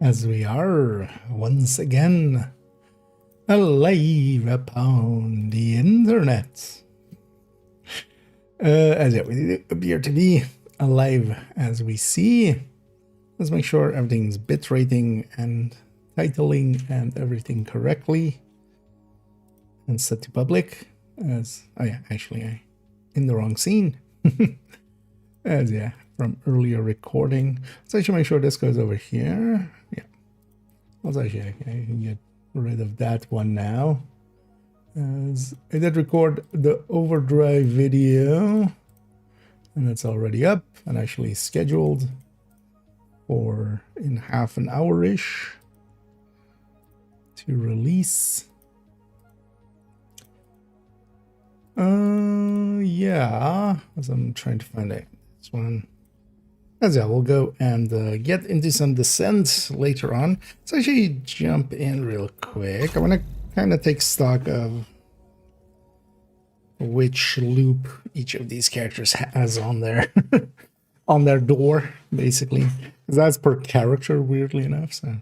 As we are once again alive upon the internet. As yet, we appear to be alive as we see. Let's make sure everything's bit rating and titling and everything correctly. And set to public. As oh yeah, actually I in the wrong scene. As yeah, from earlier recording. Let's actually make sure this goes over here. Yeah. Let's actually I can get rid of that one now. As I did record the overdrive video, and it's already up and actually scheduled for in half an hour-ish to release. Yeah, as I'm trying to find it. This one. As yeah, we'll go and get into some descent later on. Let's actually jump in real quick. I want to kind of take stock of which loop each of these characters has on their on their door, basically. Because that's per character, weirdly enough. So,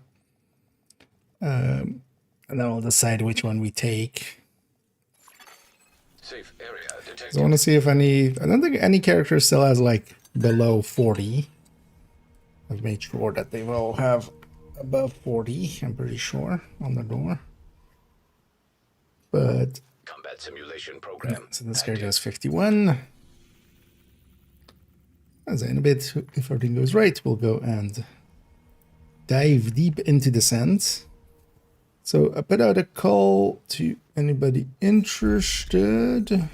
and then I'll decide which one we take. Safe area detected. So I want to see if any. I don't think any character still has like below 40. I've made sure that they will have above 40. I'm pretty sure on the door. But Combat simulation program. so this character has 51. As in a bit, if everything goes right, we'll go and dive deep into descent. So I put out a call to anybody interested.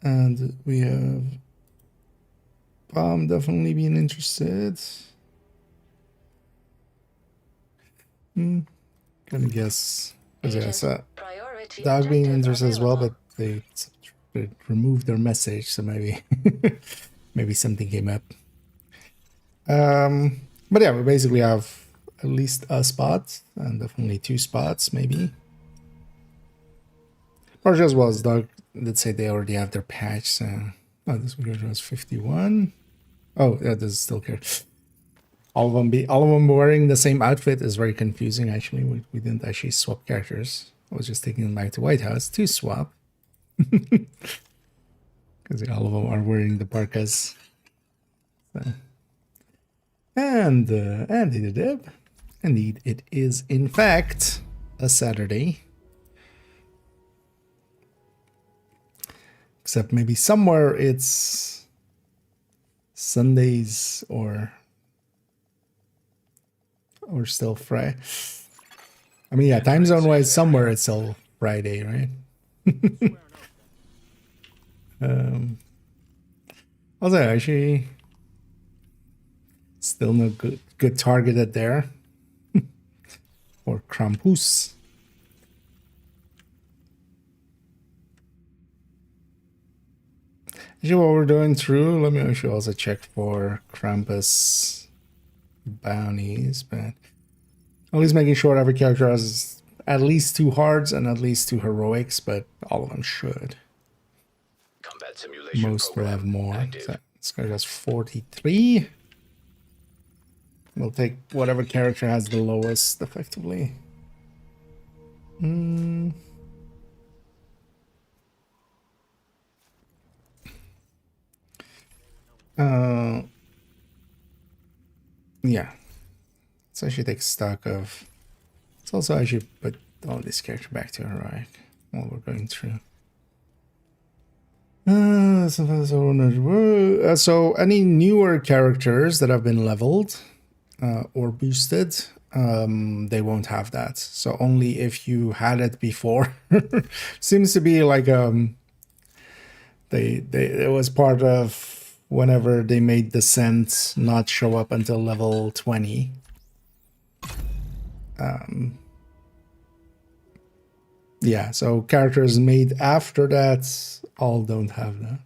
And we have Palm definitely being interested. Gonna guess. Yeah, so Dog being interested as well, but they removed their message, so maybe maybe something came up. But yeah, we basically have at least a spot and definitely 2 spots, maybe. Or just well as Dog did say they already have their patch, so oh, this one was 51. Oh, yeah, this is still here. All of them wearing the same outfit is very confusing. Actually, we didn't actually swap characters. I was just taking them back to White House to swap. Because all of them are wearing the parkas. So. And indeed, it is in fact a Saturday. Except maybe somewhere it's Sundays or still Friday. I mean, yeah, time zone wise, somewhere it's still Friday, right? Also, actually, still no good targeted there. Or Krampus. Actually, what we're going through, let me actually also check for Krampus bounties, but at least making sure every character has at least 2 hards and at least 2 heroics, but all of them should. Combat simulation Most will have more. active. So this guy has 43. We'll take whatever character has the lowest, effectively. Yeah. So I should take stock of. It's also I should put all this character back to heroic while we're going through. So any newer characters that have been leveled or boosted, they won't have that. So only if you had it before. Seems to be like it was part of whenever they made Descent not show up until level 20. Yeah, so characters made after that all don't have that,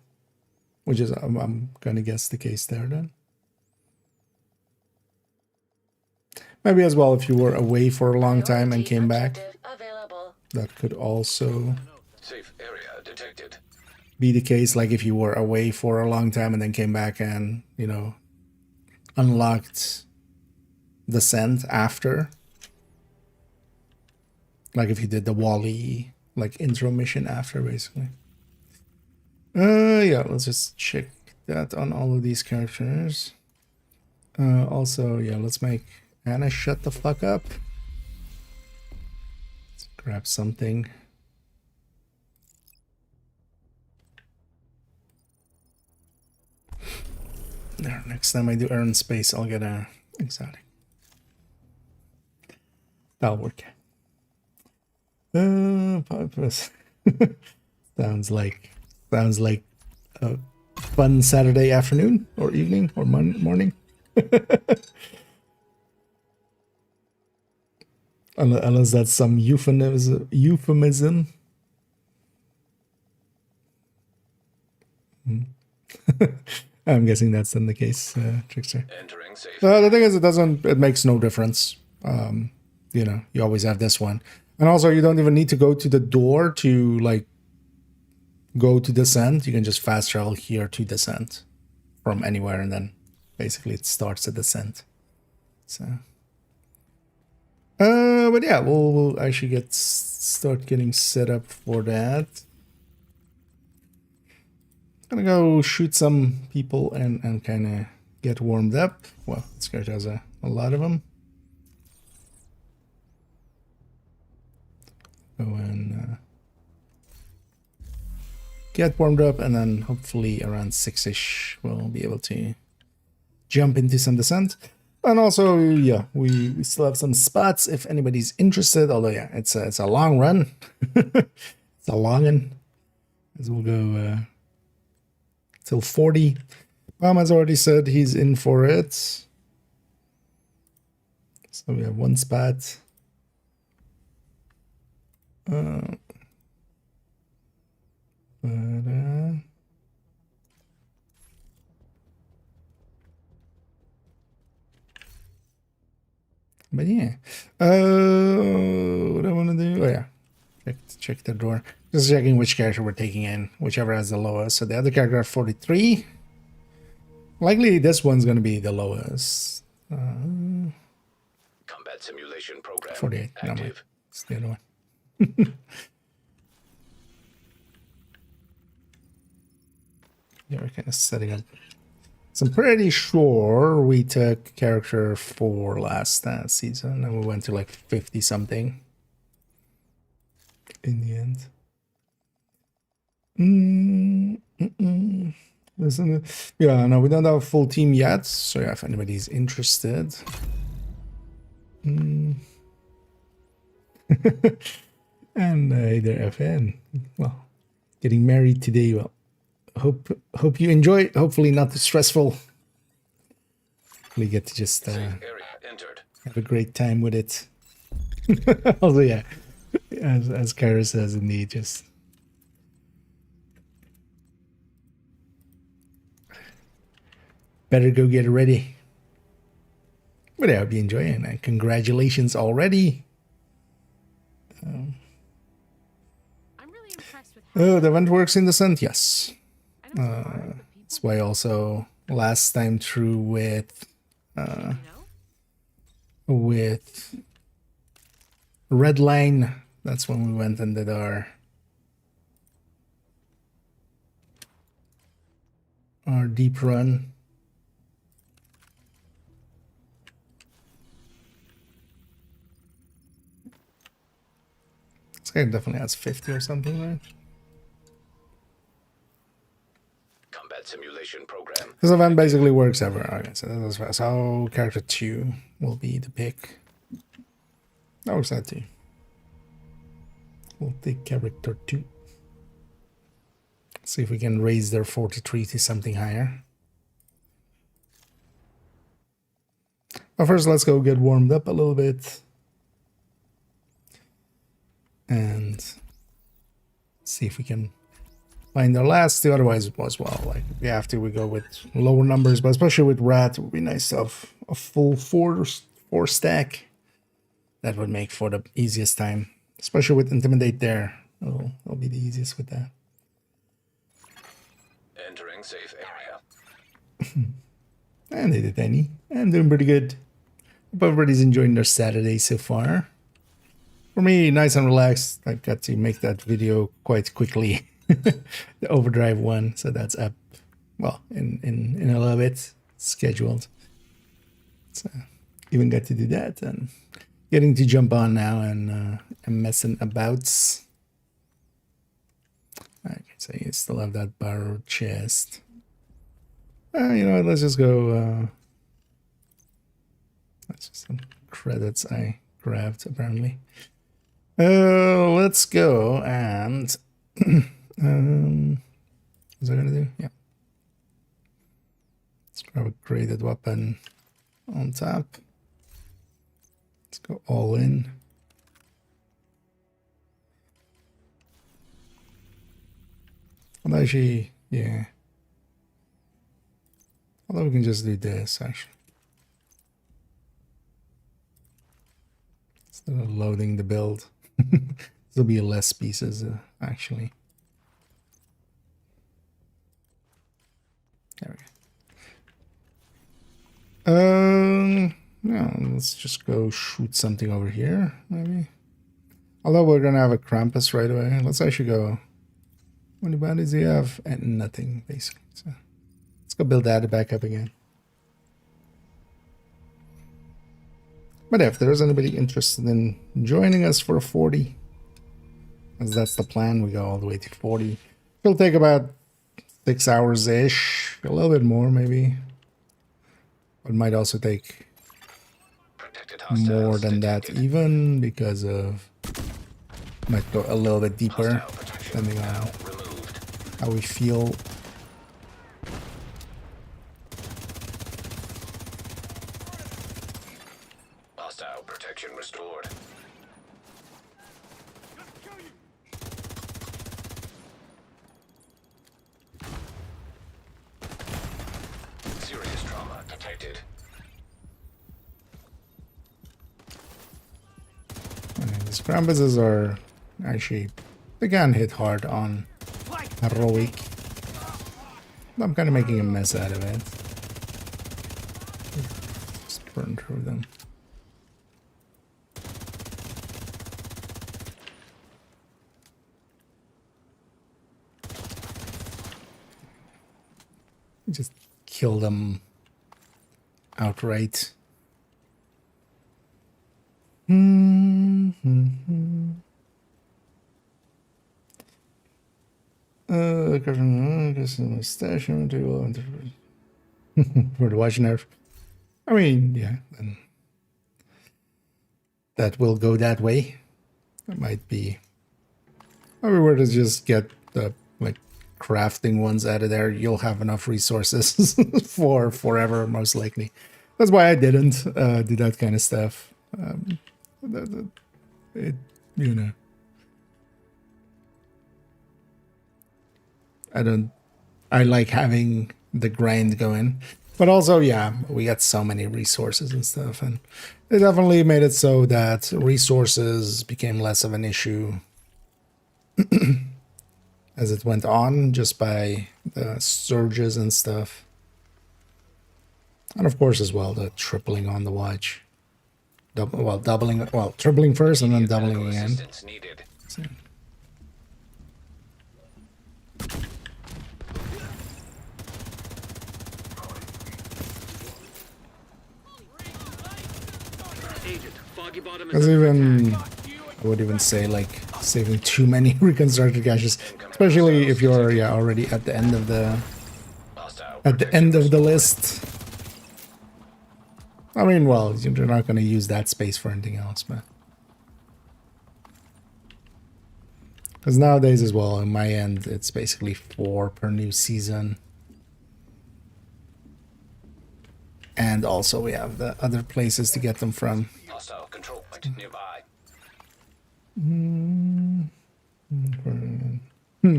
which is I'm gonna guess the case there then. Maybe as well if you were away for a long time and came back, that could also Safe area detected. be the case. Like if you were away for a long time and then came back and, you know, unlocked descent after. Like if you did the Wally like intro mission after, basically. Yeah, let's just check that on all of these characters. Also, yeah, let's make Anna shut the fuck up. Let's grab something. There, next time I do earn space, I'll get a exotic. That'll work. Purpose. sounds like a fun Saturday afternoon or evening or morning. Unless that's some euphemism. I'm guessing that's in the case, Trickster. Entering safe. The thing is, it makes no difference. You know, you always have this one. And also, you don't even need to go to the door to, like, go to descent. You can just fast travel here to descent from anywhere, and then basically it starts a descent. So, but yeah, we'll actually start getting set up for that. Gonna go shoot some people and kind of get warmed up. Well, this character has a lot of them. Go and get warmed up, and then hopefully around 6-ish we'll be able to jump into some descent. And also, yeah, we still have some spots if anybody's interested. Although, yeah, it's a long run. It's a long one. As we'll go till 40. Mom has already said he's in for it. So we have one spot. But yeah, what I want to do? Oh yeah, check the door. Just checking which character we're taking in, whichever has the lowest. So the other character at 43. Likely this one's going to be the lowest. Combat simulation program 48. No, active. it's the other one. Yeah, we're kind of setting up. So I'm pretty sure we took character 4 last season, and we went to like 50 something in the end. Listen, yeah, no, we don't have a full team yet, so yeah, if anybody's interested. And either FN. Well, getting married today. Well, hope you enjoy it. Hopefully not too stressful. We get to just Safe area entered. have a great time with it. Also, yeah, as Kara says, indeed, just better go get ready. But I hope you enjoy it, and congratulations already. I'm really impressed with Oh, the event works in the sun. Yes. I know it's hard, but That's why also last time through with people, with Red Line, that's when we went and did our deep run. This guy definitely has 50 or something, right? Combat simulation program. This event basically works everywhere. Okay, so that's fast. So character 2 will be the pick. That works out too. We'll take character 2. See if we can raise their 43 to something higher. But first, let's go get warmed up a little bit. And see if we can find our last two. Otherwise, as well, like if we have to, we go with lower numbers. But especially with Rat, it would be nice to have a full four stack. That would make for the easiest time. Especially with Intimidate there. It'll be the easiest with that. Entering safe area. And they did any. I'm doing pretty good. Hope everybody's enjoying their Saturday so far. For me, nice and relaxed. I got to make that video quite quickly. The overdrive one, so that's up, well, in a little bit, scheduled. So even got to do that, and getting to jump on now and messing about. Okay, so you still have that borrowed chest. You know what, let's just go, that's just some credits I grabbed, apparently. Let's go and, what's I gonna do? Yeah. Let's grab a graded weapon on top. Let's go all in. Well, actually, yeah. Although we can just do this, actually. Instead of loading the build. There'll be less pieces, actually. There we go. No, let's just go shoot something over here, maybe. Although we're gonna have a Krampus right away. Let's actually go. How many bodies do you have? And nothing, basically. So let's go build that back up again. But if there's anybody interested in joining us for a 40, as that's the plan, we go all the way to 40. It'll take about 6 hours-ish, a little bit more maybe. It might also take more than that even, because of, might go a little bit deeper, depending on how we feel. Hostile protection restored. Serious trauma detected. These Krampuses are actually, they can hit hard on heroic. I'm kind of making a mess out of it. Just burn through them. Just kill them outright. For the watch nerve. I mean, yeah, and that will go that way. It might be. Maybe we're to just get the like crafting ones out of there. You'll have enough resources for forever, most likely. That's why I didn't do that kind of stuff. You know. I like having the grind going, but also, yeah, we got so many resources and stuff, and it definitely made it so that resources became less of an issue as it went on, just by the surges and stuff. And of course, as well, the tripling on the watch. Tripling first and then doubling again. So. Because even, I would even say, like, saving too many reconstructed caches, especially if you're already at the end of the list. I mean, well, you're not going to use that space for anything else, but because nowadays as well, in my end, it's basically 4 per new season. And also we have the other places to get them from. Hostile control point nearby.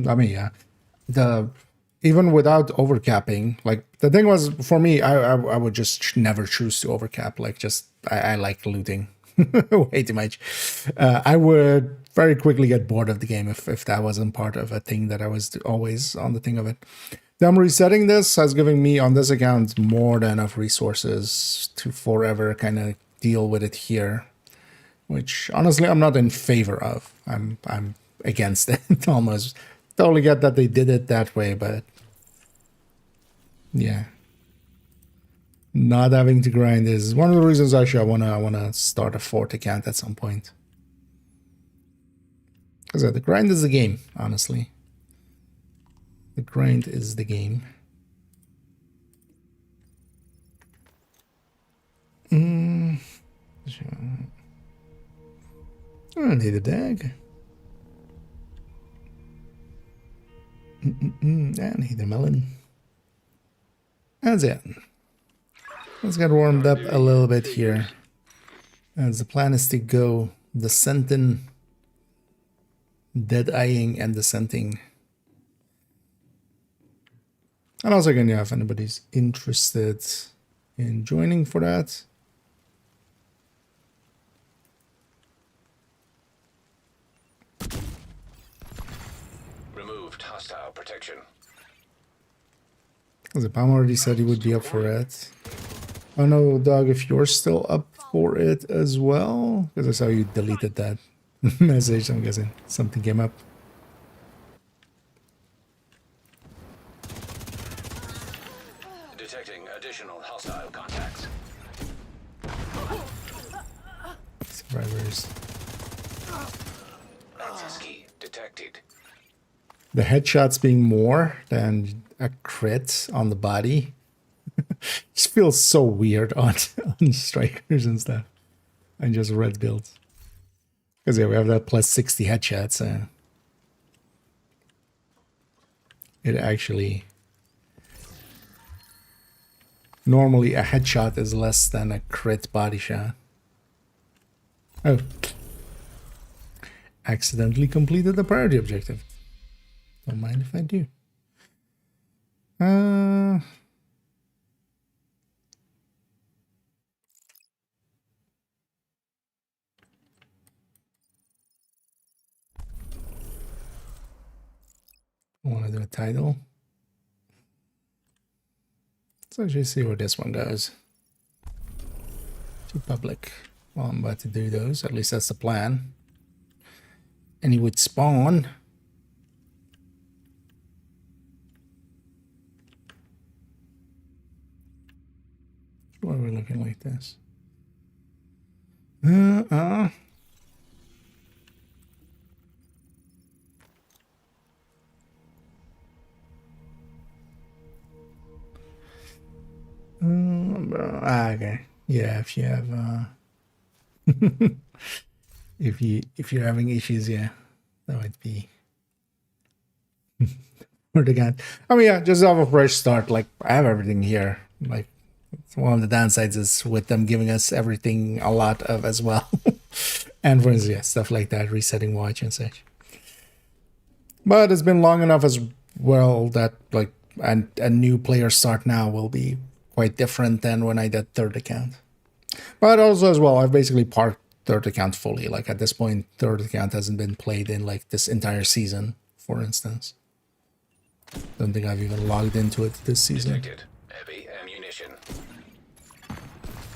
I mean, yeah. Even without overcapping, like, the thing was, for me, I would just never choose to overcap. Like, just, I like looting way too much. I would very quickly get bored of the game if that wasn't part of a thing that I was always on the thing of it. Them resetting this has given me, on this account, more than enough resources to forever kind of deal with it here, which honestly I'm not in favor of. I'm against it almost. Totally get that they did it that way, but yeah. Not having to grind is one of the reasons actually I wanna start a 4th account at some point. Because the grind is the game, honestly. The grind is the game. Sure. I need a dag. I need a melon. That's it. Let's get warmed up a little bit here. As the plan is to go descending, deadeyeing, and descending. And also again, yeah, if anybody's interested in joining for that. Removed hostile protection. The Palm already said he would be up for it. Oh no, Doug, if you're still up for it as well, because I saw you deleted that message, I'm guessing something came up. Detecting additional hostile contacts. Survivors. Access key detected. The headshots being more than a crit on the body just feels so weird on strikers and stuff, and just red builds. Because yeah, we have that plus 60 headshots. It actually normally a headshot is less than a crit body shot. Oh, accidentally completed the priority objective. Don't mind if I do. I want to do a title. Let's actually see where this one goes. To public. Well, I'm about to do those. At least that's the plan. And he would spawn. Why are we looking like this? Okay. Yeah, if you have if you're having issues, yeah, that might be word again. I mean, yeah, just have a fresh start. Like I have everything here. Like one of the downsides is with them giving us everything a lot of as well. And for instance, yeah, stuff like that, resetting watch and such. But it's been long enough as well that like a new player start now will be quite different than when I did 3rd account. But also as well, I've basically parked 3rd account fully. Like at this point, 3rd account hasn't been played in like this entire season, for instance. Don't think I've even logged into it this season. Detected. Heavy ammunition.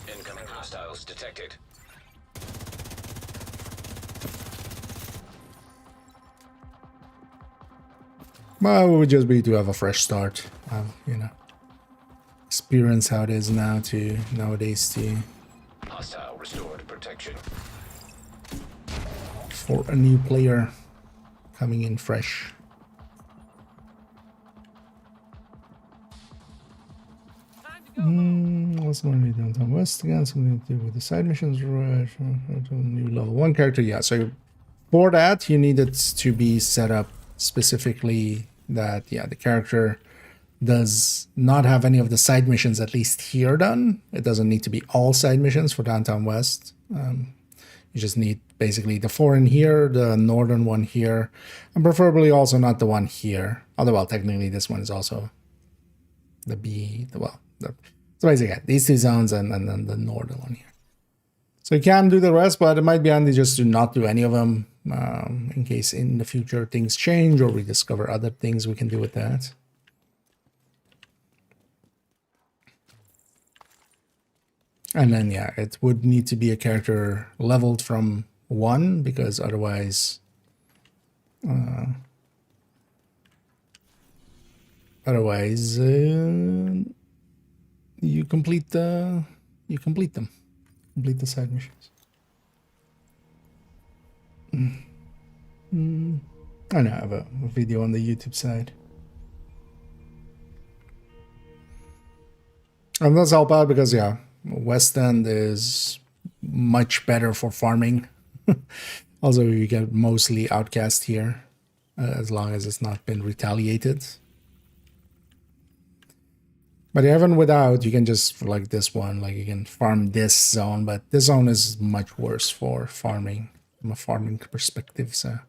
Incoming hostiles detected. Well, it would just be to have a fresh start. You know, experience how it is now to nowadays to Hostile restored protection. for a new player coming in fresh. What's going to be downtown west again? Something to do with the side missions. New level 1 character. Yeah, so for that you need it to be set up specifically that the character does not have any of the side missions at least here done. It doesn't need to be all side missions for downtown west. You just need basically the 4 in here, the northern one here, and preferably also not the one here. Although, well, technically this one is also the B. So basically, these 2 zones and then the northern one here. So you can do the rest, but it might be handy just to not do any of them in case in the future things change or we discover other things we can do with that. And then, yeah, it would need to be a character leveled from 1, because otherwise, you complete them, complete the side missions. I know I have a video on the YouTube side. And that's all bad because, yeah, West End is much better for farming. Also, you get mostly outcast here, as long as it's not been retaliated. But even without, you can just, like this one, like you can farm this zone, but this zone is much worse for farming, from a farming perspective, so.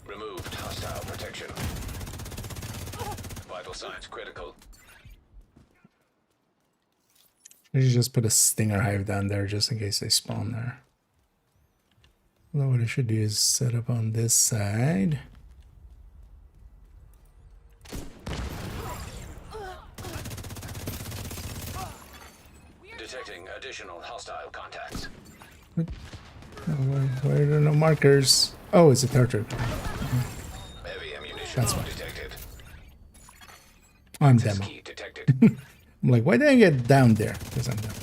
Removed hostile protection. Vital signs critical. You should just put a stinger hive down there just in case they spawn there. Although what I should do is set up on this side. Detecting additional hostile contacts. What? Oh, why are there no markers? Oh, it's a tartar. Heavy ammunition That's fine. detected. I'm Access demo. key detected. I'm like, why did I get down there? Because I'm demo.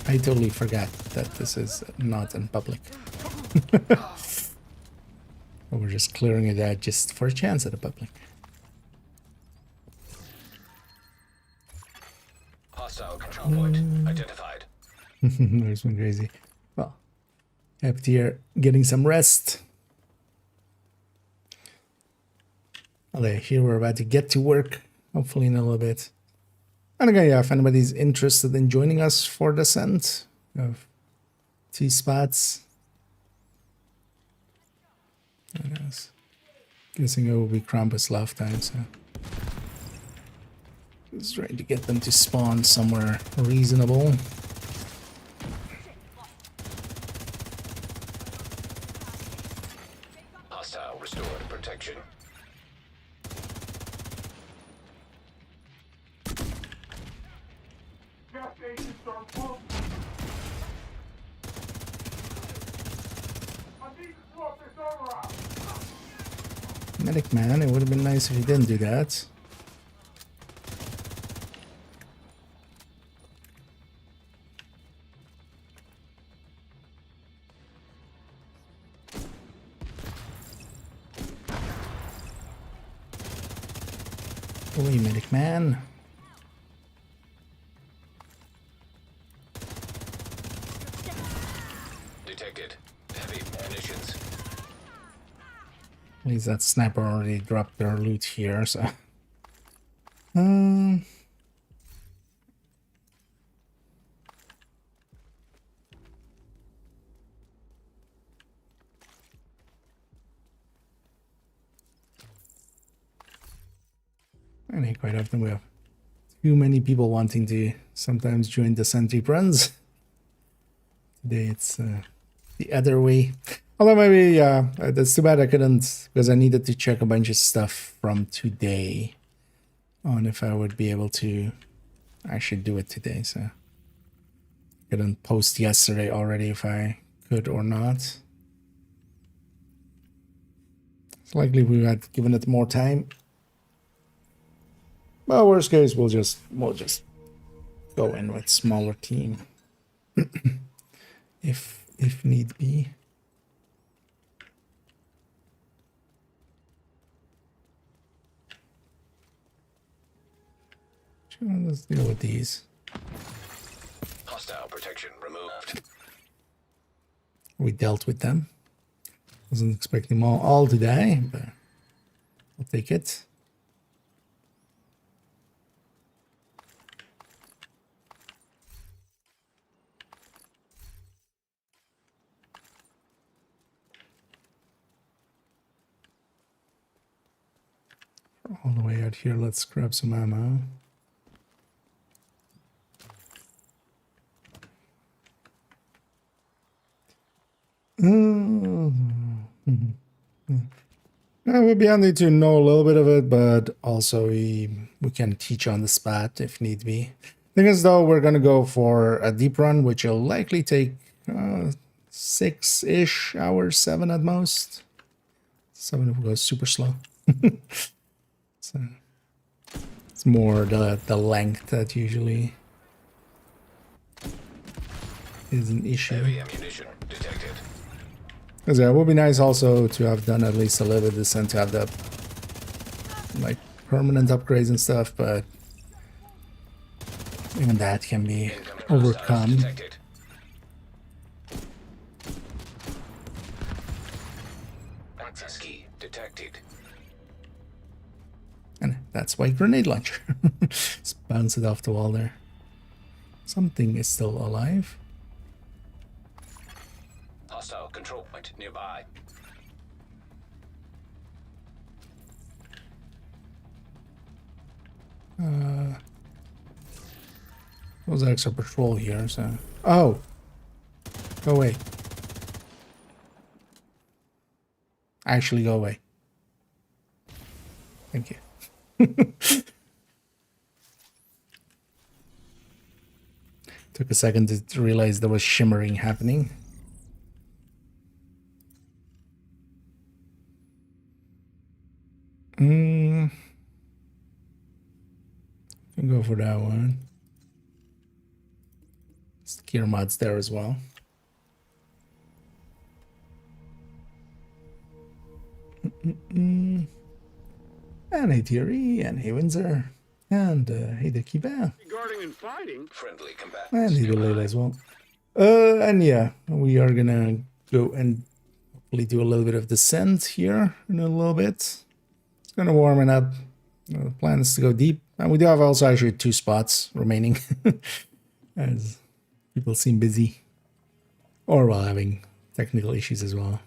I totally forgot that this is not in public. But we're just clearing it out just for a chance at the public. Hostile control point identified. There's been crazy. Well, up here getting some rest. Okay, here we're about to get to work, hopefully in a little bit. And again, yeah, if anybody's interested in joining us for Descent, we have 2 spots. I guess. Guessing it will be Krampus last time, so. Just trying to get them to spawn somewhere reasonable. Hostile restored protection. Medic man, it would have been nice if you didn't do that. Holy medic man. Detected. Heavy munitions. At least that sniper already dropped their loot here, so. And quite often we have too many people wanting to sometimes join the sentry runs. Today it's the other way. Although maybe, that's too bad I couldn't, because I needed to check a bunch of stuff from today on if I would be able to actually do it today, so. Couldn't post yesterday already if I could or not. It's likely we had given it more time. Well, worst case, we'll just go in with smaller team, if need be. Sure, let's deal with these. Hostile protection removed. We dealt with them. Wasn't expecting them all today, but I'll take it. all the way out here. Let's grab some ammo. It would be handy to know a little bit of it, but also we can teach on the spot if need be. Thing is, though, we're going to go for a deep run, which will likely take 6-ish hours, 7 at most. 7 if it goes super slow. So it's more the length that usually is an issue. Heavy ammunition detected. Because yeah, it would be nice also to have done at least a little bit of descent to have the like permanent upgrades and stuff, but even that can be Incoming hostiles overcome. detected. Access key detected. And that's why grenade launcher. Just bounce it off the wall there. Something is still alive. Hostile control point nearby. There's extra patrol here, so... Oh! Go away. Actually, go away. Thank you. Took a second to realize there was shimmering happening. Can go for that one. Gear mods there as well. And hey Thierry, and hey Windsor, and hey Dickie Bear, Guarding and fighting. Friendly combatants and hey nearby. Delayed as well. And yeah, we are gonna go and hopefully do a little bit of descent here in a little bit. It's gonna warm it up. The plan is to go deep, and we do have also actually 2 spots remaining, as people seem busy, or while having technical issues as well.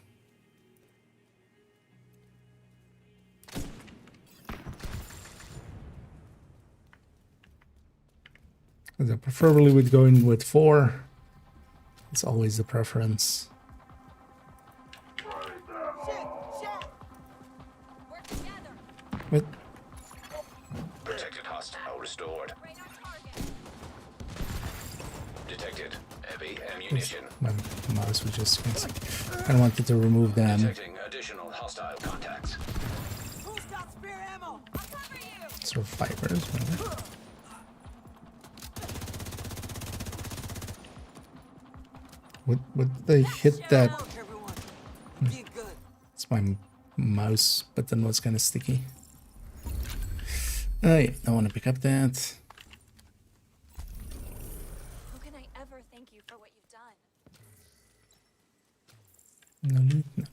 As I preferably would go in with 4. It's always the preference. We're together. But Protected hostile restored. Radar target. Detected. Heavy ammunition. my mouse was just... I don't wanted to remove them. Detecting additional hostile contacts. Who's got spare ammo? I'll cover you. Survivors, whatever. What did they hit that? Out, everyone. Be good. It's my mouse button was kind of sticky. Oh yeah, I want to pick up that. How can I ever thank you for what you've done? No loot, no loot.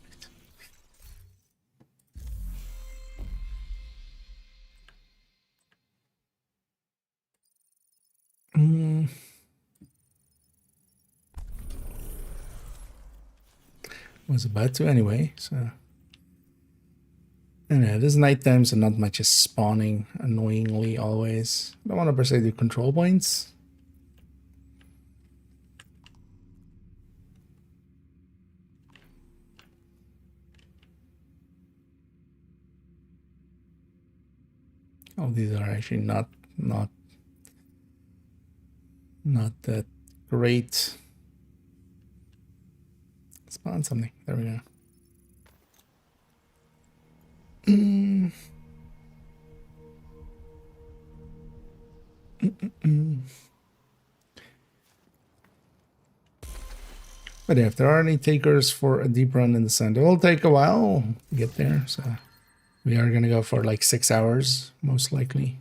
Was about to anyway, so. And yeah, it is nighttime, so not much is spawning annoyingly always. I don't want to per se do control points. Oh, these are actually not that great. Spawn something. There we go. But if there are any takers for a deep run in the sun, it will take a while to get there. So we are going to go for like 6 hours, most likely.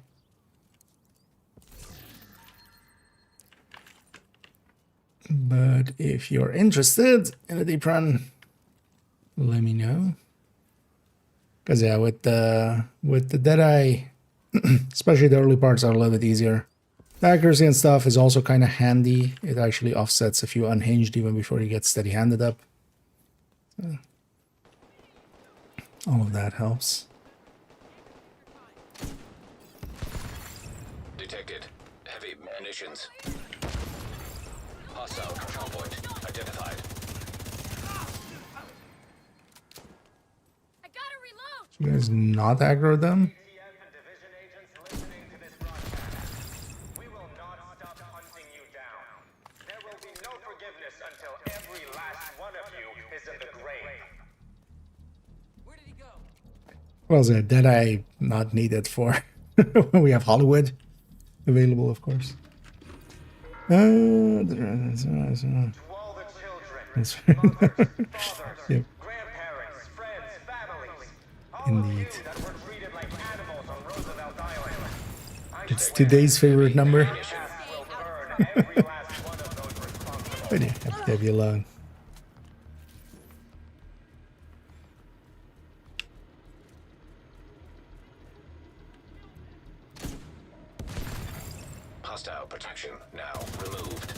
But if you're interested in a deep run, let me know. Because yeah, with the Deadeye, especially the early parts are a little bit easier. The accuracy and stuff is also kind of handy. It actually offsets if you unhinged even before you get steady-handed up. So, all of that helps. detected. Heavy munitions. Hostile control point identified. I gotta reload. You guys not aggro them? ATF and division agents listening to this broadcast. We will not stop hunting you down. There will be no forgiveness until every last one of you is in the grave. Where did he go? Well, the Deadeye not needed for when we have Hollywood available, of course. To all the children, That's mothers, fathers, Yep. grandparents, friends, families, all Indeed. of you that were treated like animals on Roosevelt Island. I It's say today's favorite number. cast will burn every last one of those responsible. But yeah, have to have you alone. Hostile protection now removed.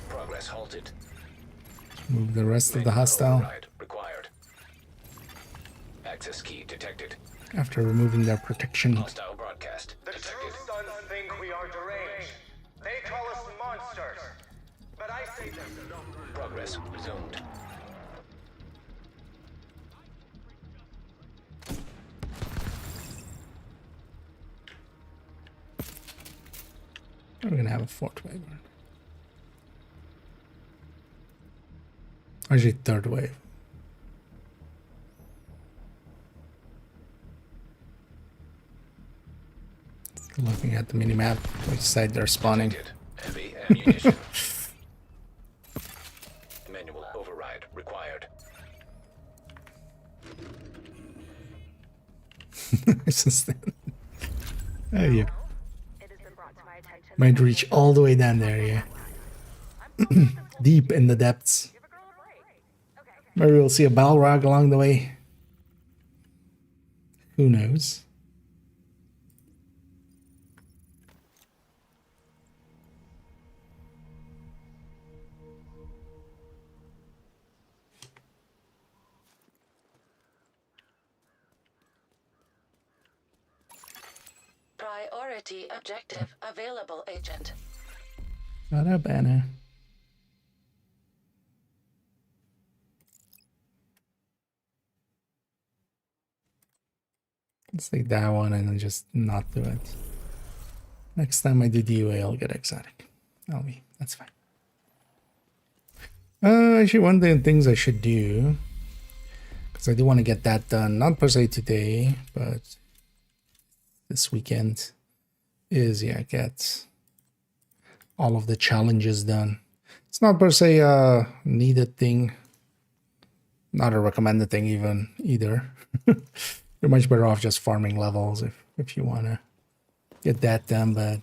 Progress halted. Move the rest of the hostile Override required. Access key detected. after removing their protection. Hostile broadcast The true detected. sons think we are deranged. They call us monsters. But I say there's no Progress resumed. We're gonna have a fourth wave. Actually, third wave. Looking at the minimap, which side they're spawning. Detected. Heavy ammunition. Manual override required. It's just oh yeah, It has been brought to my attention. might reach all the way down there. Yeah, deep in the depths. Give a girl a break. Okay. Maybe we'll see a Balrog along the way. Who knows? Priority objective available, Agent. Shut up, Anna. Let's take that one and then just not do it. Next time I do DUA, I'll get exotic. That's fine. Actually, one of the things I should do, because I do want to get that done, not per se today, but this weekend, is get all of the challenges done. It's not per se a needed thing, not a recommended thing even either. You're much better off just farming levels if you want to get that done, but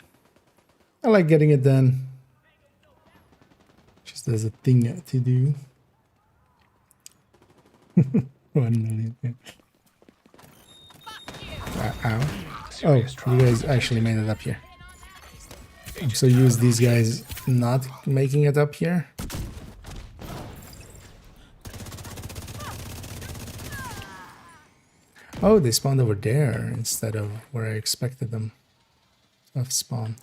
I like getting it done. Just as a thing to do. 1 million. Yeah. Ow. Oh, you guys actually made it up here. I'm so used these guys not making it up here. Oh, they spawned over there instead of where I expected them to have spawned.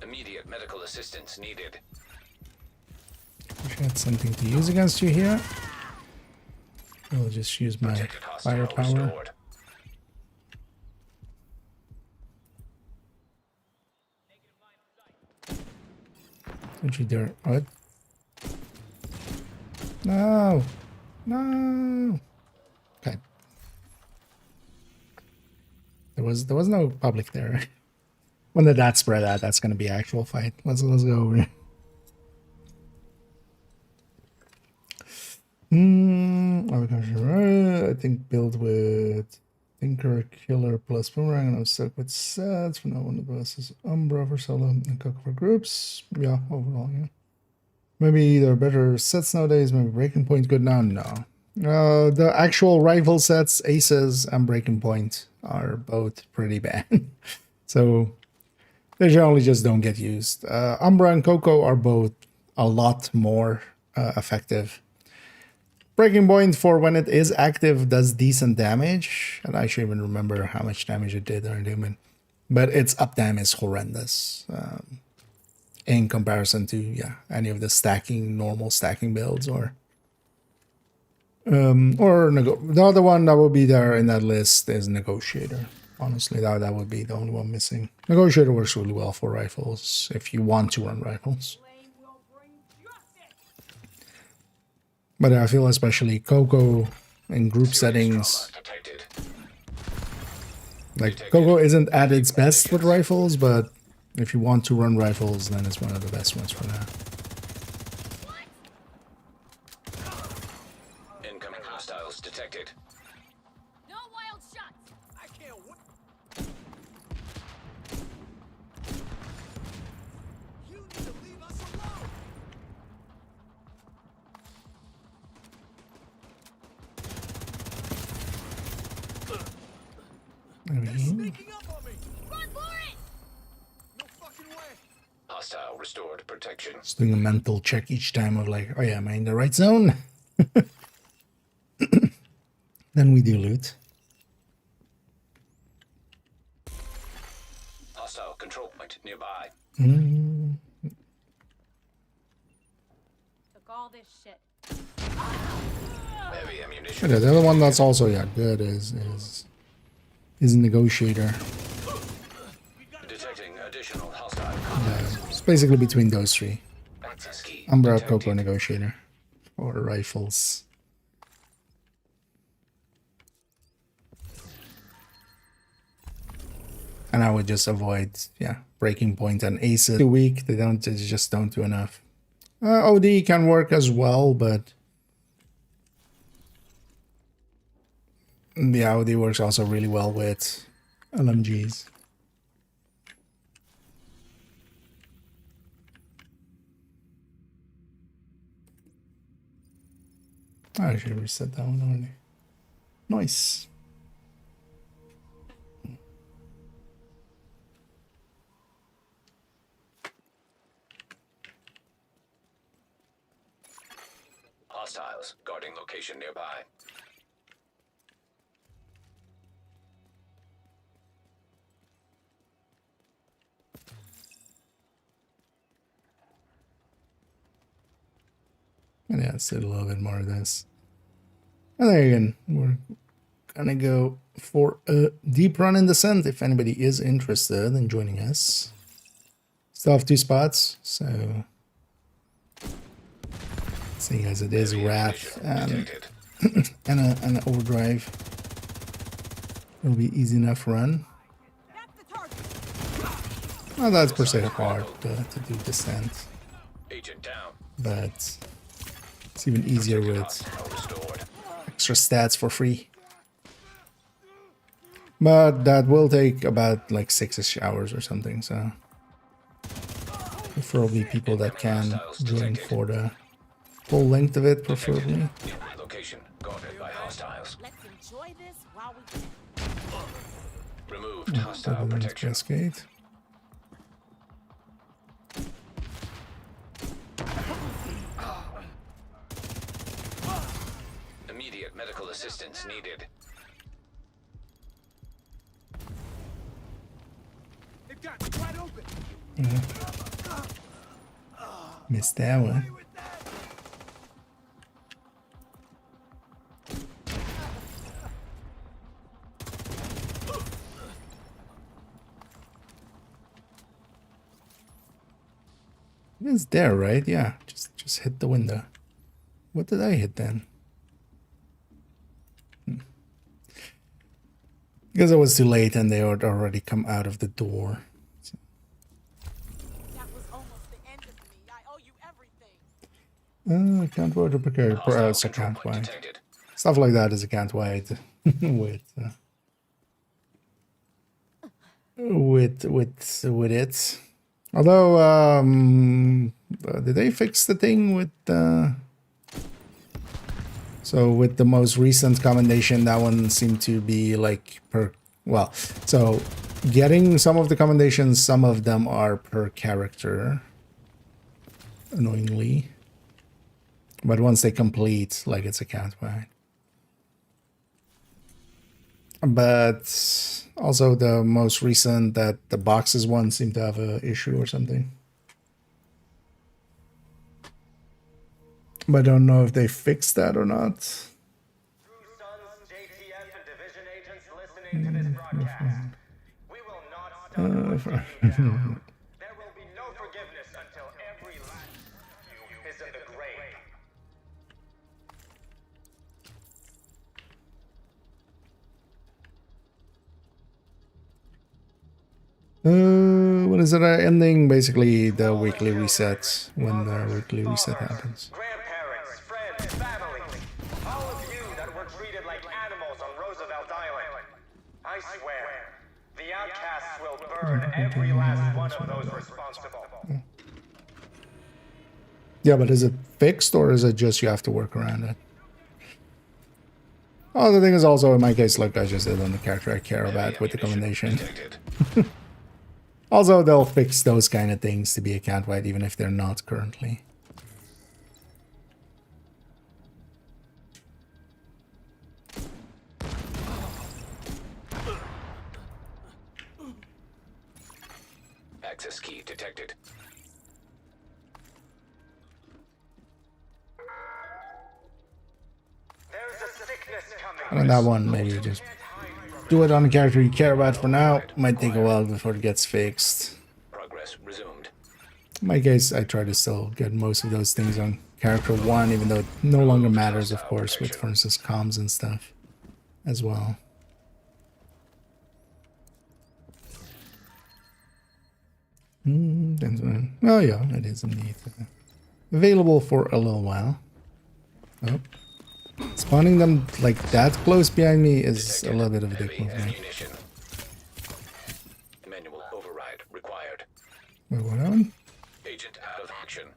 Immediate medical assistance needed. Wish I had something to use against you here. I'll just use my Protected hostile firepower. restored. Don't you dare. What? No! No! Okay. There was no public there. When the dot spread out, that's gonna be actual fight. Let's go over here. I think build with Thinker, Killer plus Boomerang, and I'm stuck with sets for no one of us is Umbra for solo and Coco for groups. Yeah, overall, yeah. Maybe there are better sets nowadays, maybe Breaking Point good now? No. The actual rifle sets, Aces and Breaking Point, are both pretty bad. So they generally just don't get used. Umbra and Coco are both a lot more effective. Breaking point for when it is active does decent damage. I don't actually even remember how much damage it did on human. But its uptime is horrendous in comparison to any of the normal stacking builds or the other one that would be there in that list is Negotiator. Honestly, that would be the only one missing. Negotiator works really well for rifles if you want to run rifles. But I feel especially Coco in group settings. Detected. Like, Coco isn't at its best with rifles, but if you want to run rifles, then it's one of the best ones for now. Incoming hostiles detected. No wild shots. I can't wait. You need to leave us alone. Sneaking up on me. Run for it. No fucking way. Hostile restored protection. Just doing a mental check each time of like, oh yeah, am I in the right zone? Then we do loot. Hostile control point nearby. Took all this shit. Heavy ammunition. Okay, the other one that's also good is Negotiator. Detecting additional hostile contacts. It's basically between those three. Access key. Umbra, detected. Coco, Negotiator. Or rifles. And I would just avoid, breaking point and aces. Too weak, they just don't do enough. OD can work as well, but the OD works also really well with LMGs. I should reset that one already. Nice. Hostiles guarding location nearby. And yeah, let's do a little bit more of this. And there again, we're gonna go for a deep run in Descent if anybody is interested in joining us. Still have 2 spots, so seeing as it is Wrath and Detected. an Overdrive, it'll be easy enough run. That's the target. Not that's per se hard to do Descent, Agent down. but it's even easier with Hostile restored. extra stats for free. But that will take about like 6-ish hours or something, so preferably people that can join for the full length of it, preferably. New location guarded by hostiles. Let's enjoy this while we can. Removed hostile protection. Cascade. Immediate medical assistance needed. They've got me wide open. Missed that one. It's there, right? Yeah, just hit the window. What did I hit then? Because it was too late and they had already come out of the door. That was almost the end of me. I owe you everything. I can't wait to prepare. Hostile It's a control can't point wait. detected. Stuff like that is a can't wait. with it. Although, did they fix the thing with so with the most recent commendation, that one seemed to be like so getting some of the commendations, some of them are per character, annoyingly. But once they complete, like it's a cat fight. But also the most recent that the boxes one seemed to have a issue or something. But I don't know if they fixed that or not. True Sons, JTF, and Division agents listening to this broadcast. We will not stop hunting you down. There will be no forgiveness until every last one of you is in the grave. What is it? Ending basically the weekly reset when the weekly reset happens. Grandparents, friends, family, all of you that were treated like animals on Roosevelt Island. I swear, the outcasts will burn every last one of those responsible. Yeah, but is it fixed or is it just you have to work around it? Oh, the thing is also in my case, like I just did on the character I care about with the combination. Also, they'll fix those kind of things to be a cat fight, even if they're not currently. Access key detected. There's a sickness coming. And on that one, maybe just do it on the character you care about for now. Might take a while before it gets fixed. Progress resumed. In my case, I try to still get most of those things on character 1, even though it no longer matters, of course, with, for instance, comms and stuff as well. Oh yeah, it is indeed available for a little while. Oh. Spawning them like that close behind me is a little bit of a dick move. Ammunition. Manual override required. Wait, what happened? Agent out of action.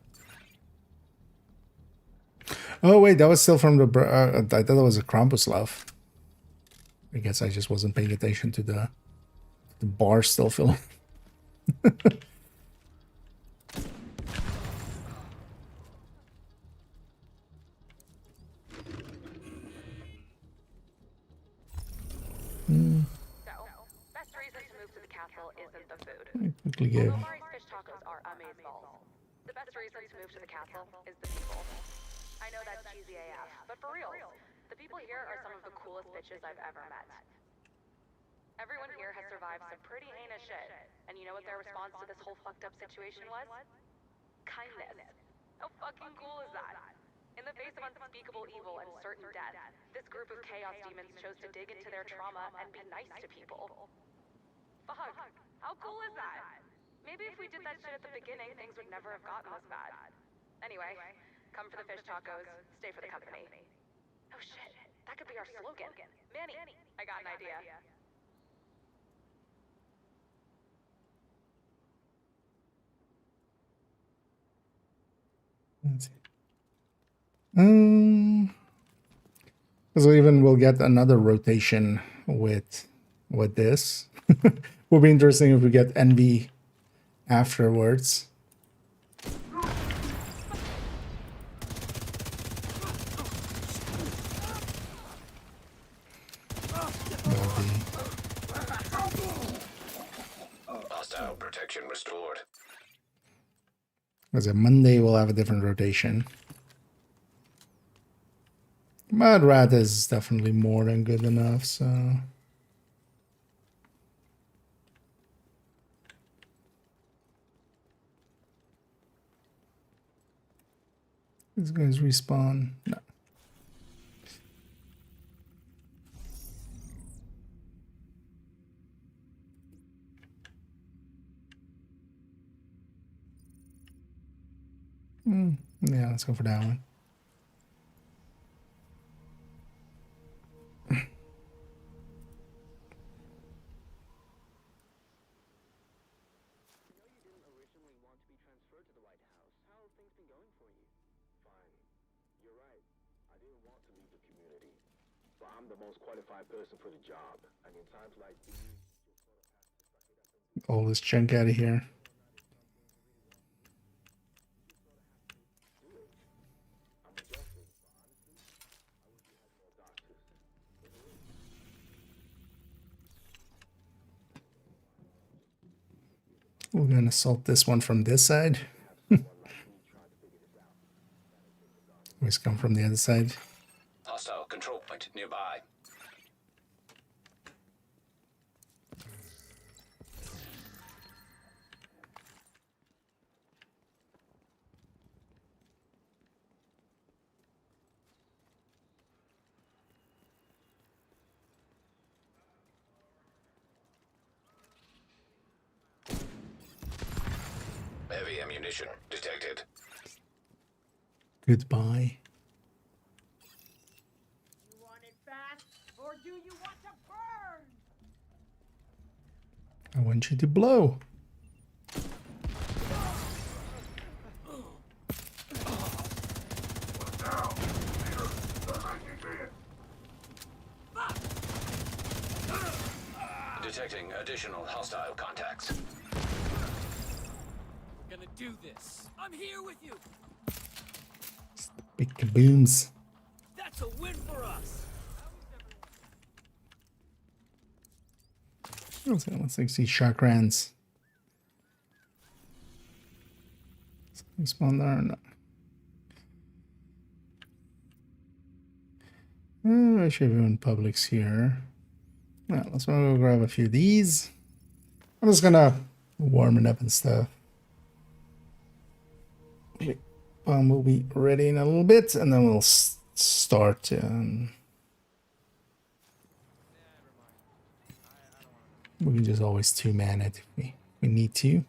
Oh wait, that was still from the... I thought that was a Krampus love. I guess I just wasn't paying attention to the bar still filling. So, best reason to move to the castle isn't the food. I quickly gave... Although Mari's fish tacos are amazeballs, the best reason to move to the castle is the people. I know that's cheesy AF, but for real, the people here are some of the coolest bitches I've ever met. Everyone here has survived some pretty heinous shit, and you know what their response to this whole fucked up situation was? Kindness. How fucking cool is that? In the face of unspeakable evil and certain death, this group of chaos demons chose to dig into their trauma and be nice to people. Fuck, how cool is that? Maybe if we did that shit at the beginning, things would never have gotten this bad. Anyway, come for the fish tacos, stay for the company. Oh shit, that could be our slogan. Manny, I got an idea. Let's see. So even we'll get another rotation with this. Will be interesting if we get Envy afterwards. Hostile protection restored. Because Monday we'll have a different rotation. Mad Rat is definitely more than good enough, so... These guys respawn. No. Yeah, let's go for that one. I'm the most qualified person for the job, and in times like these, All this chunk out of here. I'm adjusting. We're gonna assault this one from this side. Always come from the other side. Hostile control point nearby. Heavy ammunition detected. Goodbye. You want it fast, or do you want to burn? I want you to blow. Detecting additional hostile contacts. We're gonna do this. I'm here with you. Big kabooms. That's a win for us. Let's like see chakrans. Spawn there or not? I should have in Publix here. Well, let's go grab a few of these. I'm just gonna warm it up and stuff. We'll be ready in a little bit, and then we'll start. We can just always two-man it if we need to.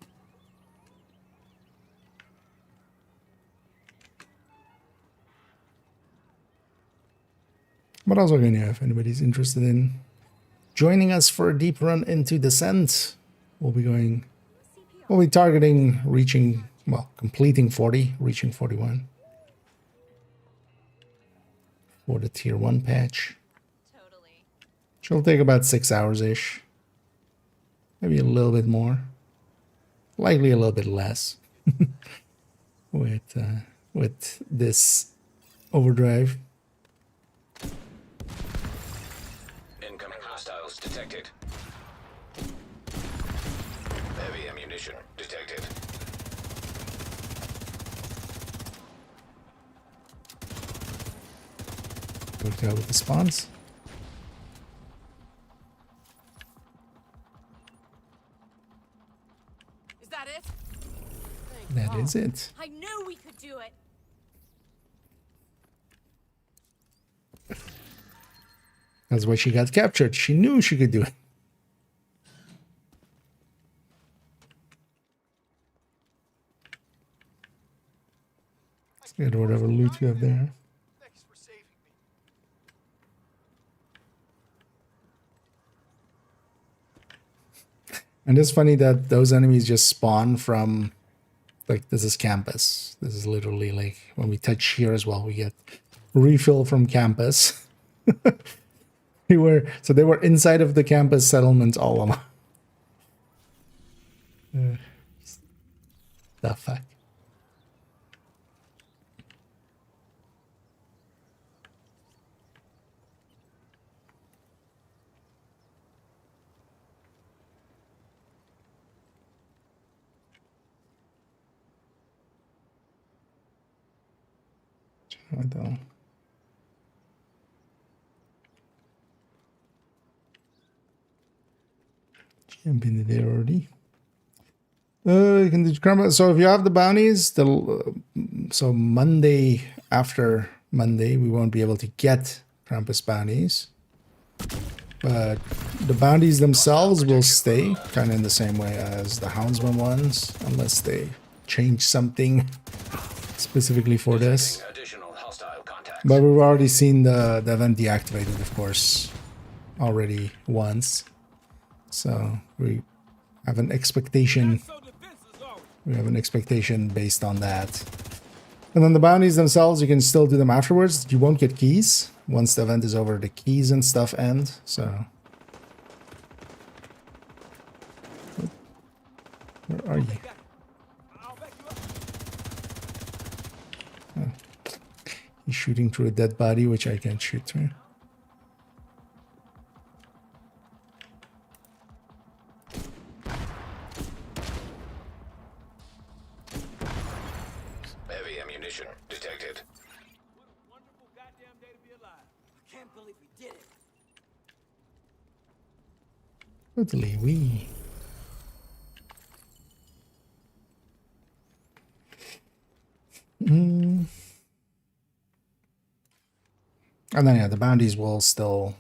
But also, again, yeah, if anybody's interested in joining us for a deep run into Descent, we'll be targeting reaching, well, completing 40, reaching 41 for the tier 1 patch. Totally. Which will take about 6 hours-ish. Maybe a little bit more. Likely a little bit less with this overdrive. Incoming hostiles detected. Heavy ammunition detected. Worked out with the spawns. Is that it? That is it. I knew we could do it. That's why she got captured. She knew she could do it. Let's get whatever loot you have there. Thanks for saving me. And it's funny that those enemies just spawn from, like, this is campus. This is literally like when we touch here as well, we get refill from campus. They were inside of the campus settlements all along. The fuck. I don't. Jump into there already. You can do Krampus. So if you have the bounties, so Monday, after Monday, we won't be able to get Krampus bounties. But the bounties themselves will stay kind of in the same way as the Houndsman ones, unless they change something specifically for this. Additional hostile contacts. But we've already seen the event deactivated, of course, already once. So we have an expectation. So defenseless, are We have an expectation based on that. And then the bounties themselves, you can still do them afterwards. You won't get keys. Once the event is over, the keys and stuff end. So where are you? I'll back you up. He's shooting through a dead body, which I can't shoot through. ammunition detected. What a wonderful goddamn day to be alive. I can't believe we did it. Totally we. And then yeah, the bounties will still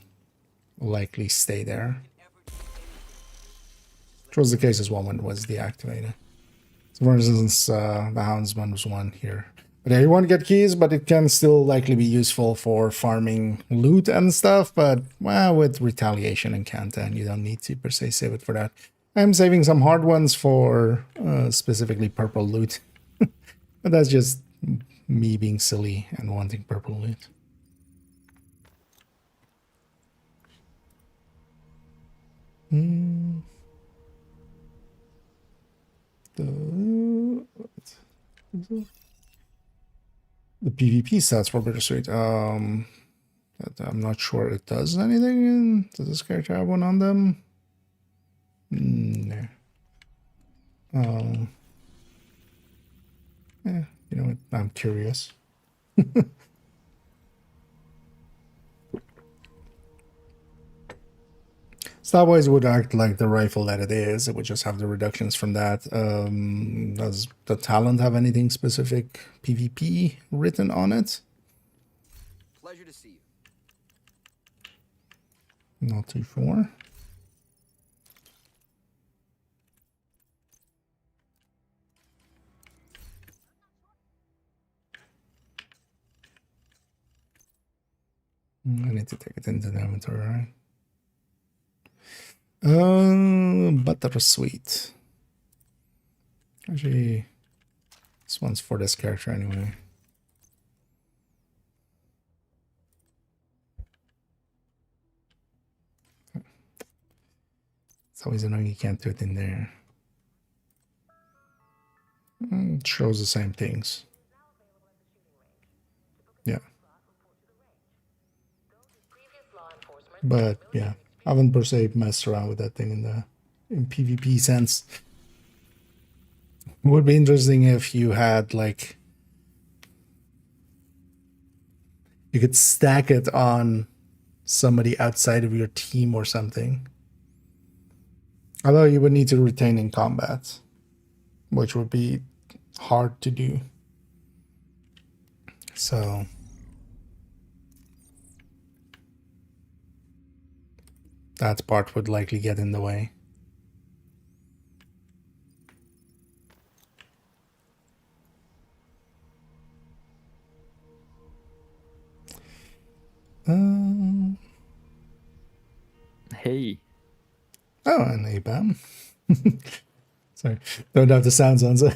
likely stay there. Which was the case as well when it was deactivated. So for instance, the Houndsman was one here. But yeah, you won't get keys, but it can still likely be useful for farming loot and stuff. But well, with retaliation and Kantan, you don't need to per se save it for that. I'm saving some hard ones for specifically purple loot. But that's just me being silly and wanting purple loot. The PvP stats for Bittersweet. I'm not sure it does anything. Does this character have one on them? No. Yeah, you know what? I'm curious. Starboys would act like the rifle that it is. It would just have the reductions from that. Does the talent have anything specific PvP written on it? Pleasure to see you. Not too sure. I need to take it into the inventory, right? Bittersweet. Actually, this one's for this character anyway. It's always annoying you can't do it in there. It shows the same things. Yeah. But yeah, I haven't per se messed around with that thing in PvP sense. It would be interesting if you had like you could stack it on somebody outside of your team or something. Although you would need to retain in combat, which would be hard to do. So that part would likely get in the way. Hey. Oh, and ABAM. Sorry, don't have the sounds on, so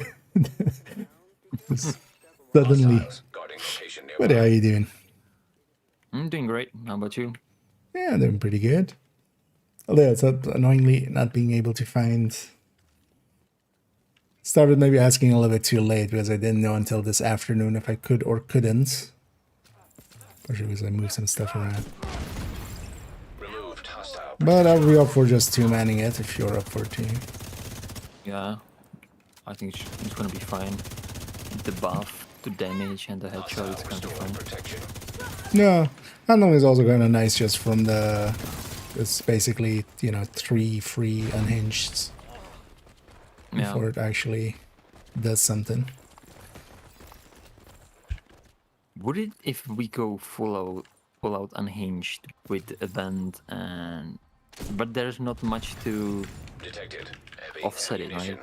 suddenly. Guarding location What nearby. are you doing? I'm doing great. How about you? Yeah, doing pretty good. Although it's annoyingly not being able to find. Started maybe asking a little bit too late because I didn't know until this afternoon if I could or couldn't. Especially because I moved some stuff around. Removed hostile. But I'll be up for just two-manning it if you're up for two. Yeah. I think it's gonna be fine. The buff, the damage, and the headshot, it's gonna be Restoring fine. protection. No, handling is also kind of nice just from the. It's basically, 3 free unhinged Yeah. before it actually does something. Would it, if we go full out unhinged with event and, but there's not much to Detected. Heavy offset it, ammunition.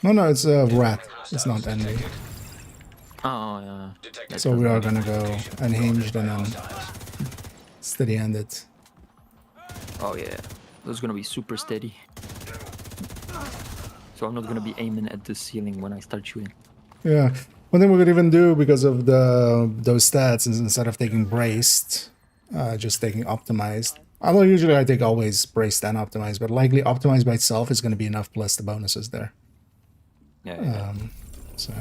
right? No, it's a rat. It's not envy. Detected. Oh yeah. Detected. So we are gonna go unhinged and then steady-handed. Oh yeah. That's gonna be super steady. So I'm not gonna be aiming at the ceiling when I start shooting. Yeah. One thing we could even do because of those stats is instead of taking braced, just taking optimized. Although usually I take always braced and optimized, but likely optimized by itself is going to be enough plus the bonuses there. Yeah. Yeah. So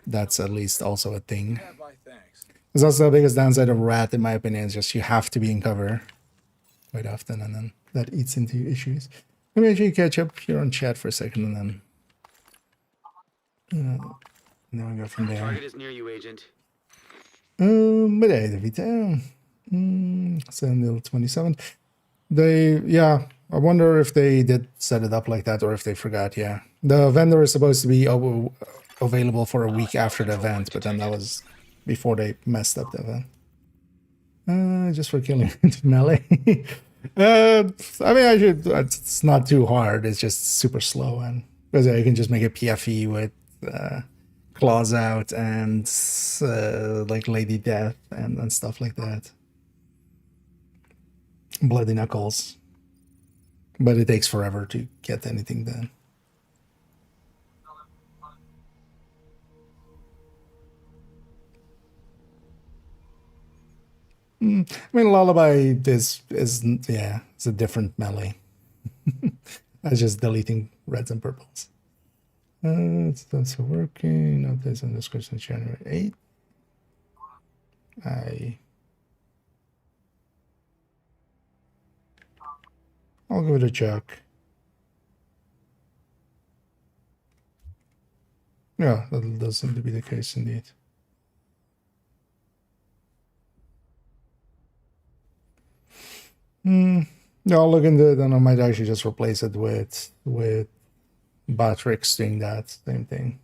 that's at least also a thing. Yeah, bye, thanks. It's also the biggest downside of rat, in my opinion, is just you have to be in cover quite often, and then that eats into issues. Let me actually catch up here on chat for a second, and then And then we go from there. Target is near you, Agent. But yeah, the Vita. Until 27th. Yeah, I wonder if they did set it up like that or if they forgot. Yeah, the vendor is supposed to be available for a week after the event, but then that was before they messed up the event. Just for killing melee. I mean, it's not too hard. It's just super slow, and because you can just make a PFE with claws out and like Lady Death and stuff like that. Bloody Knuckles. But it takes forever to get anything done. I mean, Lullaby is yeah, it's a different melee. That's just deleting reds and purples. That's working. Updates on description January 8th. I'll give it a check. Yeah, that does seem to be the case indeed. Yeah, I'll look into it, and I might actually just replace it with Batrix doing that same thing.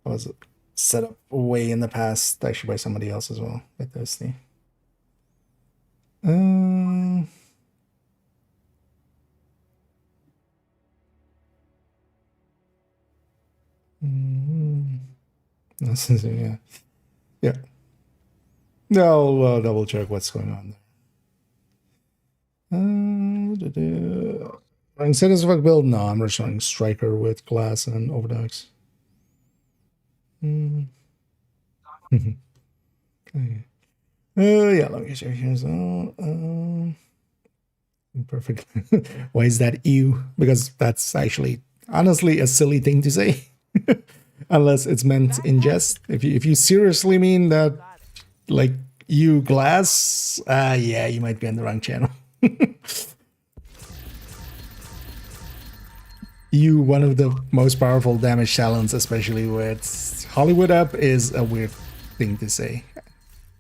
It was set up way in the past, actually by somebody else as well, at Destiny. Yeah. Yeah. I'll double check what's going on there. Running Satisfact build? No, I'm just running Striker with Glass and Overdogs. Okay. Yeah, let me check here as well. Perfect. Why is that ew? Because that's actually honestly a silly thing to say. Unless it's meant in jest. If you seriously mean that, like, you Glass, yeah, you might be on the wrong channel. You, one of the most powerful damage talents, especially with Hollywood up, is a weird thing to say.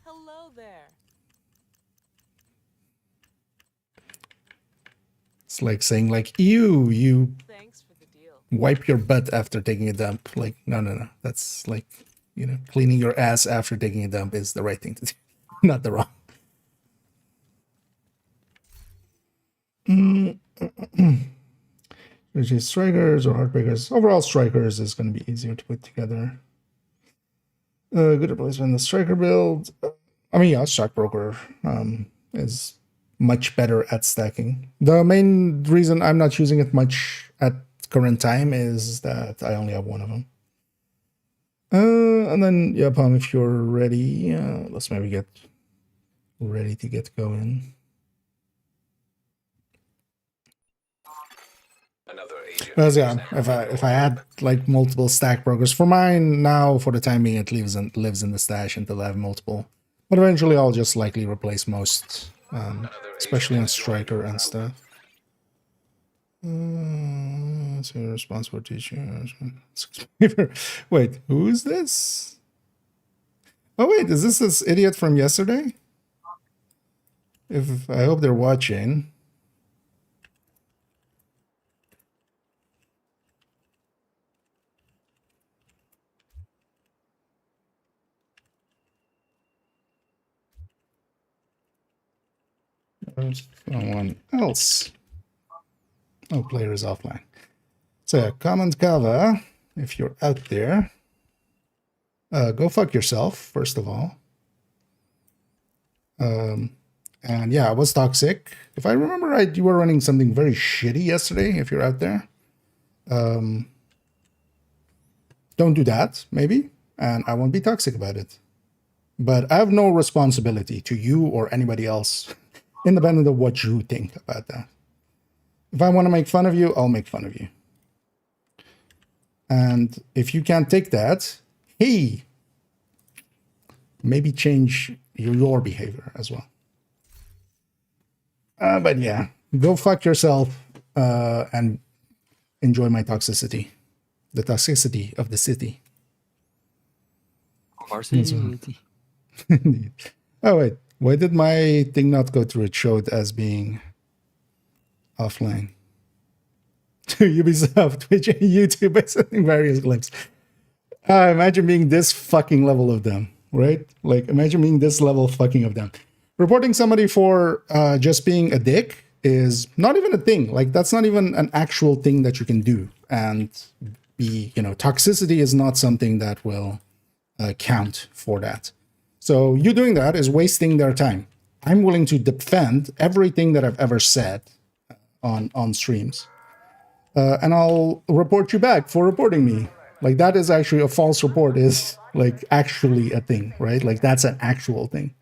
Hello there. It's like saying, like, you Thanks for the deal. wipe your butt after taking a dump. Like, no. That's like, cleaning your ass after taking a dump is the right thing to do, not the wrong. Which is Strikers or Heartbreakers. Overall, Strikers is going to be easier to put together. Good replacement. The Striker build. I mean, yeah, Stockbroker is much better at stacking. The main reason I'm not using it much at current time is that I only have one of them. And then, yeah, Palm, if you're ready, let's maybe get ready to get going. Because yeah, if I had like multiple stack brokers for mine now, for the time being, it lives in the stash until I have multiple. But eventually, I'll just likely replace most, especially on Striker and stuff. So you're responsible teacher. Wait, who is this? Oh wait, is this idiot from yesterday? If I hope they're watching. Someone else. Oh, player is offline. So comment cover, if you're out there, go fuck yourself, first of all. And yeah, I was toxic. If I remember right, you were running something very shitty yesterday, if you're out there. Don't do that, maybe, and I won't be toxic about it. But I have no responsibility to you or anybody else, independent of what you think about that. If I want to make fun of you, I'll make fun of you. And if you can't take that, hey, maybe change your behavior as well. But yeah, go fuck yourself and enjoy my toxicity. The toxicity of the city. Partiality. Oh wait, why did my thing not go through? It showed as being offline. Ubisoft, Twitch, and YouTube by sending various clips. Imagine being this fucking level of them, right? Like, imagine being this level fucking of them. Reporting somebody for just being a dick is not even a thing. Like, that's not even an actual thing that you can do. And toxicity is not something that will count for that. So you doing that is wasting their time. I'm willing to defend everything that I've ever said on streams. And I'll report you back for reporting me. Like, that is actually a false report is like actually a thing, right? Like, that's an actual thing.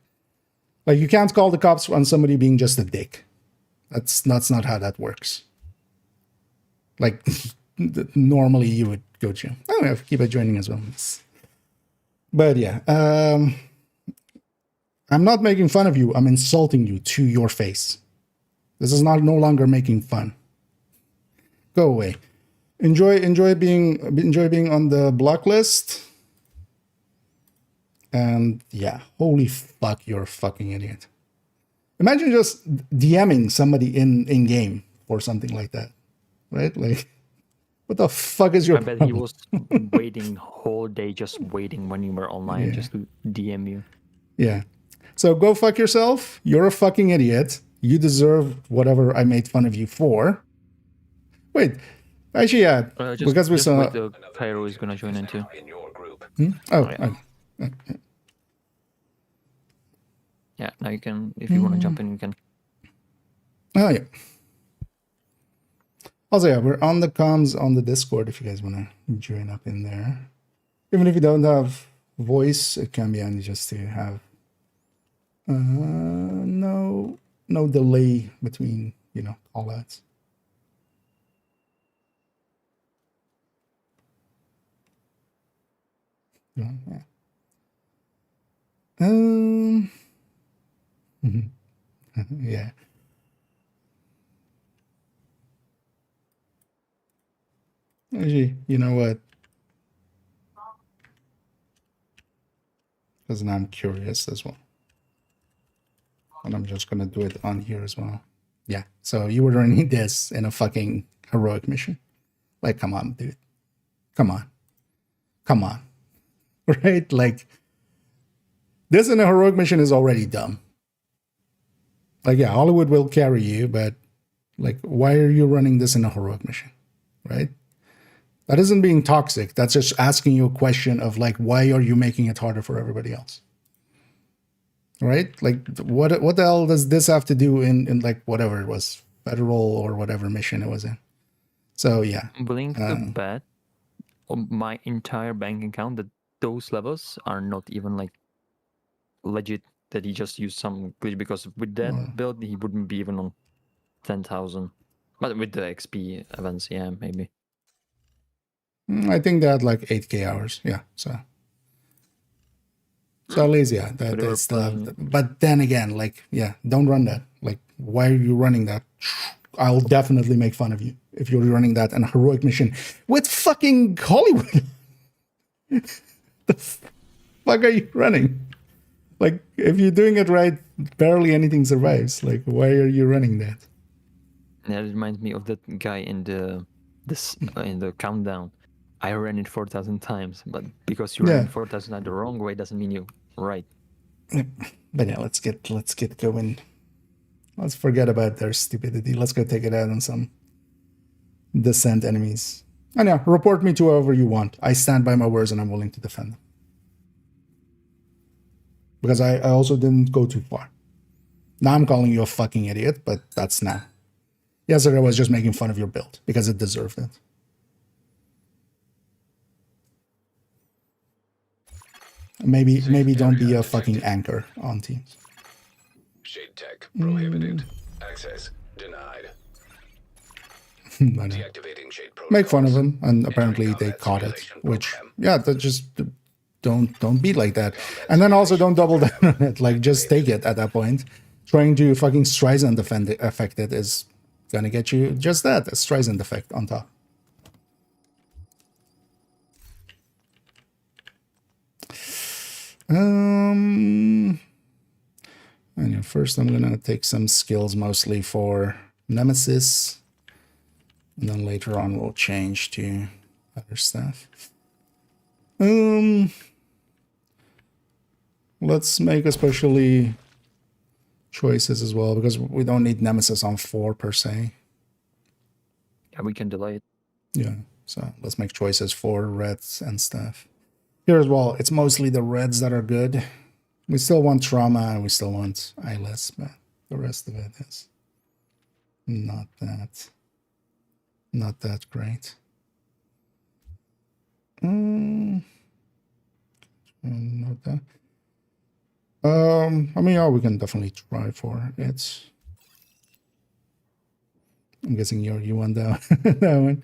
Like, you can't call the cops on somebody being just a dick. That's not how that works. Like, normally you would go to. Oh, yeah, keep it joining as well. But yeah, I'm not making fun of you. I'm insulting you to your face. This is no longer making fun. Go away. Enjoy being on the block list. And yeah, holy fuck, you're a fucking idiot. Imagine just DMing somebody in game or something like that, right? Like, what the fuck is your I bet problem? he was waiting whole day, just waiting when you were online, just to DM you. Yeah. So go fuck yourself. You're a fucking idiot. You deserve whatever I made fun of you for. Wait, actually, yeah, because we saw. Wait, the Pyro is gonna join in too. In your group. Oh, yeah. Yeah, now you can, if you want to jump in, you can. Oh, yeah. Also, yeah, we're on the comms on the Discord if you guys want to join up in there. Even if you don't have voice, it can be handy just to have no delay between, call outs. Yeah. Yeah. Actually, you know what? Because now I'm curious as well. And I'm just gonna do it on here as well. Yeah. So you were running this in a fucking heroic mission. Like, come on, dude. Come on. Right? Like, this in a heroic mission is already dumb. Like, yeah, Hollywood will carry you, but like, why are you running this in a heroic mission? Right? That isn't being toxic. That's just asking you a question of like, why are you making it harder for everybody else? Right? Like, what the hell does this have to do in like whatever it was, federal or whatever mission it was in? So yeah. I'm willing to bet on my entire bank account that those levels are not even like legit, that he just used some glitch, because with that build he wouldn't be even on 10,000. But with the XP events, yeah, maybe. I think they had like 8k hours. Yeah, so at least, yeah, they still have. But then again, like, yeah, don't run that. Like, why are you running that? I'll definitely make fun of you if you're running that in a heroic mission with fucking Hollywood. The fuck are you running? Like, if you're doing it right, barely anything survives. Like, why are you running that? That reminds me of that guy in the countdown. I ran it 4,000 times, but because you ran 4,000 the wrong way doesn't mean you're right. But yeah, let's get going. Let's forget about their stupidity. Let's go take it out on some Descent enemies. And yeah, report me to whoever you want. I stand by my words and I'm willing to defend them. Because I also didn't go too far. Now I'm calling you a fucking idiot, but that's now. Yesterday I was just making fun of your build because it deserved it. Maybe don't be a fucking anchor on teams. Shade tech prohibited. Access denied. Deactivating shade protocols. Make fun of them, and apparently they caught it. Which, yeah, that just don't be like that. And then also don't double down on it. Like, just take it at that point. Trying to fucking Streisand affect it is gonna get you just that, a Streisand effect on top. And yeah, first I'm gonna take some skills mostly for Nemesis, and then later on we'll change to other stuff. Let's make especially choices as well, because we don't need Nemesis on 4 per se. Yeah, we can delay it. Yeah, so let's make choices for reds and stuff. Here as well, it's mostly the reds that are good. We still want trauma, and we still want eyeless, but the rest of it is not that great. Not that. I mean, yeah, we can definitely try for it. I'm guessing you want that, that one.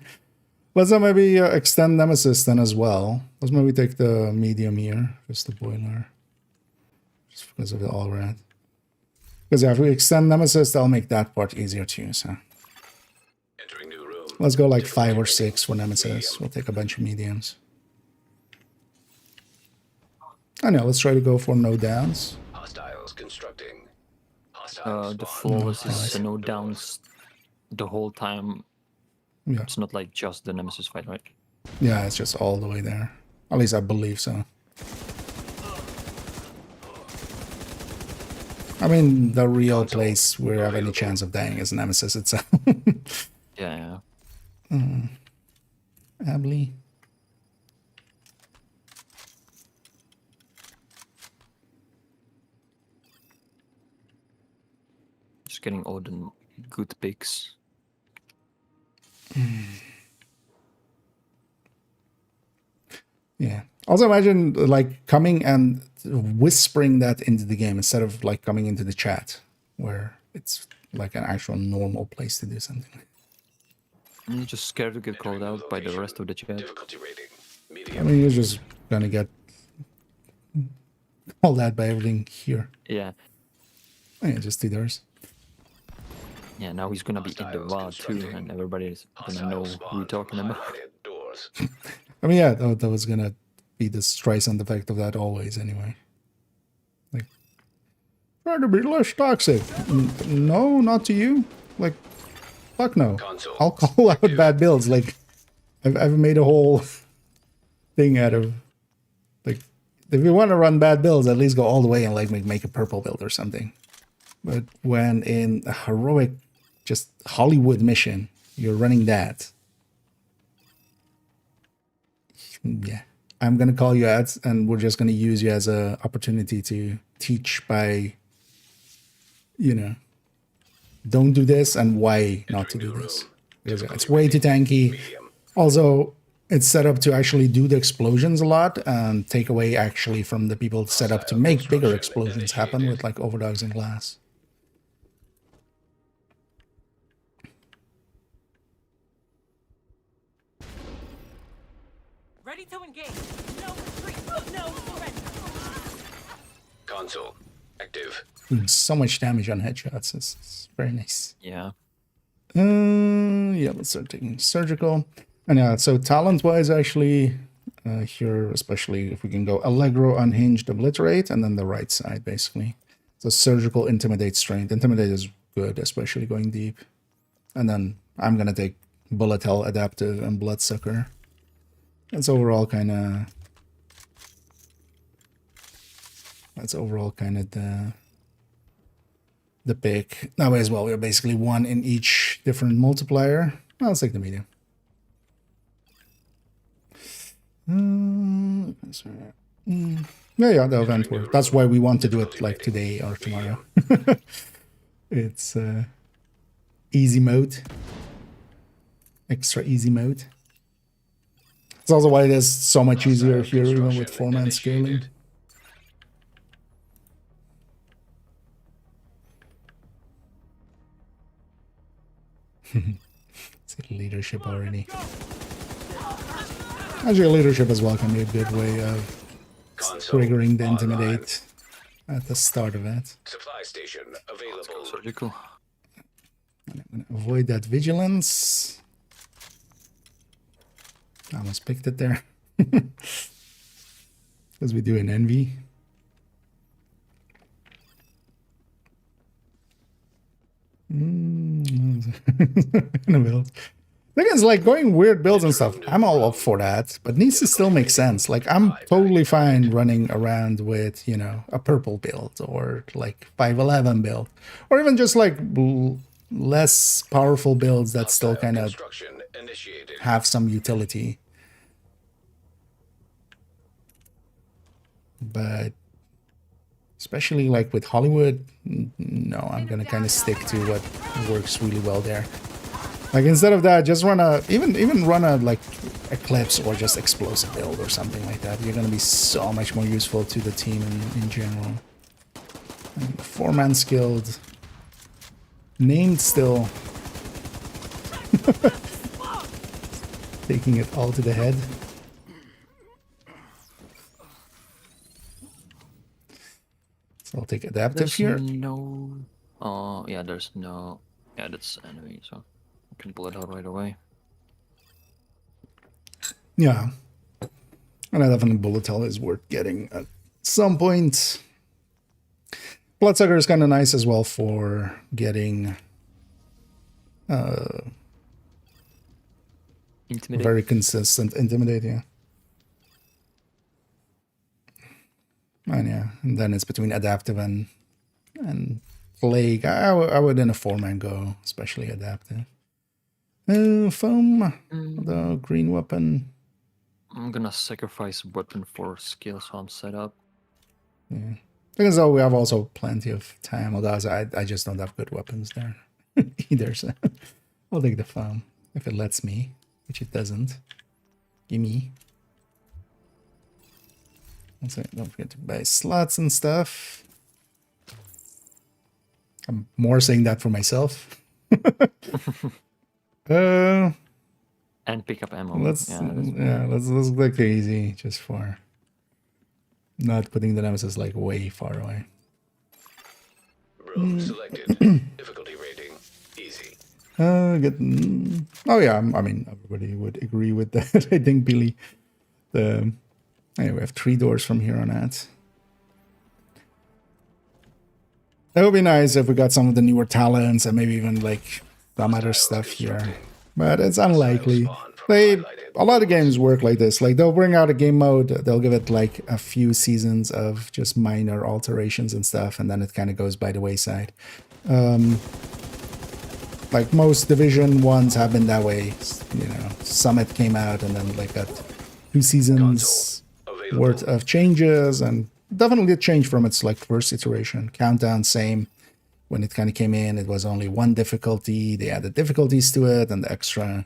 Let's maybe extend Nemesis then as well. Let's maybe take the medium here, just the boiler. Just because of the all red. Because yeah, if we extend Nemesis, that'll make that part easier too, so. Entering new room. Let's go like 5 or 6 for Nemesis. We'll take a bunch of mediums. I know, let's try to go for no downs. Hostiles constructing. Hostiles The spawn. flawless is no downs the whole time. Yeah. It's not like just the Nemesis fight, right? Yeah, it's just all the way there. At least I believe so. I mean, the real place where I have any chance of dying is Nemesis itself. Yeah. Ably. Just getting all the good picks. Yeah. Also imagine like coming and whispering that into the game instead of like coming into the chat where it's like an actual normal place to do something. I'm just scared to get called out by the rest of the chat. Difficulty rating. I Medium. mean, you're just gonna get called out by everything here. Yeah. Yeah, just do theirs. Yeah, now he's gonna be in the VOD too, and everybody's gonna know who we're talking about. Highlighted doors. I mean, yeah, that was gonna be the Streisand effect of that always anyway. Like, try to be less toxic. No, not to you. Like, fuck no. Console. I'll call out bad builds. Like, I've made a whole thing out of, like, if you want to run bad builds, at least go all the way and like make a purple build or something. But when in a heroic, just Hollywood mission, you're running that. Yeah, I'm gonna call you out, and we're just gonna use you as a opportunity to teach by, you know, don't do this and why not to do this. Because it's way too tanky. Also, it's set up to actually do the explosions a lot and take away actually from the people set up to make bigger explosions happen with like overdogs and glass. Ready to engage. No retreat. No surrender. Console. Active. Doing so much damage on headshots. It's very nice. Yeah. Yeah, let's start taking surgical. And yeah, so talent-wise, actually, here, especially if we can go Allegro, Unhinged, Obliterate, and then the right side, basically. So surgical, Intimidate, Strength. Intimidate is good, especially going deep. And then I'm going to take Bullet Hell, Adaptive, and Bloodsucker. That's overall kind of... That's overall kind of the pick. That way as well, we're basically one in each different multiplier. I'll take the medium. Yeah, the event work. That's why we want to do it like today or tomorrow. It's easy mode. Extra easy mode. It's also why it is so much easier here, even with 4-man scaling. It's leadership already. Actually, leadership as well can be a good way of triggering the Intimidate at the start of it. Supply station available. Surgical. I'm going to avoid that vigilance. I almost picked it there. Because we do an envy. Build. Thing is, like, going weird builds and stuff, I'm all up for that, but needs to still make sense. Like, I'm totally fine running around with, you know, a purple build or like 511 build, or even just like less powerful builds that still kind of have some utility. But especially like with Hollywood, no, I'm gonna kind of stick to what works really well there. Like, instead of that, just run a even run a like Eclipse or just explosive build or something like that. You're gonna be so much more useful to the team in general. 4-man skilled, named still, taking it all to the head. So I'll take adaptive here. No. Oh, yeah, there's no. Yeah, that's enemy, so I can pull it out right away. Yeah. And I definitely bullet hell is worth getting at some point. Bloodsucker is kind of nice as well for getting Intimidate. very consistent intimidate, yeah. And yeah, and then it's between adaptive and plague. I would in a 4-man go, especially adaptive. Foam, the green weapon. I'm gonna sacrifice weapon for skill, so I'm set up. Yeah. Because though we have also plenty of time, although I just don't have good weapons there either. So I'll take the foam if it lets me, which it doesn't. Gimme. Also, don't forget to buy slots and stuff. I'm more saying that for myself. And pick up ammo. Let's look easy just for not putting the nemesis like way far away. Room selected. Difficulty rating easy. Oh yeah, I mean everybody would agree with that. I think Billy. Anyway, we have 3 doors from here on out. That would be nice if we got some of the newer talents and maybe even like some other stuff here. But it's unlikely. A lot of games work like this. Like, they'll bring out a game mode, they'll give it like a few seasons of just minor alterations and stuff, and then it kind of goes by the wayside. Like most Division ones have been that way. You know, Summit came out and then like got 2 seasons worth of changes, and definitely did change from its like first iteration. Countdown, same. When it kind of came in, it was only 1 difficulty. They added difficulties to it, and the extra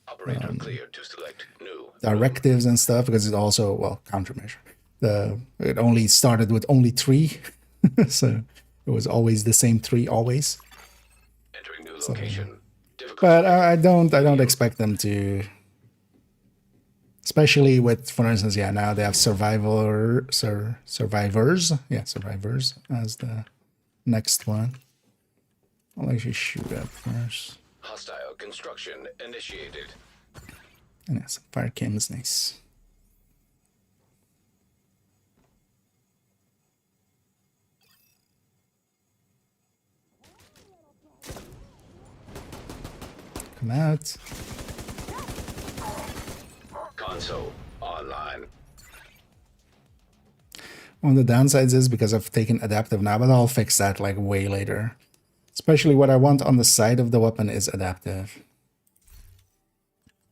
Operator cleared to select new directives and stuff, because it also, well, countermeasure. It only started with only 3, so it was always the same 3 always. entering new location. But I don't expect them to. Especially with, for instance, yeah, now they have survivors. Yeah, survivors as the next one. I'll actually shoot up first. Hostile construction initiated. And yeah, some fire cam is nice. Come out. Console online. One of the downsides is because I've taken adaptive now, but I'll fix that like way later. Especially what I want on the side of the weapon is adaptive.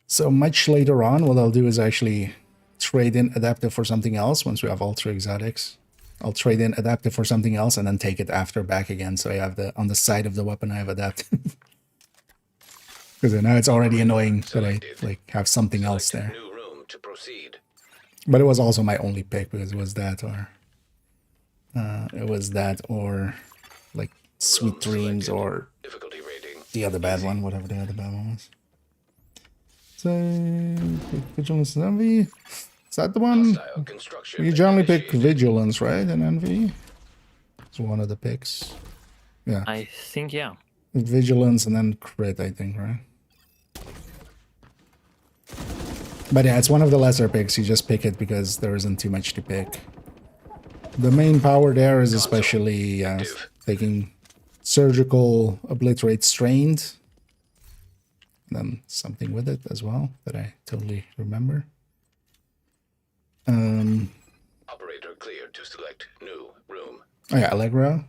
So much later on, what I'll do is actually trade in adaptive for something else once we have ultra exotics. I'll trade in adaptive for something else and then take it after back again. So I have on the side of the weapon I have adaptive. Because now it's already annoying that I like have something else there. New room to proceed. But it was also my only pick because it was that or like Sweet Dreams or Difficulty rating. the other bad one, whatever the other bad one was. So pick Vigilance and Envy. Is that the one? Hostile construction You generally pick initiated. Vigilance, right? And Envy. It's one of the picks. Yeah. I think, yeah. Vigilance and then crit, I think, right? But yeah, it's one of the lesser picks. You just pick it because there isn't too much to pick. The main power there is especially taking surgical, obliterate, strained. And then something with it as well that I totally remember. Operator cleared to select new room. Oh yeah, Allegro.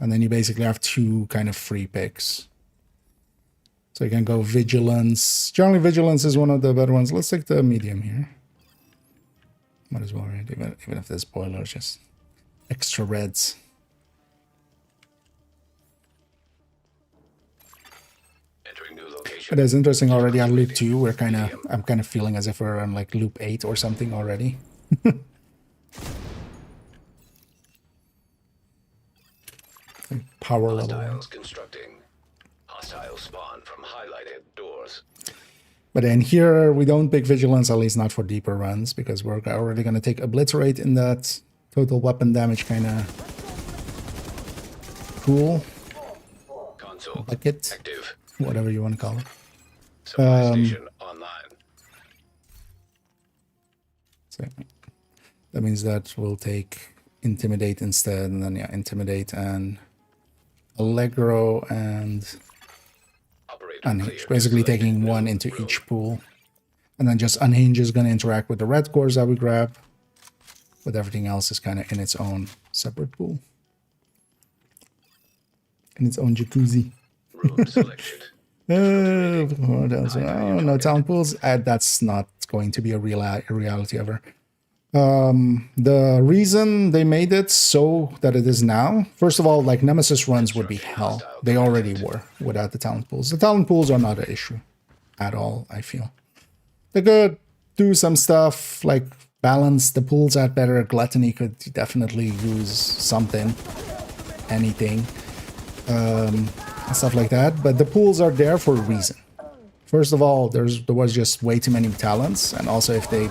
And then you basically have two kind of free picks. So you can go Vigilance. Generally, Vigilance is one of the better ones. Let's take the medium here. Might as well, right? Even if this spoiler is just extra reds. Entering new location. It is interesting already on loop 2. I'm kind of feeling as if we're on like loop 8 or something already. Power level. Hostiles constructing. Hostile spawn from highlighted doors. But then here we don't pick Vigilance, at least not for deeper runs, because we're already going to take Obliterate in that total weapon damage kind of pool. Console Bucket, active. whatever you want to call it. Supply station online. So that means that we'll take Intimidate instead, and then yeah, Intimidate and Allegro and Operator Unhinged. cleared to Basically select taking new one into room. each pool. And then just Unhinged is going to interact with the red cores that we grab. But everything else is kind of in its own separate pool. In its own jacuzzi. Room selected. What else? Oh, no talent pools. That's not going to be a reality ever. The reason they made it so that it is now, first of all, like Nemesis runs would be hell. They already were without the talent pools. The talent pools are not an issue at all, I feel. They could do some stuff like balance the pools out better. Gluttony could definitely use something, anything, stuff like that. But the pools are there for a reason. First of all, there was just way too many talents, and also if they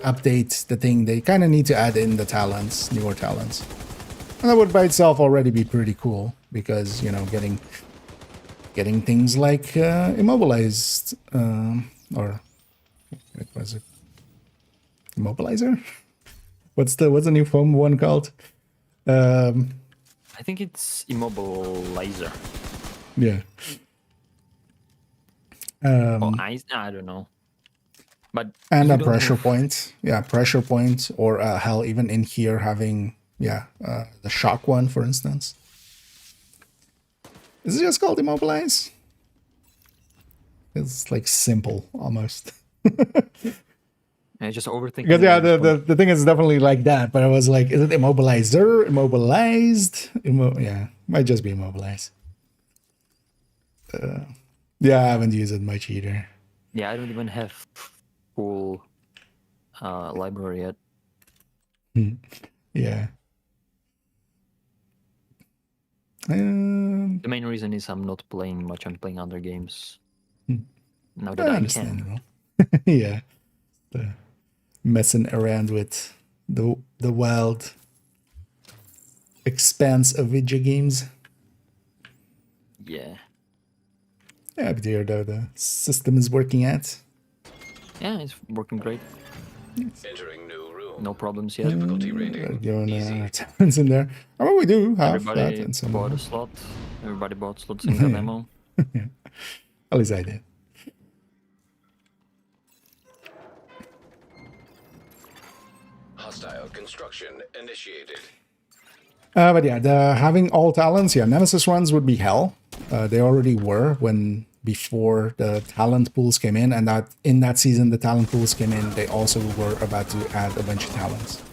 update the thing, they kind of need to add in the talents, newer talents. And that would by itself already be pretty cool, because, you know, getting things like immobilized, or what was it? Immobilizer? What's the new foam one called? I think it's immobilizer. Yeah. I don't know. But and you a don't pressure have- point. Yeah, pressure point, or hell, even in here having, the shock one, for instance. Is it just called immobilize? It's like simple, almost. I just overthinking. Because yeah, at this point. the thing is definitely like that, but I was like, is it immobilizer? Immobilized? Yeah, might just be immobilized. Yeah, I haven't used it much either. Yeah, I don't even have full library yet. Yeah. The main reason is I'm not playing much. I'm playing other games. Now that I can. Understandable. Yeah. Messing around with the wild expanse of video games. Yeah. Yeah, but here though the system is working out. Yeah, it's working great. Entering new room. No problems yet. Difficulty rating. Giving our talents in there. I mean, we do have that Everybody in some bought a slot. Everybody bought slots in the demo. At least I did. Hostile construction initiated. But yeah, having all talents, yeah, Nemesis runs would be hell. They already were before the talent pools came in, and that in that season the talent pools came in, they also were about to add a bunch of talents.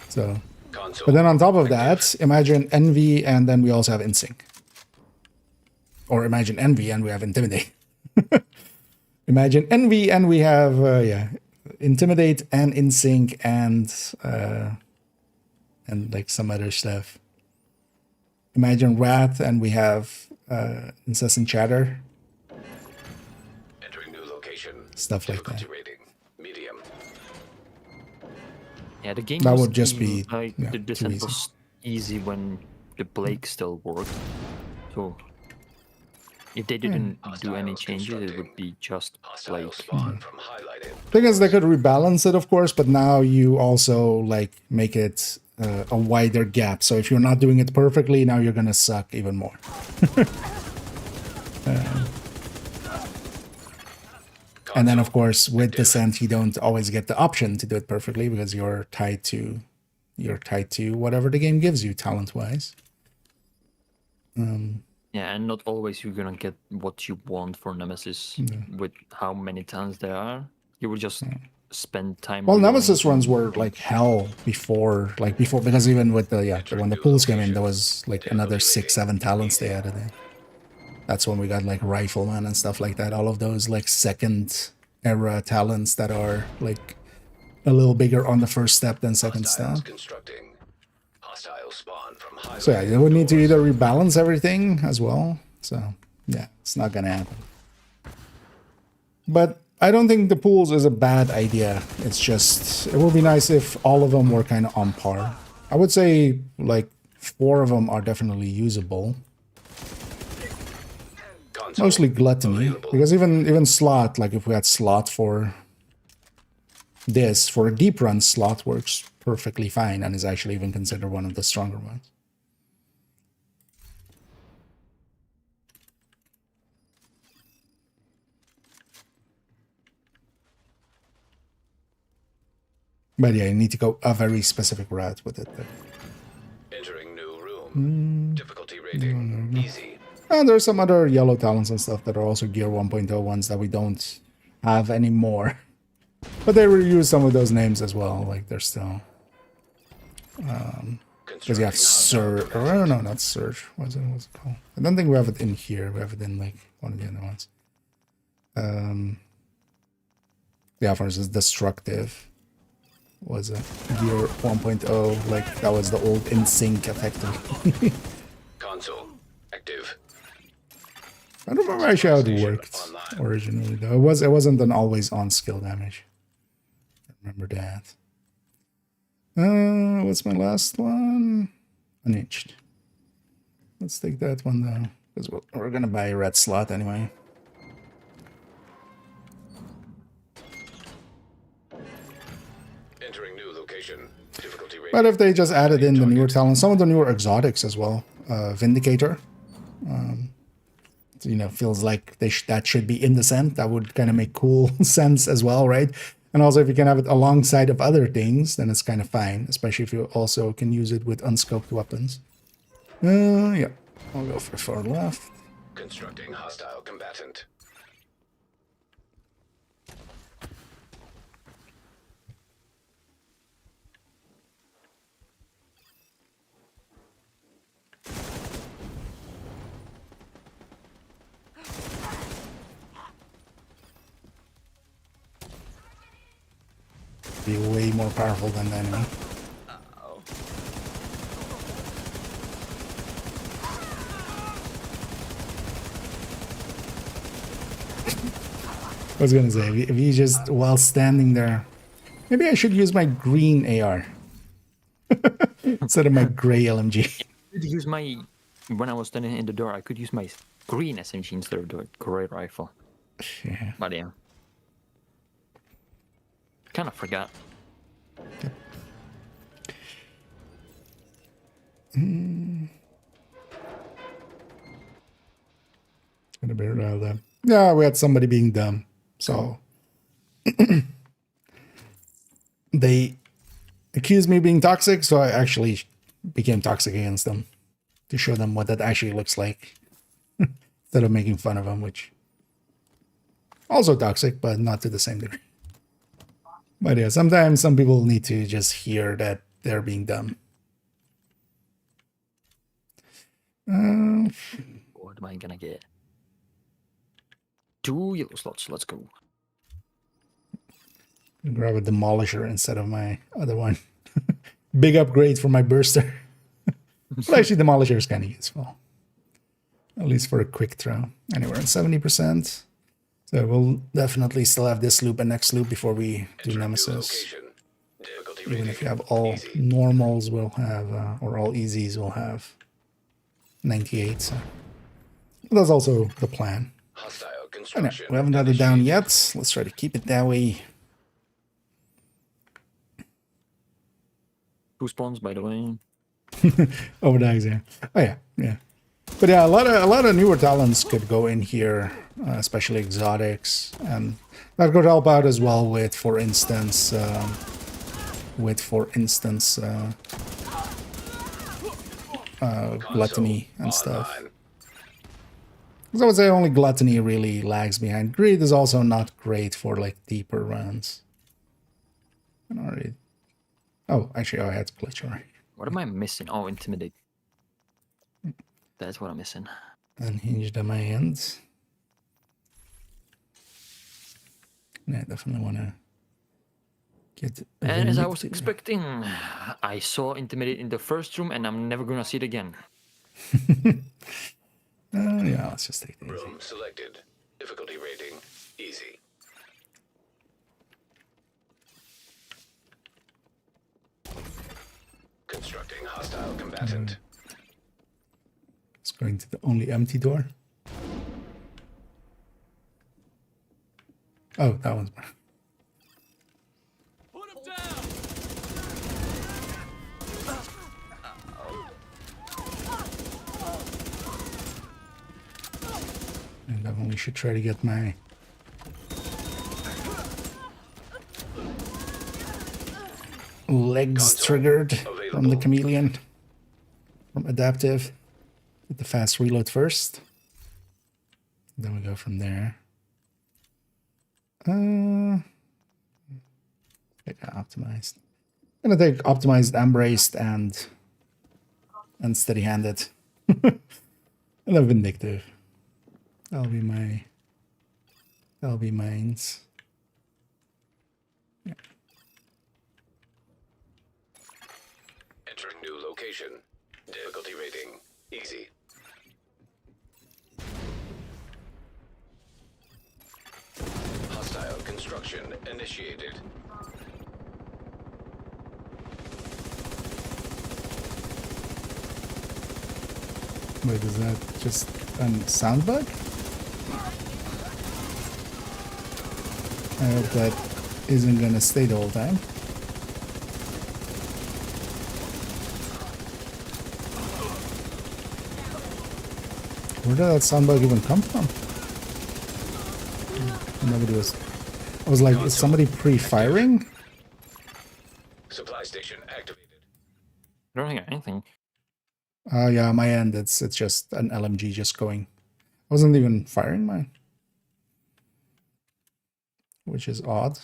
So, Console but then on top of active. that, imagine Envy, and then we also have Insync. Or imagine Envy and we have Intimidate. Imagine Envy and we have Intimidate and Insync and like some other stuff. Imagine Wrath and we have Incessant Chatter. Entering new location. Stuff like that. Difficulty rating. Medium. Yeah, the game That was would just easy, be, like yeah, the too descent easy. was easy when the Blake still worked. So if they didn't do any Hostiles changes, it constructing. would be just Hostile Blake. spawn from highlighted. Thing is, they could rebalance it, of course, but now you also like make it a wider gap. So if you're not doing it perfectly, now you're gonna suck even more. And then, of course, with Descent, you don't always get the option to do it perfectly because you're tied to whatever the game gives you talent-wise. Yeah, and not always you're gonna get what you want for Nemesis with how many talents there are. You will just spend time. Well, Nemesis runs were like hell before, because even with the when the pools came in, there was like another 6-7 talents they added in. That's when we got like Rifleman and stuff like that. All of those like second era talents that are like a little bigger on the first step than second step. Constructing. Hostile spawn from So yeah, they would need to either rebalance everything as well. So yeah, it's not gonna happen. But I don't think the pools is a bad idea. It's just, it would be nice if all of them were kind of on par. I would say like 4 of them are definitely usable. Mostly Gluttony, because even Slot, like if we had Slot for this, for a deep run, Slot works perfectly fine and is actually even considered one of the stronger ones. But yeah, you need to go a very specific route with it. Entering new room. Difficulty rating easy. And there's some other yellow talents and stuff that are also Gear 1.0 ones that we don't have anymore. But they reuse some of those names as well. Like they're still... because you have Surge... Or I don't know, not Surge. What's it called? I don't think we have it in here. We have it in like one of the other ones. Yeah, for instance, Destructive was a Gear 1.0. Like that was the old in-sync effectively. Console active. I don't remember actually how it worked originally though. It wasn't an always on skill damage. I remember that. What's my last one? Unhinged. Let's take that one though, because we're gonna buy a red slot anyway. Entering new location. Difficulty rating. But if they just added in the newer talents, some of the newer exotics as well, Vindicator. You know, feels like that should be in Descent. That would kind of make cool sense as well, right? And also if you can have it alongside of other things, then it's kind of fine, especially if you also can use it with unscoped weapons. Yeah, I'll go for far left. Constructing hostile combatant. Be way more powerful than the enemy. I was gonna say, if you just, while standing there, maybe I should use my green AR instead of my gray LMG. I could use my, when I was standing in the door, I could use my green SMG instead of the gray rifle. Yeah. But yeah. Kind of forgot. Gonna be around them. Yeah, we had somebody being dumb, so they accused me of being toxic, so I actually became toxic against them to show them what that actually looks like instead of making fun of them, which also toxic, but not to the same degree. But yeah, sometimes some people need to just hear that they're being dumb. What am I gonna get? 2 yellow slots, let's go. Grab a Demolisher instead of my other one. Big upgrade for my Burster. Well, actually, Demolisher is kind of useful. At least for a quick throw. Anyway, we're at 70%. So we'll definitely still have this loop and next loop before we do Nemesis. Even if you have all normals, we'll have, or all easies, we'll have 98. So that's also the plan. Know, we haven't got it down yet. Let's try to keep it that way. 2 spawns, by the way. Overdies, yeah. Oh yeah, yeah. But yeah, a lot of newer talents could go in here, especially exotics, and that could help out as well with, for instance, gluttony and stuff. Because I would say only gluttony really lags behind. Greed is also not great for like deeper runs. Already. Oh, actually, I had to glitch already. What am I missing? Oh, intimidate. That's what I'm missing. Unhinged on my ends. Yeah, definitely want to get. And as I was expecting, I saw intimidate in the first room, and I'm never gonna see it again. Yeah, let's just take it easy. Room selected. Difficulty rating easy. Constructing hostile combatant. It's going to the only empty door. Oh, that one's mine. Put him down! I definitely should try to get my legs triggered from the chameleon. From adaptive. Get the fast reload first. Then we go from there. Take optimized. I'm gonna take optimized, embraced, and steady-handed. And a vindictive. That'll be mines. Yeah. Entering new location. Difficulty rating easy. Hostile construction initiated. Wait, is that just a sound bug? I hope that isn't gonna stay the whole time. Where did that sound bug even come from? Nobody was. I was like, is somebody pre-firing? Supply station activated. I don't hear anything. Yeah, my end. It's just an LMG just going. I wasn't even firing mine, which is odd.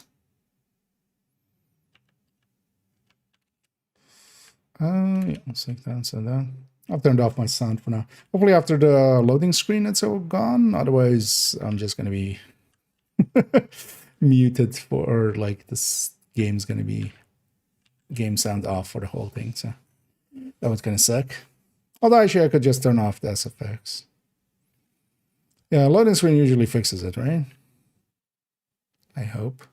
Yeah, let's take that. So that I've turned off my sound for now. Hopefully, after the loading screen, it's all gone. Otherwise, I'm just gonna be muted for, or like this game's gonna be game sound off for the whole thing. So that was gonna suck. Although actually, I could just turn off the SFX. Yeah, loading screen usually fixes it, right? I hope.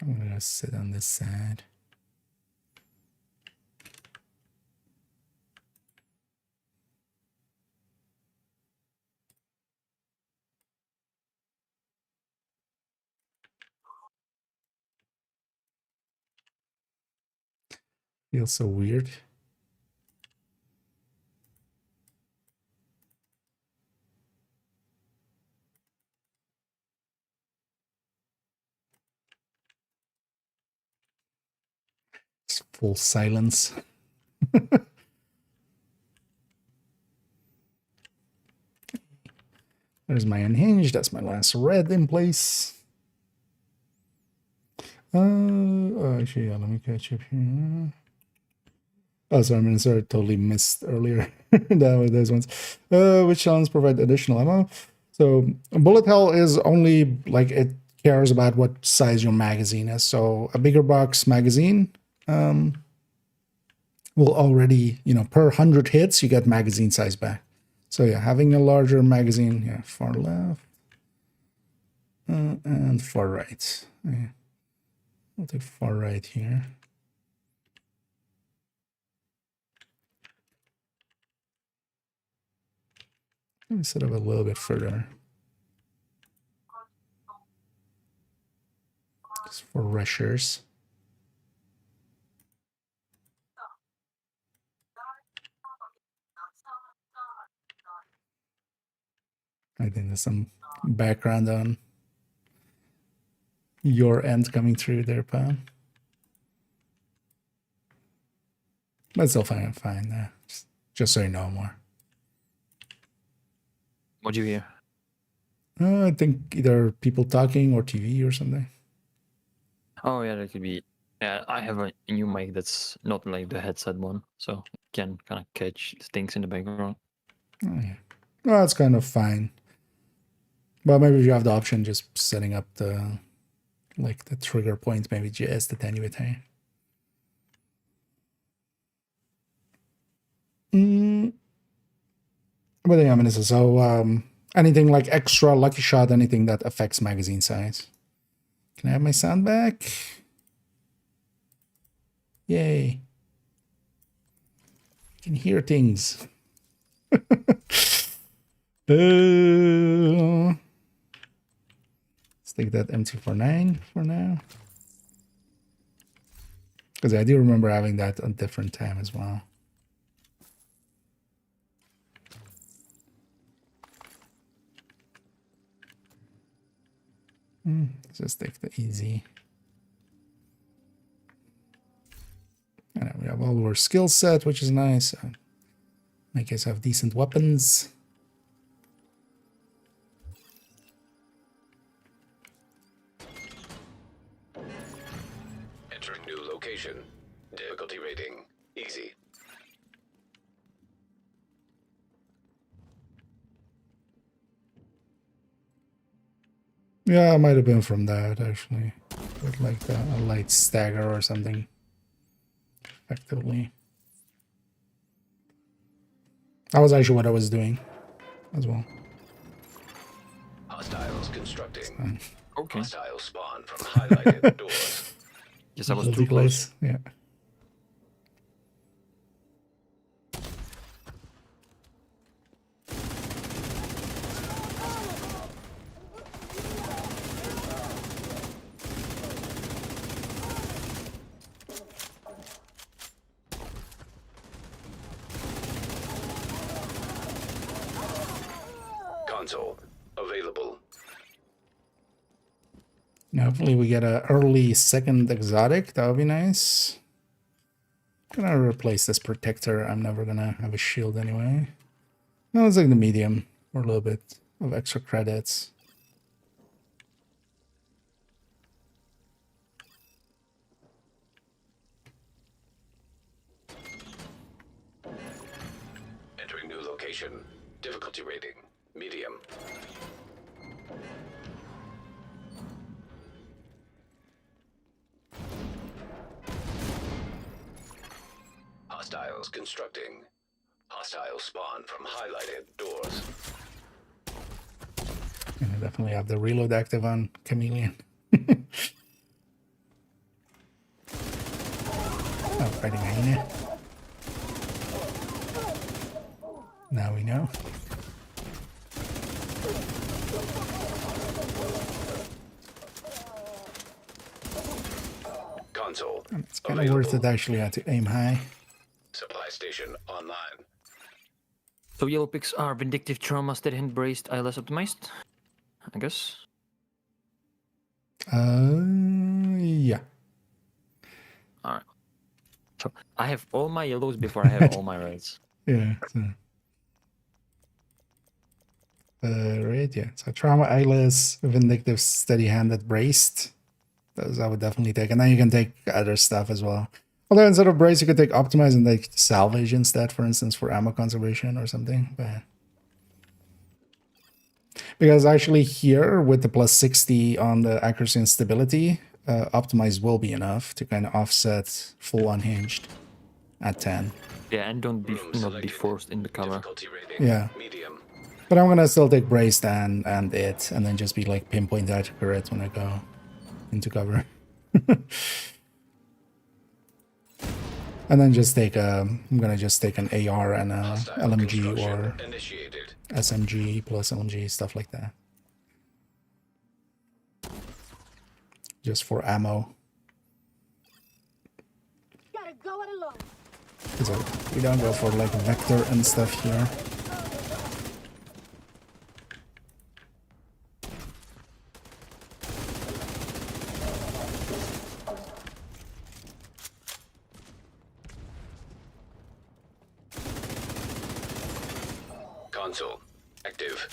I'm gonna sit on this side. Feels so weird. It's full silence. There's my unhinged. That's my last red in place. Actually, yeah, let me catch up here. Oh, sorry, I totally missed earlier. Those ones. Which challenge provide additional ammo? So bullet hell is only like it cares about what size your magazine is. So a bigger box magazine will already, per 100 hits, you get magazine size back. So yeah, having a larger magazine, yeah, far left and far right. Yeah. I'll take far right here. Let me set up a little bit further. for rushers. I think there's some background on your end coming through there, Pam. But still fine. Just so you know more. What'd you hear? I think either people talking or TV or something. Oh yeah, that could be. Yeah, I have a new mic that's not like the headset one, so it can kind of catch things in the background. Oh, yeah. Well, that's kind of fine. But maybe if you have the option, just setting up the trigger points, maybe just attenuate. Hey. But yeah, I mean, so anything like extra lucky shot, anything that affects magazine size. Can I have my sound back? Yay. I can hear things. Let's take that M249 for now. Because I do remember having that a different time as well. Let's just take the easy. And we have all our skill set, which is nice. Make us have decent weapons. Entering new location. Difficulty rating easy. Yeah, it might have been from that actually. With like a light stagger or something. Effectively. That was actually what I was doing as well. Hostiles constructing. Okay. Hostile spawn from highlighted doors. Yes, I was Really too close. Yeah. Console available. Now, hopefully we get an early second exotic. That would be nice. I'm gonna replace this protector. I'm never gonna have a shield anyway. No, it's like the medium or a little bit of extra credits. Entering new location. Difficulty rating medium. Hostiles constructing. Hostile spawn from highlighted doors. And I definitely have the reload active on Chameleon. Oh, fighting hyena. Now we know. Console. It's kind of worth it actually. I had to aim high. Supply station online. So yellow picks are vindictive traumas that embraced ILS optimized, I guess. Yeah. All right. So I have all my yellows before I have all my reds. Yeah. So. Right, yeah. So trauma, eyeless, vindictive, steady-handed, braced. Those I would definitely take. And then you can take other stuff as well. Although instead of brace, you could take optimize and take salvage instead, for instance, for ammo conservation or something. But because actually here with the plus 60 on the accuracy and stability, optimize will be enough to kind of offset full unhinged at 10. Yeah, and don't be not be forced in the cover. Difficulty rating Yeah. medium. But I'm gonna still take braced and it, and then just be like pinpoint accurate when I go into cover. And then just take I'm gonna just take an AR and a Hostile LMG construction or initiated. SMG plus LMG, stuff like that. just for ammo. Gotta go it alone. So we don't go for like vector and stuff here. Console active.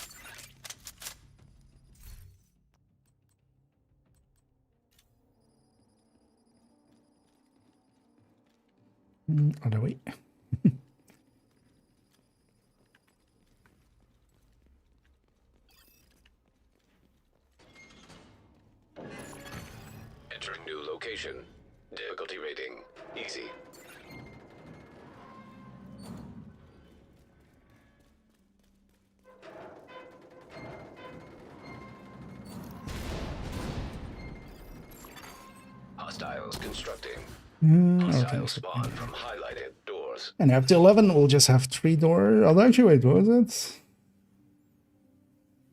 Other way. Entering new location. Difficulty rating easy. Hostiles constructing. Hostile spawn from highlighted doors. And after 11, we'll just have 3 doors. Oh, actually, wait, what was it?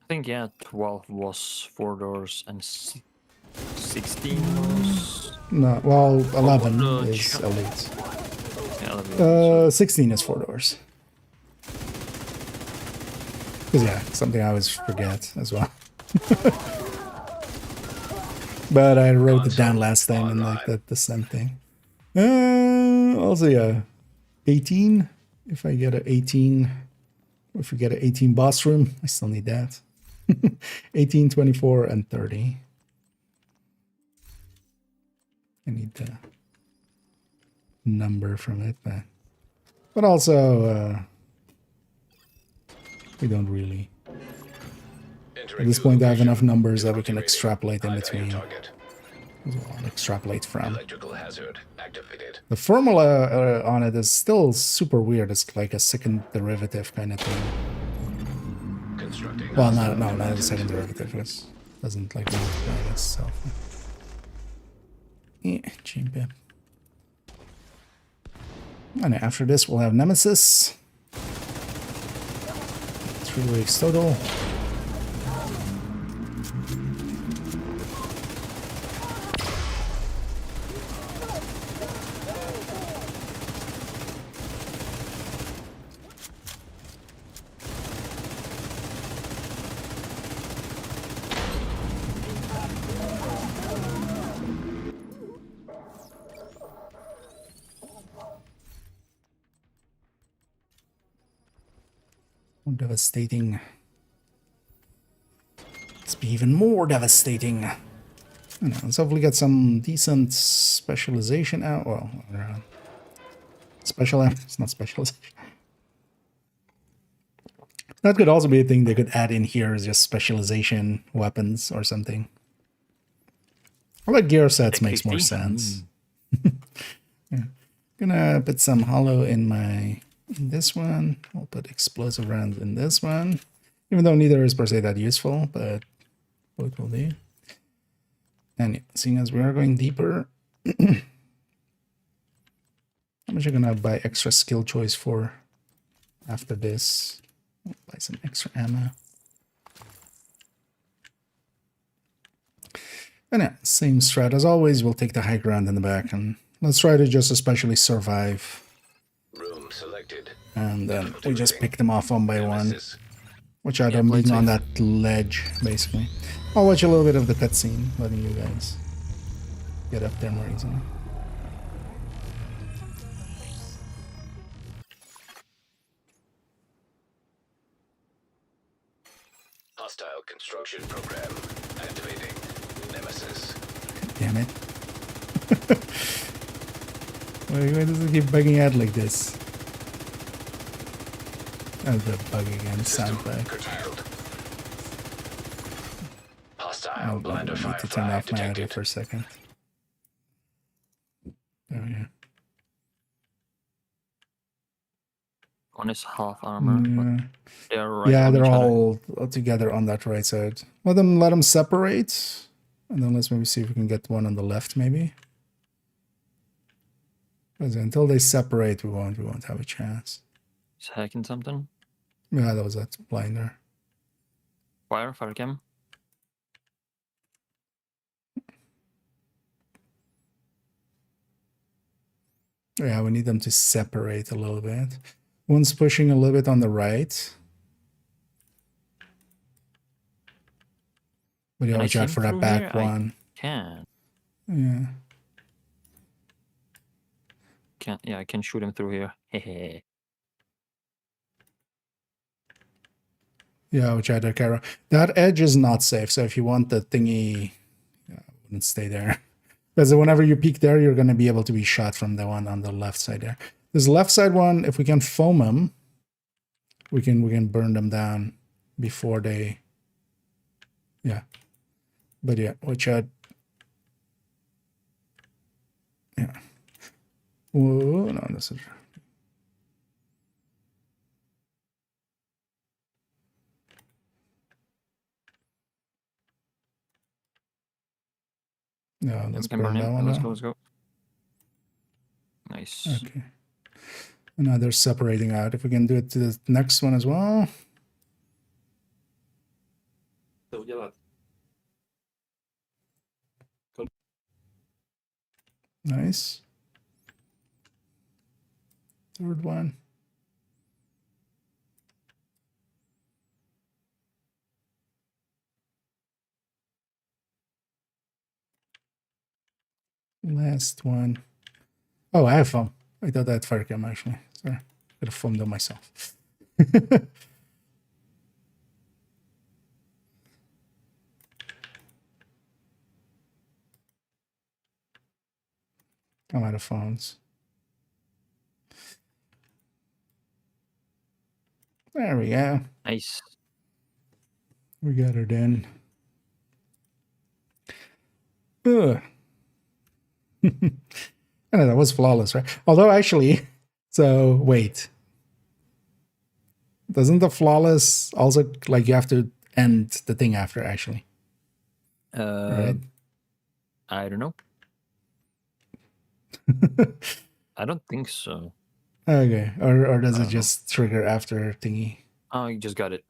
I think, yeah, 12 was 4 doors and 16 was... No, well, 11 no, is elite. Yeah, 11 16 is 4 doors. Because, yeah, something I always forget as well. But I wrote it down last time and like the same thing. Also, yeah, 18. If I get an 18, if we get an 18 boss room, I still need that. 18, 24, and 30. I need the number from it, but also we don't really. At this point, I have enough numbers that we can extrapolate in between. As well, extrapolate from. Electrical hazard activated. The formula on it is still super weird. It's like a second derivative kind of thing. Constructing. Well, not a second derivative. It doesn't like multiply itself. Yeah, cheap. And after this, we'll have Nemesis. 3 waves total. Devastating. Let's be even more devastating. I don't know, let's hopefully get some decent specialization out. Well, it's not specialization. That could also be a thing they could add in here, is just specialization weapons or something. I like gear sets makes more sense. Yeah. Gonna put some hollow in this one. I'll put explosive rounds in this one. Even though neither is per se that useful, but both will do. And yeah, seeing as we are going deeper, how much are gonna buy extra skill choice for after this? I'll buy some extra ammo. And yeah, same strat as always. We'll take the high ground in the back and let's try to just especially survive. Room selected. And then we just pick them off one by one. Which I don't mean on that ledge, basically. I'll watch a little bit of the cutscene, letting you guys get up there more easily. Hostile construction program activating. Nemesis. Damn it. Why does it keep bugging out like this? Oh, the bug again, sound bug. Curtailed. I Hostile blinder need fire to turn off my audio detected. for a second. There we go. One is half armor, but they're right Yeah, on they're each other. all together on that right side. Let them separate, and then let's maybe see if we can get one on the left, maybe. Because until they separate, we won't have a chance. He's hacking something. Yeah, that was that blinder. Fire cam. Yeah, we need them to separate a little bit. One's pushing a little bit on the right. But yeah, Can I watch see out him for that through back here? one. Can. Yeah. Yeah, I can shoot him through here. Hehe. Yeah, watch out there, Kara. That edge is not safe, so if you want the thingy, yeah, I wouldn't stay there. Because whenever you peek there, you're going to be able to be shot from the one on the left side there. This left side one, if we can foam them, we can burn them down before they... Yeah. But yeah, watch out. Yeah. Whoa, no, this is... No, let's burn that one Let's down. go, let's go. Nice. Okay. And now they're separating out. If we can do it to the next one as well. Nice. Third one. Last one. Oh, I have foam. I thought I had fire cam actually. Sorry. Could have foamed them myself. I'm out of phones. There we go. Nice. We got her done. Ugh. I know that was flawless, right? Although actually, so wait. Doesn't the flawless also like you have to end the thing after actually? Right? I don't know. I don't think so. Okay. Or does I it don't just trigger after thingy? Oh, you just got it.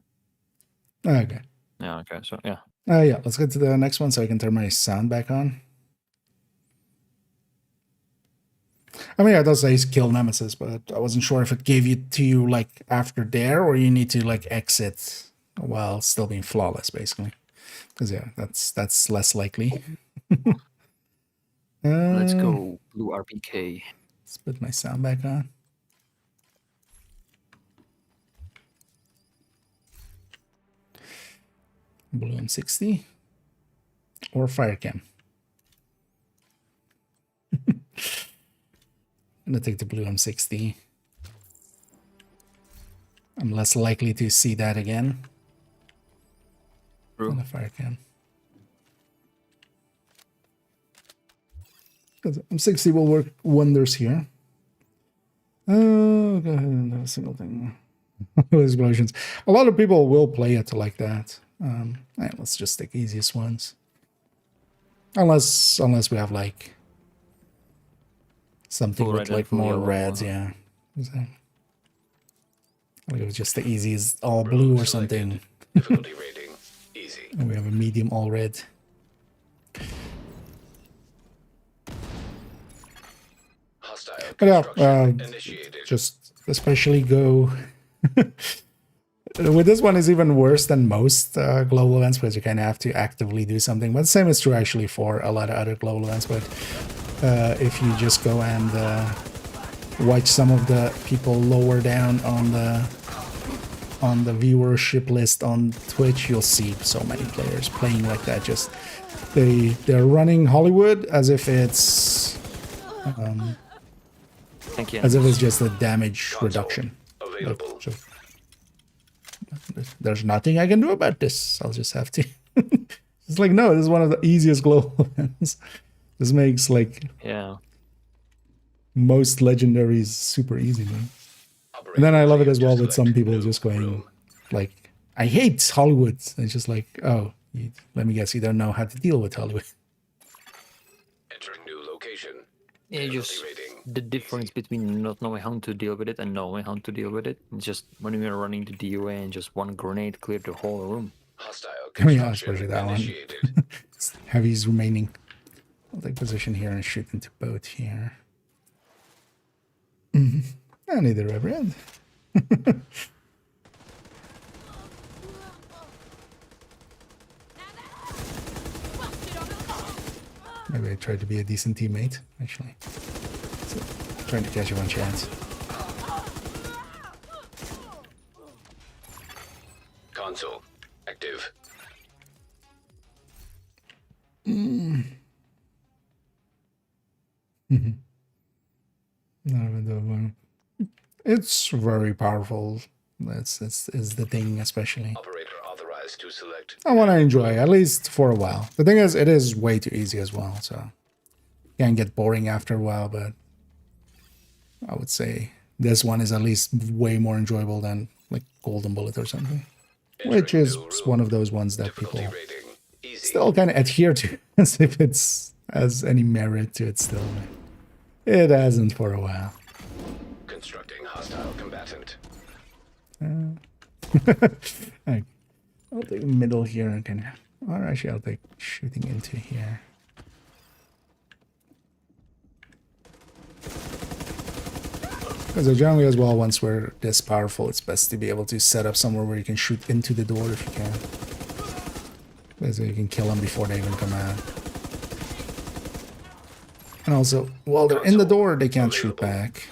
Okay. Yeah, okay, so yeah. Yeah, let's get to the next one so I can turn my sound back on. I mean, it does say kill Nemesis, but I wasn't sure if it gave it to you like after there or you need to like exit while still being flawless, basically. Because yeah, that's less likely. Let's go blue RPK. Let's put my sound back on. Blue M60 or Firecam. I'm gonna take the blue M60. I'm less likely to see that again. True. On the Firecam. M60 will work wonders here. Oh, go ahead and do a single thing. Explosions. A lot of people will play it like that. Let's just take easiest ones. Unless we have like something Full with red and like full more yellow. reds, yeah. So, like it was just the easiest all blue or something. Difficulty rating easy. And we have a medium all red. Hostile But yeah, construction initiated. just especially go. With this one is even worse than most global events because you kind of have to actively do something. But the same is true actually for a lot of other global events. But if you just go and watch some of the people lower down on the viewership list on Twitch, you'll see so many players playing like that. Just they're running Hollywood as if it's Thank you. as if it's just a damage Console reduction. available. Like, just- there's nothing I can do about this. I'll just have to. It's like, no, this is one of the easiest global events. This makes like Yeah. most legendaries super easy, man. And then I love it as well with some people just going like, I hate Hollywood. It's just like, oh, let me guess, you don't know how to deal with Hollywood. Entering new location. Yeah, just the difference between not knowing how to deal with it and knowing how to deal with it. It's just when we are running to DOA and just one grenade cleared the whole room. Hostile Yeah, construction especially that one. initiated. Heavy's remaining. I'll take position here and shoot into boat here. Neither have read. Maybe I tried to be a decent teammate, actually. So, trying to catch you one chance. Console active. It's very powerful. That's the thing, especially. Operator authorized to select. I want to enjoy, at least for a while. The thing is, it is way too easy as well, so can get boring after a while, but I would say this one is at least way more enjoyable than like Golden Bullet or something, which is one of those ones that people still kind of adhere to as if it's has any merit to it still. It hasn't for a while. Constructing hostile combatant. I'll take middle here and kind of, or actually I'll take shooting into here. Because generally as well, once we're this powerful, it's best to be able to set up somewhere where you can shoot into the door if you can. So you can kill them before they even come out. And also, while they're in the door, they can't shoot back.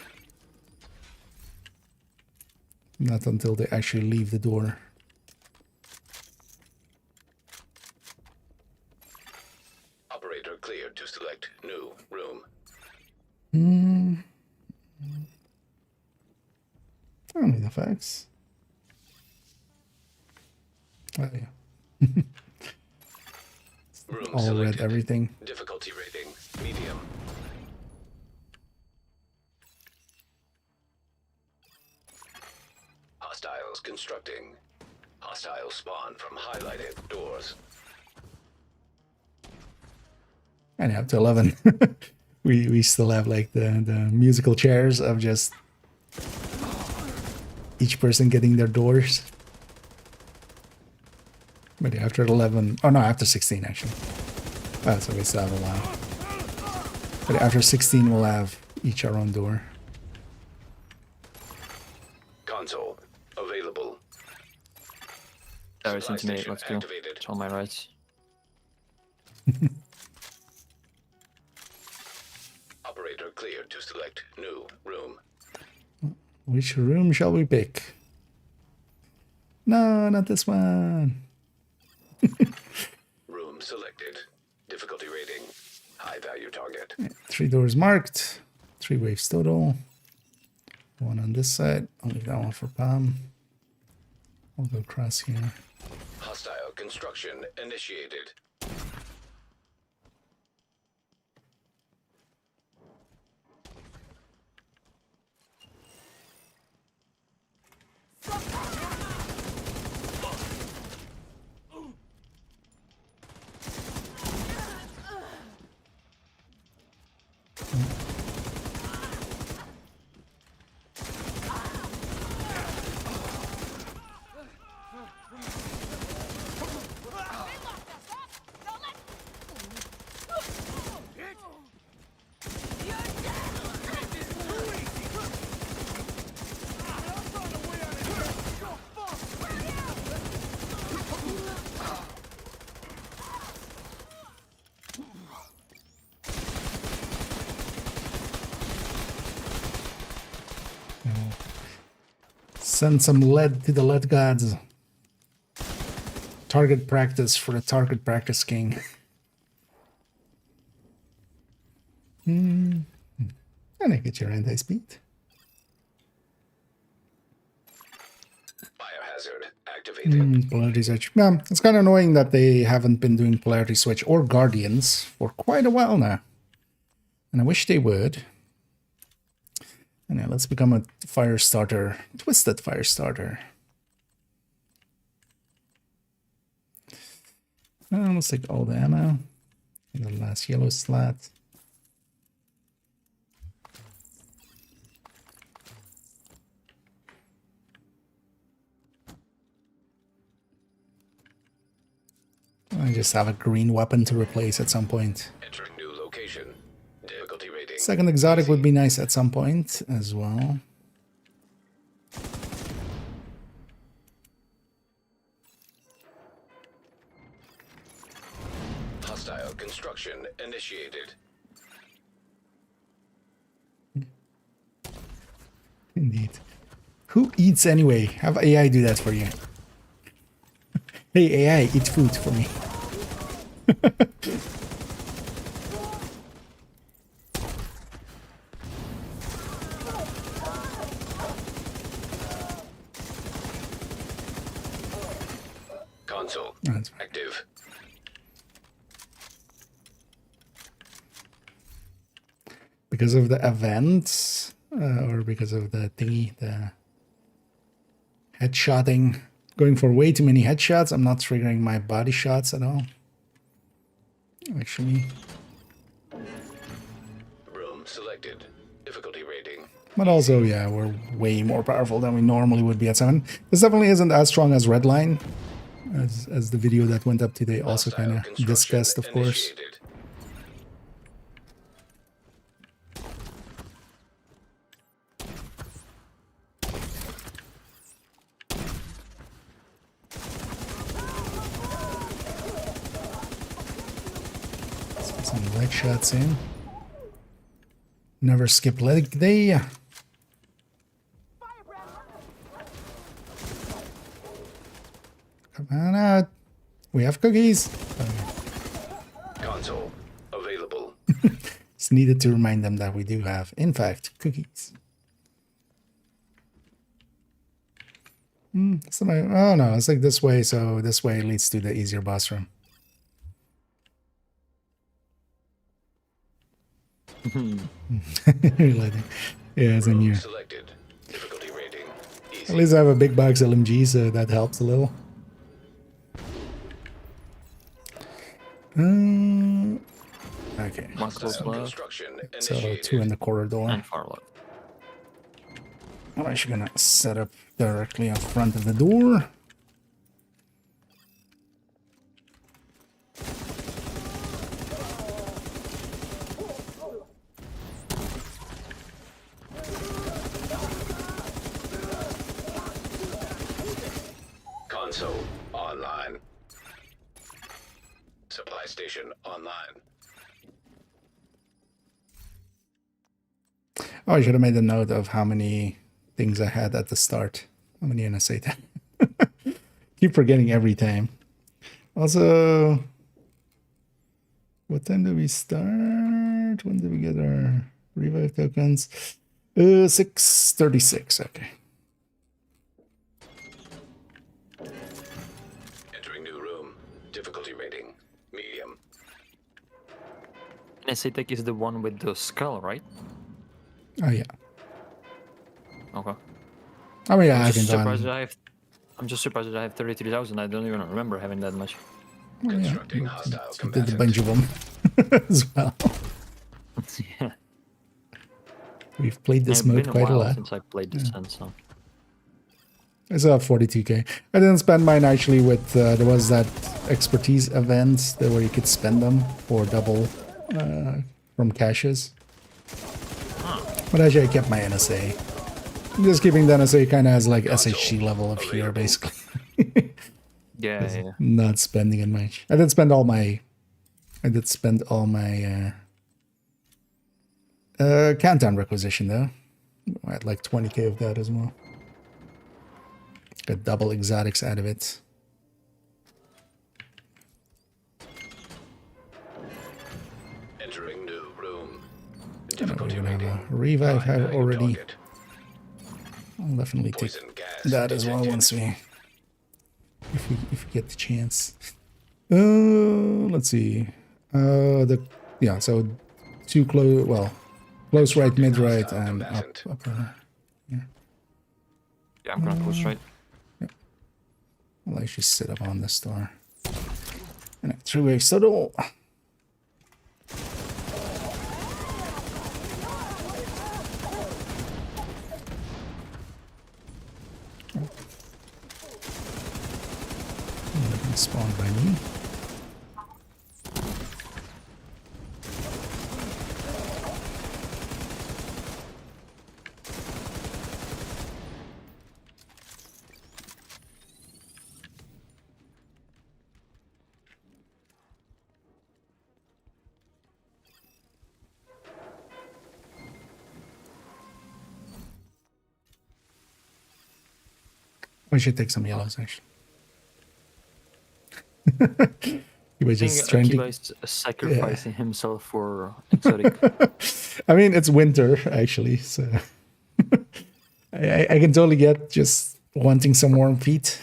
Not until they actually leave the door. Operator cleared to select new room. I don't need the facts. Oh yeah. Room All selected. read everything. Difficulty rating medium. Hostiles constructing. Hostile spawn from highlighted doors. And up to 11. we still have like the musical chairs of just each person getting their doors. But yeah, after 11, oh no, after 16 actually. Oh, so we still have a while. But after 16, we'll have each our own door. Console available. There is Supply intimidate, station let's go. activated. It's on my rights. Operator cleared to select new room. Which room shall we pick? No, not this one. Room selected. Difficulty rating high value target. 3 doors marked. 3 waves total. 1 on this side. I'll leave that one for Palm. I'll go across here. Hostile construction initiated. Send some lead to the lead gods. Target practice for the target practice king. And I get your anti-speed. Biohazard activated. Polarity switch. Yeah, it's kind of annoying that they haven't been doing polarity switch or guardians for quite a while now. And I wish they would. And yeah, let's become a fire starter, twisted fire starter. Let's take all the ammo. And the last yellow slat. I just have a green weapon to replace at some point. Entering new location. Difficulty rating Second exotic would be nice at some point as well. Hostile construction initiated. Indeed. Who eats anyway? Have AI do that for you. Hey AI, eat food for me. Console That's right. active. Because of the events, or because of the thingy, the headshotting, going for way too many headshots, I'm not triggering my body shots at all. Actually. Room selected. Difficulty rating. But also, yeah, we're way more powerful than we normally would be at 7. This definitely isn't as strong as Redline, as the video that went up today also kind of discussed, of course. Initiated. Let's put some leg shots in. Never skip leg day. Come on out. We have cookies. Console available. It's needed to remind them that we do have, in fact, cookies. Oh no, it's like this way, so this way leads to the easier boss room. Reloading. Yeah, same here. Selected. Difficulty rating. Easy. At least I have a big box LMG, so that helps a little. Okay. One close left Construction So initiated. 2 in the corridor. and far left. I'm actually gonna set up directly in front of the door. Console online. Supply station online. Oh, I should have made a note of how many things I had at the start. How many NSA time? Keep forgetting every time. Also, what time do we start? When do we get our revive tokens? 6:36. Okay. Entering new room. Difficulty rating. Medium. Nesitec is the one with the skull, right? Oh yeah. Okay. I mean, yeah, I I'm can just go surprised on. that I'm just surprised that I have 33,000. I don't even remember having that much. Oh, yeah. Constructing hostile We did a combatant. bunch of them as well. Yeah. We've played this It's mode been quite a while lot. since I played this one, so. I still have 42k. I didn't spend mine actually with, there was that expertise event where you could spend them for double from caches. But actually I kept my NSA. I'm just keeping the NSA kind of as like SHC level of here basically. Yeah, yeah. Not spending it much. I did spend all my countdown requisition though. I had like 20k of that as well. Got double exotics out of it. Entering new room. I don't Difficulty even have rating. a revive High have value already. target. I'll definitely take Poison gas that as well detected. once we if we get the chance. Let's see. So 2 close, well, close right, mid right, and up upper. Yeah, I'm gonna close right. I'll actually sit up on this door. And a 3-way subtle. Spawned by me. I should take some yellows actually. He was I just think trying Akiba to. is sacrificing himself for exotic. I mean, it's winter actually, so I can totally get just wanting some warm feet.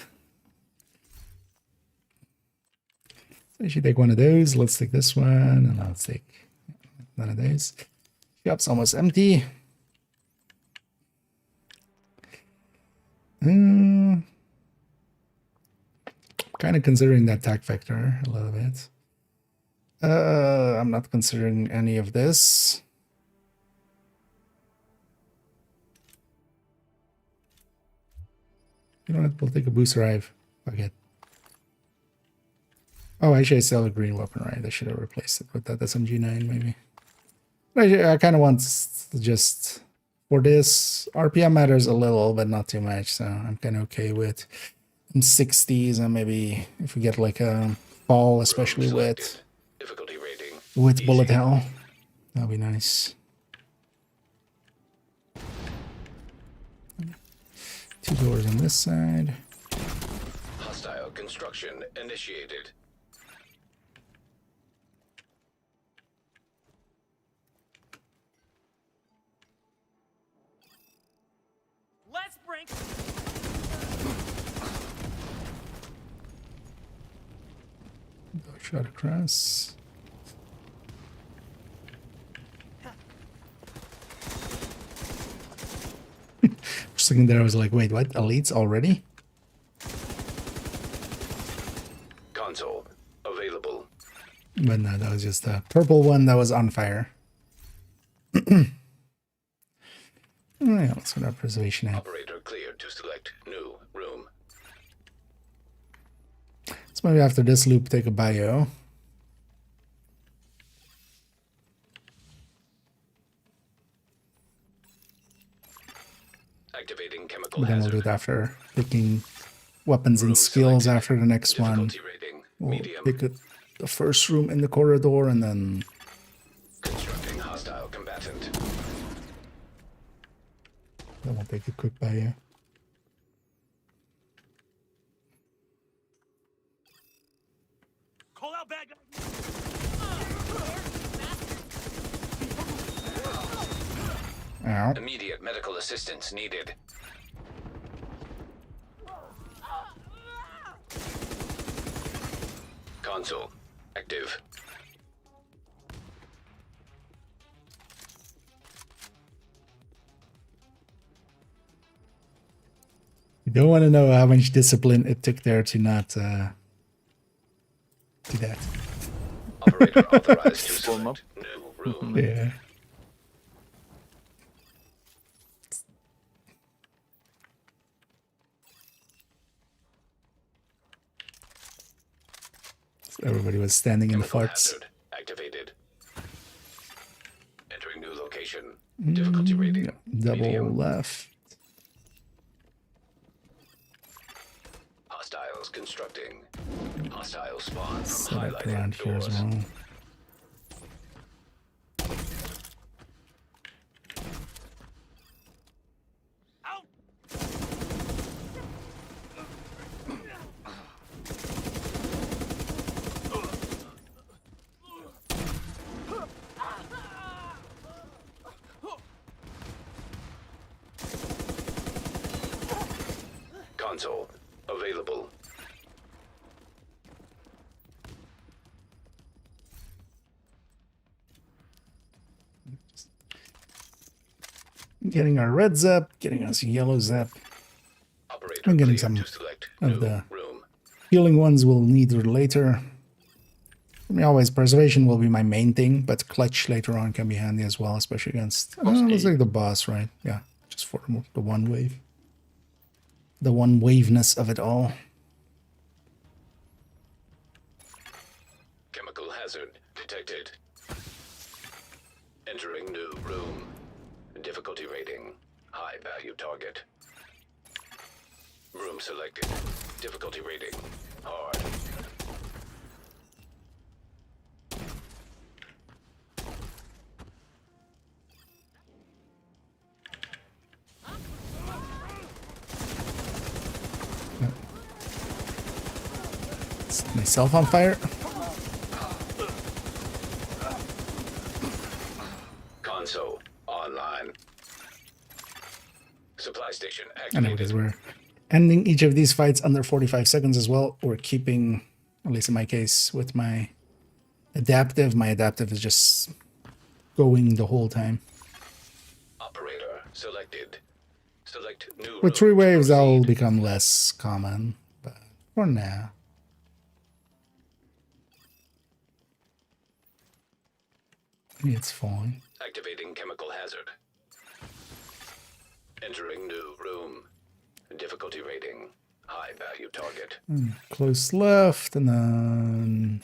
So I should take one of those. Let's take this one, and let's take none of those. Shop's almost empty. Kind of considering that attack vector a little bit. I'm not considering any of this. You know what? We'll take a boost arrive. Fuck it. Oh, actually, I still have a green weapon, right? I should have replaced it with that SMG9, maybe. I kind of want just for this. RPM matters a little, but not too much. So I'm kind of okay with 60s, and maybe if we get like a fall, especially with difficulty rating bullet hell, that'll be nice. 2 doors on this side. Hostile construction initiated. Let's bring. Shot across. For a second there, I was like, wait, what? Elites already? Console available. But no, that was just a purple one that was on fire. Yeah, let's go to our preservation app. Operator cleared to select new room. So maybe after this loop, take a bio. Activating chemical But then we'll do hazard. it after picking weapons and Room skills selected. after the next one. Difficulty rating We'll medium. pick the first room in the corridor and then Constructing hostile combatant. we'll take a quick bio. Call out bad guy. Ow. Immediate medical assistance needed. Console active. You don't want to know how much discipline it took there to not do that. Operator authorized to Warm up. select new room. Yeah. So everybody was standing in the Chemical farts. hazard activated. Entering new location. Difficulty rating Double medium. left. Hostiles constructing. Hostile spawn from Set up highlighted around here as doors. well. Out. Console available. Getting our reds up, getting us yellows up. Operator I'm getting cleared some to select of new the room. healing ones we'll need later. I mean, always preservation will be my main thing, but clutch later on can be handy as well, especially against let's like the boss, right? Yeah, just for the one wave. The one waveness of it all. Chemical hazard detected. Entering new room. Difficulty rating high value target. Room selected. Difficulty rating hard. Set myself on fire. Console online. Supply station And activated. because we're ending each of these fights under 45 seconds as well, we're keeping, at least in my case, with my adaptive is just going the whole time. Operator selected. Select new With 3 room to waves, that'll proceed. become less common, but for now. It's fine. Activating chemical hazard. Entering new room. Difficulty rating. High value target. Close left, and then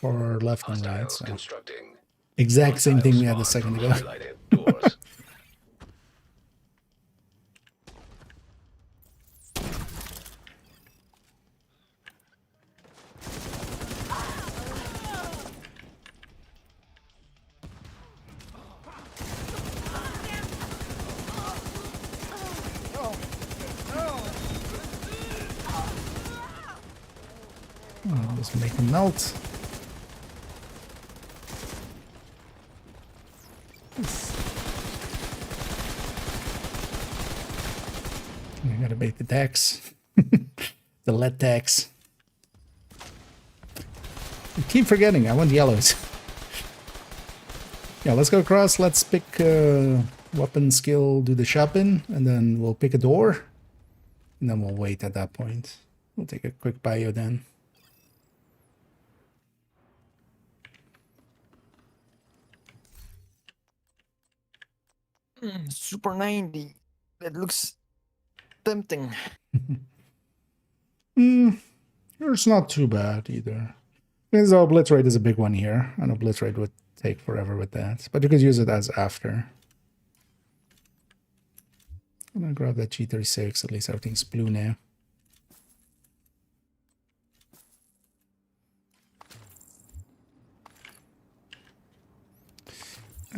far left and right. Hostiles So constructing. exact same thing we had Hostile a second spawn ago. from highlighted doors. Oh, just make them melt. I gotta bait the tax. The lead tax. I keep forgetting, I want yellows. Yeah, let's go across, let's pick weapon skill, do the shopping, and then we'll pick a door. And then we'll wait at that point. We'll take a quick bio then. Super 90. That looks tempting. It's not too bad either. Because our blitz rate is a big one here. I know blitz rate would take forever with that, but you could use it as after. I'm gonna grab that G36, at least everything's blue now.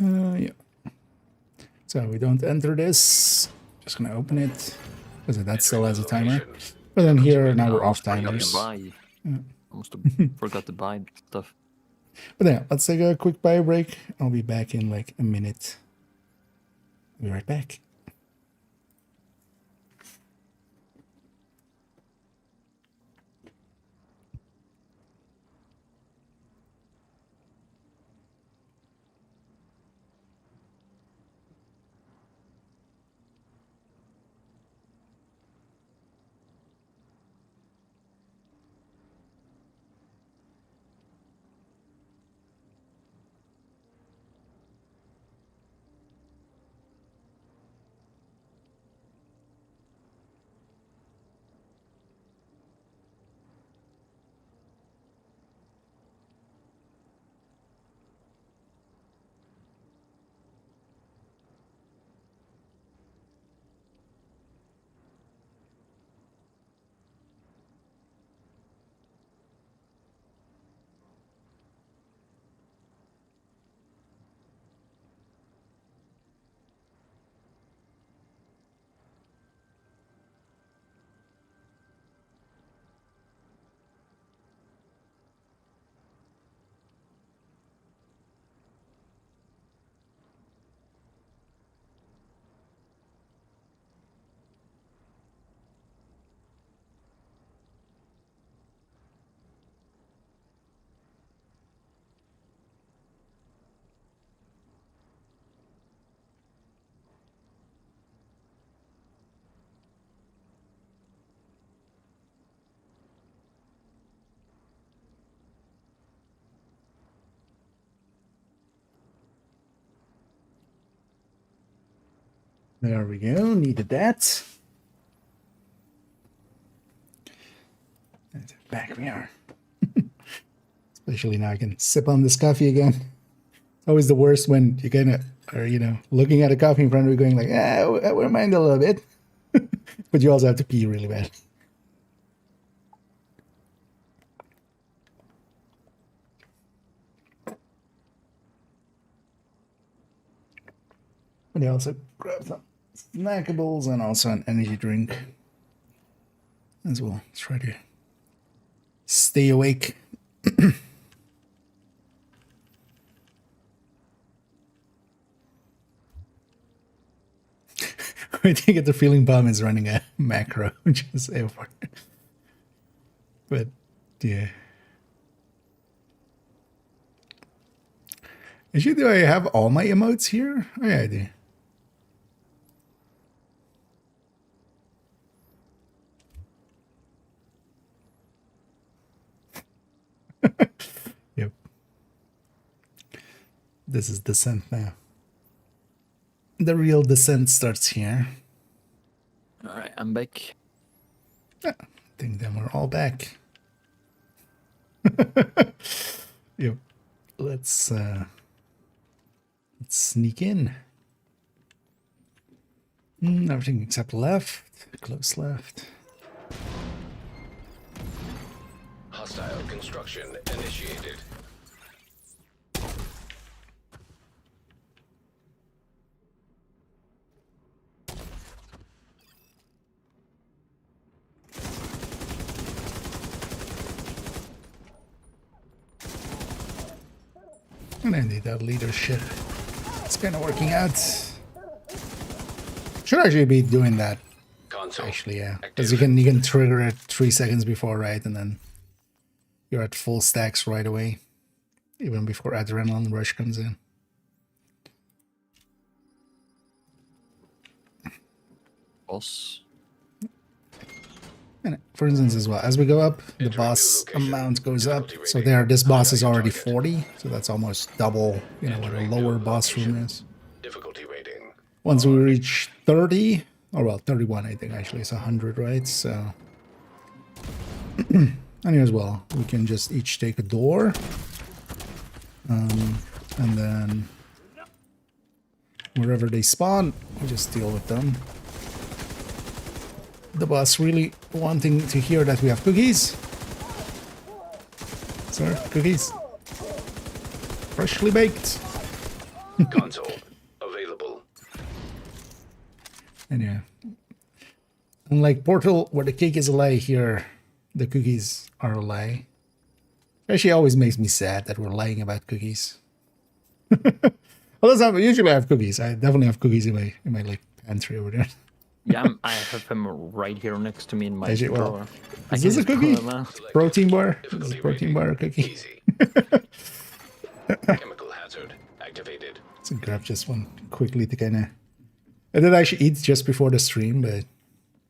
Yeah. So we don't enter this. Just gonna open it. Because that still has a timer. But then here, now we're off timers. Buy. Almost forgot to buy stuff. But yeah, let's take a quick bio break. I'll be back in like a minute. I'll be right back. There we go, needed that. And back we are. Especially now I can sip on this coffee again. It's always the worst when you kind of are, you know, looking at a coffee in front of you going like, I wouldn't mind a little bit. But you also have to pee really bad. And I also grab some snackables and also an energy drink as well. Let's try to stay stay awake. I think the feeling bomb is running a macro, just effort. But yeah. Actually, do I have all my emotes here? Oh yeah, I do. Yep. This is descent now. The real descent starts here. Alright, I'm back. I think then we're all back. Yep. Let's sneak in. Everything except left. Close left. Hostile construction initiated. And I need that leadership. It's kind of working out. Should actually be doing that. Console Actually, yeah, because you can trigger it 3 seconds before, right, and then you're at full stacks right away, even before adrenaline rush comes in. Boss. And for instance, as well, as we go up, the boss amount goes up. So there, this boss is already 40, so that's almost double, you know, what a lower boss room is. difficulty rating. Once we reach 30, or well, 31, I think actually, it's 100, right? So, and here as well, we can just each take a door, and then wherever they spawn, we just deal with them. The boss really wanting to hear that we have cookies. Sir, cookies. Freshly baked. Console available. And yeah. Unlike Portal, where the cake is a lie, here the cookies are a lie. Actually always makes me sad that we're lying about cookies. Although usually I have cookies. I definitely have cookies in my like pantry over there. Yeah, I have them right here next to me in my Well, drawer. is this a cookie? Protein bar? Is Difficulty this a protein rating. bar or cookie? Easy. Chemical hazard activated. Let's grab just one quickly to kind of... I did actually eat just before the stream, but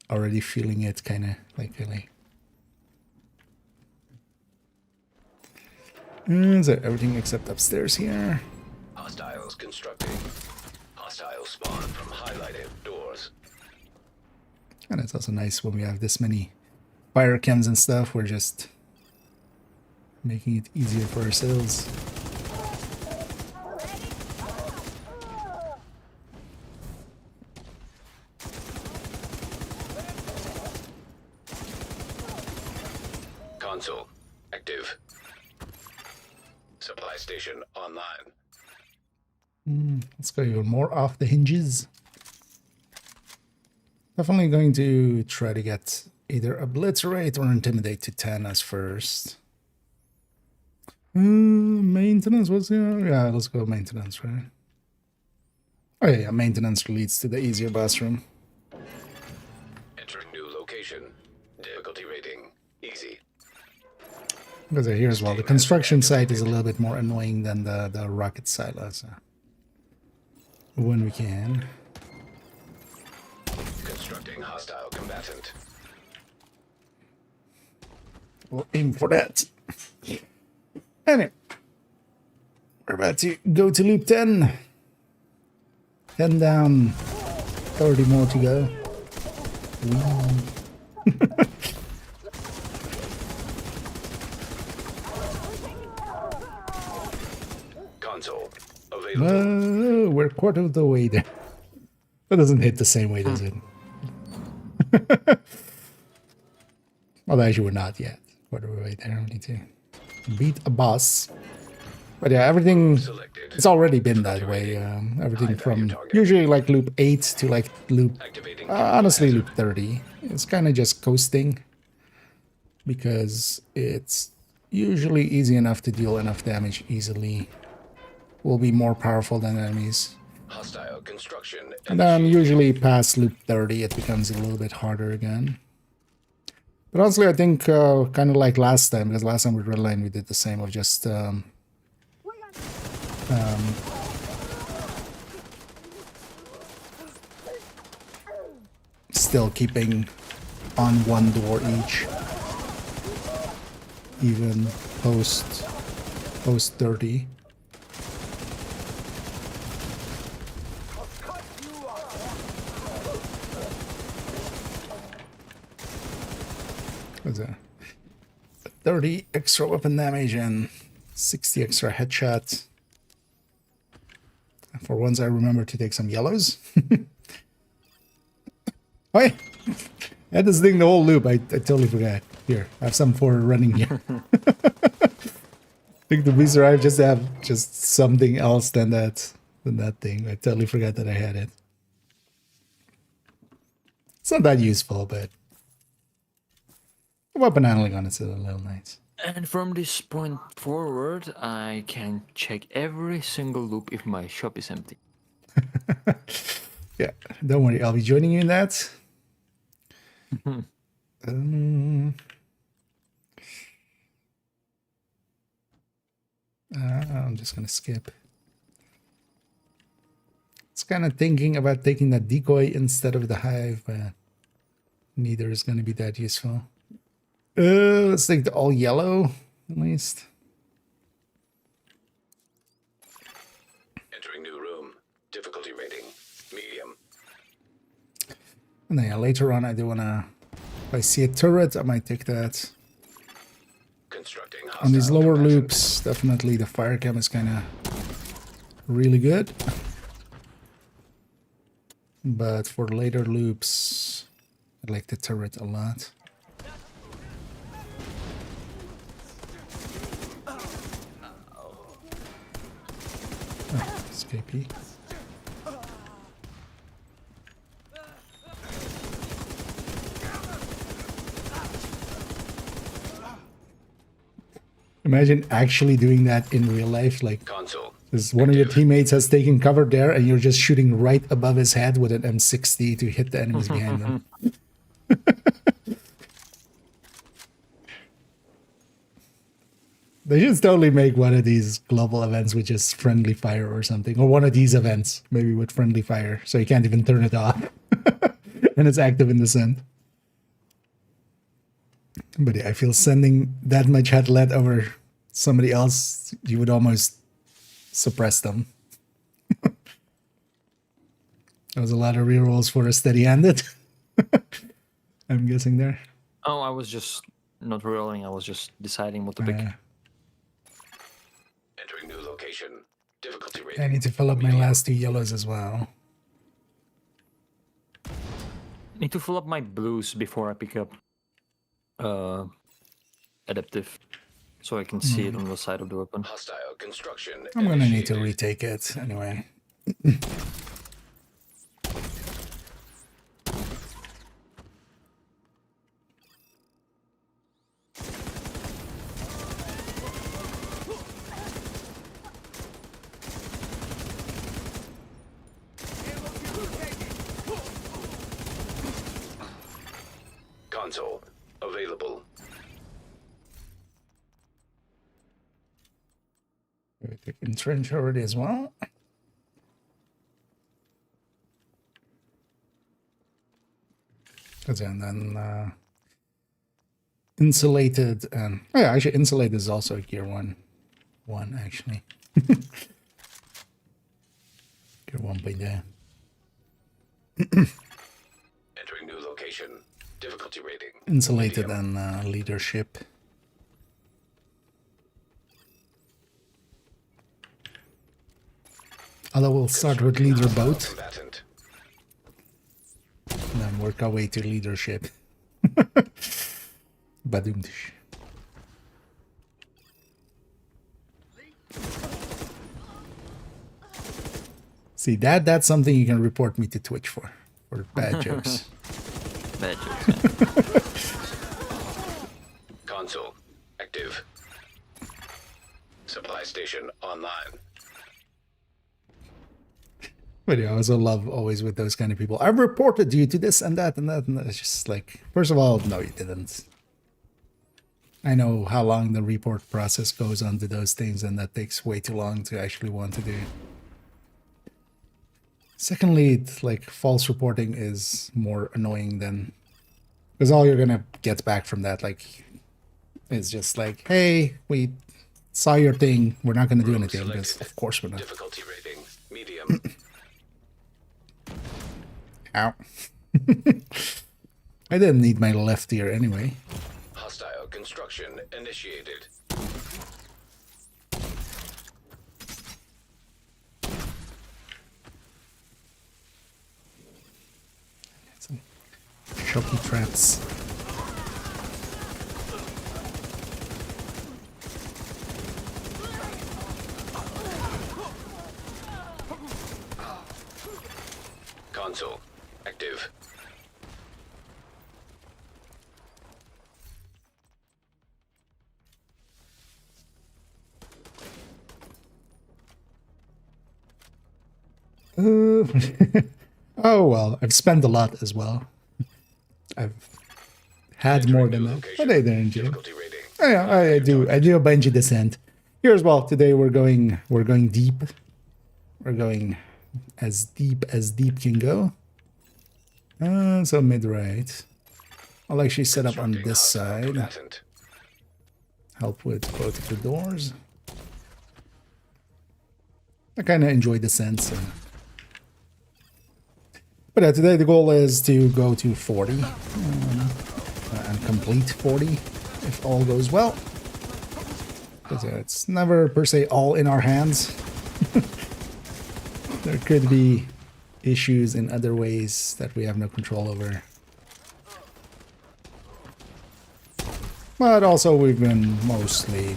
already feeling it kind of like really... So everything except upstairs here. Hostiles constructing. Hostile spawn from highlighted doors. And it's also nice when we have this many fire chems and stuff, we're just making it easier for ourselves. Console active. Supply station online. Let's go even more off the hinges. Definitely going to try to get either obliterate or intimidate to 10 as first. Maintenance was yeah, let's go maintenance, right? Oh yeah, maintenance leads to the easier boss room. Entering new location. Difficulty rating easy. Because here as well, the construction site is a little bit more annoying than the rocket silo. So when we can. Constructing hostile combatant. We'll aim for that. Anyway, we're about to go to loop 10. 10 down, 30 more to go. Console available. We're quarter of the way there. That doesn't hit the same way, does it? Well, actually, we're not yet. Quarter of the way there. We need to beat a boss. But yeah, everything, Selected. it's already been that way. Everything from usually like loop 8 to like loop, Activating honestly, chemical loop 30. It's kind of just coasting because it's usually easy enough to deal enough damage easily. Will be more powerful than enemies. Hostile construction. And then usually past loop 30 it becomes a little bit harder again. But honestly I think kind of like last time, because last time with Redline we did the same of just still keeping on one door each, even post 30. What's that? 30 extra weapon damage and 60 extra headshots. For once I remember to take some yellows. Oh yeah, I had this thing the whole loop. I totally forgot. Here, I have some for running here. I think the beast arrived just to have just something else than that thing. I totally forgot that I had it. It's not that useful, but the weapon handling on it's a little nice. And from this point forward, I can check every single loop if my shop is empty. Yeah, don't worry, I'll be joining you in that. I'm just gonna skip. It's kind of thinking about taking that decoy instead of the hive, but neither is gonna be that useful. Let's take the all yellow at least. Entering new room. Difficulty rating. Medium. And then yeah, later on I do wanna, if I see a turret I might take that. Constructing On these hostile lower combatant. loops, definitely the fire cam is kind of really good. But for later loops, I like the turret a lot. Oh, escapee. Imagine actually doing that in real life, like Console. because one of your teammates has taken cover there and you're just shooting right above his head with an M60 to hit the enemies behind them. They should totally make one of these global events with just friendly fire or something, or one of these events maybe with friendly fire, so you can't even turn it off and it's active in the sun. But yeah, I feel sending that much head lead over somebody else, you would almost suppress them. There was a lot of rerolls for a steady-handed. I'm guessing there. Oh, I was just not rolling. I was just deciding what to pick. Entering new location. Difficulty rating. I need to fill up my last two yellows as well. Need to fill up my blues before I pick up adaptive, so I can see it on the side of the weapon. Hostile construction. I'm gonna need to initiated. retake it anyway. Console. Available. Take entrench already as well. And then insulated and oh yeah, actually insulated is also a gear one actually. Gear 1 by there. Entering new location. Difficulty rating. Insulated Medium. and leadership. Although we'll start with leader Hostile boat combatant. and then work our way to leadership. Badoomdish. See that's something you can report me to Twitch for bad jokes. Bad jokes, yeah. Console. Active. station online. But yeah, I also love always with those kind of people. I've reported you to this and that and that and that. It's just like, first of all, no, you didn't. I know how long the report process goes on to those things, and that takes way too long to actually want to do. Secondly, it's like false reporting is more annoying than, because all you're gonna get back from that, like, is just like, hey, we saw your thing, we're not gonna do Room anything, because selected. of course we're not. Difficulty rating medium. Ow. I didn't need my left ear anyway. Hostile construction initiated. Some shocky traps. Console active. Oh well, I've spent a lot as well. I've had more than that, but I didn't do. Difficulty rating. Oh, yeah, I do a bungee descent here as well. Today we're going deep. We're going as deep can go. So mid right. I'll actually set up on this side. Combatant. Help with both of the doors. I kind of enjoy descent. So. But yeah, today the goal is to go to 40 and complete 40 if all goes well. Because it's never per se all in our hands. There could be issues in other ways that we have no control over. But also we've been mostly,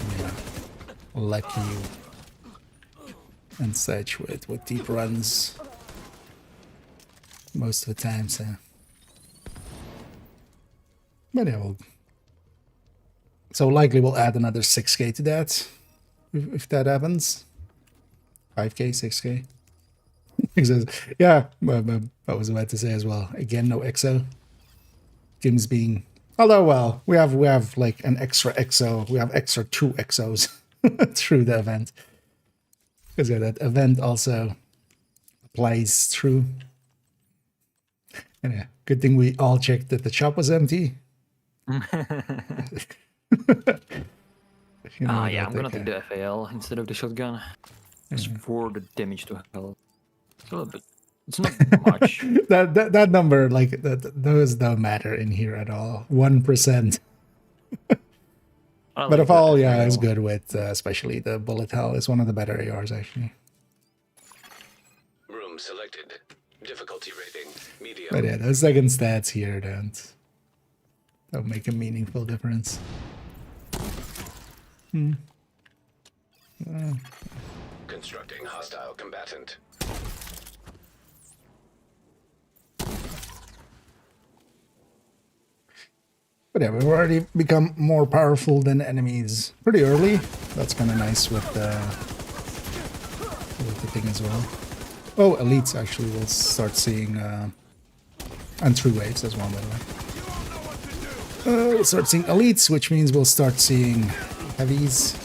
lucky and such with deep runs most of the time, so. But yeah, so likely we'll add another 6k to that if that happens. 5k, 6k. Yeah, I was about to say as well. Again, no exo. Games being, although well, we have like an extra exo. We have extra 2 exos through the event. Because yeah, that event also applies through. And yeah, good thing we all checked that the shop was empty. Yeah, I'm gonna take the FAL instead of the shotgun. Just for the damage to health. It's a little bit. It's not much. that number, like those don't matter in here at all. 1%. But if all, yeah, is good with, especially the bullet hell is one of the better ARs actually. Room selected. Difficulty rating medium. But yeah, those second stats here don't make a meaningful difference. Constructing hostile combatant. But yeah, we've already become more powerful than enemies pretty early. That's kind of nice with the thing as well. Oh, elites actually will start seeing, and through waves as well, by the way. We'll start seeing elites, which means we'll start seeing heavies.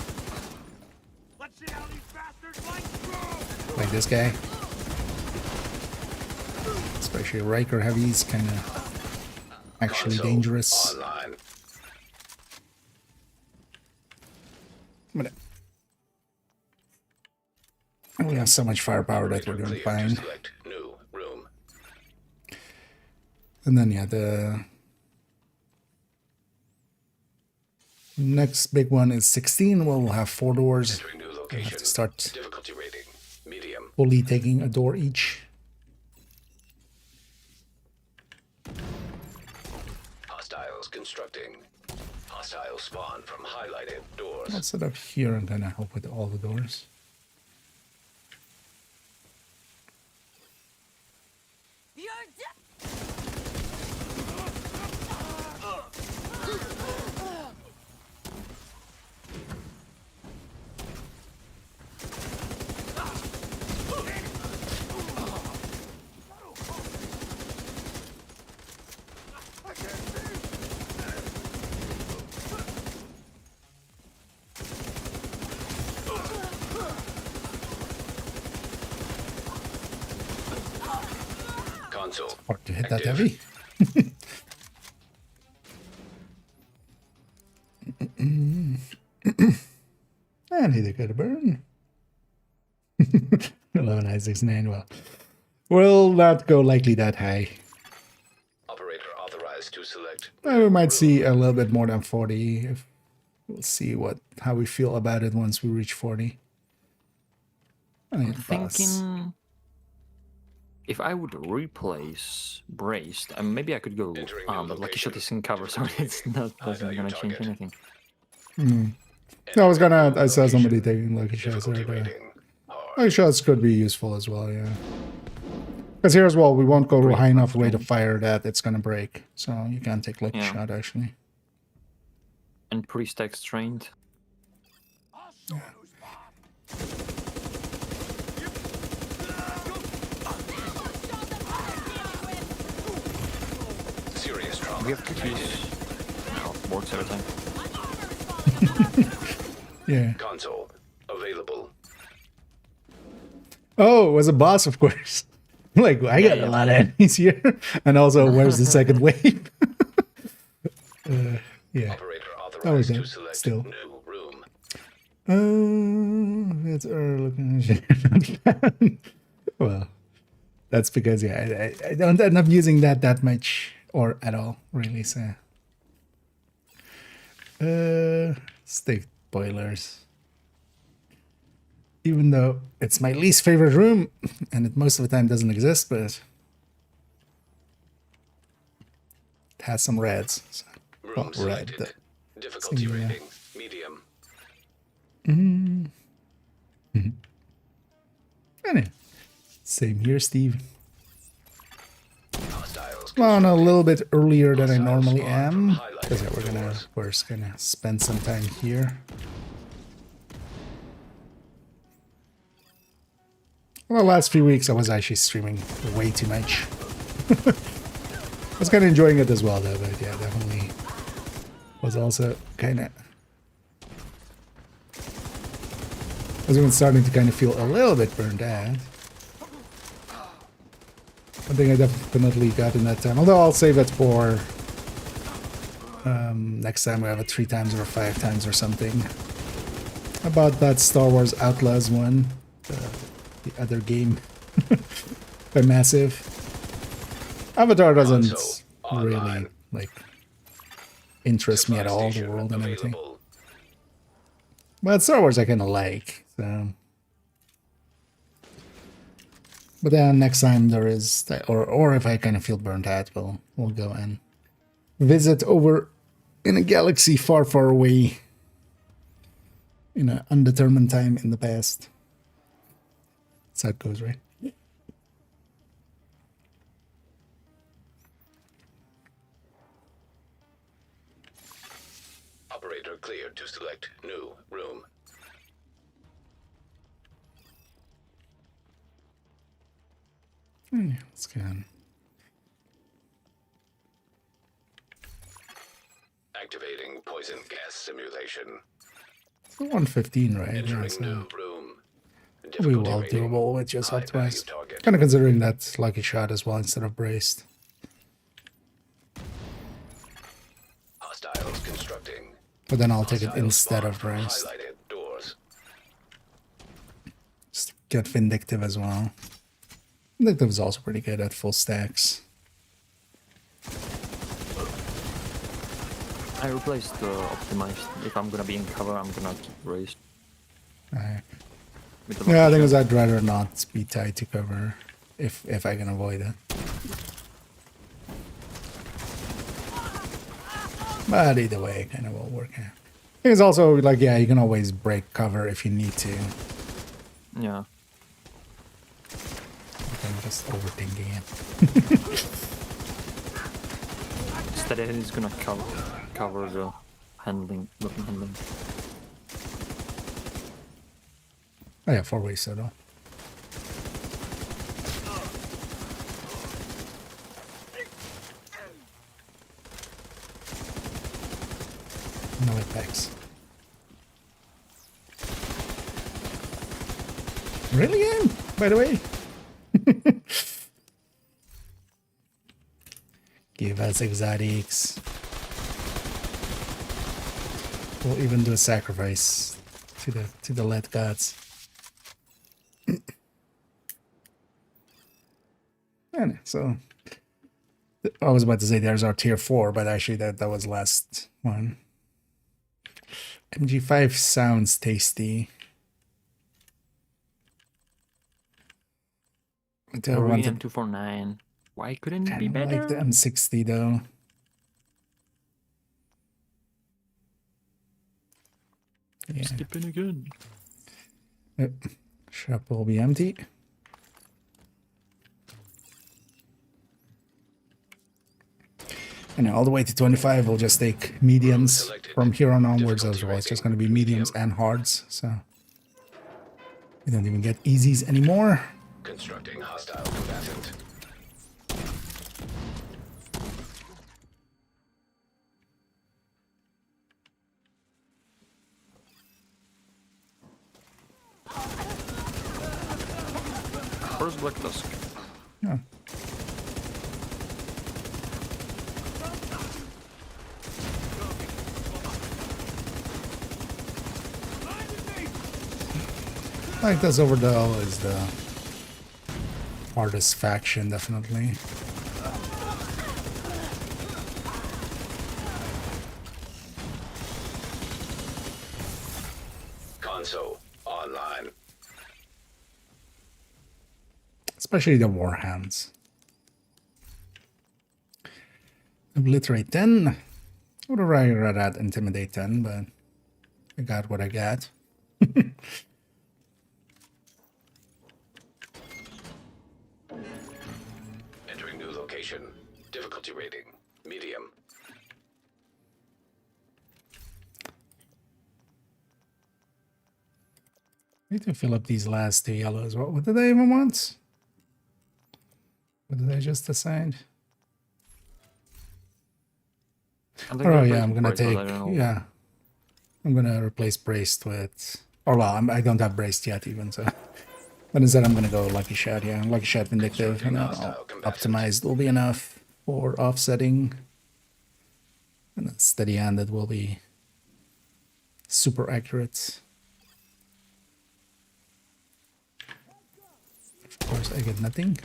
Like this guy. Especially Riker heavies, kind of actually Console dangerous. online. But we have so much firepower that we're doing Clear to fine. select new room. And then yeah, the next big one is 16. We'll have 4 doors. Entering new We'll have location. to start Difficulty rating medium. fully taking a door each. Hostiles constructing. Hostile spawn from highlighted doors. I'll set up here and then I help with all the doors. You're Console. Hard to hit that active. heavy. And he did get a burn. 11,969. Well, will not go likely that high. Operator authorized to select. We might see a little bit more than 40. If we'll see how we feel about it once we reach 40. I'm thinking if I would replace braced, maybe I could go arm, but lucky shot is in cover, so it's not gonna change anything. I saw somebody taking lucky shots there. Lucky shots could be useful as well, yeah. Because here as well, we won't go high enough rate of fire that it's gonna break. So you can't take lucky shot actually. And pre-stack trained. Serious trauma. We have cookies. No, works every time. Yeah. Console available. Oh, it was a boss, of course. Like, I got a lot of enemies here. And also, where's the second wave? Yeah. Operator authorized to select still. new room. It's looking. Well, that's because I don't end up using that much or at all, really. So, steak boilers. Even though it's my least favorite room, and it most of the time doesn't exist, but it has some reds. So, Room selected. Difficulty rating medium. Anyway, same here, Steve. Hostiles. On a little bit earlier than I normally am, because we're just gonna spend some time here. Well, the last few weeks I was actually streaming way too much. I was kind of enjoying it as well, though, but yeah, definitely was also kind of... I was even starting to kind of feel a little bit burned out. One thing I definitely got in that time, although I'll save it for next time we have it 3 times or 5 times or something. About that Star Wars Outlaws one. The other game by Massive. Avatar doesn't really like interest me at all, the world and everything. But Star Wars I kind of like, so. But then next time there is, or if I kind of feel burnt out, we'll go and visit over in a galaxy far, far away in an undetermined time in the past. That's how it goes, right? Operator cleared to select new room. Let's go on. Activating poison gas simulation. It's 115, right? Entering Yeah, so new room. we will doable with just optimized. Kind of considering that lucky shot as well instead of braced. Hostiles constructing. But then I'll take it Hostile instead spawn of from braced. highlighted doors. Just get Vindictive as well. Vindictive is also pretty good at full stacks. I replaced the optimized. If I'm gonna be in cover, I'm gonna keep raised. Yeah, I think I'd rather not be tied to cover if I can avoid it. But either way, it kind of will work out. I think it's also like, yeah, you can always break cover if you need to. Yeah. I'm just overthinking it. Instead, it is gonna cover the handling, weapon handling. Oh yeah, 4-way soda. No attacks. Really, Anne? By the way? Give us exotics. We'll even do a sacrifice to the lead gods. And so I was about to say there's our tier 4, but actually that was last one. MG5 sounds tasty. Marine M249. Why couldn't it be better? I like the M60 though. Yeah. Skipping again. Yep. Shop will be empty. And all the way to 25, we'll just take mediums from here on onwards as well. It's just going to be mediums and hards, so we don't even get easies anymore. Constructing hostile combatant. First Black Tusk. Yeah. Like this Overdell is the hardest faction, definitely. Console online. Especially the Warhounds. Obliterate 10. I would have rather had Intimidate 10, but I got what I got. Entering new location. Difficulty rating. Medium. Need to fill up these last 2 yellows. What did I even want? What did I just decide? Oh yeah, I'm gonna take, yeah. I'm gonna replace Braced with, or well, I don't have Braced yet even, so. But instead I'm gonna go Lucky Shot, yeah. Lucky Shot Vindictive, and then Optimized will be enough for offsetting. And then Steady-Handed will be super accurate. Of course I get nothing.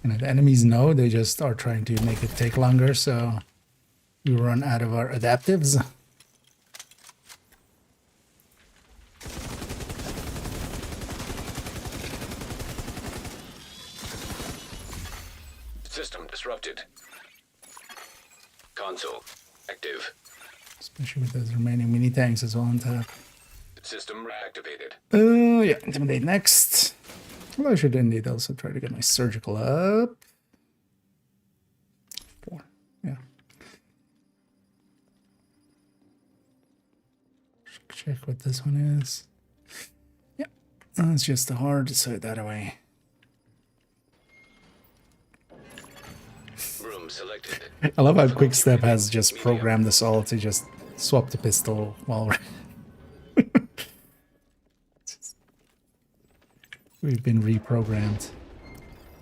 And the enemies know, they just are trying to make it take longer, so we run out of our adaptives. System disrupted. Console active. Especially with those remaining mini tanks as well on top. System reactivated. Yeah, Intimidate next. Well, I should indeed also try to get my surgical up. 4, yeah. Check what this one is. Yeah, it's just hard, so that away. Room selected. I love how Quickstep has just programmed us all to just swap the pistol while we're... We've been reprogrammed.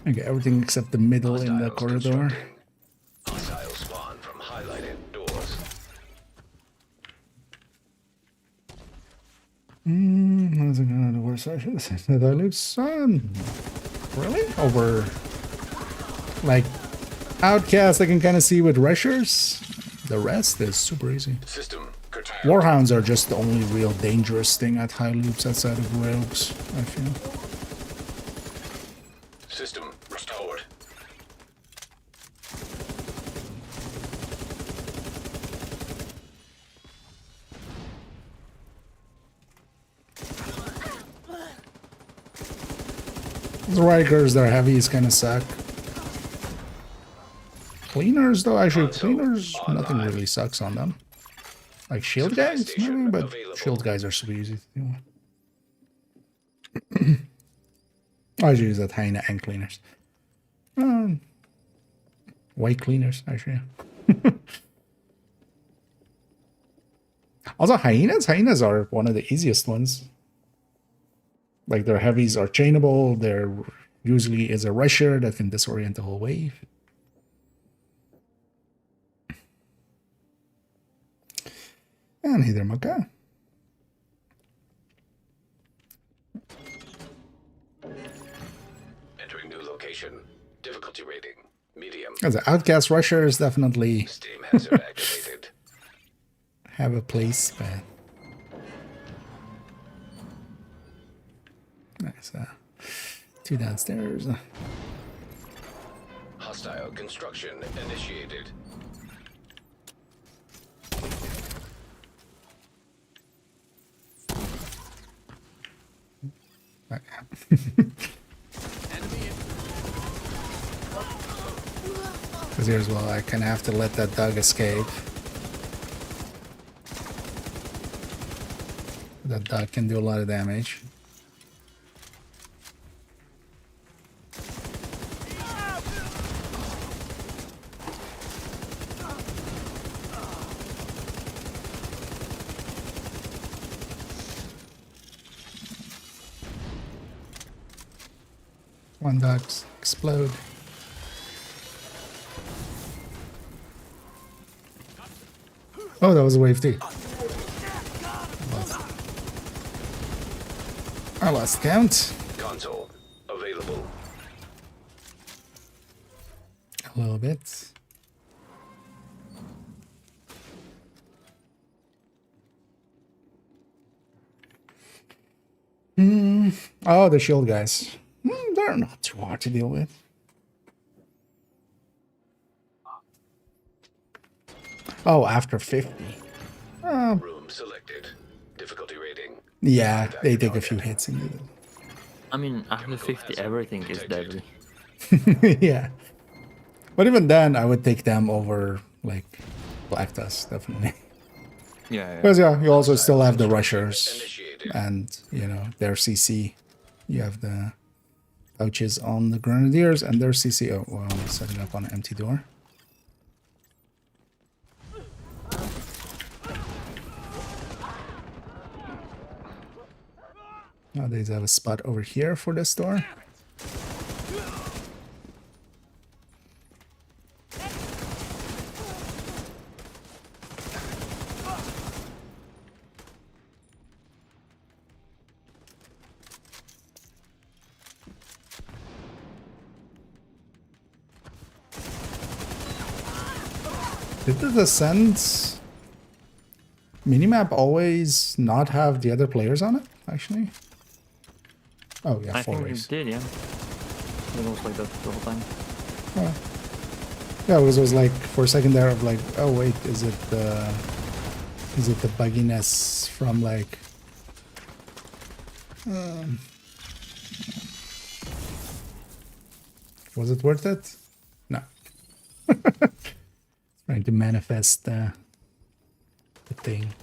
Okay, everything except the middle in the corridor. Hostile spawn from highlighted doors. How's it gonna the worst I should say that I lose sun? Really? Over like Outcast I can kinda see with rushers. The rest is super easy. System curtailed. Warhounds are just the only real dangerous thing at high loops outside of rogues, I feel. System restored. The Rikers, they're heavies, kind of suck. Cleaners, though, actually, cleaners, nothing really sucks on them. Like shield guys, maybe, but shield guys are super easy. I usually use that hyena and cleaners. White cleaners, actually. Also, hyenas are one of the easiest ones. Like their heavies are chainable. There usually is a rusher that can disorient the whole wave. And hither Maka. Entering new location. Difficulty rating. Medium. As an outcast rusher is definitely Steam hazard activated. have a place, but nice. Two downstairs. Hostile construction initiated. Because here's well, I kind of have to let that dog escape. That dog can do a lot of damage. One dog explode. Oh, that was a wave too. I lost count. Console available. A little bit. Oh, the shield guys. They're not too hard to deal with. Oh, after 50. Room selected. Difficulty rating. Yeah, they take a few hits indeed. I mean, after 50, everything is deadly. Yeah. But even then, I would take them over, like, Black Dust, definitely. Yeah. Because, yeah, you also still have the rushers and, you know, their CC. You have the pouches on the Grenadiers and their CC. Oh, well, I'm setting up on an empty door. Nowadays, I have a spot over here for this door. Did the Descent minimap always not have the other players on it, actually? Oh, yeah, I four think ways. it did, yeah. It was like that the whole time. Oh. Yeah, it was like, for a second there, of like, oh wait, is it the bugginess from like... was it worth it? No. Trying to manifest the thing.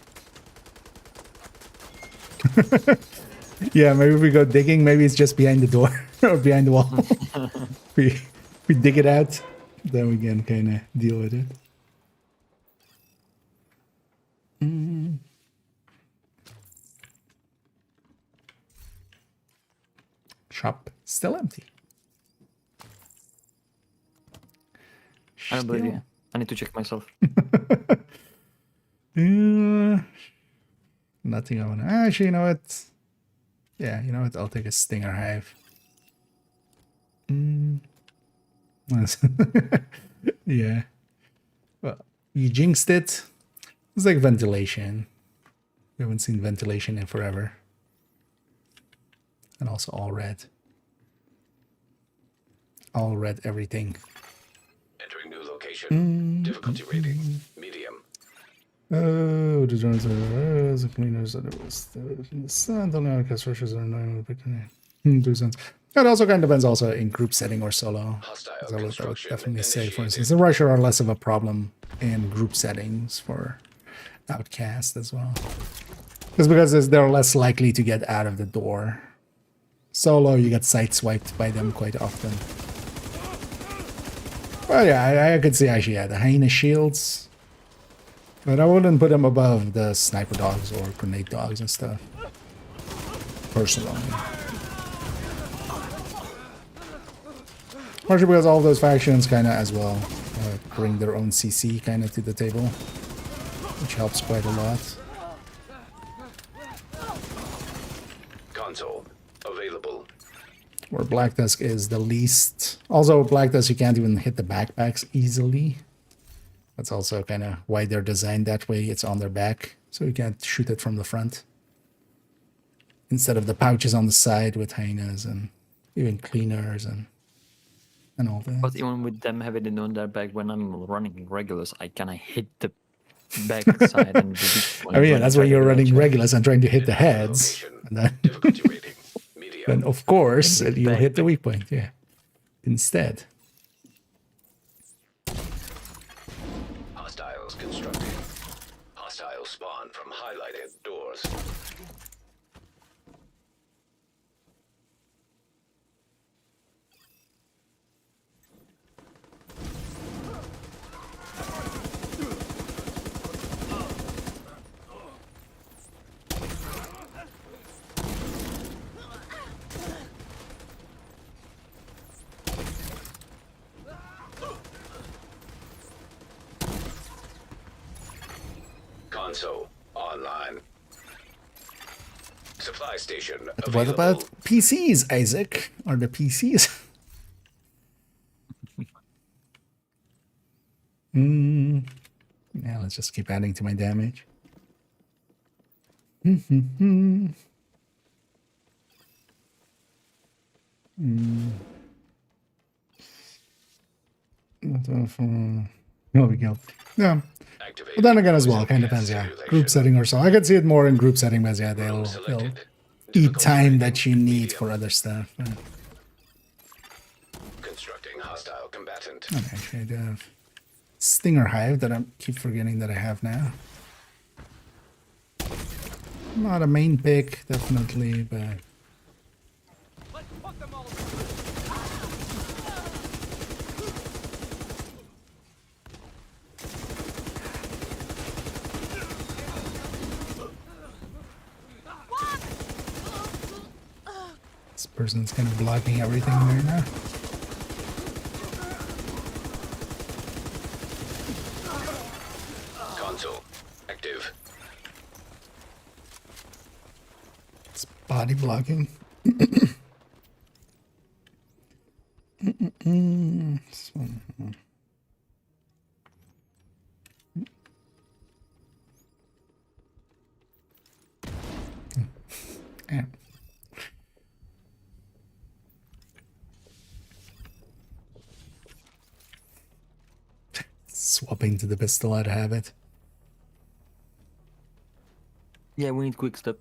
Yeah, maybe if we go digging, maybe it's just behind the door or behind the wall. we dig it out, then we can kind of deal with it. Shop still empty. I don't believe you. I need to check myself. Nothing I want to... Actually, you know what? Yeah, you know what? I'll take a Stinger Hive. Yeah. Well, you jinxed it. It's like ventilation. We haven't seen ventilation in forever. And also all red. All red everything. Entering new location. Difficulty rating. Medium. Oh, the drones are the cleaners that it was in the sun. The only cast rushes are annoying with picking 2 cents. It also kind of depends also in group setting or solo. I would definitely say, for instance, the rusher are less of a problem in group settings for outcast as well. Just because they're less likely to get out of the door. Solo, you get sideswiped by them quite often. Well, yeah, I could see actually, yeah, the hyena shields. But I wouldn't put them above the sniper dogs or grenade dogs and stuff. Personally. Partially because all those factions kind of as well bring their own CC kind of to the table, which helps quite a lot. Console available. Where Black Tusk is the least. Also, Black Tusk you can't even hit the backpacks easily. That's also kind of why they're designed that way. It's on their back, so you can't shoot it from the front. Instead of the pouches on the side with hyenas and even cleaners and all that. But even with them having it on their back, when I'm running regulars, I kind of hit the back side and I mean, yeah, that's when you're running regulars and trying to hit the heads. And then, Difficulty rating medium. then of course, Hit the you'll back. hit the weak point, yeah. Instead. Hostiles constructed. Hostile spawn from highlighted doors. Console online. Supply station But available. what about PCs, Isaac? Are the PCs? Yeah, let's just keep adding to my damage. There we go. Yeah. Activate But then again as well, it kind of gas depends, yeah. simulation. Group setting or so. I could see it more in group setting, but yeah, they'll Selected. eat Difficulty time rating that you need medium. for other stuff. Yeah. Constructing hostile combatant. Oh, actually, I do have Stinger Hive that I keep forgetting that I have now. Not a main pick, definitely, but Let's put them all. this person's kind of blocking everything right now. Console active. It's body blocking. This one. Yeah. Swapping to the pistol out of habit. Yeah, we need quick step.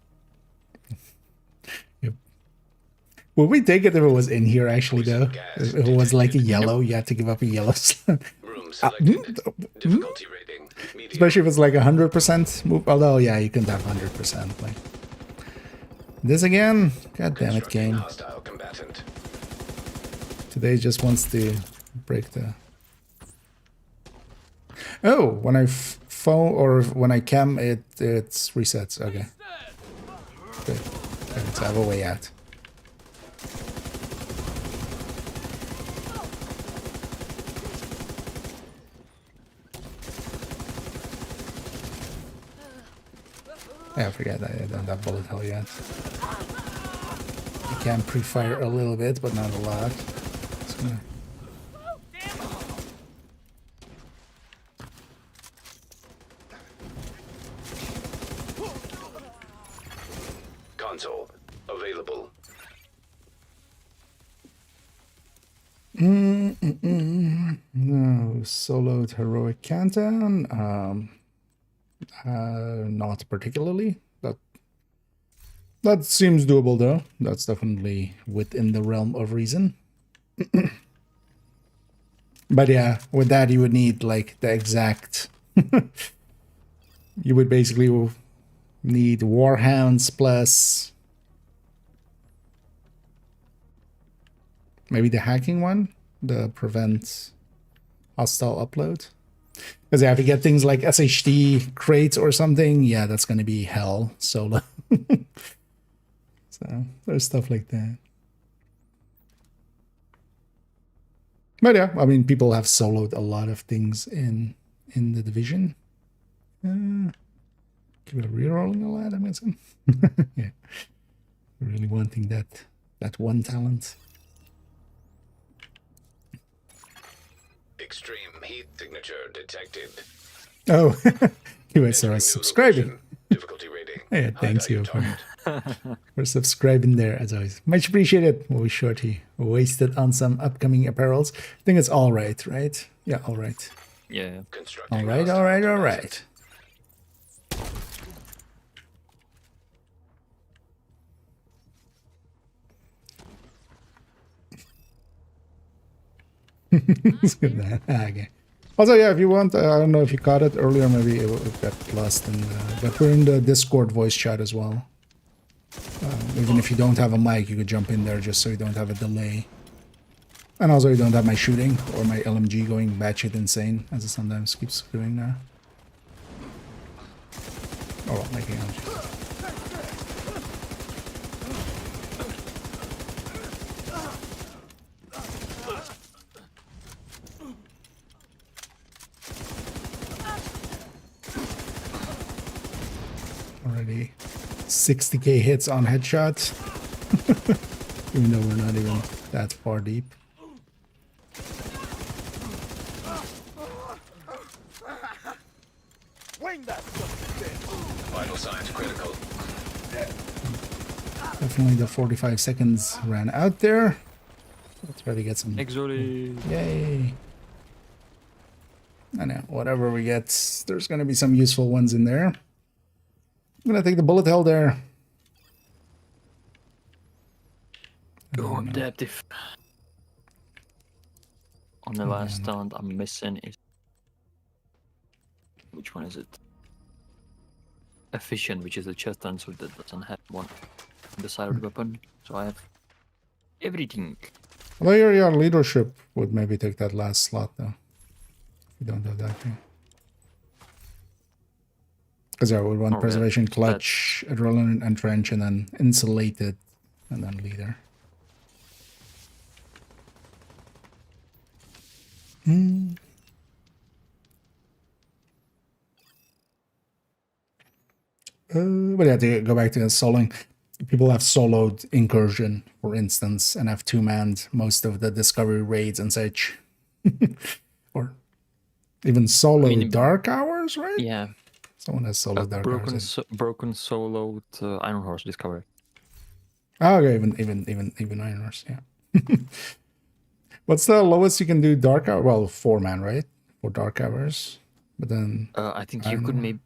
Would we take it if it was in here actually though? Gas If it was like a detected. yellow, you had to give up a yellow slot. Room selected. Difficulty rating medium. Especially if it's like 100% move. Although, yeah, you couldn't have 100%. Like this again. God damn it, Constructing game. hostile combatant. Today just wants to break the. Oh, when I phone or when I cam, it's resets. Okay. Good. Okay, so I have a way out. Yeah, I forget that I don't have bullet hell yet. You can pre-fire a little bit, but not a lot. Just gonna... Console available. No, soloed heroic countdown. Not particularly. That seems doable though. That's definitely within the realm of reason. But yeah, with that you would need like the exact. You would basically need Warhounds plus maybe the hacking one, the prevent hostile upload. Because yeah, if you get things like SHD crates or something, yeah, that's going to be hell solo. So there's stuff like that. But yeah, I mean, people have soloed a lot of things in the division. Keep it rerolling a lot, I'm guessing. Yeah, really wanting that one talent. Extreme heat signature detected. Oh, you guys Entering are new subscribing. location. Difficulty rating. Yeah, thanks High you value for, target. for subscribing there, as always. Much appreciated. We'll be sure to waste it on some upcoming apparels. I think it's all right, right? Yeah, all right. Yeah. Constructing All right, hostile all right, all defenses. right. Let's get that. Okay. Also, yeah, if you want, I don't know if you caught it earlier, maybe it got lost in but we're in the Discord voice chat as well. Even if you don't have a mic, you could jump in there just so you don't have a delay. And also you don't have my shooting or my LMG going batshit insane, as it sometimes keeps doing now. Oh, well, making LMG. Already 60k hits on headshots. Even though we're not even that far deep. Vital signs critical. Definitely the 45 seconds ran out there. Let's try to get some. Exotic. Yay. I know, whatever we get, there's going to be some useful ones in there. I'm going to take the bullet hell there. Go adaptive. On the last talent I'm missing is... Which one is it? Efficient, which is a chest answer that doesn't have one on the side of the weapon. So I have everything. Well, your leadership would maybe take that last slot though. You don't have that thing. Because I would want preservation, clutch, adrenaline, entrench, and then insulated, and then leader. But yeah, to go back to the soloing, people have soloed Incursion, for instance, and have two-manned most of the discovery raids and such. Or even solo Dark Hours, right? Yeah. Someone has solo Dark Hours. Broken soloed Iron Horse Discovery. Oh, okay, even Iron Horse, yeah. What's the lowest you can do Dark Hour? Well, 4-man, right? For Dark Hours. But then I think you could maybe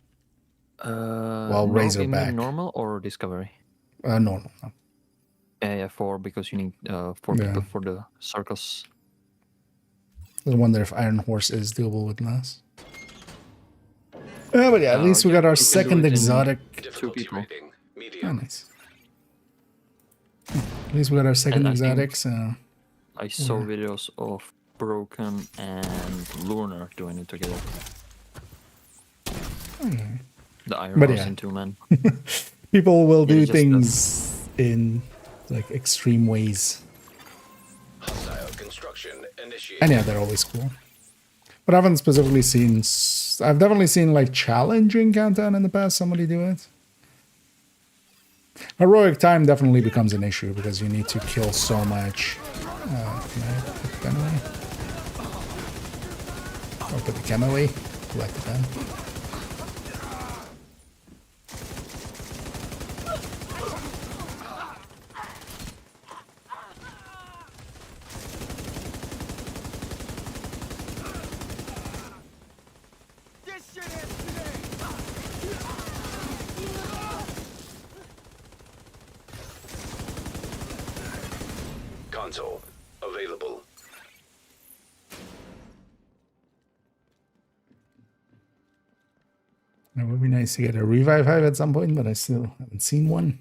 Razorback. Normal or Discovery? Normal. No. Yeah, 4 because you need 4 people for the circus. I wonder if Iron Horse is doable with less. But yeah, at least we got our second exotic. 2 people. Oh, nice. At least we got our second exotic, so... I saw videos of Broken and Lunar doing it together. Okay. The Iron Horse in 2-man. People will do things in like extreme ways. Hostile construction initiated. And yeah, they're always cool. But I haven't specifically seen... I've definitely seen like challenging countdown in the past, somebody do it. Heroic time definitely becomes an issue because you need to kill so much. Can I put the gun away? Or put the chem away? Collect the gun. Console available. It would be nice to get a revive hive at some point, but I still haven't seen one.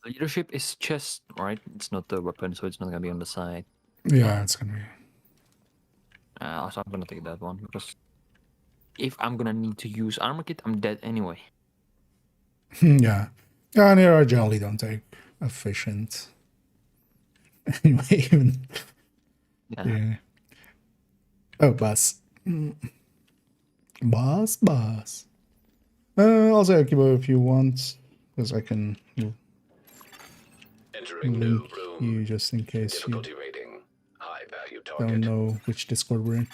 Leadership is chest, right? It's not the weapon, so it's not gonna be on the side. Yeah, it's gonna be. So I'm gonna take that one because if I'm gonna need to use armor kit, I'm dead anyway. Yeah. Yeah, and here I generally don't take efficient. Anyway, even. Yeah. Oh, boss. Boss. I'll say Akibo if you want, because I can Entering new link room. you just in case you Difficulty rating. High value don't target. know which Discord we're in.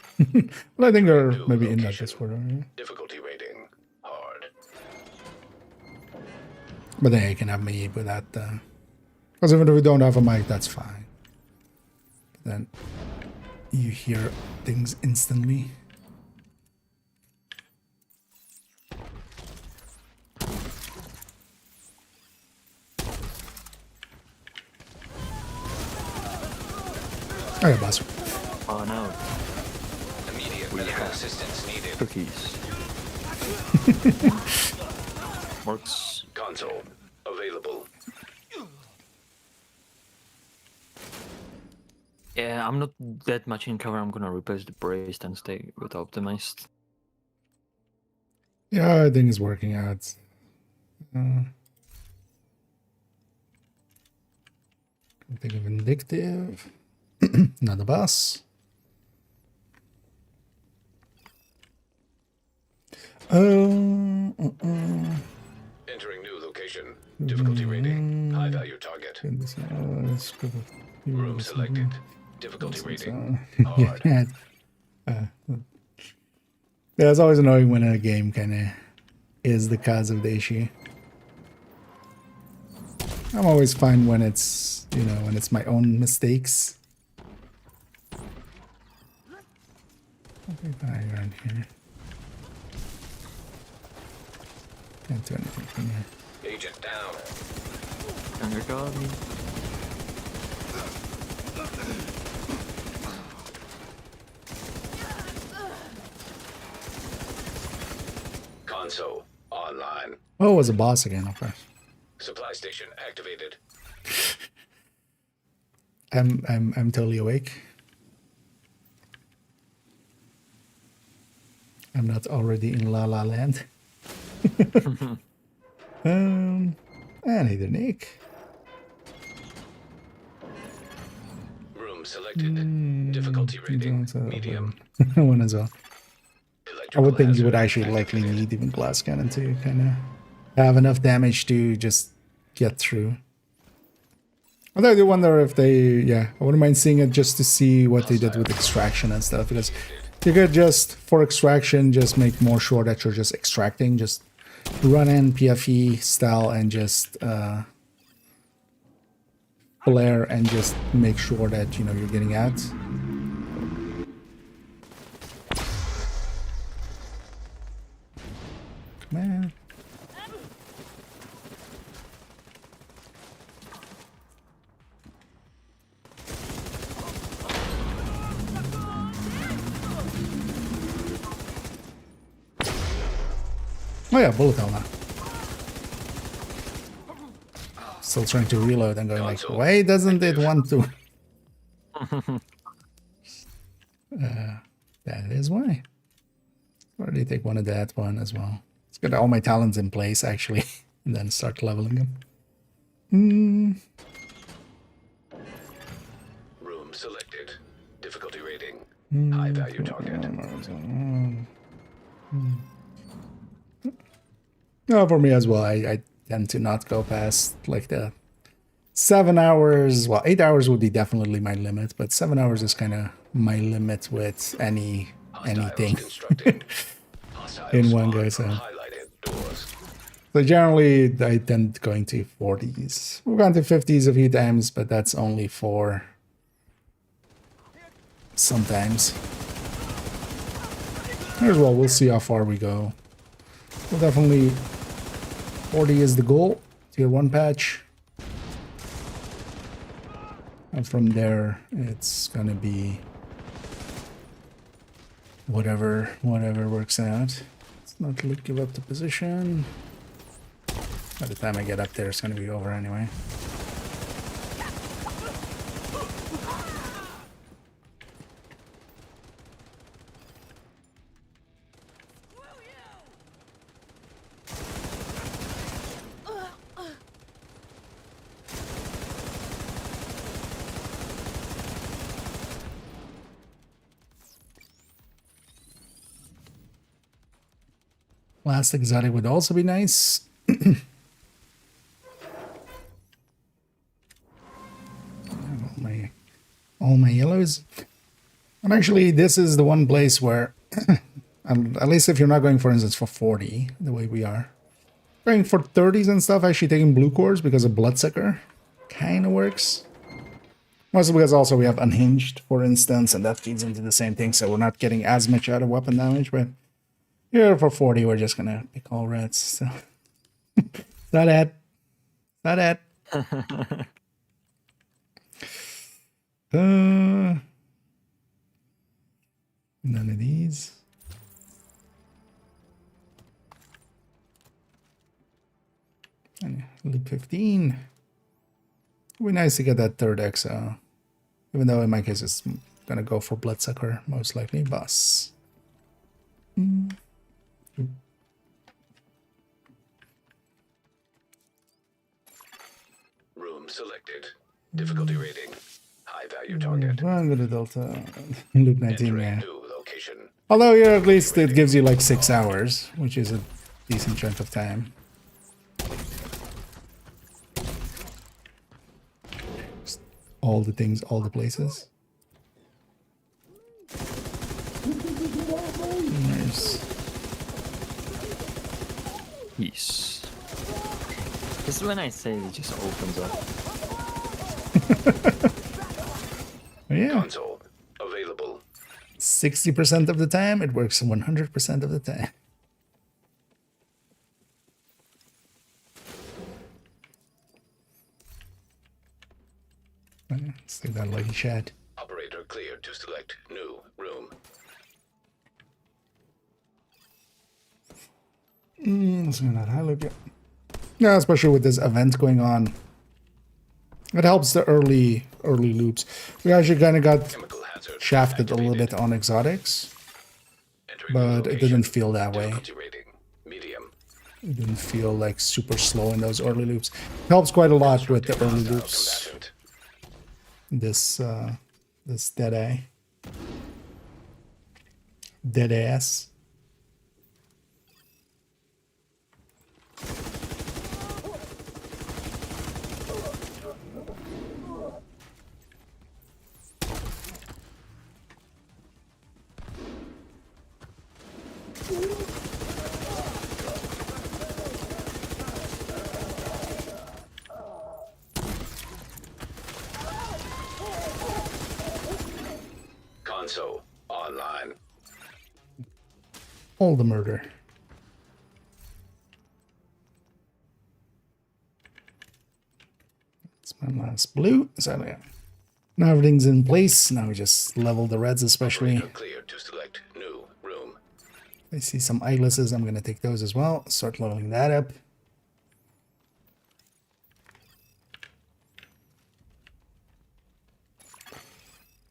Well, I think they're New maybe in that location. Discord area. Difficulty rating. Hard. But then you can have me with that. Because even if we don't have a mic, that's fine. But then you hear things instantly. Oh yeah, boss. Oh no, Immediate medical assistance needed. cookies. Works. Console available. Yeah, I'm not that much in cover. I'm gonna replace the braced and stay with optimized. Yeah, I think it's working out. I think of Vindictive. Not the boss. Entering new location. Difficulty rating. High value target. Room selected. Difficulty rating. Hard. Yeah, it's always annoying when a game kind of is the cause of the issue. I'm always fine when it's, you know, when it's my own mistakes. Around here. Can't do anything from here. Agent down. Under God. Console online. Oh, it was a boss again, of course. Supply station activated. I'm totally awake. I'm not already in La La Land. And either Nick. Room selected. Difficulty rating. Medium. One as well. I would think you would Electrical actually likely activated. need even glass cannon to kind of have enough damage to just get through. Although I do wonder if they, yeah, I wouldn't mind seeing it just to see what they did with extraction and stuff, because you could just, for extraction, just make more sure that you're just extracting, just run in PFE style and just flare and just make sure that, you know, you're getting out. Man. Oh yeah, bullet hell now. Still trying to reload and going like, why doesn't it want to? That is why. Already take one of that one as well. Let's get all my talents in place actually, and then start leveling them. Room selected. Difficulty rating. High value target. No, for me as well, I tend to not go past like the 7 hours. Well, 8 hours would be definitely my limit, but 7 hours is kind of my limit with anything in one go. So generally, I tend going to 40s. We've gone to 50s a few times, but that's only for sometimes. As well, we'll see how far we go. Well, definitely 40 is the goal. Tier 1 patch. And from there, it's gonna be whatever works out. Let's not give up the position. By the time I get up there, it's gonna be over anyway. Last exotic would also be nice. all my yellows. And actually, this is the one place where, at least if you're not going, for instance, for 40, the way we are, going for 30s and stuff, actually taking blue cores because of Bloodsucker kind of works. Mostly because also we have Unhinged, for instance, and that feeds into the same thing, so we're not getting as much out of weapon damage, but here for 40, we're just gonna pick all reds, so... Not it. Not it. None of these. And loop 15. It would be nice to get that third XO. Even though in my case it's gonna go for Bloodsucker, most likely. Boss. Room selected. Difficulty rating. High value target. Well, I'm gonna Delta loop 19 Entering there. new location. Although here at least it gives you like 6 hours, which is a decent chunk of time. Just all the things, all the places. Nice. Yes. This is when I say it just opens up. Yeah. Console available. 60% of the time, it works 100% of the time. Let's take that lucky shot. Operator cleared to select new room. Let's go that high loop, yeah. Yeah, especially with this event going on. It helps the early loops. We actually kind of got Chemical hazard shafted a little activated. bit on exotics, Entering but new it location. didn't feel that way. Difficulty rating medium. It didn't feel like super slow in those early loops. It helps quite a lot with the early Hostile loops. combatant. This Deadeye. Dead ass. Console online. All the murder. That's my last blue. So yeah. Now everything's in place. Now we just level the reds, especially. Operator cleared to select new room. I see some eyelesses. I'm gonna take those as well. Start leveling that up.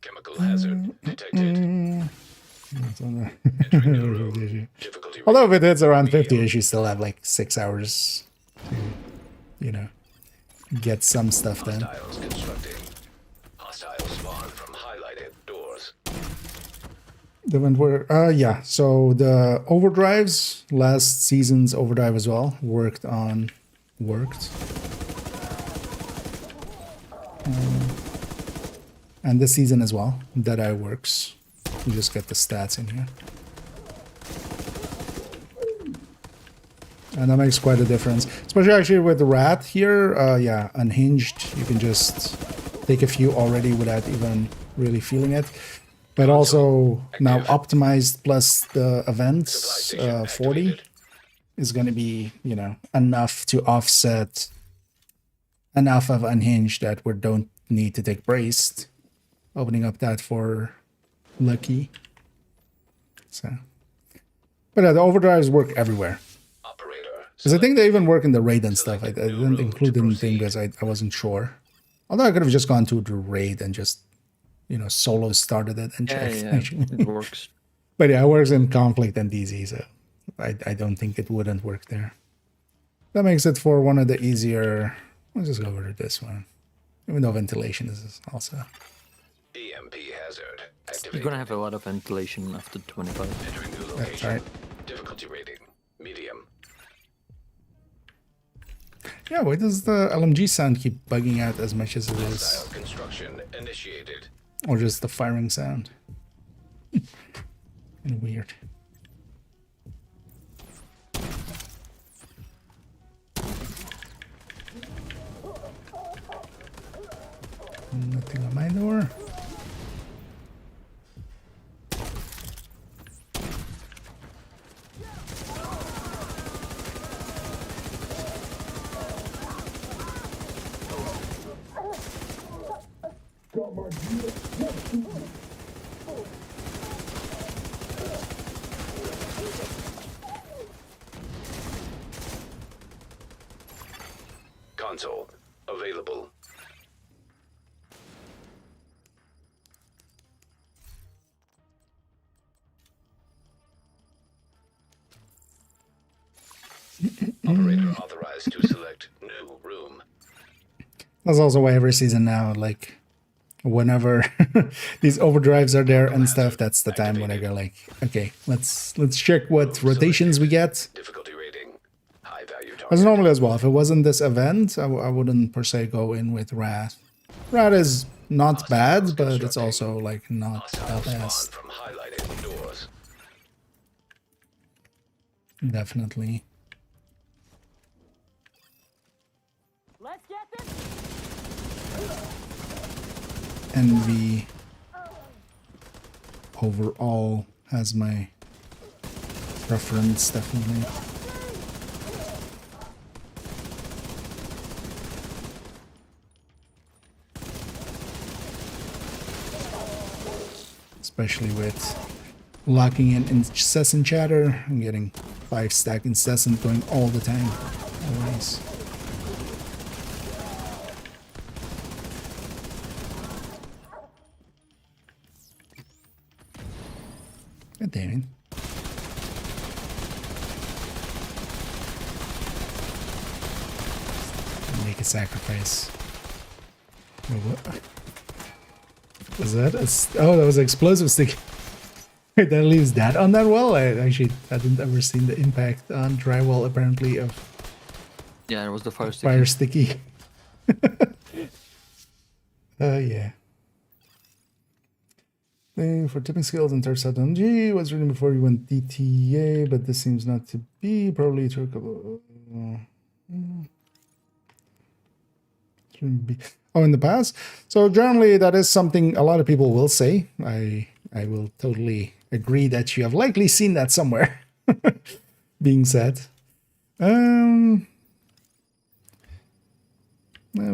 Chemical hazard detected. Difficulty Although if rating it hits around medium. 50-ish, you still have like 6 hours to, you know, get some stuff done. Hostiles constructing. Hostile spawn from highlighted doors. The one where, yeah, so the overdrives, last season's overdrive as well, worked. And this season as well, Deadeye works. You just get the stats in here. And that makes quite a difference. Especially actually with the Rat here, yeah, Unhinged, you can just take a few already without even really feeling it. But also now optimized plus the events, 40 is going to be, you know, enough to offset enough of Unhinged that we don't need to take braced. Opening up that for Lucky. So, but yeah, the overdrives work everywhere. Operator. Because I think they even work in the raid and stuff. I didn't include anything because I wasn't sure. Although I could have just gone to the raid and just, you know, solo started it and checked. Yeah, it works. But yeah, it works in conflict and DZ, so I don't think it wouldn't work there. That makes it for one of the easier. Let's just go over to this one. Even though ventilation is also. EMP hazard activated. You're gonna have a lot of ventilation after 25. Entering new That's location. right. Difficulty rating medium. Yeah, why does the LMG sound keep bugging out as much as it is? Hostile construction initiated. Or just the firing sound? Kind of weird. Nothing on my door. Console available. Operator authorized to select new room. That's also why every season now, like, whenever these overdrives are there and stuff, that's the time when I go like, okay, let's check what rotations we get. Difficulty rating. High value As target. normally as well. If it wasn't this event, I wouldn't per se go in with Wrath. Wrath is not bad, but it's also like not Hostile the spawn best. from highlighted doors. Definitely. Let's get this. Envy overall has my preference, definitely. Especially with locking in incessant chatter. I'm getting 5-stack incessant going all the time. Always. God damn it. Make a sacrifice. Oh, what? Was that? Oh, that was an explosive stick. Wait, that leaves that on that wall? I actually hadn't ever seen the impact on drywall, apparently, of Yeah, it was the first. fire sticky. Yeah. Thing for tipping skills and third set LMG was written before you went DTA, but this seems not to be. Probably took a couple. Shouldn't be. Oh, in the past. So generally, that is something a lot of people will say. I will totally agree that you have likely seen that somewhere being said. We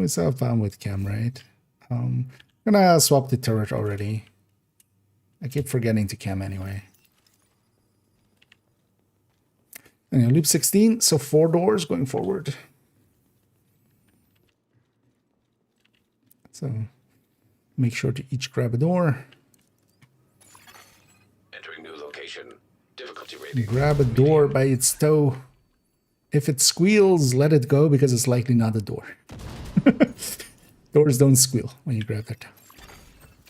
still have fun with cam, right? I'm gonna swap the turret already. I keep forgetting to cam anyway. Anyway, loop 16, so 4 doors going forward. So make sure to each grab a door. Entering new location. Difficulty rating. Grab a door by its toe. If it squeals, let it go because it's likely not a door. Doors don't squeal when you grab their toe.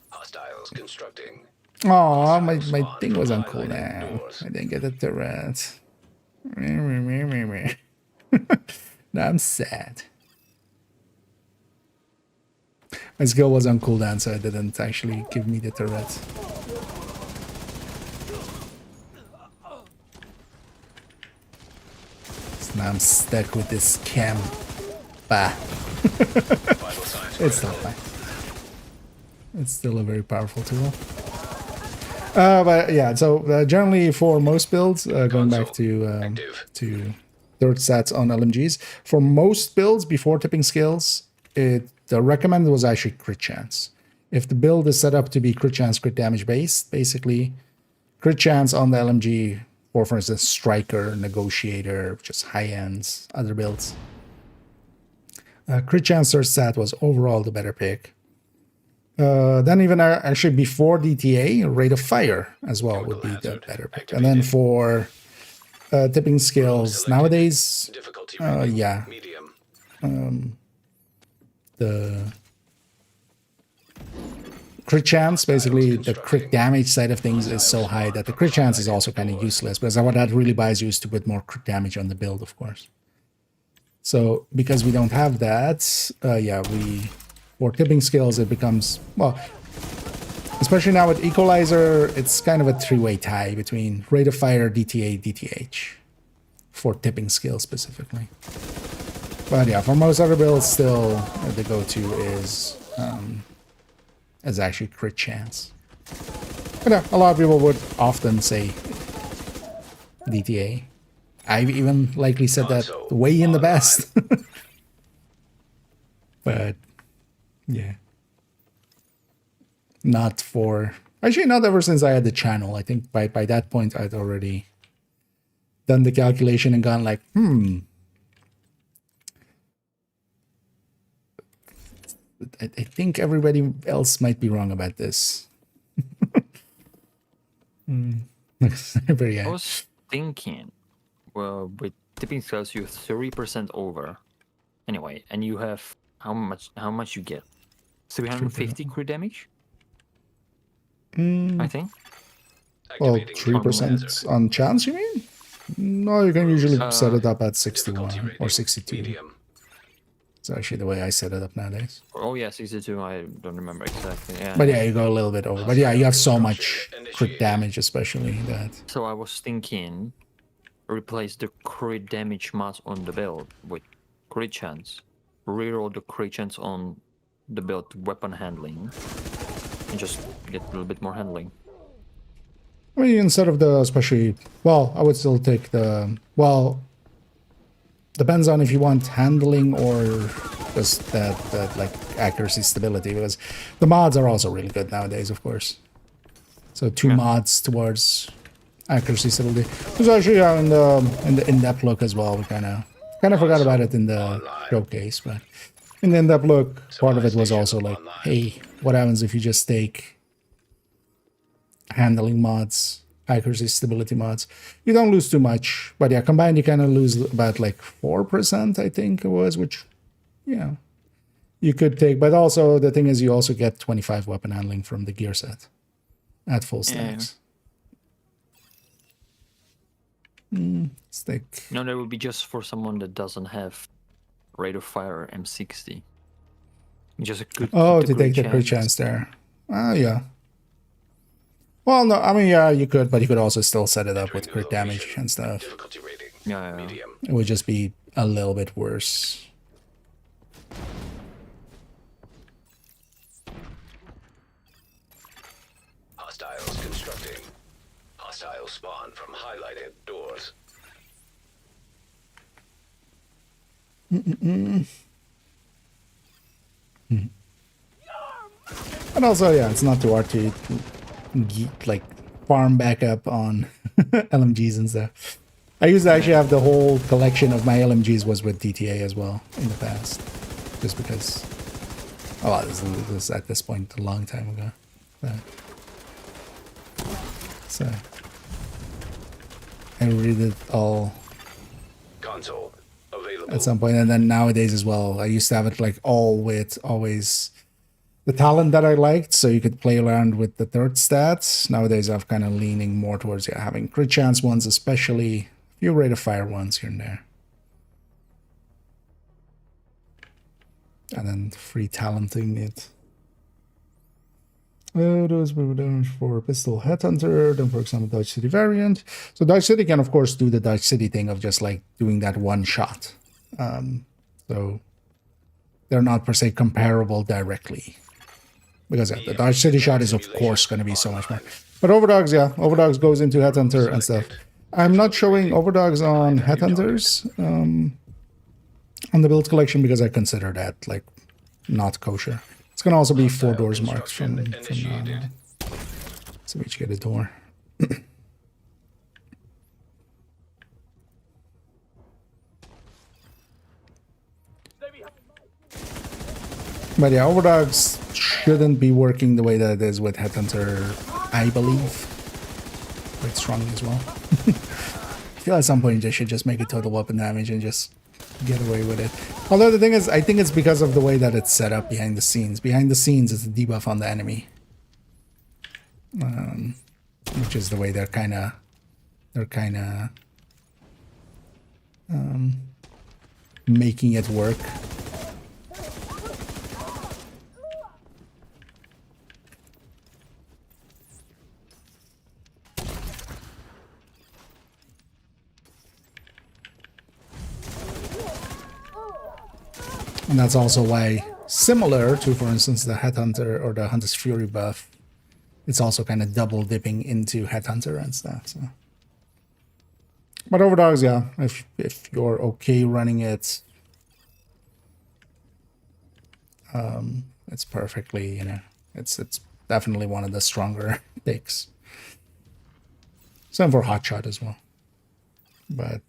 Hostiles constructing. Oh, my thing was on cooldown. I didn't get the turret. Now I'm sad. My skill was on cooldown, so it didn't actually give me the turret. So now I'm stuck with this cam. Bah. It's not fine. It's still a very powerful tool. But yeah, so generally for most builds, going back to third sets on LMGs, for most builds before tipping skills, the recommended was actually crit chance. If the build is set up to be crit chance, crit damage based, basically crit chance on the LMG, or for instance, Striker, Negotiator, just high ends, other builds. Crit chance third set was overall the better pick. Then even actually before DTA, rate of fire as well would be the better pick. And then for tipping skills nowadays, yeah, the crit chance, basically the crit damage side of things is so high that the crit chance is also kind of useless, because what that really buys you is to put more crit damage on the build, of course. So because we don't have that, yeah, for tipping skills, it becomes, well, especially now with Equalizer, it's kind of a three-way tie between rate of fire, DTA, DTH for tipping skills specifically. But yeah, for most other builds, still the go-to is actually crit chance. But yeah, a lot of people would often say DTA. I've even likely said that way in the best. But yeah, not for, actually not ever since I had the channel. I think by that point I'd already done the calculation and gone like, I think everybody else might be wrong about this. But yeah. I was thinking, well, with tipping skills, you're 30% over. Anyway, and you have how much you get? 350 crit damage? I think. Well, Activating 3% on chance, you mean? No, you can usually set it up at difficulty 61 rating, or 62. medium. It's actually the way I set it up nowadays. Oh yeah, 62. I don't remember exactly. Yeah. But yeah, you go a little bit over. But yeah, you have so much crit damage, especially that. So I was thinking, replace the crit damage mass on the build with crit chance. Reroll the crit chance on the build weapon handling, and just get a little bit more handling. I mean, instead of the especially, well, I would still take the, well, depends on if you want handling or just that like accuracy stability, because the mods are also really good nowadays, of course. So two mods towards accuracy stability. There's actually in the in-depth look as well. We kind of forgot about it in the showcase, but in the in-depth look, part of it was also like, hey, what happens if you just take handling mods, accuracy stability mods? You don't lose too much, but yeah, combined you kind of lose about like 4%, I think it was, which, yeah, you could take. But also the thing is, you also get 25 weapon handling from the gear set at full stacks. Stick. No, that would be just for someone that doesn't have rate of fire M60. Just a good. To take the crit chance there. Yeah. Well, no, I mean, yeah, you could, but you could also still set it up with crit damage and stuff. Difficulty rating, Yeah. medium. It would just be a little bit worse. Hostiles constructing. Hostile spawn from highlighted doors. And also, yeah, it's not too hard to like farm back up on LMGs and stuff. I used to actually have the whole collection of my LMGs was with DTA as well in the past, just because. Oh, this is at this point a long time ago. So I read it all Console available. at some point, and then nowadays as well. I used to have it like all with always the talent that I liked, so you could play around with the third stats. Nowadays, I'm kind of leaning more towards having crit chance ones, especially a few rate of fire ones here and there. And then free talenting it. Those were done for Pistol Headhunter, then for example, Dodge City variant. So Dodge City can, of course, do the Dodge City thing of just like doing that one shot. So they're not per se comparable directly. Because the Dodge City shot is, of course, going to be so much more. But Overdogs, yeah, Overdogs goes into Headhunter and stuff. I'm not showing Overdogs on Headhunters on the build collection because I consider that like not kosher. It's going to also be 4 doors marked from now on. So we each get a door. But yeah, Overdogs shouldn't be working the way that it is with Headhunter, I believe. Quite strongly as well. I feel at some point they should just make it total weapon damage and just get away with it. Although the thing is, I think it's because of the way that it's set up behind the scenes. Behind the scenes, it's a debuff on the enemy. Which is the way they're kind of making it work. And that's also why, similar to, for instance, the Headhunter or the Hunter's Fury buff, it's also kind of double dipping into Headhunter and stuff. So. But Overdogs, yeah, if you're okay running it, it's perfectly, you know, it's definitely one of the stronger picks. Same for Hotshot as well. But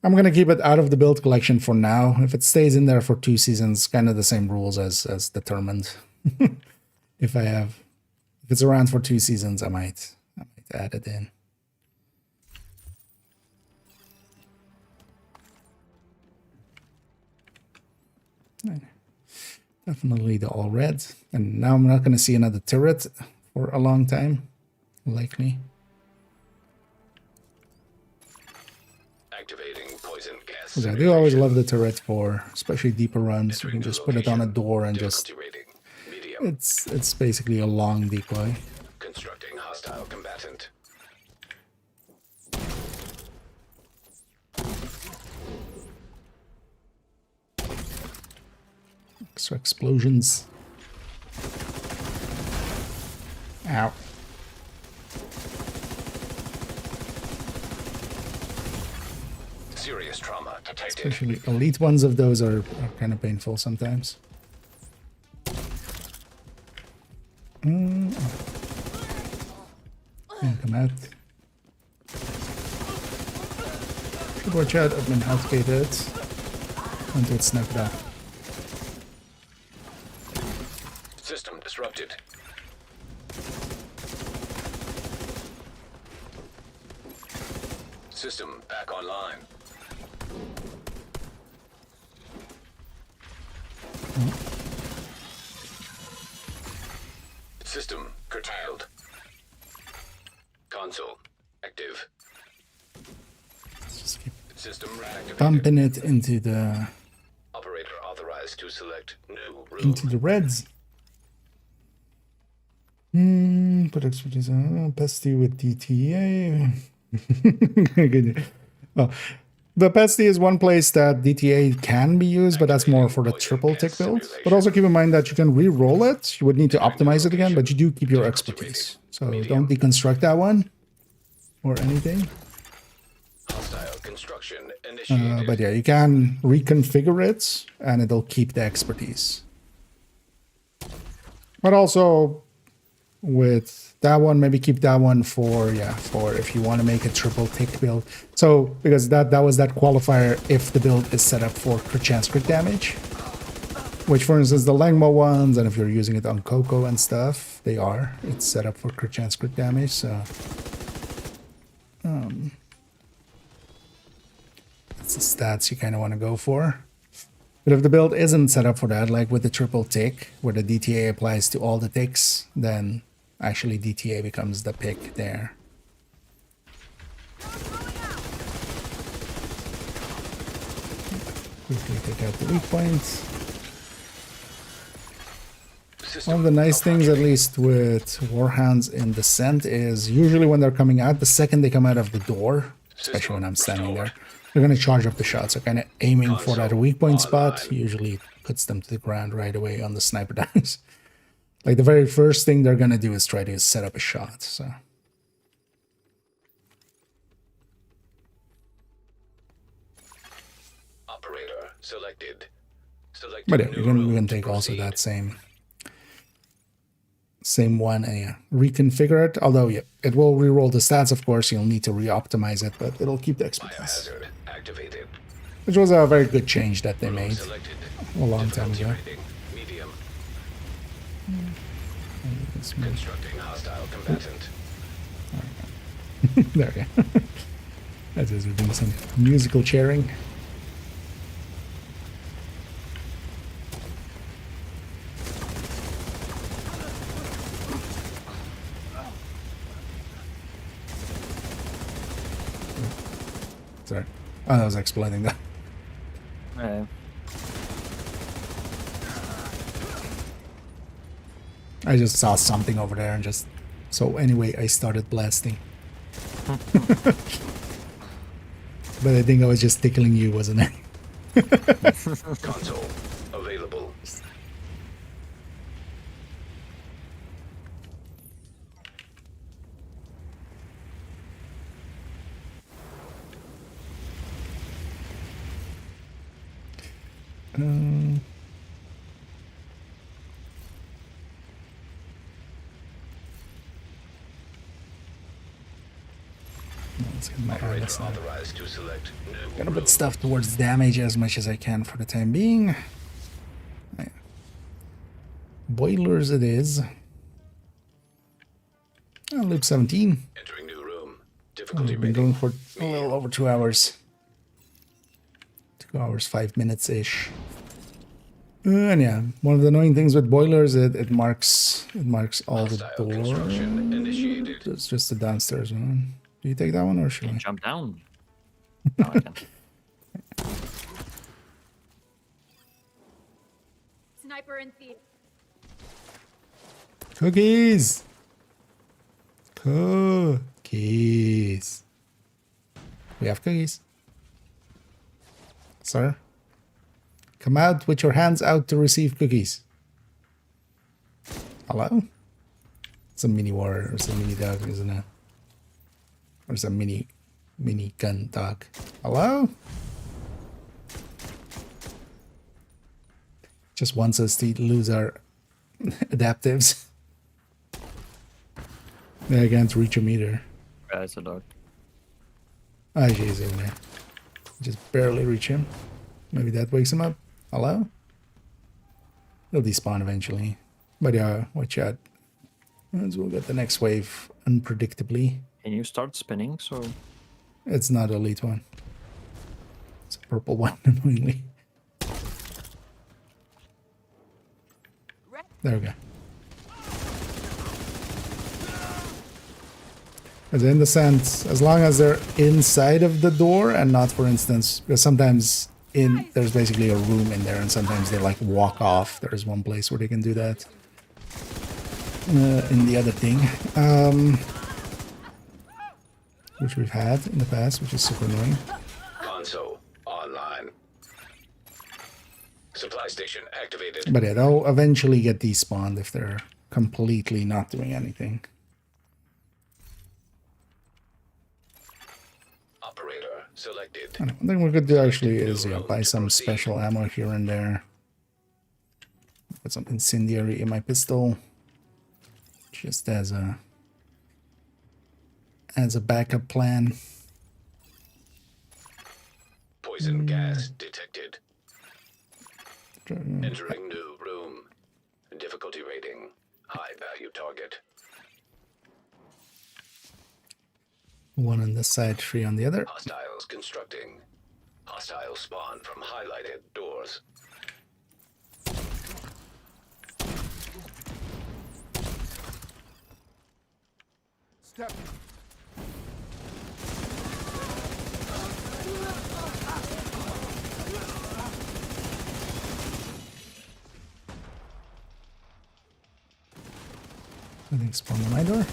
I'm going to keep it out of the build collection for now. If it stays in there for 2 seasons, kind of the same rules as Determined. If it's around for 2 seasons, I might add it in. Definitely the all red. And now I'm not going to see another turret for a long time, likely. Activating poison gas. Because I do always love the turret for especially deeper runs. You can just put it on a door and just... It's basically a long decoy. Constructing hostile combatant. Extra explosions. Ow. Serious trauma detected. Especially elite ones of those are kind of painful sometimes. Come out. Should watch out, I've been health-gated until it's snapped out. System disrupted. System back online. System curtailed. Console active. Let's just keep System reactivated. bumping it into the Operator authorized to select new room. into the reds. Put expertise on pesty with DTA. Well, the pesty is one place that DTA can be used, but that's more for the triple tick build. But also keep in mind that you can re-roll it. You would need to optimize it again, but you do keep your expertise. So don't deconstruct that one or anything. Hostile construction initiated. But yeah, you can reconfigure it and it'll keep the expertise. But also with that one, maybe keep that one for if you want to make a triple tick build. So because that was that qualifier if the build is set up for crit chance crit damage. Which for instance the Langmo ones, and if you're using it on Coco and stuff, it's set up for crit chance crit damage, so that's the stats you kinda wanna go for. But if the build isn't set up for that, like with the triple tick, where the DTA applies to all the ticks, then actually DTA becomes the pick there. Quickly take out the weak points. One of the nice things, at least with Warhounds in Descent, is usually when they're coming out, the second they come out of the door, especially when I'm standing there, they're going to charge up the shots. So kind of aiming for that weak point spot usually puts them to the ground right away on the sniper dives. Like the very first thing they're going to do is try to set up a shot. So Operator selected. but yeah, we can take also that same one and reconfigure it. Although yeah, it will re-roll the stats, of course. You'll need to re-optimize it, but it'll keep the expertise. Biohazard activated. Which was a very good change that they made Selected. a long time ago. Rating medium. Constructing hostile combatant. There we go. That is, we're doing some musical chairing. Sorry. Oh, that was exploding that. I just saw something over there and just... So anyway, I started blasting. But I think I was just tickling you, wasn't it? Console available. Let's get my Operator eyes on. authorized to select new Gonna put room. stuff towards damage as much as I can for the time being. Right. Boilers it is. Loop 17. Entering new room. Difficulty We've been rating. going for a little over 2 hours. 2 hours, 5 minutes-ish. And yeah, one of the annoying things with boilers, it marks all the Hostile construction doors. initiated. It's just the downstairs one. Do you take that one or should I? Jump down. No, I can't. Sniper in theater. Cookies! Cookies. We have cookies. Sir? Come out with your hands out to receive cookies. Hello? It's a mini warrior. It's a mini dog, isn't it? Or it's a mini gun dog. Hello? Just wants us to lose our adaptives. I can't reach him either. It's a dog. Ah, he's in there. Just barely reach him. Maybe that wakes him up. Hello? He'll despawn eventually. But yeah, watch out. As we'll get the next wave unpredictably. Can you start spinning? So It's not a elite one. It's a purple one, annoyingly. There we go. As in the sense, as long as they're inside of the door and not, for instance, because sometimes there's basically a room in there and sometimes they like walk off. There's one place where they can do that. In the other thing. Which we've had in the past, which is super annoying. Console online. Supply station activated. But yeah, they'll eventually get despawned if they're completely not doing anything. Operator selected. One thing we could do actually is buy some special ammo here and there. Put some incendiary in my pistol. Just as a backup plan. Poison gas detected. Entering new room. Difficulty rating. High value target. One on this side, 3 on the other. Hostiles constructing. Hostile spawn from highlighted doors. Step. I think spawn on my door.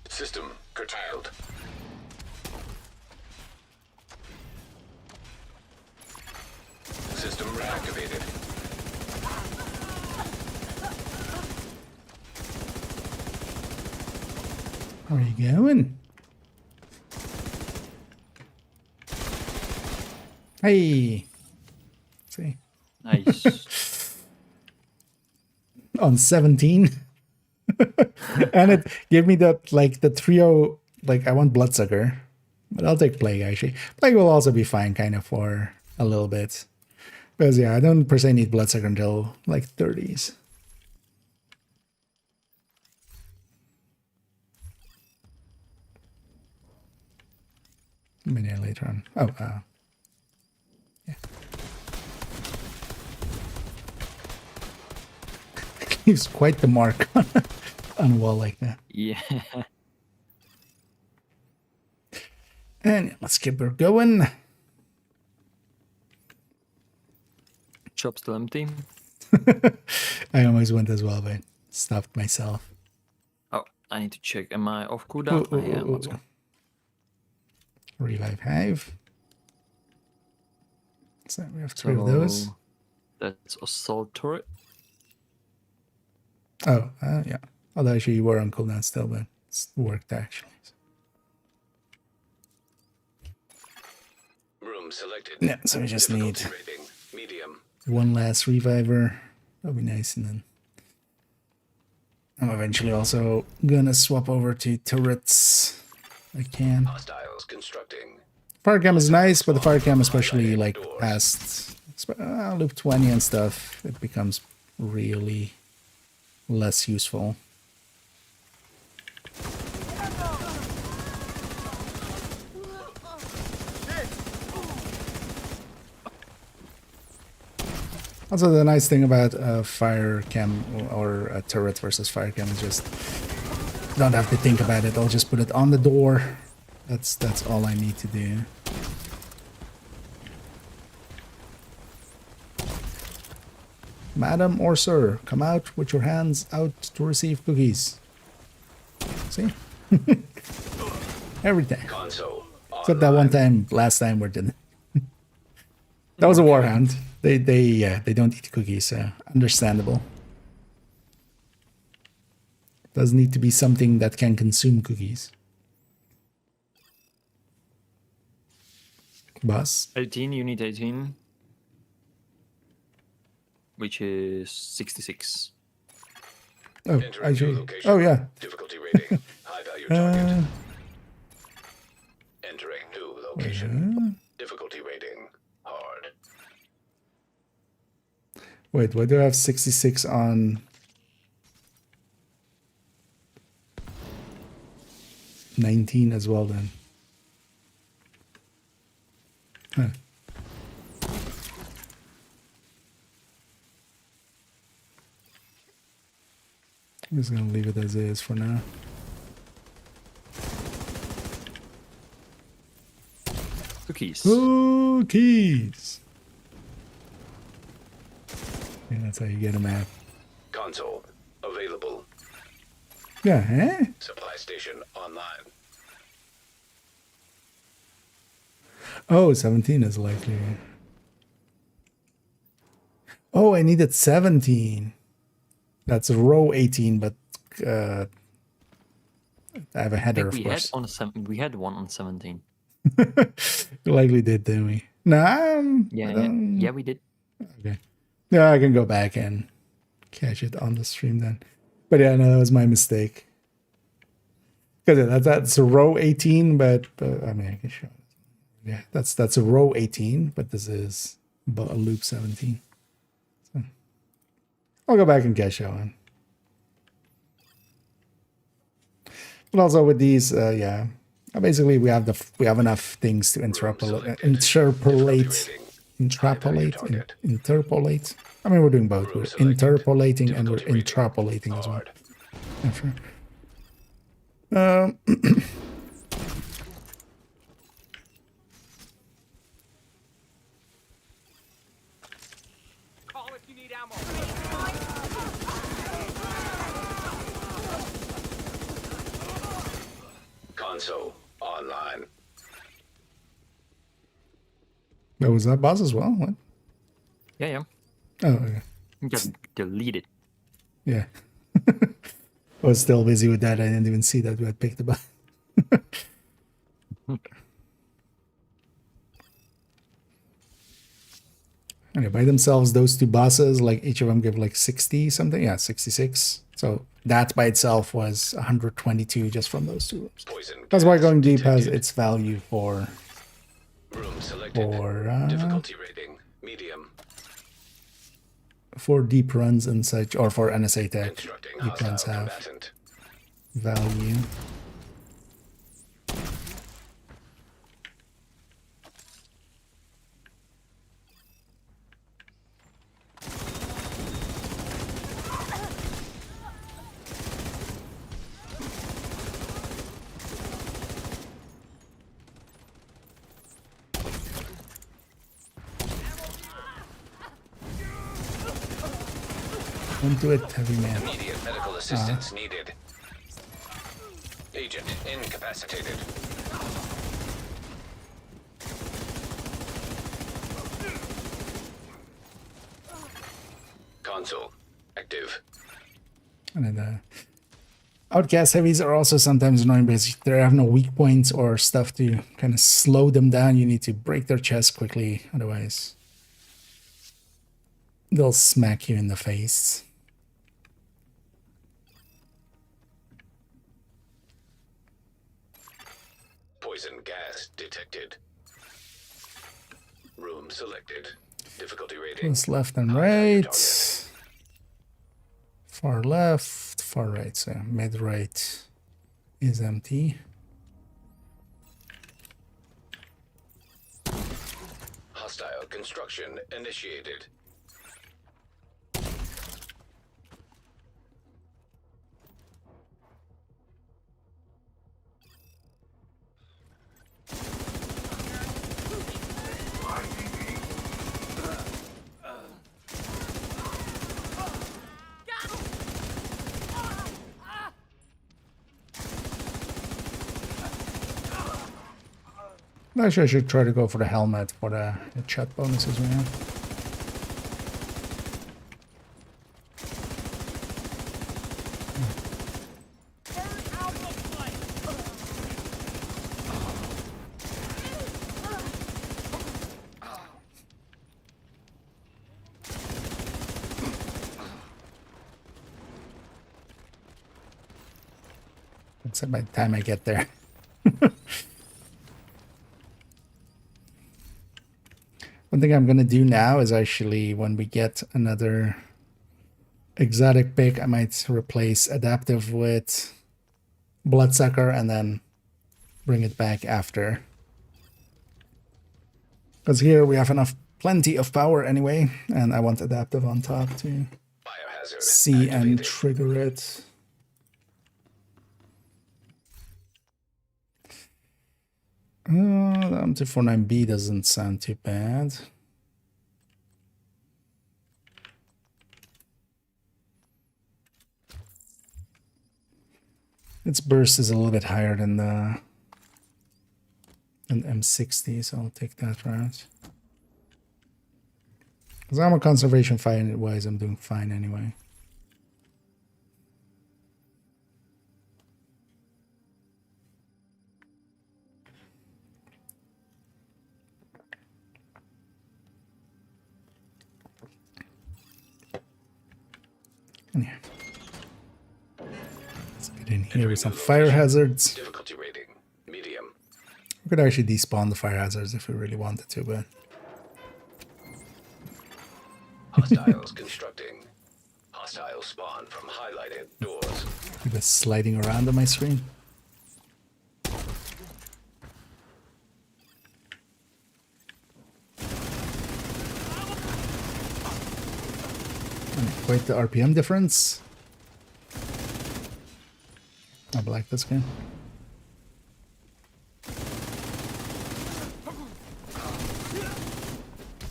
System curtailed. System reactivated. Where are you going? Hey! See? nice. On 17. And it gave me that, like, the trio, like, I want Bloodsucker. But I'll take Plague, actually. Plague will also be fine, kind of, for a little bit. Because, yeah, I don't per se need Bloodsucker until, like, 30s. Maybe later on. Oh, yeah. leaves quite the mark on a wall like that. Yeah. And let's keep her going. Shop still empty. I almost went as well, but stopped myself. Oh, I need to check. Am I off cooldown? Ooh, Yeah, ooh, let's ooh. go. Revive Hive. So we have 3 of those. So, that's assault turret. Oh, yeah. Although actually you were on cooldown still, but it's worked actually. Room selected. Yeah, so we just need Difficulty rating, medium. one last reviver. That'll be nice, and then I'm eventually also gonna swap over to turrets. I can. Hostiles constructing. Fire cam is nice, but the fire cam, especially like past loop 20 and stuff, it becomes really less useful. Also, the nice thing about fire cam or a turret versus fire cam is just don't have to think about it. I'll just put it on the door. That's all I need to do. Madam or sir, come out with your hands out to receive cookies. See? Every time. Console. Except that one time, last time we didn't. That was a warhound. They don't eat cookies, so understandable. Does need to be something that can consume cookies. Boss. 18, you need 18. Which is 66. Oh, Entering new actually. location. Oh, yeah. Difficulty rating. High value target. Entering new location. Difficulty rating. Hard. Wait, why do I have 66 on 19 as well then? Huh. I'm just gonna leave it as is for now. Cookies. Cookies! Yeah, that's how you get them out. Console. Available. Yeah, eh? Supply station online. Oh, 17 is likely. Oh, I needed 17. That's row 18, but I have a I header, think of we course. had we had one on 17. We likely did, didn't we? No, Yeah, we did. Okay. Yeah, I can go back and catch it on the stream then. But yeah, no, that was my mistake. Because that's a row 18, but I mean, I can show it. Yeah, that's a row 18, but this is a loop 17. So I'll go back and catch that one. But also with these, yeah, basically we have enough things to interpolate. I mean, we're doing both. We're interpolating and we're interpolating as well. Yeah, sure. Call if you need ammo. Console. Online. Oh, was that boss as well? What? Yeah. Oh, okay. Got deleted. Yeah. I was still busy with that. I didn't even see that we had picked the button. Okay, by themselves, those two bosses, like each of them give like 60 something. Yeah, 66. So that by itself was 122 just from those two rooms. Poison. That's why gas going deep has detected. its value for Room selected. Difficulty rating. Medium. for deep runs and such, or for NSA tech. Instructing Deep runs hostile have combatant. value. Don't do it, heavy man. Immediate medical assistance needed. Agent incapacitated. Console active. And then the outcast heavies are also sometimes annoying because they have no weak points or stuff to kind of slow them down. You need to break their chest quickly, otherwise they'll smack you in the face. Poison gas detected. Room selected. Difficulty rating. Plus left and right. Far left, far right. So mid right is empty. Hostile construction initiated. Actually, I should try to go for the helmet for the chat bonuses we have. Except by the time I get there. One thing I'm going to do now is actually, when we get another exotic pick, I might replace adaptive with bloodsucker and then bring it back after. Because here we have plenty of power anyway, and I want adaptive on top to Biohazard see and activated. trigger it. The M249B doesn't sound too bad. Its burst is a little bit higher than the M60, so I'll take that route. Because I'm a conservation fighter wise, I'm doing fine anyway. Yeah. Let's get in here with some fire hazards. Difficulty rating medium. We could actually despawn the fire hazards if we really wanted to, but Hostiles constructing. Hostile spawn from highlighted doors. keep it sliding around on my screen. Quite the RPM difference. I like this game.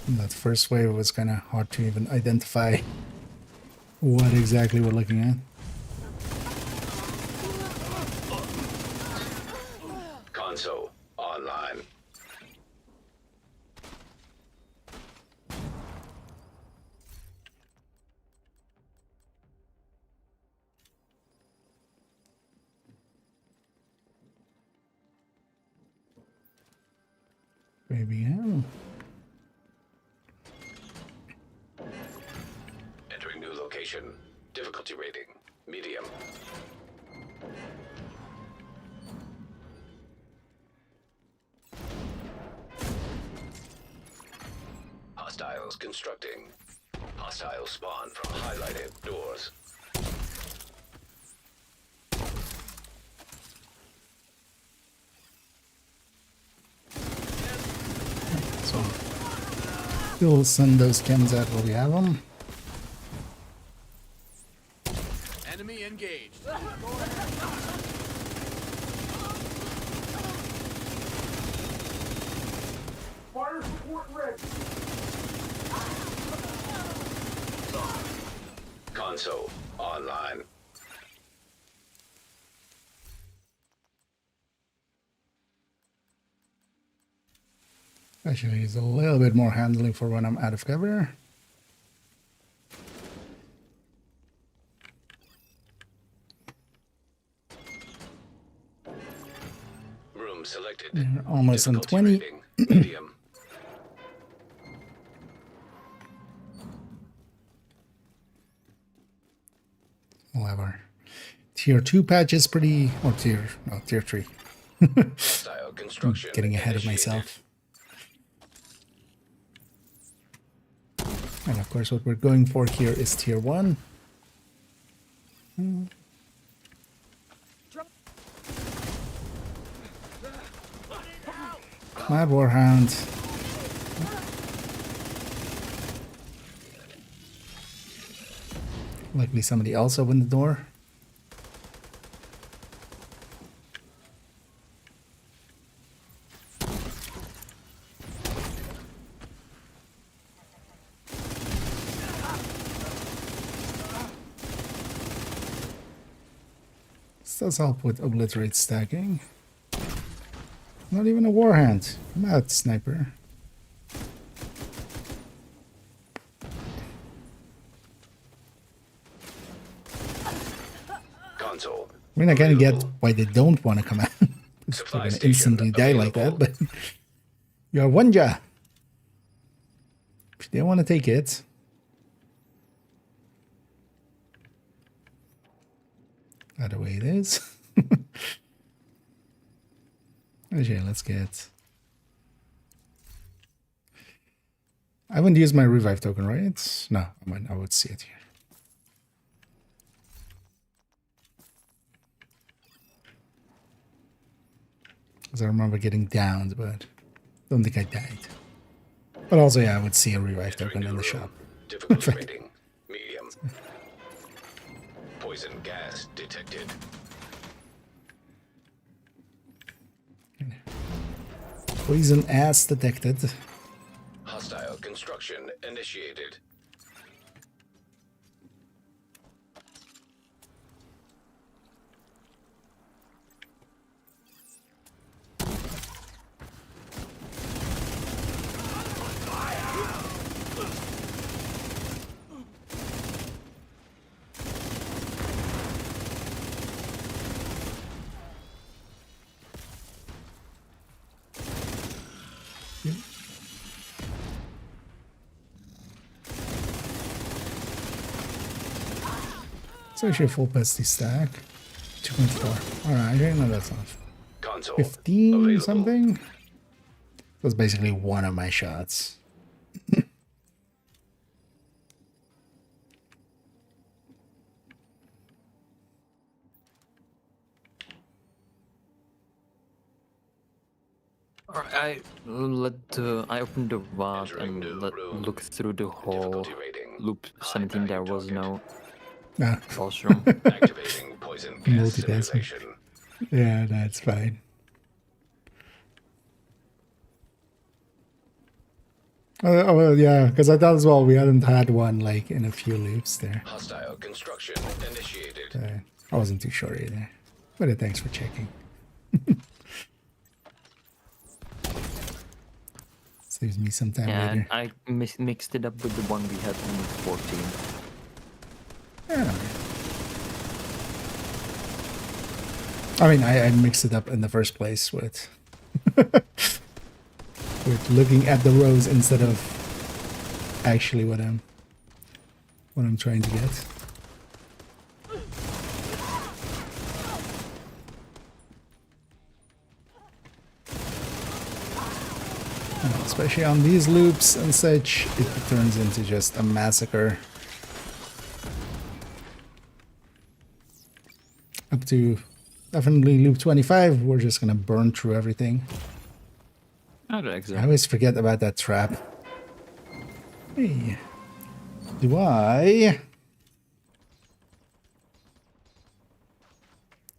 And that first wave was kind of hard to even identify what exactly we're looking at. Console online. Baby, yeah. Entering new location. Difficulty rating medium. Hostiles constructing. Hostile spawn from highlighted doors. So we'll send those chems out where we have them. Enemy engaged. Fire support ready. Console online. Actually, it's a little bit more handling for when I'm out of cover. Room selected. We're almost on Difficulty 20. rating, medium. We'll have our tier 2 patches pretty, or tier 3. Hostile construction. Getting ahead of initiated. myself. And of course what we're going for here is tier 1. Mad Warhound. Likely somebody else opened the door. This does help with obliterate stacking. Not even a warhand. Mad sniper. Console. I mean, I kind of get available. why they don't want to come out. They're Supply gonna station instantly die like that, available. but you're Wanja. If they want to take it. That the way it is. Okay, let's get. I haven't used my revive token, right? No, I would see it here. Because I remember getting downed, but don't think I died. But also, yeah, I would see a revive token in the shop. Difficulty rating, medium. Poison gas detected. Poison ass detected. Hostile construction initiated. It's actually a full pesty stack. 2.4. Alright, no, that's not. Console 15 available. something? That's basically one of my shots. Alright, I opened the VOD Entering new and room. looked through the whole Difficulty rating, loop high 17. There value was target. no Ah, boss room. Activating poison gas Multitasking. simulation. yeah, that's fine. Oh, well, yeah, because I thought as well we hadn't had one like in a few loops there. Hostile construction initiated. I wasn't too sure either. But thanks for checking. Saves me some time Yeah, later. and I mixed it up with the one we had in 14. Yeah. I mean, I mixed it up in the first place with with looking at the rows instead of actually what I'm trying to get. Especially on these loops and such, it turns into just a massacre. Up to definitely loop 25, we're just gonna burn through everything. I don't think so. I always forget about that trap. Hey, do I?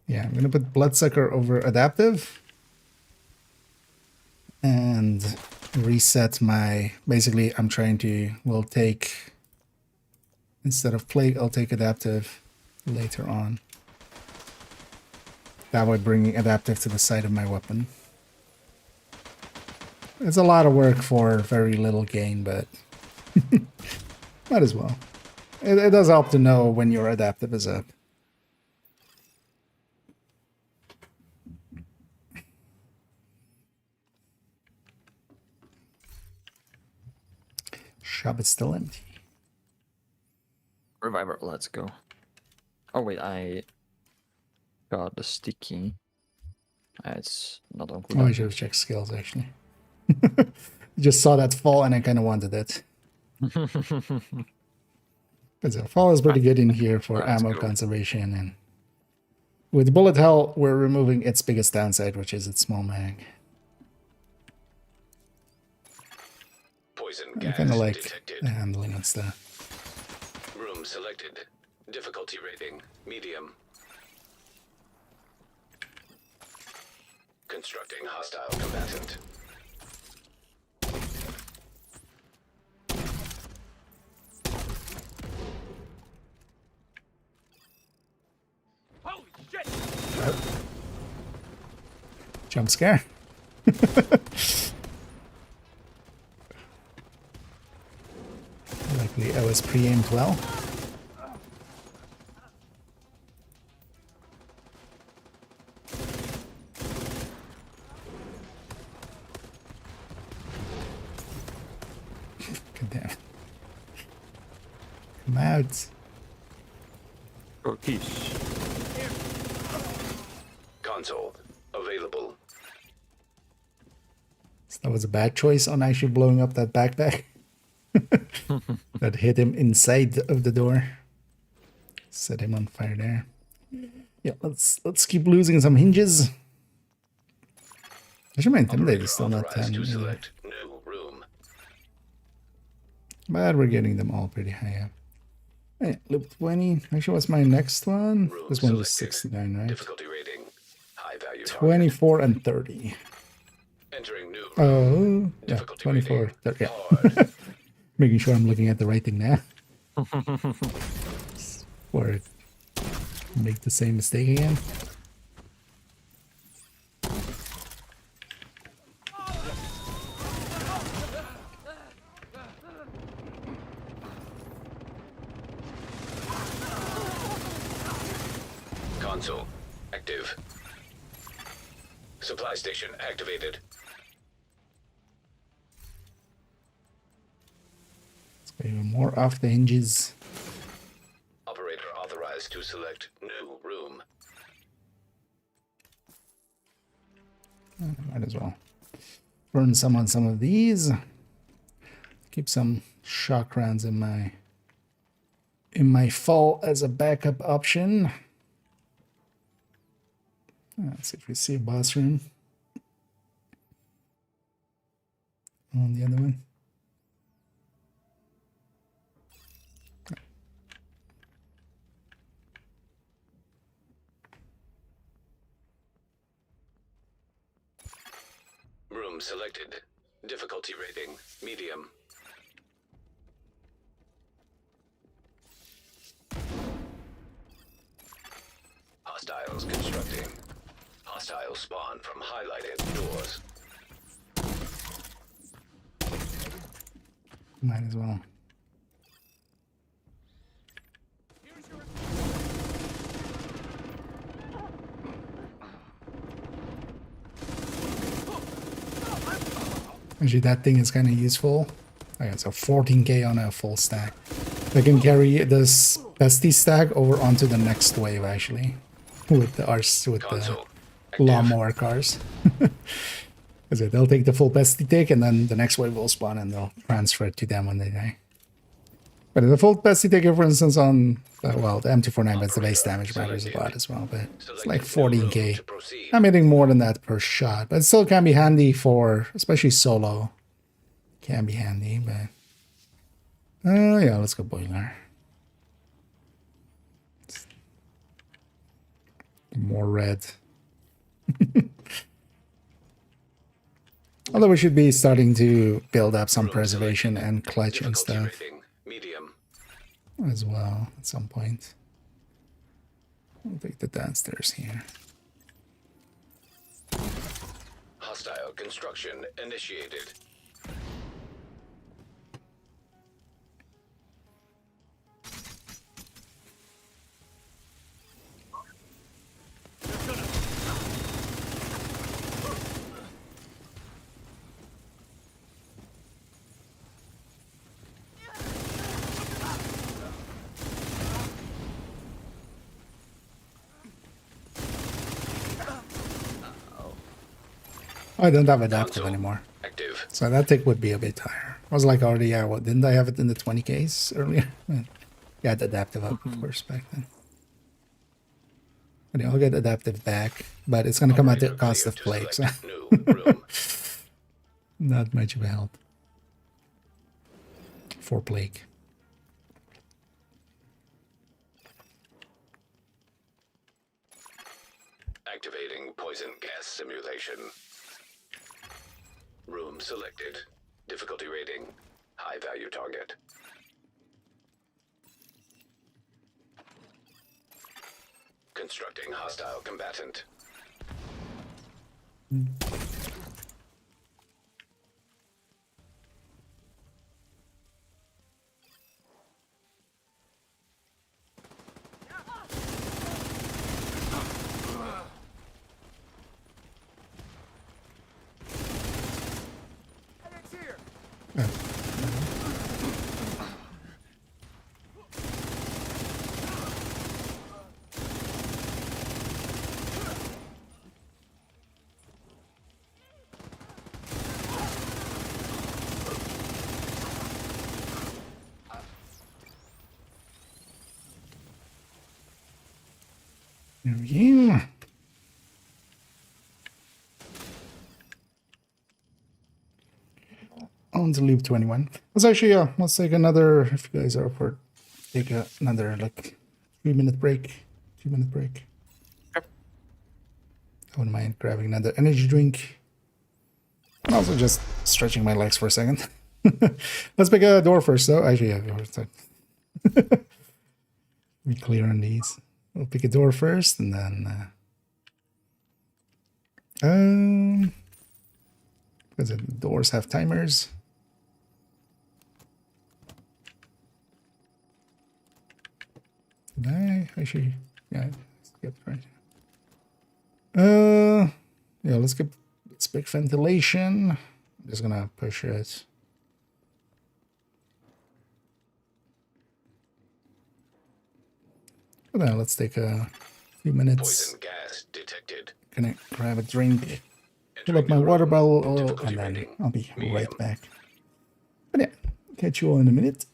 Yeah, I'm gonna put Bloodsucker over Adaptive. And reset my, basically I'm trying to, we'll take Instead of plague, I'll take adaptive later on. That way bringing adaptive to the side of my weapon. It's a lot of work for very little gain, but might as well. It does help to know when your adaptive is up. Shop is still empty. Reviver, let's go. Oh wait, I got the sticky. It's not on Oh, I cooldown. should have checked skills actually. Just saw that fall and I kind of wanted it. Because the fall is pretty good in here for ammo conservation, and with bullet hell, we're removing its biggest downside, which is its small mag. Poison I gas kind of like detected. the handling and stuff. Room selected. Difficulty rating medium. Constructing hostile combatant. Holy shit! Jump scare. Likely I was pre-aimed well. God damn. Come out. Turkish. Console available. So that was a bad choice on actually blowing up that backpack. That hit him inside of the door. Set him on fire there. Yeah, let's keep losing some hinges. Actually, my intimidate is still not 10 To either. select new room. But we're getting them all pretty high up. Hey, loop 20. Actually, what's my next one? Room This one was selected. 69, right? Difficulty rating high value. target. 24 and 30. Entering new room. Oh, yeah, Difficulty 24, rating 30. Yeah. hard. Making sure I'm looking at the right thing now. Or make the same mistake again. Console active. Supply station activated. Let's go even more off the hinges. Operator authorized to select new room. Might as well burn some on some of these. Keep some shock rounds in my fall as a backup option. Let's see if we see a boss room on the other one. Room selected. Difficulty rating medium. Hostiles constructing. Hostile spawn from highlighted doors. Might as well. Actually, that thing is kind of useful. Okay, so 14k on a full stack. I can carry this bestie stack over onto the next wave actually, with the Console active. lawnmower cars. Because they'll take the full bestie take, and then the next wave will spawn, and they'll transfer it to them when they die. But the full bestie taker, for instance, on well, the M249, but the base damage matters a lot as well. But it's like 14k. To proceed. I'm hitting more than that per shot, but it still can be handy for, especially solo. Can be handy, but yeah, let's go boiler. More red. Although we should be starting to build up some preservation and clutch and Difficulty stuff. rating medium. as well at some point. We'll take the downstairs here. Hostile construction initiated. I don't have adaptive Console anymore. active. So that tick would be a bit higher. I was like already, yeah, what, didn't I have it in the 20Ks earlier? Yeah, the adaptive up, of course, back then. But yeah, I'll get adaptive back, but it's going to come at the Operator cost of cleared to plague, so select new room. not much of a help. For plague. Activating poison gas simulation. Room selected. Difficulty rating. High value target. Constructing hostile combatant. It's here. There we go. On to loop 21. Let's actually, let's take another, if you guys are up for it, take another, like, 3-minute break. 2-minute break. Yep. I wouldn't mind grabbing another energy drink. And also just stretching my legs for a second. Let's pick a door first, though. Actually, yeah, door side. Be clear on these. We'll pick a door first, and then... because the doors have timers. Did I actually? Yeah, skipped right. Yeah, let's pick ventilation. I'm just gonna push it. But then let's take a few minutes. Poison gas detected. Gonna grab a drink, fill Entering up my new water room. bottle, Difficulty and then rating. I'll be Medium. right back. But yeah, catch you all in a minute.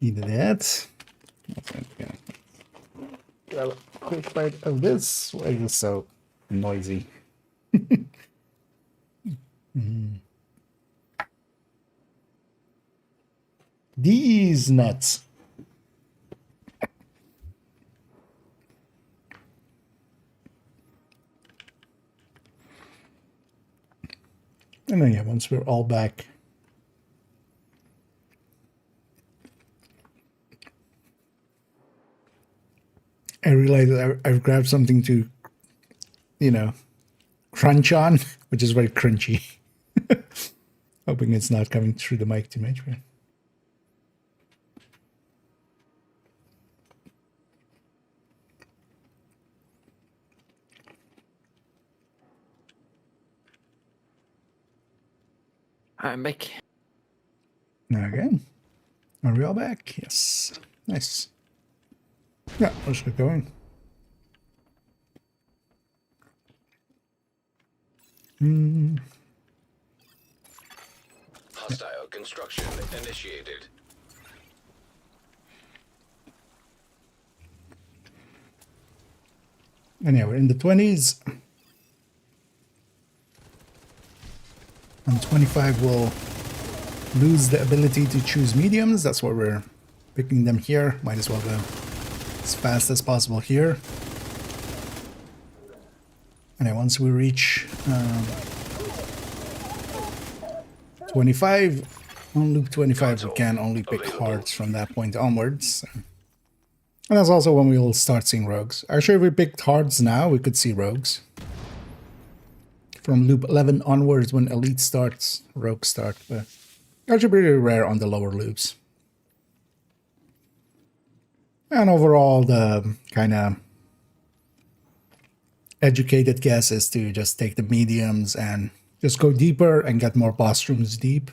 Either that. Grab quick bite of this. Why is it so noisy? These nuts. And then yeah, once we're all back, I realized I've grabbed something to, you know, crunch on, which is very crunchy. Hoping it's not coming through the mic too much. I'm back. Okay. Are we all back? Yes. Nice. Yeah, let's get going. Hostile construction initiated. And yeah, we're in the 20s. On 25, we'll lose the ability to choose mediums. That's why we're picking them here. Might as well go as fast as possible here. And then once we reach 25, on loop 25, we can only pick cards from that point onwards. And that's also when we will start seeing rogues. Actually, if we picked cards now, we could see rogues. From loop 11 onwards, when elite starts, rogues start. But actually pretty rare on the lower loops. And overall, the kind of educated guess is to just take the mediums and just go deeper and get more boss rooms deep.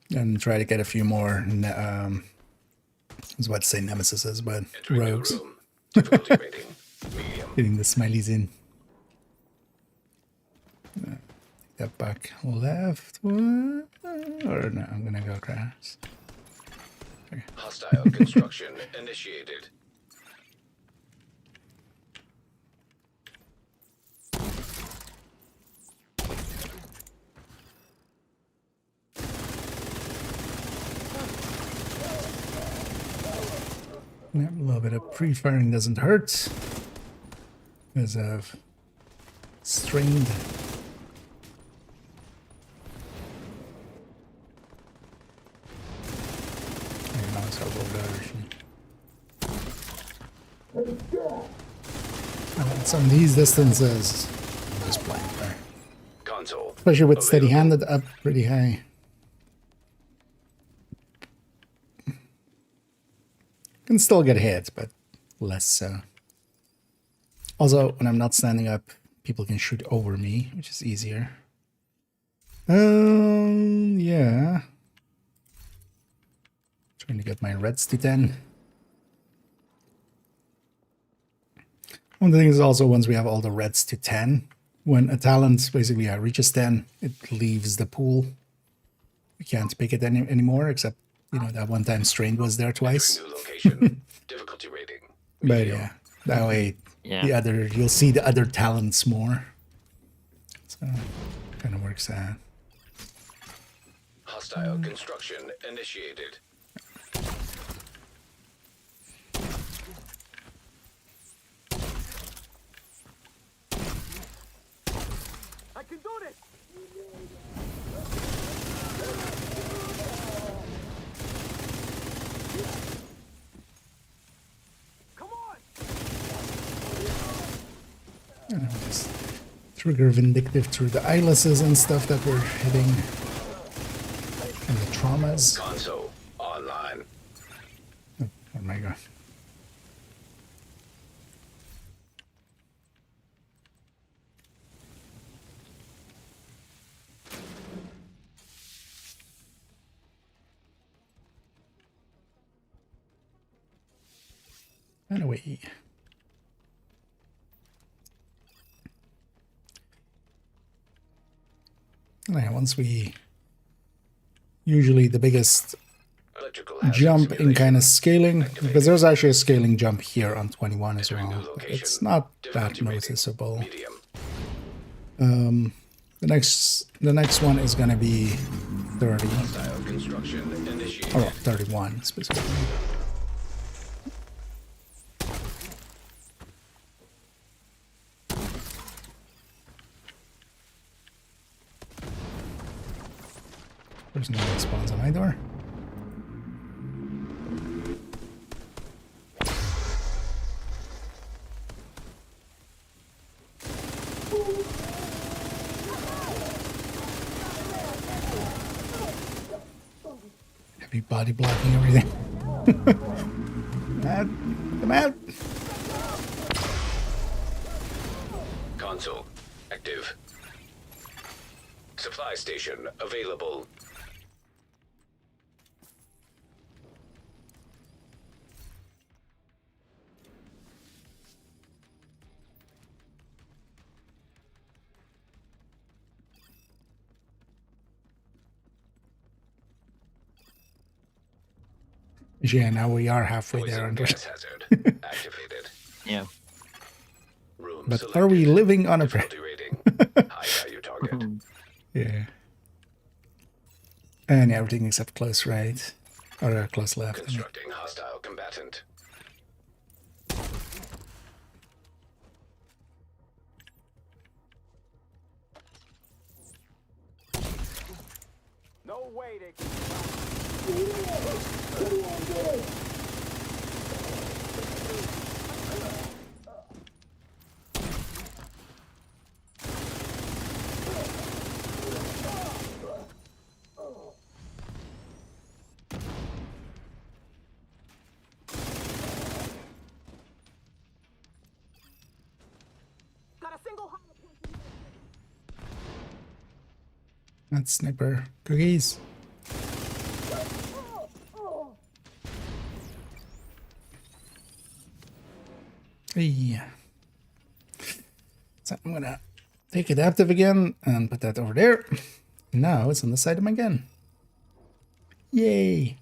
And try to get a few more, I was about to say nemesises, but rogues. Difficulty rating, medium. Getting the smileys in. Take that back left one. Or no, I'm gonna go across. Okay. Hostile construction initiated. Yeah, a little bit of pre-firing doesn't hurt. Because I've strained. Some of these distances, I'm just playing there. Console. Especially with steady-handed up pretty high. Can still get hit, but less so. Also, when I'm not standing up, people can shoot over me, which is easier. Yeah. Trying to get my reds to 10. One of the things is also once we have all the reds to 10, when a talent basically reaches 10, it leaves the pool. We can't pick it anymore, except, you know, that one time strained was there twice. New location. Difficulty rating. But yeah, that way you'll see the other talents more. So kind of works out. Hostile construction initiated. I can do this! Come on! And I'll just trigger Vindictive through the eyelesses and stuff that we're hitting. And the traumas. Console online. Oh my god. And away. And yeah, once we... Usually the biggest Electrical hazard jump in kind simulation. of scaling, Activated. because there's actually a scaling jump here on 21 as Entering well. new But location. it's not that Difficulty rating, noticeable. Medium. The next one is gonna be 30 Hostile construction initiated. or 31 specifically. There's no response on my door. Heavy body blocking everything. Come out. Console active. Supply station available. Yeah, now we are halfway there. Poison Under. gas hazard activated. Yeah. Room But selected. are we living on a... Difficulty rating. High value target. Yeah. And everything except close right. Or close left. I mean. Constructing hostile combatant. No way they got a single That's sniper cookies. Hey. So I'm gonna take adaptive again and put that over there. Now it's on the side of my gun. Yay.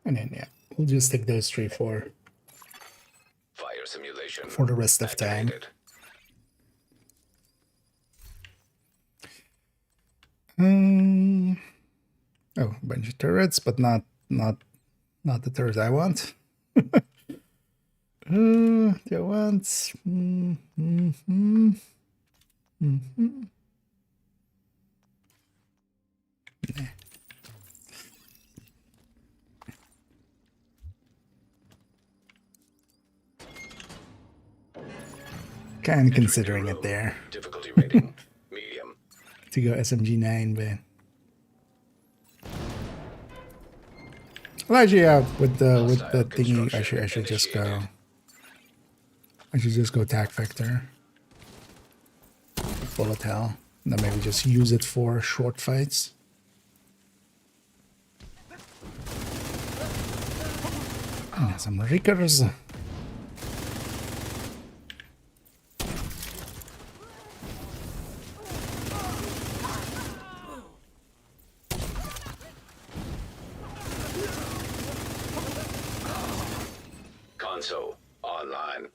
And then yeah, we'll just take those three for Fire simulation. the rest of time. activated. Oh, a bunch of turrets, but not the turrets I want. Do I want? Nah. Kind of considering it there Difficulty rating. Medium. to go SMG 9, but well, actually, yeah, with the thingy, I should just go. I should just go attack vector, bullet hell, and then maybe just use it for short fights. And some rickers. Console online.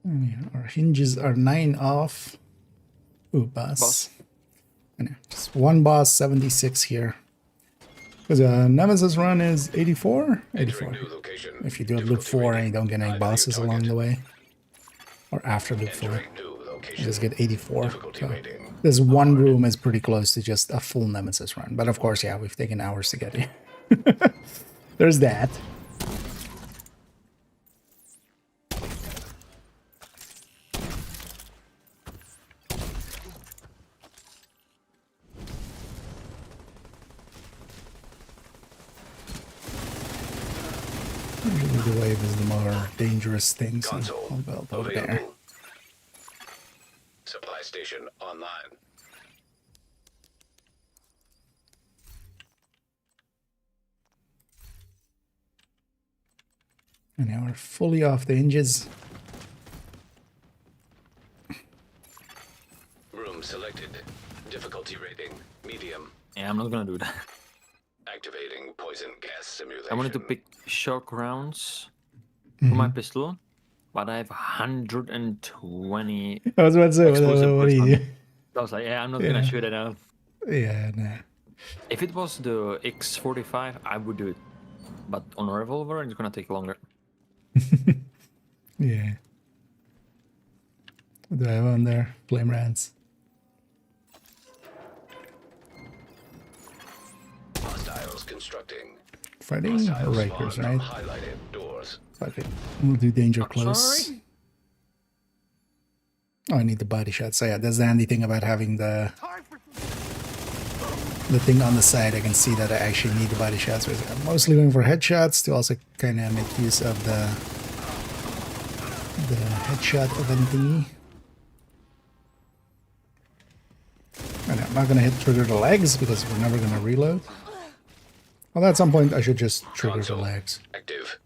Yeah, our hinges are 9 off. Ooh, boss. Boss. I know, just one boss, 76 here. Because Nemesis run is 84? 84. Entering new location. If you do it loop 4 and you don't get any High bosses value along target. the way. Or after loop 4. Entering new You location. just get 84. Difficulty So rating. this one room is pretty close to just a full Nemesis run. But of course, yeah, we've taken hours to get here. There's that. Usually the wave is the more dangerous thing, so Console I'll build over there. available. Supply station online. And now we're fully off the hinges. Room selected. Difficulty rating medium. Yeah, I'm not gonna do that. Activating poison gas simulation. I wanted to pick shock rounds for my pistol, but I have 120 I was about to say, explosive what do bullets you on. do? I was like, yeah, I'm not gonna shoot it out. Yeah, nah. If it was the X45, I would do it. But on a revolver, it's gonna take longer. Yeah. What do I have on there? Flame rants. Hostiles constructing. Fighting Hostiles Rikers, spawn right? from highlighted doors. Fuck it. We'll do danger I'm close. sorry? Oh, I need the body shot. So yeah, that's the handy thing about having the thing on the side. I can see that I actually need the body shots. I'm mostly going for headshots to also kind of make use of the headshot event thingy. And I'm not going to hit trigger the legs because we're never going to reload. Well, at some point I should just trigger the legs. Active.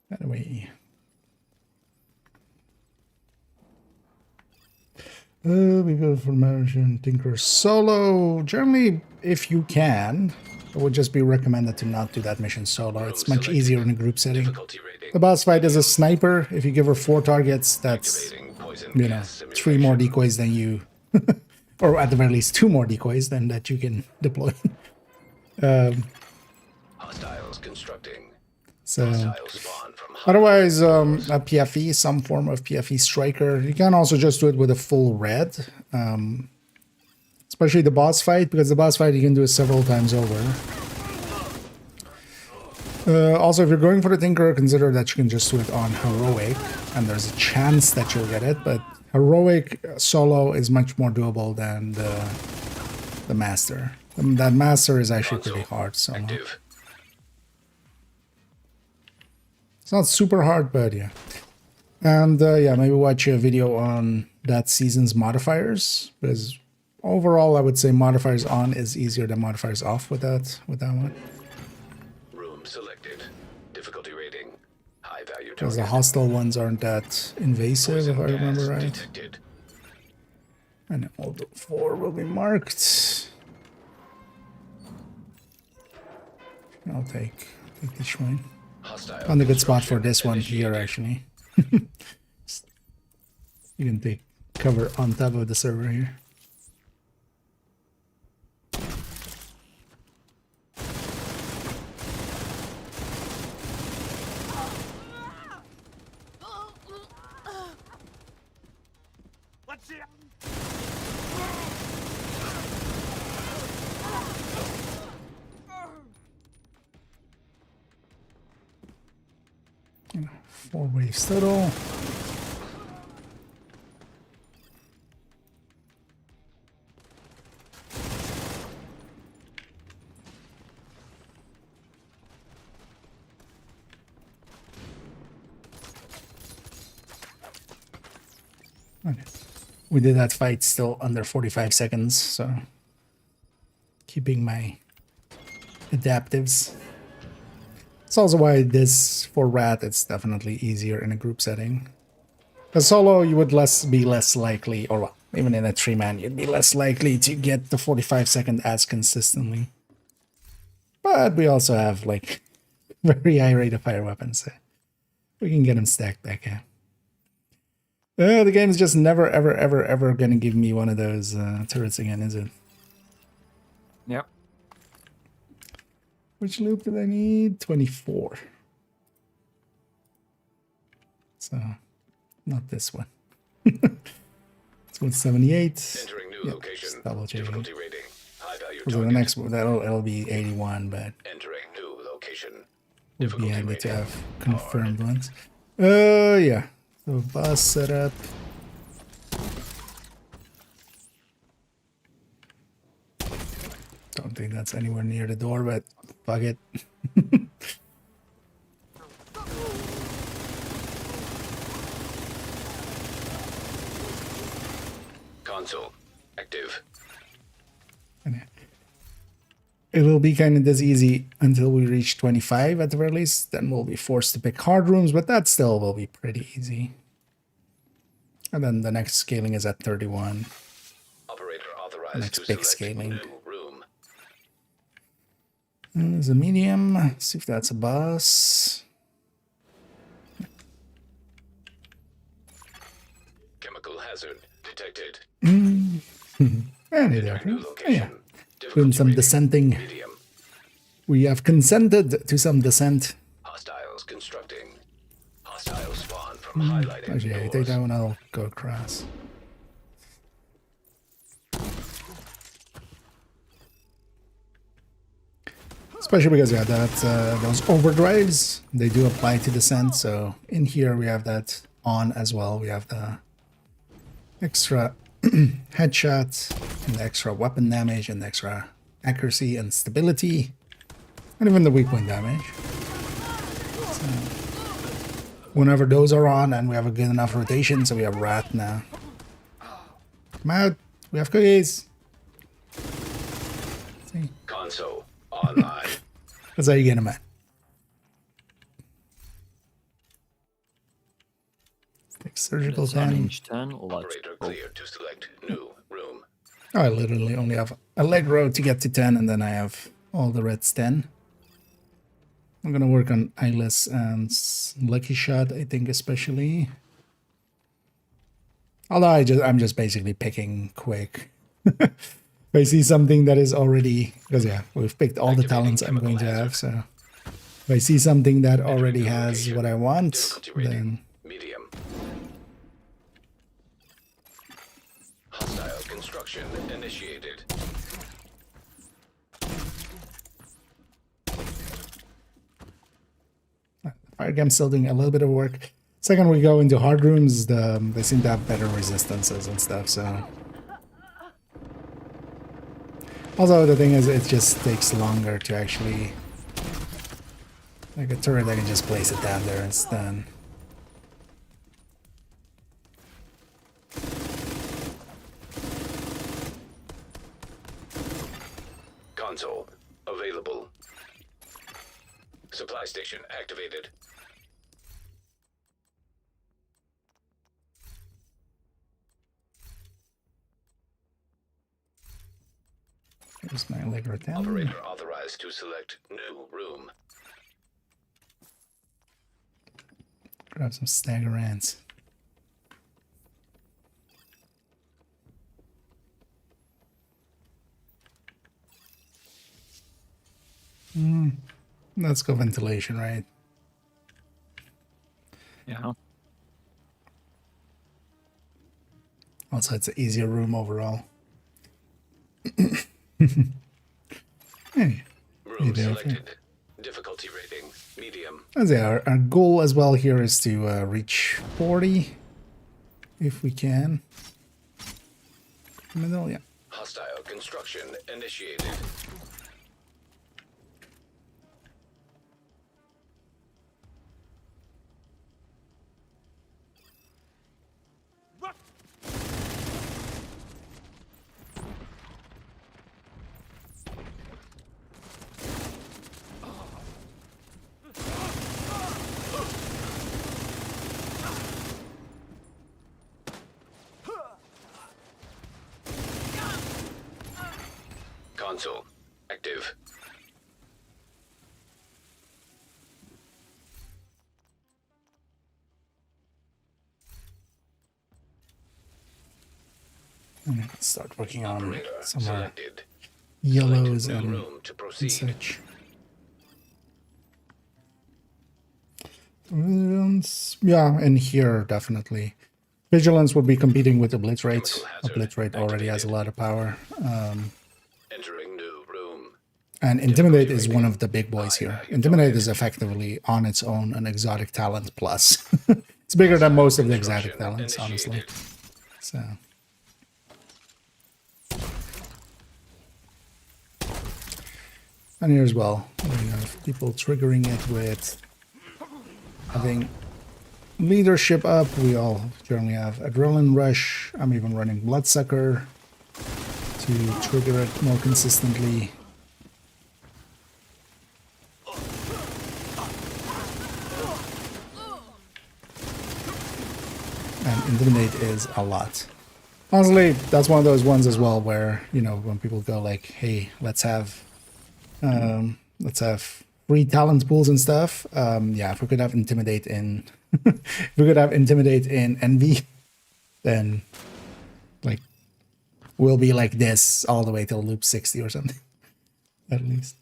That way. We go for Martian Tinker solo. Generally, if you can, it would just be recommended to not do that mission solo. It's much easier in a group setting. Difficulty rating. The boss fight is a sniper. If you give her 4 targets, that's, Activating poison you know, gas 3 more simulation. decoys than you, or at the very least 2 more decoys than that you can deploy. Hostiles constructing. So. Hostiles spawn from Otherwise, a PFE, some form of PFE striker. You can also just do it with a full red. Especially the boss fight, because the boss fight you can do it several times over. Also, if you're going for the Tinker, consider that you can just do it on Heroic, and there's a chance that you'll get it, but Heroic solo is much more doable than the Master. That Master is actually pretty hard solo. active. It's not super hard, but yeah. And yeah, maybe watch a video on that season's modifiers, because overall I would say modifiers on is easier than modifiers off with that one. Room selected. Difficulty rating. High value Because the target. hostile ones aren't that invasive, Poison if I remember gas right. detected. And all the 4 will be marked. I'll take the Shrine. Hostile Found a good spot for construction this one here, initiated. actually. You can take cover on top of the server here. Let's see. Four waves total. Okay. We did that fight still under 45 seconds, so keeping my adaptives. It's also why this, for Rat, it's definitely easier in a group setting. Because solo, you would be less likely, or well, even in a 3-man, you'd be less likely to get the 45-second as consistently. But we also have, like, very high rate of fire weapons, so we can get them stacked back in. The game is just never, ever, ever, ever gonna give me one of those turrets again, is it? Yep. Which loop did I need? 24. So, not this one. It's 178. Entering new Yep, location. just double checking. Difficulty rating. High value So the target. next one, it'll be 81, but Entering new location. would be Difficulty handy to rating. have confirmed ones. Yeah. So boss setup. Don't think that's anywhere near the door, but fuck it. Console active. It will be kind of this easy until we reach 25 at the very least. Then we'll be forced to pick hard rooms, but that still will be pretty easy. And then the next scaling is at 31. Operator authorized Next to big select scaling. new room. And there's a medium. Let's see if that's a boss. Chemical hazard detected. Any Enter difference? new Oh, yeah. location. Doing Difficulty some rating descending. medium. We have consented to some descent. Hostiles constructing. Hostile spawn from highlighted Actually, I take doors. that one, I'll go across. Especially because, yeah, that those overdrives, they do apply to descent. So in here we have that on as well. We have the extra headshot and the extra weapon damage and the extra accuracy and stability. And even the weak point damage. So whenever those are on and we have a good enough rotation, so we have Rat now. Come out, we have cookies. See? Console online. That's how you get them at. Take surgical It's 10. unhinged 10. Let's Operator go. cleared to select new room. Oh, I literally only have a leg row to get to 10, and then I have all the reds 10. I'm gonna work on Eyeless and Lucky Shot, I think, especially. Although I'm just basically picking quick. If I see something that is already, because yeah, we've picked all the talents I'm going to have, so if I see something that already has what I want, Difficulty rating then medium. Hostile construction initiated. fire game's still doing a little bit of work. Second we go into hard rooms, they seem to have better resistances and stuff, so. Also, the thing is, it just takes longer to actually... Like a turret, I can just place it down there instead. Console available. Supply station activated. Here's my Allegro 10. Operator authorized to select new room. Grab some staggerants. Let's go ventilation, right? Yeah. Also, it's an easier room overall. Hey, Room there, selected. Difficulty rating medium. as our goal as well here is to reach 40, if we can. Middle, yeah. Hostile construction initiated. Console active. Start working on Operator some selected. yellows Select new and room to proceed. such. Yeah, and here definitely. Vigilance will be competing with Obliterate. Chemical hazard Obliterate already has a lot of power. Entering new room. And Intimidate is one of the big boys here. Intimidate is effectively on its own an exotic talent plus. It's bigger than most of the exotic talents, honestly. So. And here as well, we have people triggering it with having leadership up. We all generally have adrenaline rush. I'm even running bloodsucker to trigger it more consistently. And intimidate is a lot. Honestly, that's one of those ones as well where, you know, when people go like, hey, let's have free talent pools and stuff. Yeah, if we could have intimidate in if we could have intimidate in envy, then like we'll be like this all the way till loop 60 or something. At least.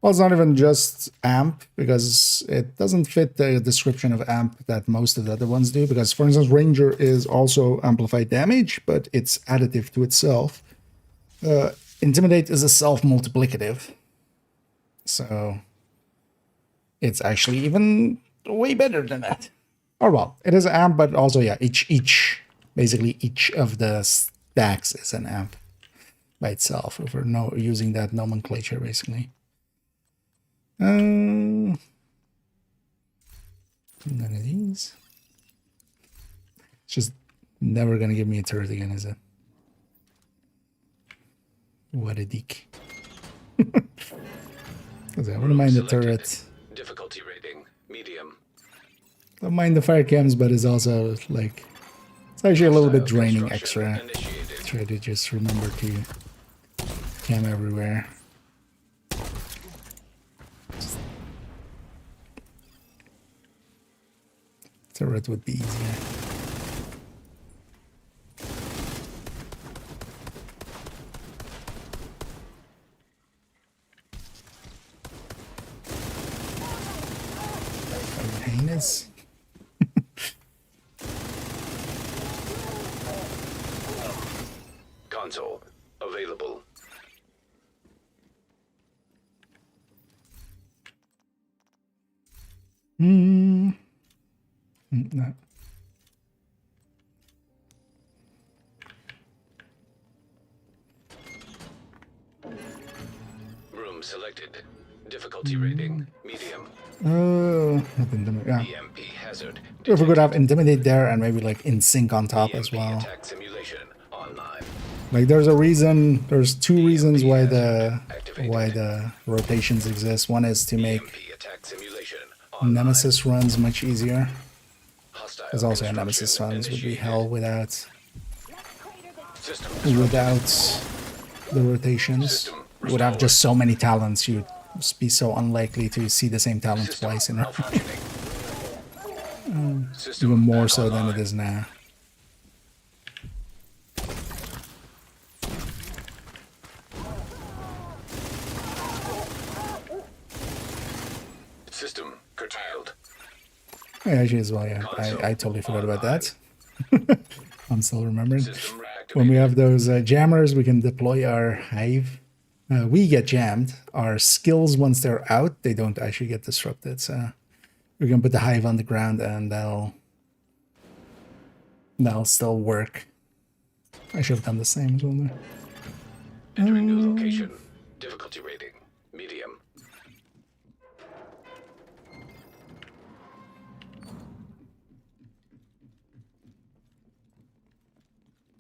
Well, it's not even just AMP, because it doesn't fit the description of AMP that most of the other ones do, because, for instance, Ranger is also amplified damage, but it's additive to itself. Intimidate is a self-multiplicative, so it's actually even way better than that. Or, well, it is AMP, but also, yeah, basically each of the stacks is an AMP by itself, if we're using that nomenclature, basically. None of these. It's just never gonna give me a turret again, is it? What a dick. I wouldn't mind the turret. Difficulty rating medium. Don't mind the fire cams, but it's also like it's actually a little bit draining extra. Try to just remember to cam everywhere. Turret would be easier. Heinous. Console available. No. Room selected. Difficulty rating medium. Yeah. EMP hazard. If we could have intimidate there and maybe like in sync on top as well. Attack simulation online. Like there's two reasons why the rotations exist. One is to make Nemesis runs much easier. There's also a Nemesis runs would be hell without the rotations. You would have just so many talents, you'd be so unlikely to see the same talent twice in a row. Even more so than it is now. System curtailed. Yeah, actually as well, yeah. I totally forgot about that. I'm still remembering. When we have those jammers, we can deploy our hive. We get jammed. Our skills, once they're out, they don't actually get disrupted. So we can put the hive on the ground and that'll still work. I should have done the same as well there. Entering new location. Difficulty rating medium.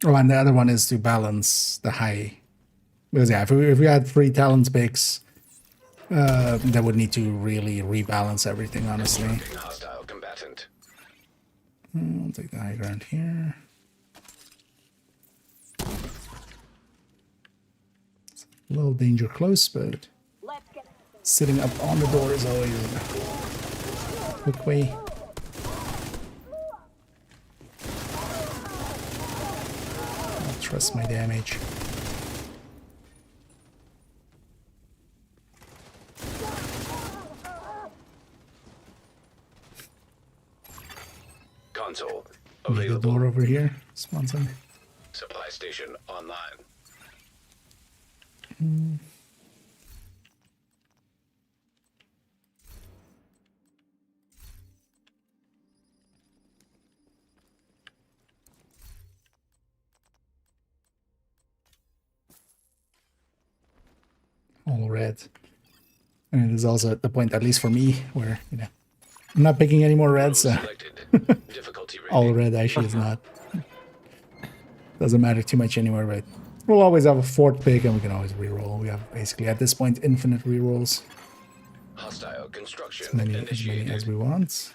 Oh, and the other one is to balance the high. Because yeah, if we had 3 talent picks, that would need to really rebalance everything, honestly. Hostile combatant. I'll take the high ground here. It's a little danger close, but sitting up on the door is always a quick way. I'll trust my damage. Console The available. door over here. Sponsor. Supply station online. All red. And it is also at the point, at least for me, where, you know, I'm not picking any more reds, so Selected. Difficulty rating. all red actually is not. Doesn't matter too much anywhere, right? We'll always have a fourth pick and we can always reroll. We have basically at this point infinite rerolls. Hostile construction As many initiated. as we want.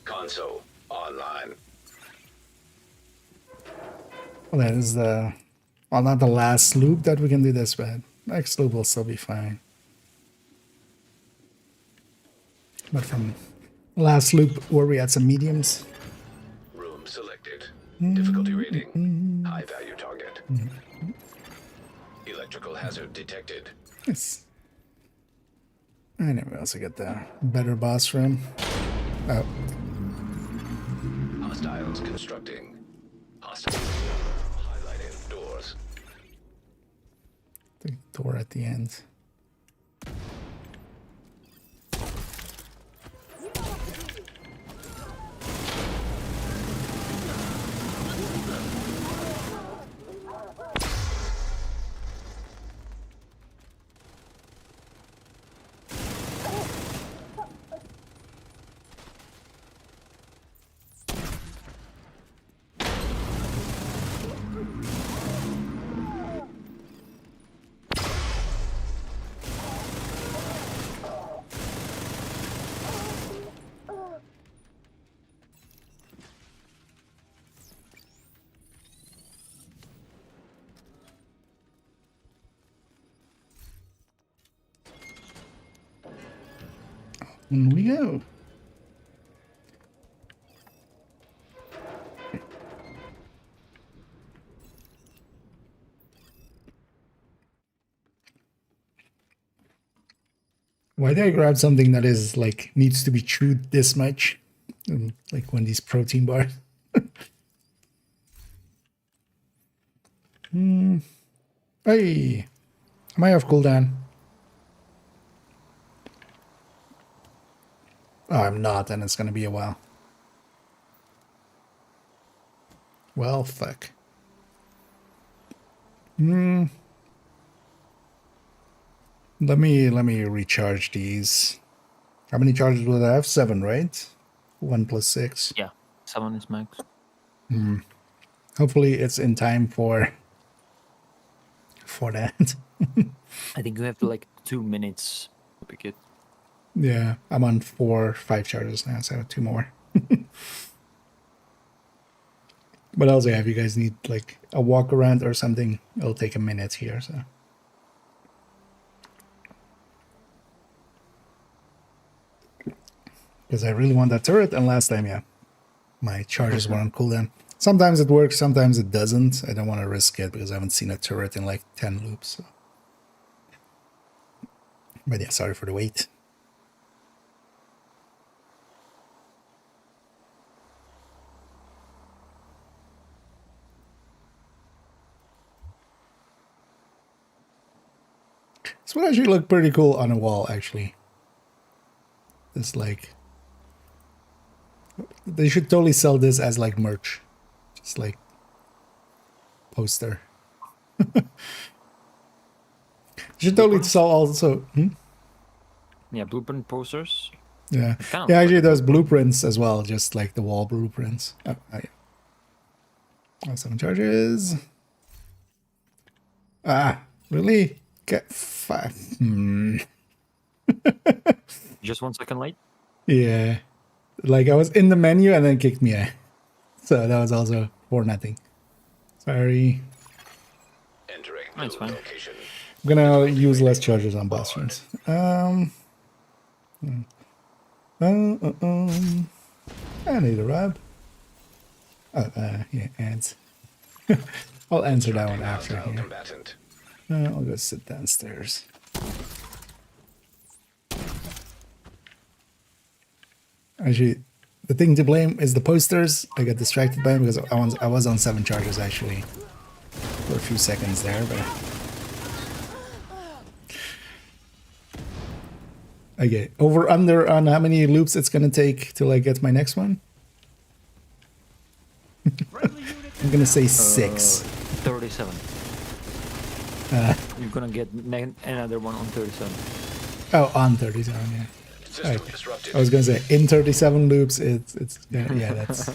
Console online. Well, that is the, well, not the last loop that we can do this, but next loop will still be fine. But from last loop where we had some mediums. Room selected. Difficulty rating. High value target. Electrical hazard detected. Yes. And then we also get the better boss room. Oh, Hostiles constructing. Hostiles highlighted doors. the door at the end. In we go. Why did I grab something that is like needs to be chewed this much? Like one of these protein bars. Hey, I might have cooldown. Oh, I'm not, and it's gonna be a while. Well, fuck. Let me recharge these. How many charges will I have? 7, right? 1 plus 6. Yeah, 7 is max. Hopefully it's in time for that. I think you have to like 2 minutes to pick it. Yeah, I'm on 5 charges now, so 2 more. But also, yeah, if you guys need like a walk around or something, it'll take a minute here, so. Because I really want that turret, and last time, yeah, my charges were on cooldown. Sometimes it works, sometimes it doesn't. I don't want to risk it because I haven't seen a turret in like 10 loops. So. But yeah, sorry for the wait. This would actually look pretty cool on a wall, actually. This like... They should totally sell this as like merch. Just like... poster. You should totally sell also... Yeah, blueprint posters. Yeah. Kind of Yeah, like actually there's blueprints as well, just like the wall blueprints. Oh, yeah. 7 charges. Ah, really? Get 5. Just 1 second late. Yeah. Like I was in the menu and then kicked me out. So that was also for nothing. Sorry. Entering That's new fine. location. I'm gonna use less charges on boss runs. I need a rub. Yeah, ads. I'll answer that one after Hostile here. combatant. I'll go sit downstairs. Actually, the thing to blame is the posters. I got distracted by them because I was on 7 charges actually for a few seconds there, but okay. Over under on how many loops it's gonna take till I get my next one. I'm gonna say 6. 37. You're gonna get another one on 37. Oh, on 37, yeah. System Okay. disrupted. I was gonna say in 37 loops. It's yeah. That's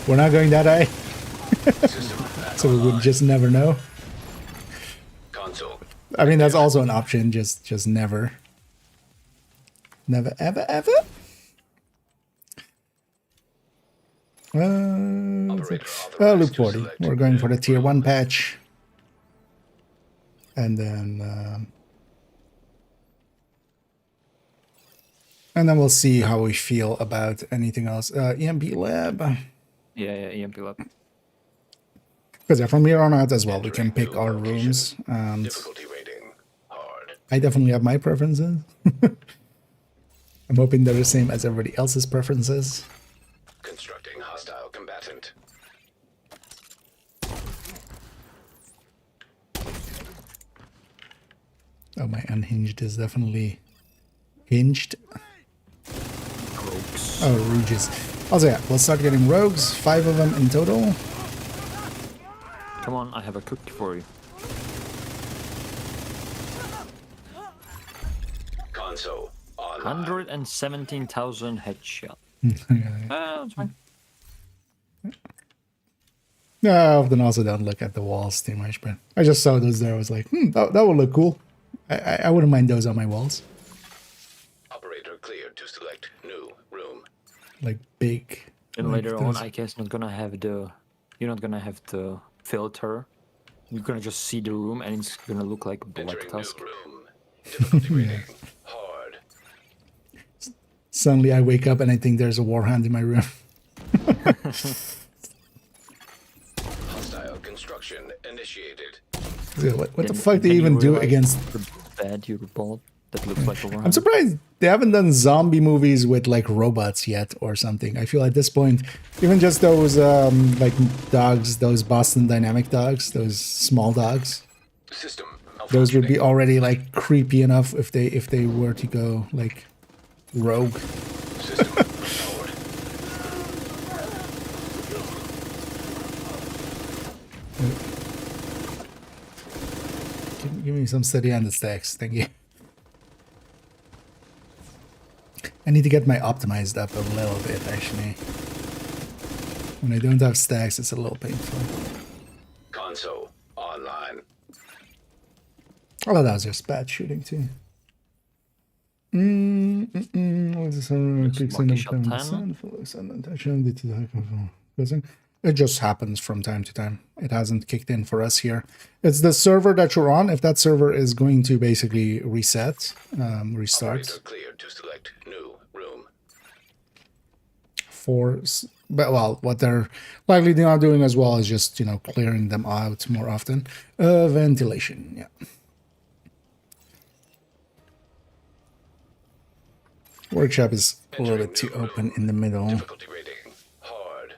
we're not going that high, System so we would just never know. console. I mean, that's also an option. Just never ever. Operator Loop authorized to 40. select We're going for the new tier room. 1 patch, and then we'll see how we feel about anything else. EMP lab. Yeah, EMP lab. Because from here on out as well, we can Entering pick new our location. rooms. And Difficulty rating hard. I definitely have my preferences. I'm hoping they're the same as everybody else's preferences. Constructing hostile combatant. Oh, my unhinged is definitely hinged. Rogues. Oh, rouges. Also, yeah, we'll start getting rogues. 5 of them in total. Come on, I have a cook for you. Console online. 117,000 headshot. That's fine. No, I often also don't look at the walls too much, but I just saw those there. I was like, that would look cool. I wouldn't mind those on my walls. Operator cleared to select new room. Like big. And like later on, those. I guess not gonna have the. You're not gonna have the filter. You're gonna just see the room, and it's gonna look like Black Entering Tusk. new room. Difficulty rating hard. Suddenly I wake up and I think there's a warhound in my room. Hostile construction initiated. Yeah, what the Then- fuck do then you even do realize against... the bed you bought that looks like a worm? I'm surprised they haven't done zombie movies with like robots yet or something. I feel at this point, even just those like dogs, those Boston Dynamic dogs, those small dogs, System those would be malfunctioning. already like creepy enough if they were to go like rogue. System powered. Give me some steady on the stacks, thank you. I need to get my optimized up a little bit actually. When I don't have stacks, it's a little painful. Console online. Although that was just bad shooting too. What is this? Lucky shot 10. It just happens from time to time. It hasn't kicked in for us here. It's the server that you're on. If that server is going to basically reset, restart Operator cleared to select new room. but well, what they're likely not doing as well is just, you know, clearing them out more often. Ventilation, yeah. Workshop is a little bit too open in the middle. Difficulty rating hard.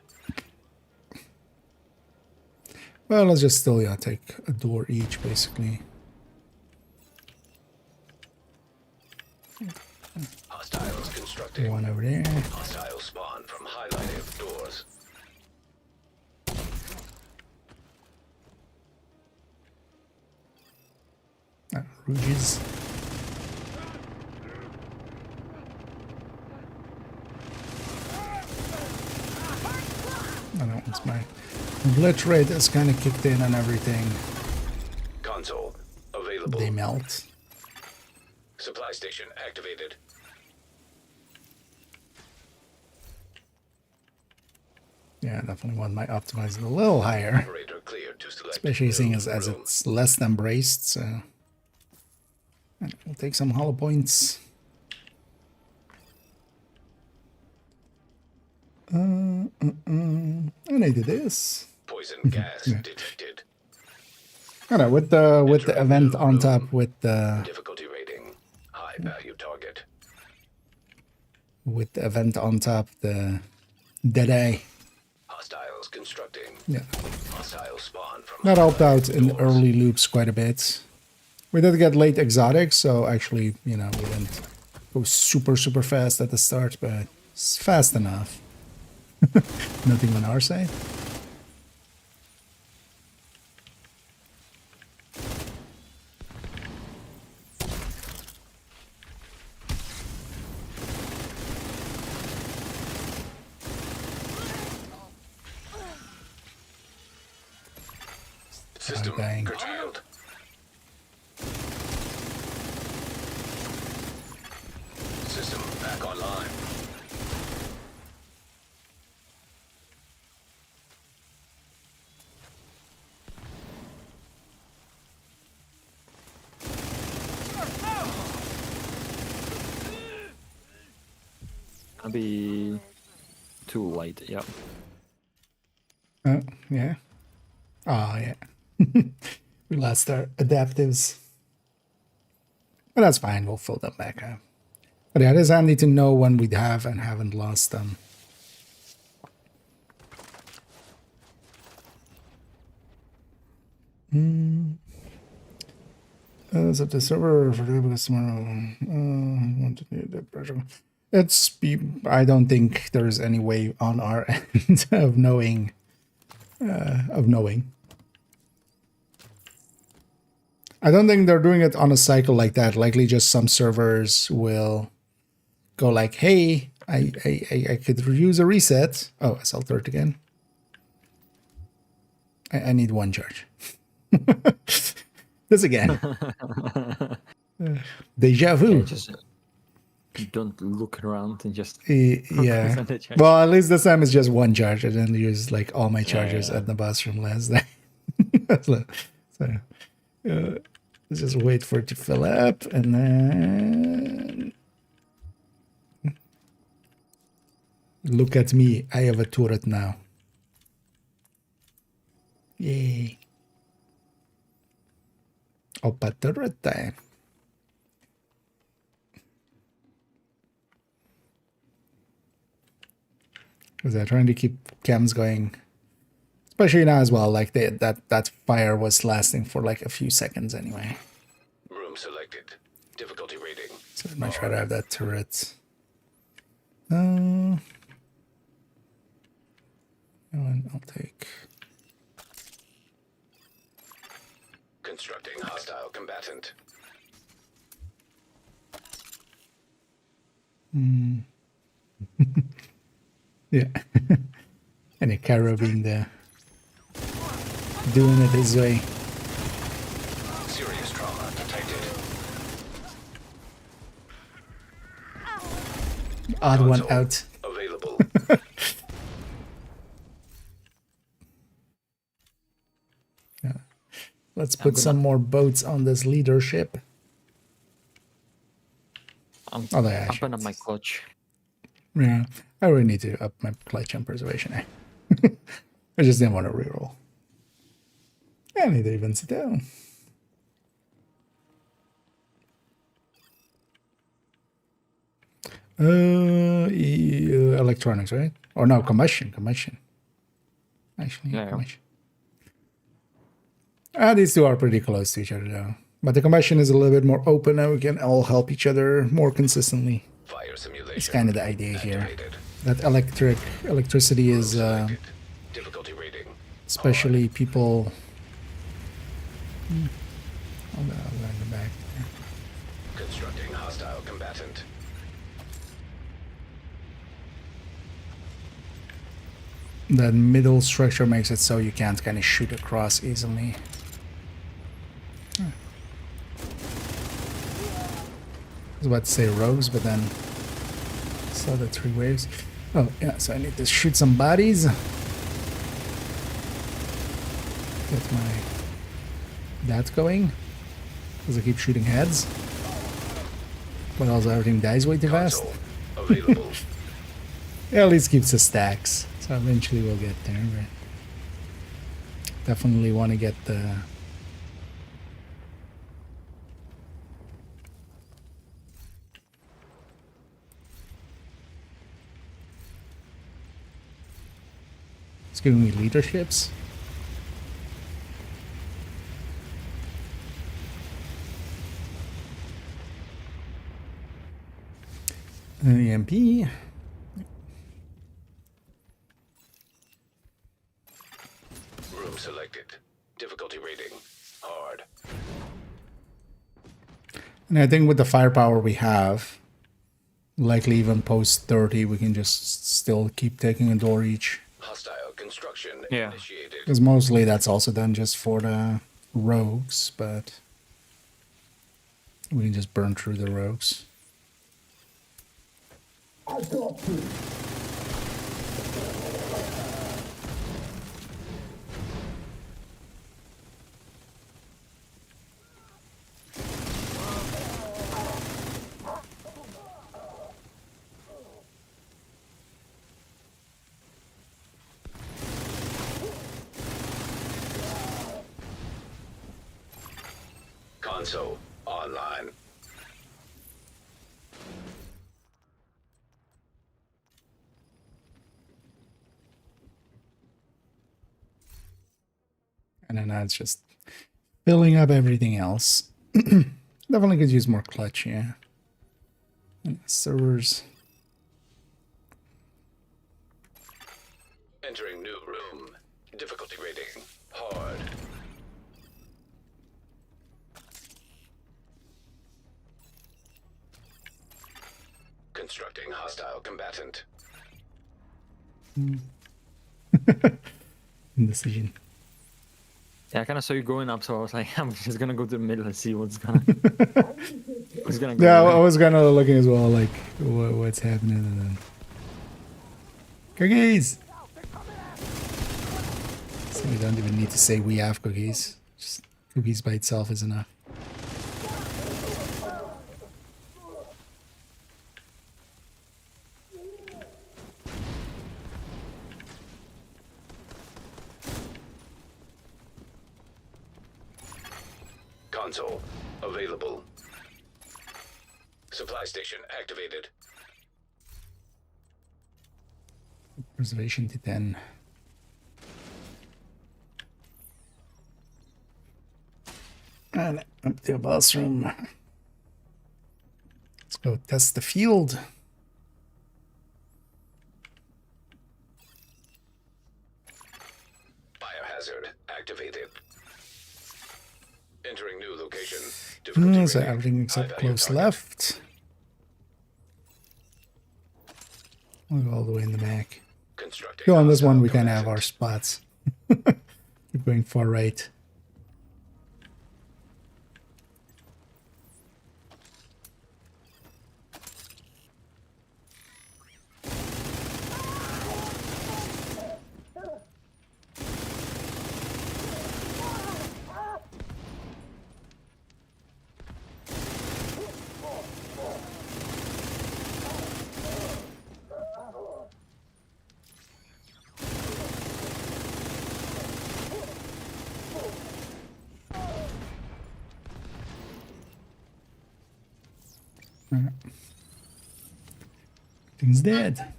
Well, let's just still, yeah, take a door each, basically. Hostiles constructing. One over there. Hostile spawn from highlighted doors. Rouges. I don't want my glitch rate is kind of kicked in and everything. Console available. They melt. Supply station activated. Yeah, I definitely want my optimized a little higher. Operator cleared to select Especially new seeing as room. it's less than braced, so... And we'll take some hollow points. And I did this. Poison gas detected. I know, with the event on top, with the Difficulty rating high value target. event on top, the Deadeye. Hostiles constructing. Yeah. Hostile spawn from That helped out highlighted in doors. early loops quite a bit. We did get late exotics, so actually, you know, we didn't go super, super fast at the start, but it's fast enough. Nothing on our side. System Dang. curtailed. System back online. Gonna be too late. Yeah. Oh, yeah. Oh, yeah. We lost our adaptives. But that's fine, we'll fill them back up. But yeah, it is handy to know when we have and haven't lost them. So the server for the tomorrow. Want to do the pressure. I don't think there's any way on our end of knowing. I don't think they're doing it on a cycle like that. Likely just some servers will go like, hey, I could use a reset. Oh, SL third again. I need one charge. This again. Deja vu. Yeah, just don't look around and just Yeah. focus on the charge. Well, at least this time it's just one charge. I didn't use like all my chargers Yeah. at the bathroom last night. so let's just wait for it to fill up and then look at me. I have a turret now. Yay. Oppa turret time. Because they're trying to keep cams going, especially now as well. Like that fire was lasting for like a few seconds anyway. Room selected. Difficulty rating. So I might try to have that turret. I'll take. Constructing hostile combatant. Yeah. And a carabine there. Doing it his way. Serious trauma detected. Odd one Console out. Available. Let's put some more boats on this leadership. I'm Oh, there, I upping up my clutch. Yeah, I really need to up my clutch and preservation. I just didn't want to reroll. I need to even sit down. Electronics, right? Or no, combustion. Actually, Yeah. combustion. These two are pretty close to each other, though. But the combustion is a little bit more open, and we can all help each other more consistently. Fire simulation. It's kind of the idea here. activated. That electricity is, Selected. Difficulty rating. especially people. Hold on, I'll go in the back. Constructing hostile combatant. That middle structure makes it so you can't kind of shoot across easily. I was about to say rows, but then saw the 3 waves. Oh, yeah, so I need to shoot some bodies. Get that going. Because I keep shooting heads. But also everything dies way too fast. Console available. Yeah, at least keeps the stacks. So eventually we'll get there, but definitely want to get the It's giving me leaderships. EMP. Room selected. Difficulty rating. Hard. And I think with the firepower we have, likely even post 30, we can just still keep taking a door each. Hostile construction Yeah. initiated. Because mostly that's also done just for the rogues, but we can just burn through the rogues. Console online. And then now it's just filling up everything else. Definitely could use more clutch, yeah. And servers. Entering new room. Difficulty rating. Hard. Constructing hostile combatant. Indecision. Yeah, I kind of saw you going up, so I was like, I'm just gonna go to the middle and see what's gonna go. Yeah, where. I was kind of looking as well, like what's happening, and then cookies. So we don't even need to say we have cookies. Just cookies by itself is enough. Console available. Supply station activated. Preservation to 10. And up to a bathroom. Let's go test the field. Biohazard activated. Entering new location. Difficulty So rating. everything except High value close target. left. We'll go all the way in the back. Constructing Go on this one, hostile we can have combatant. our spots. Keep going far right. Thing's dead.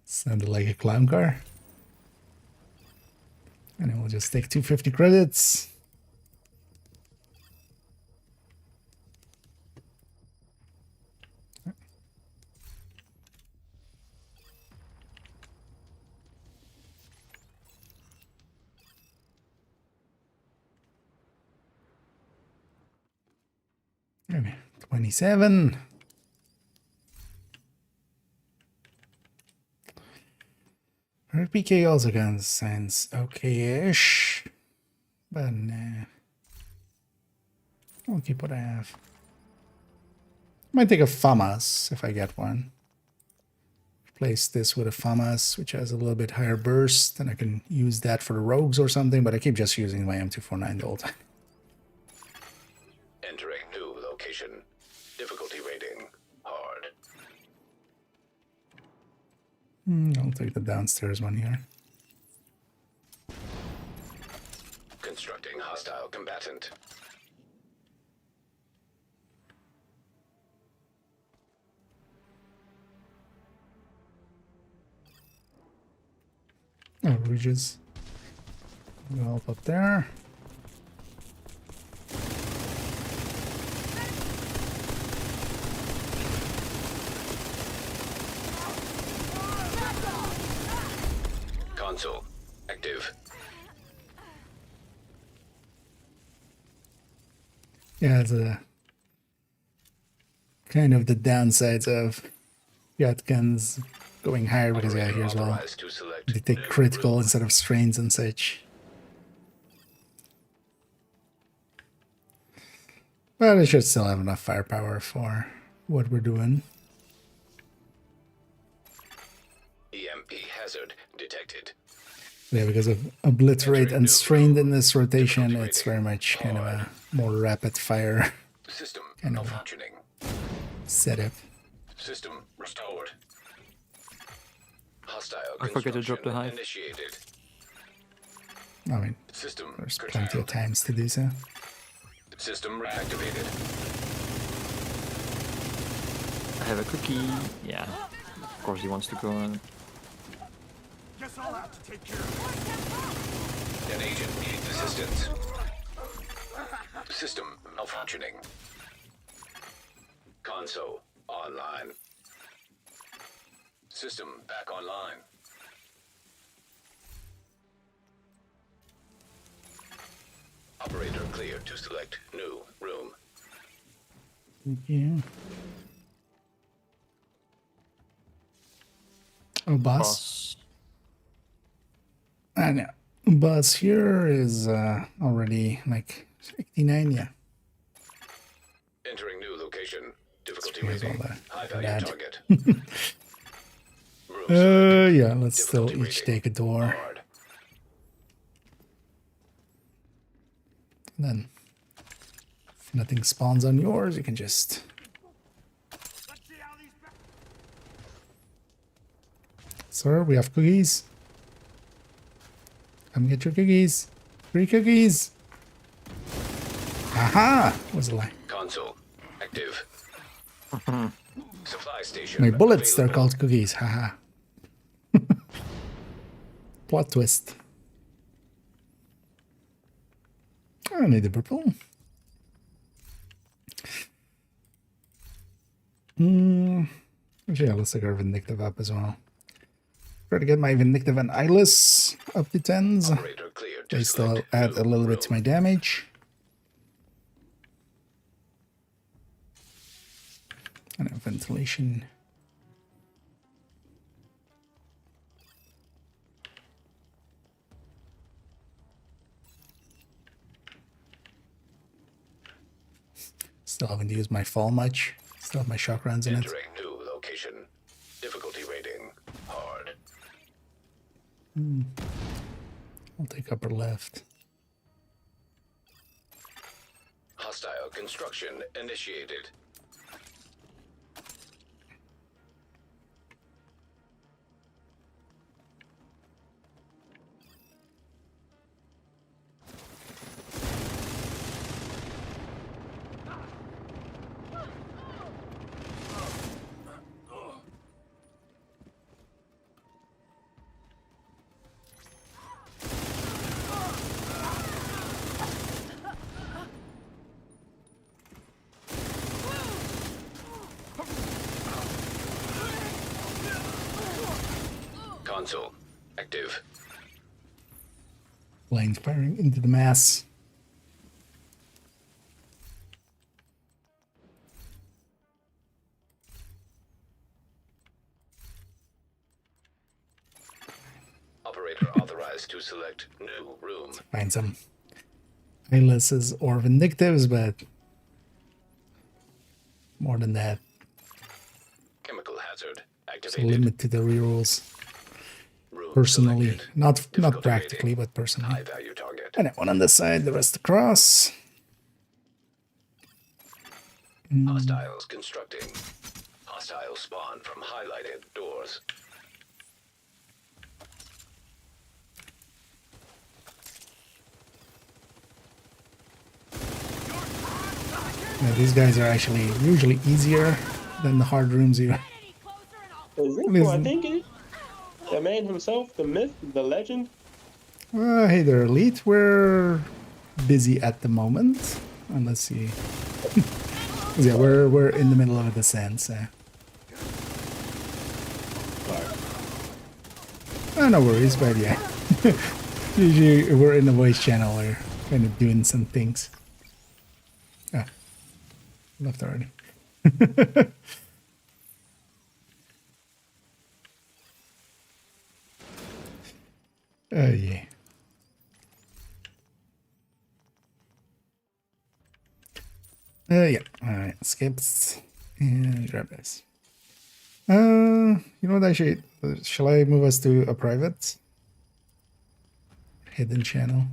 Sounded like a clown car. And then we'll just take 250 credits. Okay, 27. RPK also kind of sounds okay-ish, but nah. I'll keep what I have. Might take a FAMAS if I get one. Replace this with a FAMAS, which has a little bit higher burst, and I can use that for the rogues or something, but I keep just using my M249 the whole time. Entering new location. Difficulty rating. Hard. I'll take the downstairs one here. Constructing hostile combatant. bridges. Go help up there. Console active. Yeah, it's a kind of the downsides of shotguns going higher because yeah, here's well Authorized to select they take new critical room. instead of strains and such. But it should still have enough firepower for what we're doing. EMP hazard detected. Yeah, because of obliterate and strained in this rotation, it's very much kind of a more rapid fire System kind of malfunctioning. setup. System restored. Hostile I forget to drop the construction hive. initiated. I mean, System there's plenty of curtailed. times to do so. System reactivated. I have a cookie. Yeah. Of course he wants to go on. Guess I'll have to take care of it. An agent needs assistance. System malfunctioning. Console online. System back online. Operator clear to select new room. Yeah. Oh, boss. Boss. I know. Boss here is already like 89, yeah. Entering new location. Difficulty Here's all rating. the High value bad. target. Room select. Yeah, let's still Difficulty each rating. take a door. Hard. And then if nothing spawns on yours, you can just Let's see how these Sir, we have cookies. Come get your cookies. Free cookies. Aha! Was a lie. Console active. Supply station. My bullets, they're available. called cookies. Haha. Plot twist. I need the purple. Actually, yeah, let's take our Vindictive up as well. Try to get my Vindictive and Eyeless up to 10s. Operator clear to They still select add a new little bit to my room. damage. And a ventilation. Still haven't used my fall much. Still have my shock rounds in it. Entering new location. Difficulty rating. Hard. I'll take upper left. Hostile construction initiated. Console active. Lanes firing into the mass. Operator authorized to select new room. Find some eyelesses or vindictives, but more than that, Chemical hazard there's a activated. limit to the rerolls. Room Personally, selected. not Difficulty practically, rating. but personally. High value target. And one on this side, the rest across. Hostiles constructing. Hostile spawn from highlighted doors. Yeah, these guys are actually usually easier than the hard rooms here. Is it? Listen. Well, I think it. The man himself, the myth, the legend, Hey there, Elite. We're busy at the moment. And let's see. Yeah, we're in the middle of a descent, so. Oh, no worries, but yeah. Usually we're in the voice channel, we're kind of doing some things. Ah, left already. Oh, yeah. Yeah, alright, skips. And grab this. You know what, actually, shall I move us to a private? Hidden channel?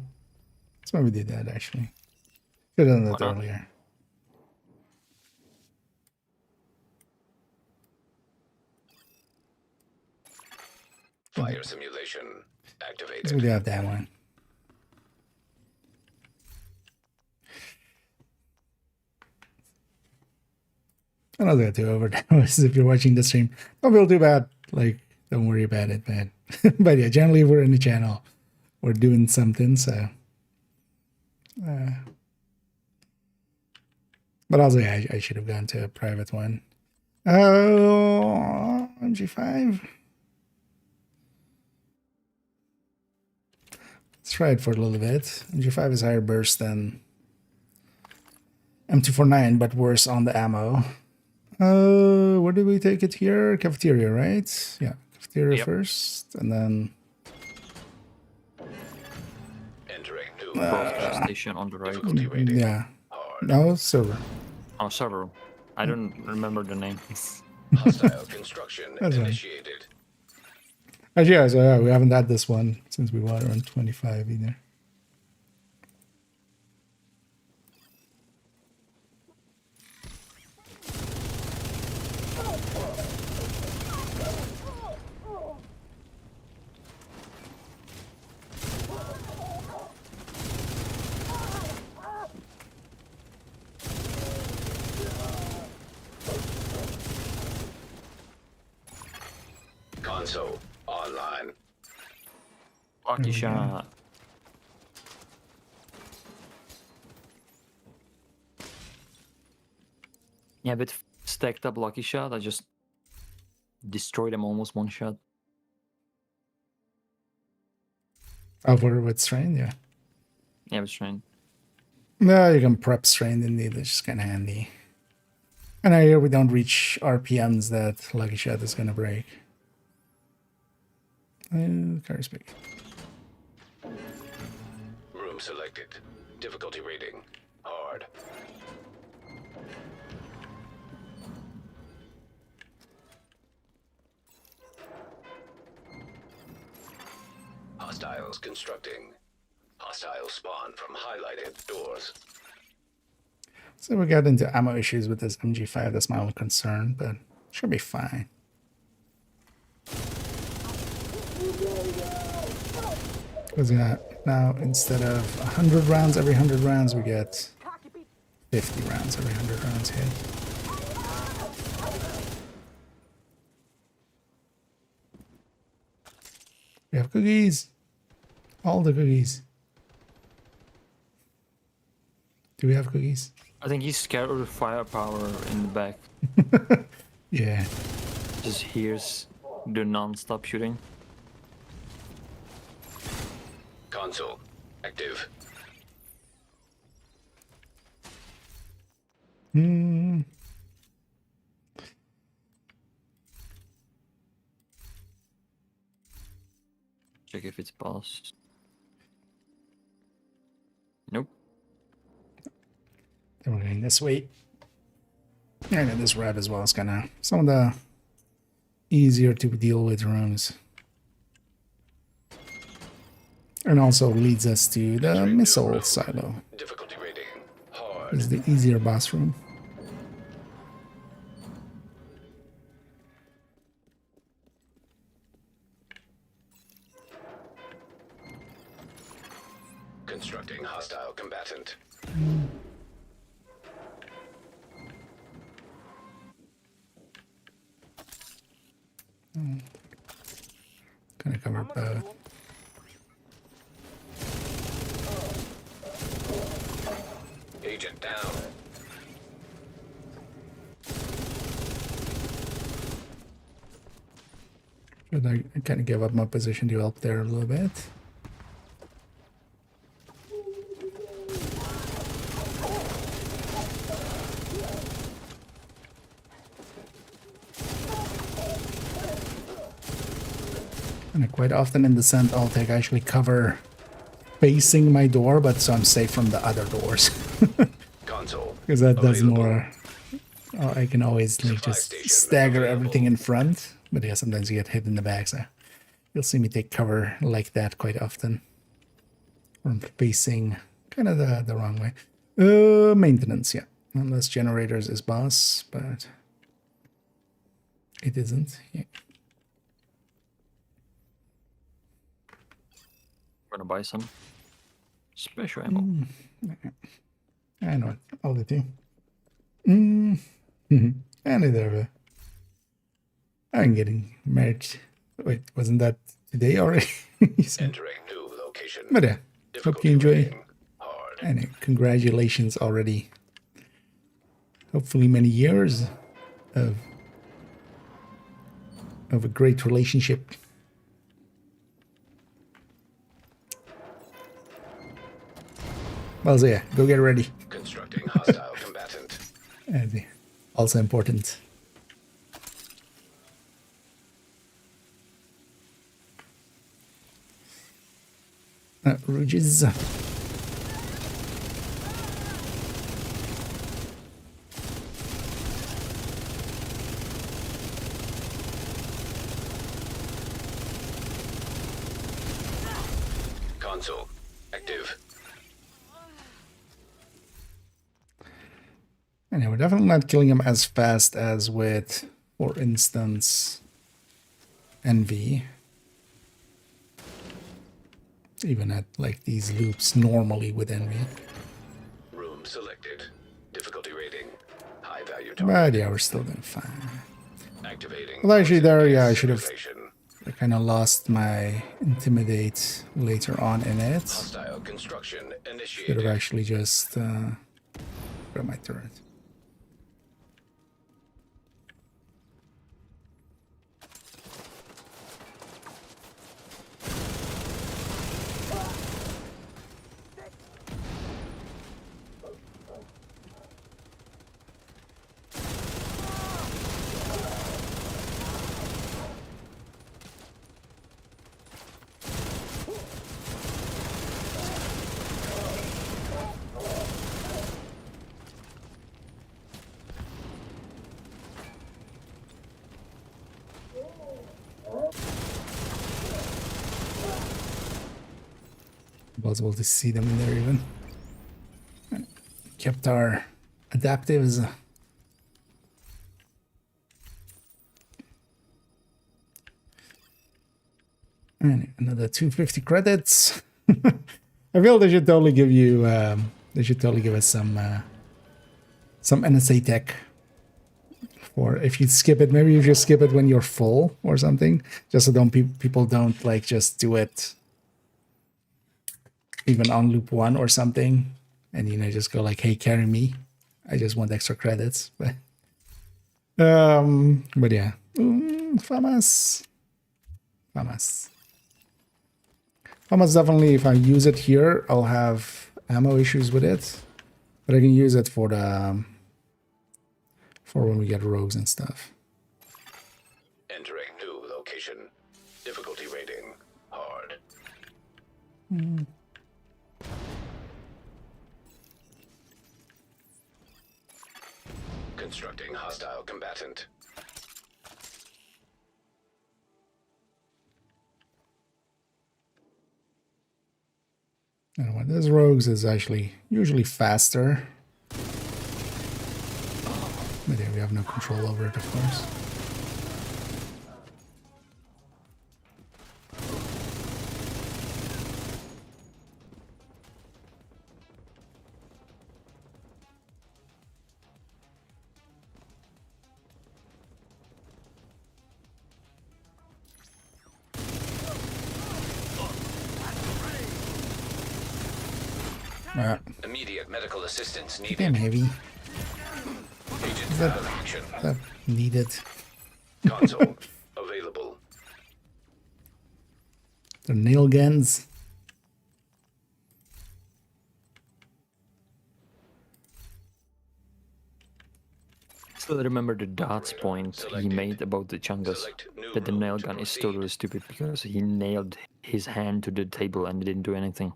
That's why we did that, actually. Could have done that earlier. Fire simulation activated. So we do have that one. I'm not gonna do overdose if you're watching the stream. Don't feel too bad. Like, don't worry about it, man. But yeah, generally we're in the channel. We're doing something, so. But also, yeah, I should have gone to a private one. Oh, MG5. Let's try it for a little bit. MG5 is higher burst than M249, but worse on the ammo. Where do we take it here? Cafeteria, right? Yeah, cafeteria first, and then Entering new Broadcast station on the right. difficulty rating. yeah. Hard. No, server. Oh, server. I don't remember the name. Hostile construction That's right. initiated. Actually, yeah, so yeah, we haven't had this one since we were on 25 either. Console online. Lucky shot. Yeah, but stacked up lucky shot. I just destroyed them almost one shot. Over with strain, yeah. Yeah, it's trying. No, you can prep strain indeed, it's just kind of handy. And I hear we don't reach RPMs that Lucky Shot is going to break. Carry speed. Room selected. Difficulty rating. Hard. Hostiles constructing. Hostile spawn from highlighted doors. So we got into ammo issues with this MG5. That's my only concern, but should be fine. Because now instead of 100 rounds every 100 rounds, we get 50 rounds every 100 rounds hit. We have cookies. All the cookies. Do we have cookies? I think he's scared of the firepower in the back. Yeah. Just hears the non-stop shooting. Console active. Check if it's paused. Nope. Then we're going this way. And then this red as well is kind of some of the easier to deal with rooms. And also leads us to the missile silo. Difficulty rating. Hard. This is the easier boss room. Constructing hostile combatant. Gonna cover both. Agent down. Should I kind of give up my position to help there a little bit? And quite often in Descent, I'll take actually cover facing my door, but so I'm safe from the other doors. Console. Because that does available. more. I can always like Supply just station stagger available. everything in front. But yeah, sometimes you get hit in the back, so you'll see me take cover like that quite often. Or I'm facing kind of the wrong way. Maintenance, yeah. Unless generators is boss, but it isn't. Yeah. Gonna buy some special ammo. I know it. I'll let you. And either I'm getting married. Wait, wasn't that today already? Entering new location. But yeah, hope you Difficulty enjoy. rating hard. And congratulations already. Hopefully many years of a great relationship. Well, so yeah, go get ready. Constructing hostile combatant. And also important. Rouges. Console active. And yeah, we're definitely not killing him as fast as with, for instance, Envy. Even at like these loops normally with Envy. Room selected. Difficulty rating high value But target. yeah, we're still doing fine. Activating. Well, actually, there, yeah, I should have. Simulation. I kind of lost my Intimidate later on in it. Hostile construction Should have initiated. actually just grab my turret. Possible to see them in there even. Kept our adaptives. And another 250 credits. I feel they should totally give you. They should totally give us some NSA tech. Or if you skip it, maybe you just skip it when you're full or something, just so don't people don't like just do it even on loop 1 or something, and you know just go like, hey, carry me, I just want extra credits. But yeah, FAMAS definitely, if I use it here I'll have ammo issues with it, but I can use it for the for when we get rogues and stuff. Entering new location. Difficulty rating hard. Constructing hostile combatant. And when there's rogues is actually usually faster. But yeah, we have no control over it, of course. Immediate medical assistance needed. Damn heavy. Agent out of action. That needed. Console available. The nail guns. Still remember the dots point he made about the Chungus. That the nail gun is totally stupid because he nailed his hand to the table and didn't do anything.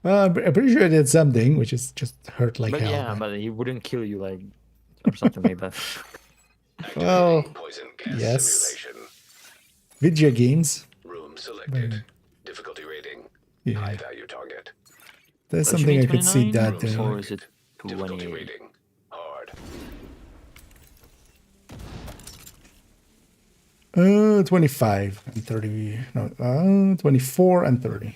Well, I'm pretty sure it did something, which is just hurt like But hell. yeah, but he wouldn't kill you like or something like that. Well, Poison gas yes. simulation. Video games. Room selected. Difficulty rating. Yeah. High value target. There's But something should I be could see 29, that doing. or is it Difficulty 28? rating. Hard. 25 and 30. No, 24 and 30.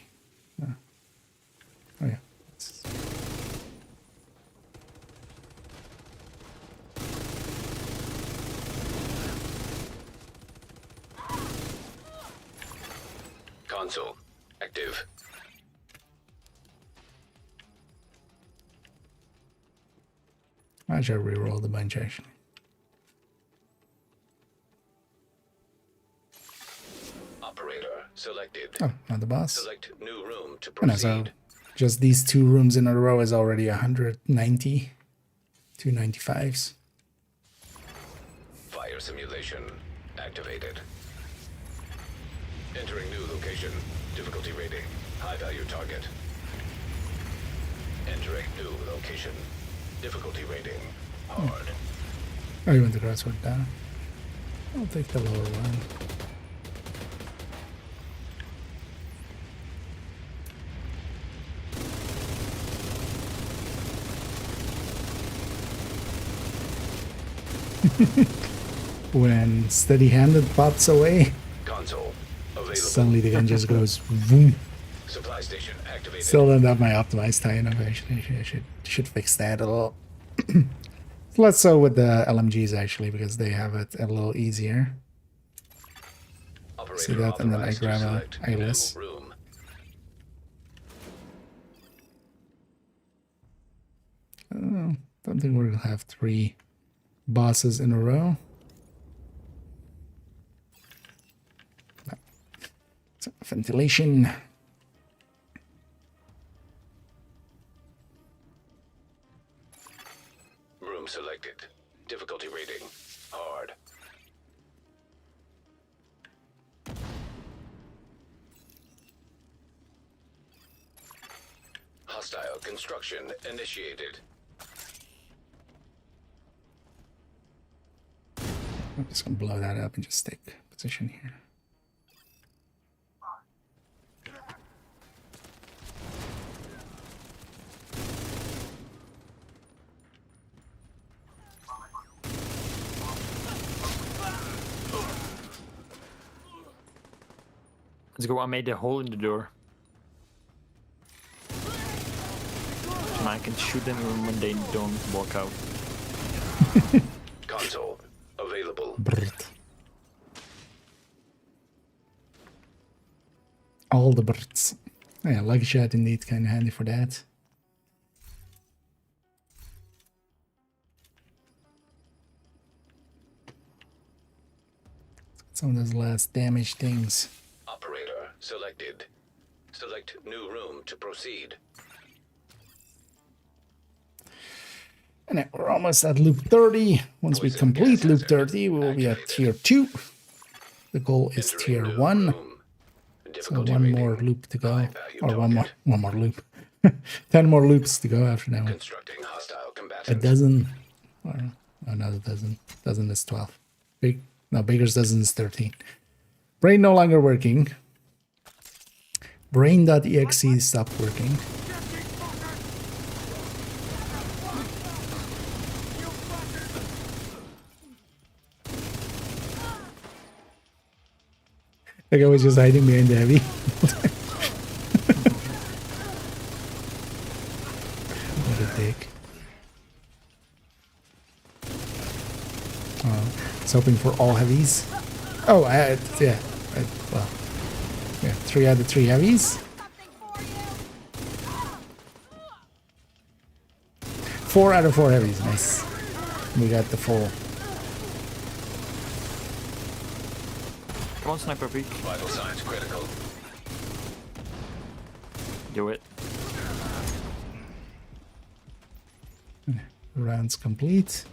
Oh yeah. Console active. I should reroll the bunch actually. Operator selected. Oh, not the boss. Select new room to Oh, no, so proceed. just these 2 rooms in a row is already 190. 295s. Fire simulation activated. Entering new location. Difficulty rating. High value target. Entering new location. Difficulty rating. Hard. Oh, you want the crossword down? I'll take the lower one. When steady-handed pops away, Console available. suddenly the gun just goes boom. Supply station activated. Still don't have my optimized tie enough. Actually, I should fix that a little. Less so with the LMGs actually, because they have it a little easier. Operator See that, and then I authorized to grab a select new eyeless. room. Don't think we're gonna have 3 bosses in a row. No. So, ventilation. Room selected. Difficulty rating. Hard. Hostile construction initiated. I'm just gonna blow that up and just take position here. Let's go. I made a hole in the door. And I can shoot them even when they don't walk out. Console available. Brrrt. All the birds. Yeah, lucky shot indeed, kind of handy for that. Some of those last damage things. Operator selected. Select new room to proceed. And then we're almost at loop 30. Once we Poison complete gas loop sensor 30, we will be at tier activated. 2. The goal is Entering tier new 1. room. So Difficulty one rating. more loop to go. High value Or target. one more loop. 10 more loops to go after that one. Constructing hostile A combatants. dozen. Or another dozen. Dozen is 12. Baker's dozen is 13. Brain no longer working. Brain.exe stopped working. Like I was just hiding behind the heavy. What a dick. I was hoping for all heavies. Oh, well, yeah, 3 out of 3 heavies. Something for you. 4 out of 4 heavies. Nice. We got the full. Come on, sniper peek. Vital signs critical. Do it. Rounds complete.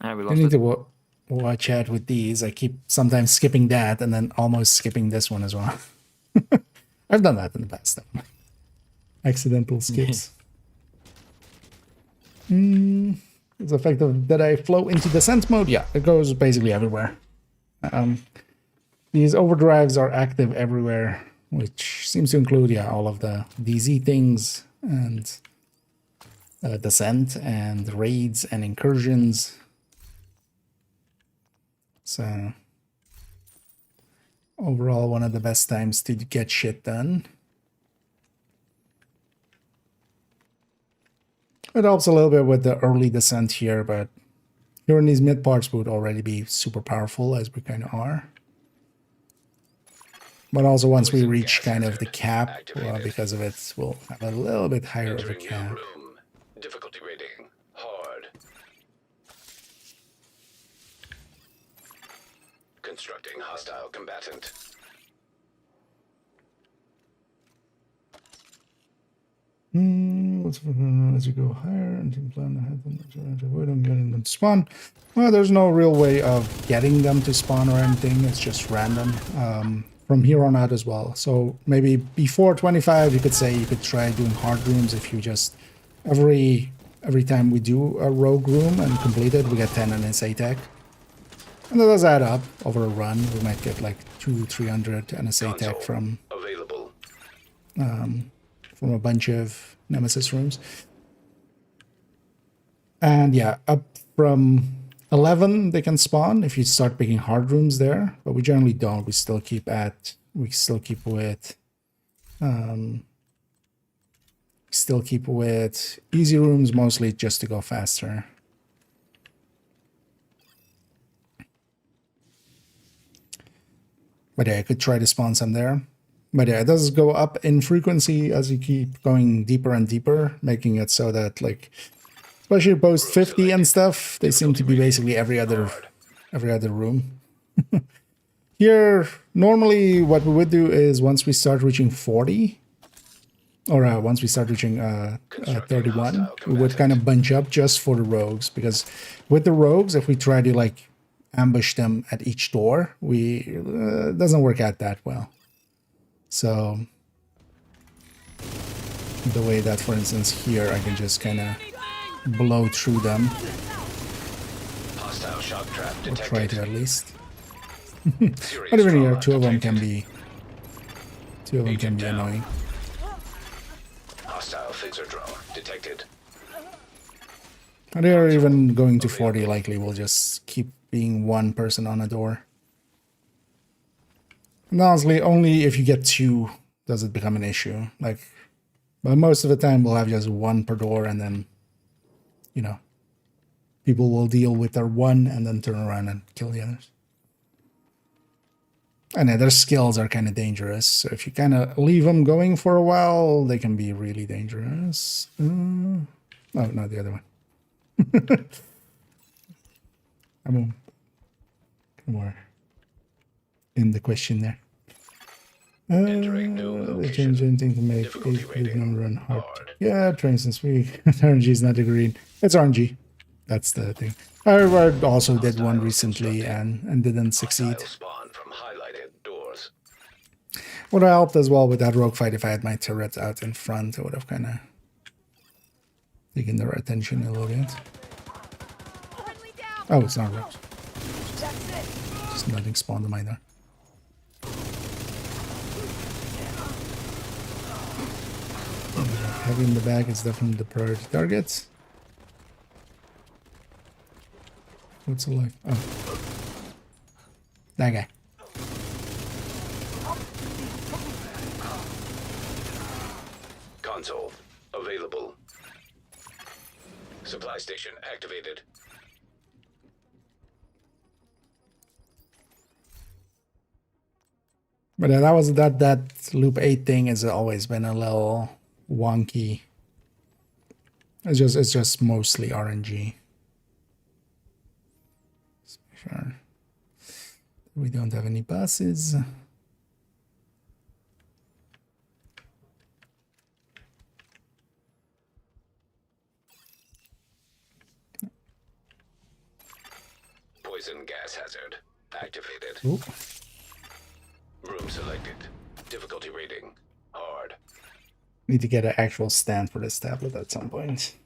Ah, we I lost need it. to watch out with these. I keep sometimes skipping that and then almost skipping this one as well. I've done that in the past. Though. Accidental skips. It's effective that I flow into descent mode. Yeah, it goes basically everywhere. These overdrives are active everywhere, which seems to include, yeah, all of the DZ things and descent and raids and incursions. So overall, one of the best times to get shit done. It helps a little bit with the early descent here, but here in these mid parts would already be super powerful, as we kind of are. But also once we reach kind of the cap, because of it, we'll have a little bit higher of a Entering cap. new room. Difficulty rating hard. Constructing hostile combatant. As you go higher and you plan ahead to avoid them getting them to spawn. Well, there's no real way of getting them to spawn or anything. It's just random from here on out as well. So maybe before 25, you could say you could try doing hard rooms. If you just every time we do a rogue room and complete it, we get 10 NSA tech. And that does add up over a run. We might get like 200-300 NSA tech from available. From a bunch of Nemesis rooms. And yeah, up from 11 they can spawn if you start picking hard rooms there, but we generally don't. We still keep with easy rooms mostly just to go faster. But yeah, I could try to spawn some there. But yeah, it does go up in frequency as you keep going deeper and deeper, making it so that, like, especially post 50 and stuff, they seem to be basically every other room. Here, normally what we would do is once we start reaching 40, or once we start reaching 31, we would kind of bunch up just for the rogues, because with the rogues, if we try to like ambush them at each door, it doesn't work out that well. So the way that, for instance, here I can just kind of blow through them, Hostile shock trap or detected. try to at least. But even here, two of them can be annoying. Hostile fixer drone detected. And they're even going to 40 likely will just keep being one person on a door. And honestly, only if you get 2 does it become an issue. Like, but most of the time we'll have just 1 per door, and then, you know, people will deal with their 1 and then turn around and kill the others. And yeah, their skills are kind of dangerous. So if you kind of leave them going for a while, they can be really dangerous. Oh, no, the other one. I'm more in the question there. Entering new They location. change anything to make Difficulty rating run hard. hard. Yeah, for instance, RNG is not agreed. It's RNG. That's the thing. I also did one recently and didn't succeed. Hostile spawn from highlighted doors. Would have helped as well with that rogue fight if I had my turrets out in front. It would have kind of taken their attention a little bit. Oh, it's not rogues. Just nothing spawned them either. Heavy in the back is definitely the priority target. What's alive? Oh. That guy. Console available. Supply station activated. But that was that loop 8 thing has always been a little wonky. It's just mostly RNG. Let's make sure we don't have any buses. Poison gas hazard activated. Oop. Room selected. Difficulty rating hard. Need to get an actual stand for this tablet at some point.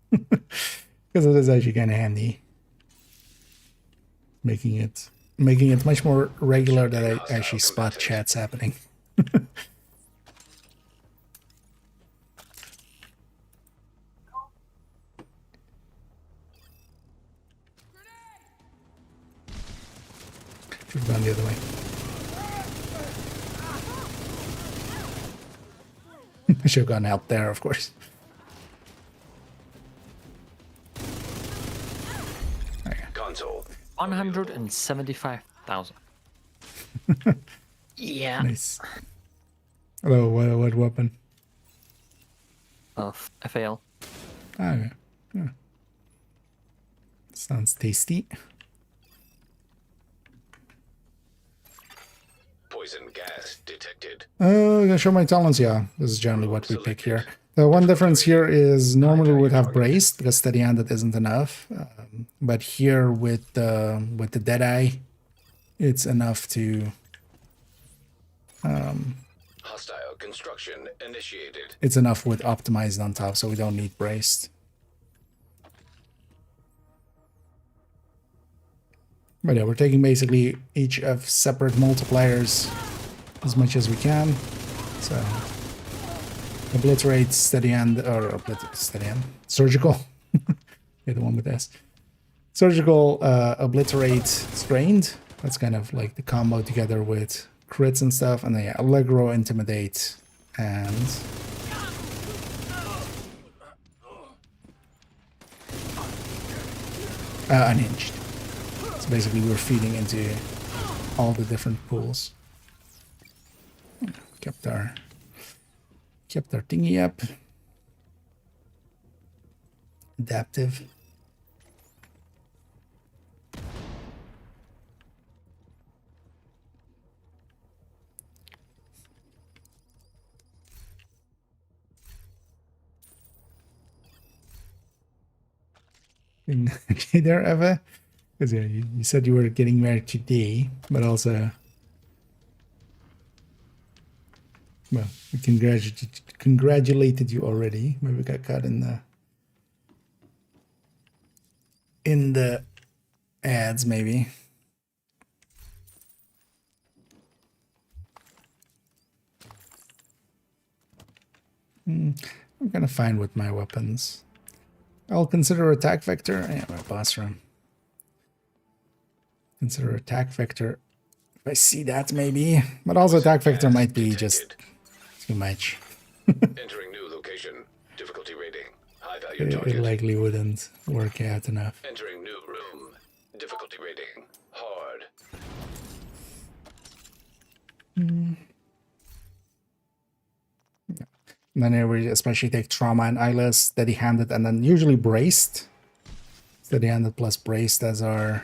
Because it is actually kind of handy. Making it much more regular that I actually spot chats happening. Should have gone the other way. I should have gone out there, of course. Console. 175,000. Yeah. Nice. Hello, what weapon? Of FAL. Ah, yeah. Yeah. Sounds tasty. Poison gas detected. Gonna show my talents, yeah. This is generally what we pick here. The one difference here is normally we would have braced because steady-handed isn't enough. But here with the Deadeye, it's enough to Hostile construction initiated. it's enough with optimized on top, so we don't need braced. But yeah, we're taking basically each of separate multipliers as much as we can. So obliterate steady hand or steady hand. Surgical. You're the one with S. Surgical obliterate strained. That's kind of like the combo together with crits and stuff. And then yeah, Allegro, intimidate, and unhinged. So basically we're feeding into all the different pools. Kept our thingy up. Adaptive. Okay there, Eva? Because yeah, you said you were getting married today, but also, well, we congratulated you already. Maybe we got caught in the ads, maybe. I'm kind of fine with my weapons. I'll consider attack vector. Yeah, my boss room. Consider attack vector if I see that, maybe. But also attack vector might be just too much. Entering new location. Difficulty rating. High value target. It likely wouldn't work out enough. Entering new room. Difficulty rating hard. And then here we especially take trauma and eyeless, steady-handed, and then usually braced. Steady-handed plus braced as our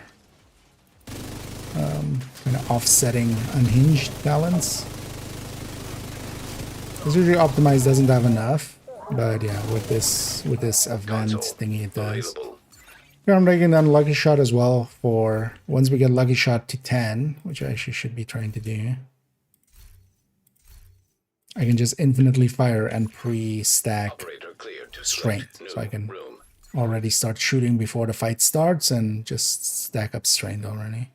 kind of offsetting unhinged talents. Because usually optimized doesn't have enough, but yeah, with this event thingy it does. Here I'm taking down lucky shot as well for once we get lucky shot to 10, which I actually should be trying to do. I can just infinitely fire and pre-stack strength, so I can already start shooting before the fight starts and just stack up strength already.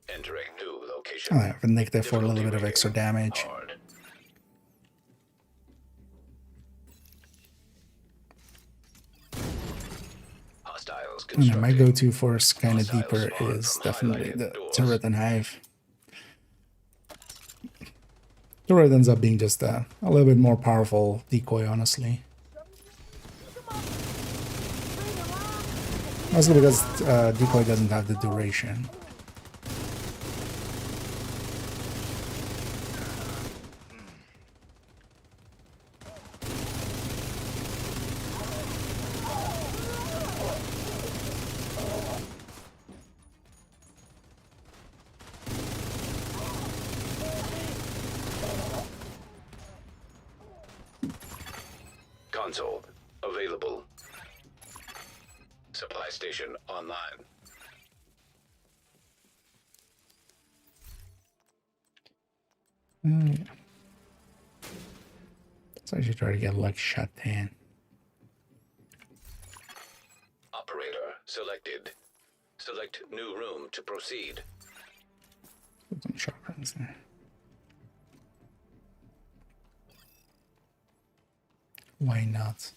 Entering new location. Oh, I have a nick there for a little bit of extra damage. And my go-to for kind of deeper is definitely the turret and hive. Turret ends up being just a little bit more powerful decoy, honestly. Also because decoy doesn't have the duration. Console available. Supply station online. Yeah. So I should try to get like shot 10. Operator selected. Select new room to proceed. Put some shotguns there. Why not?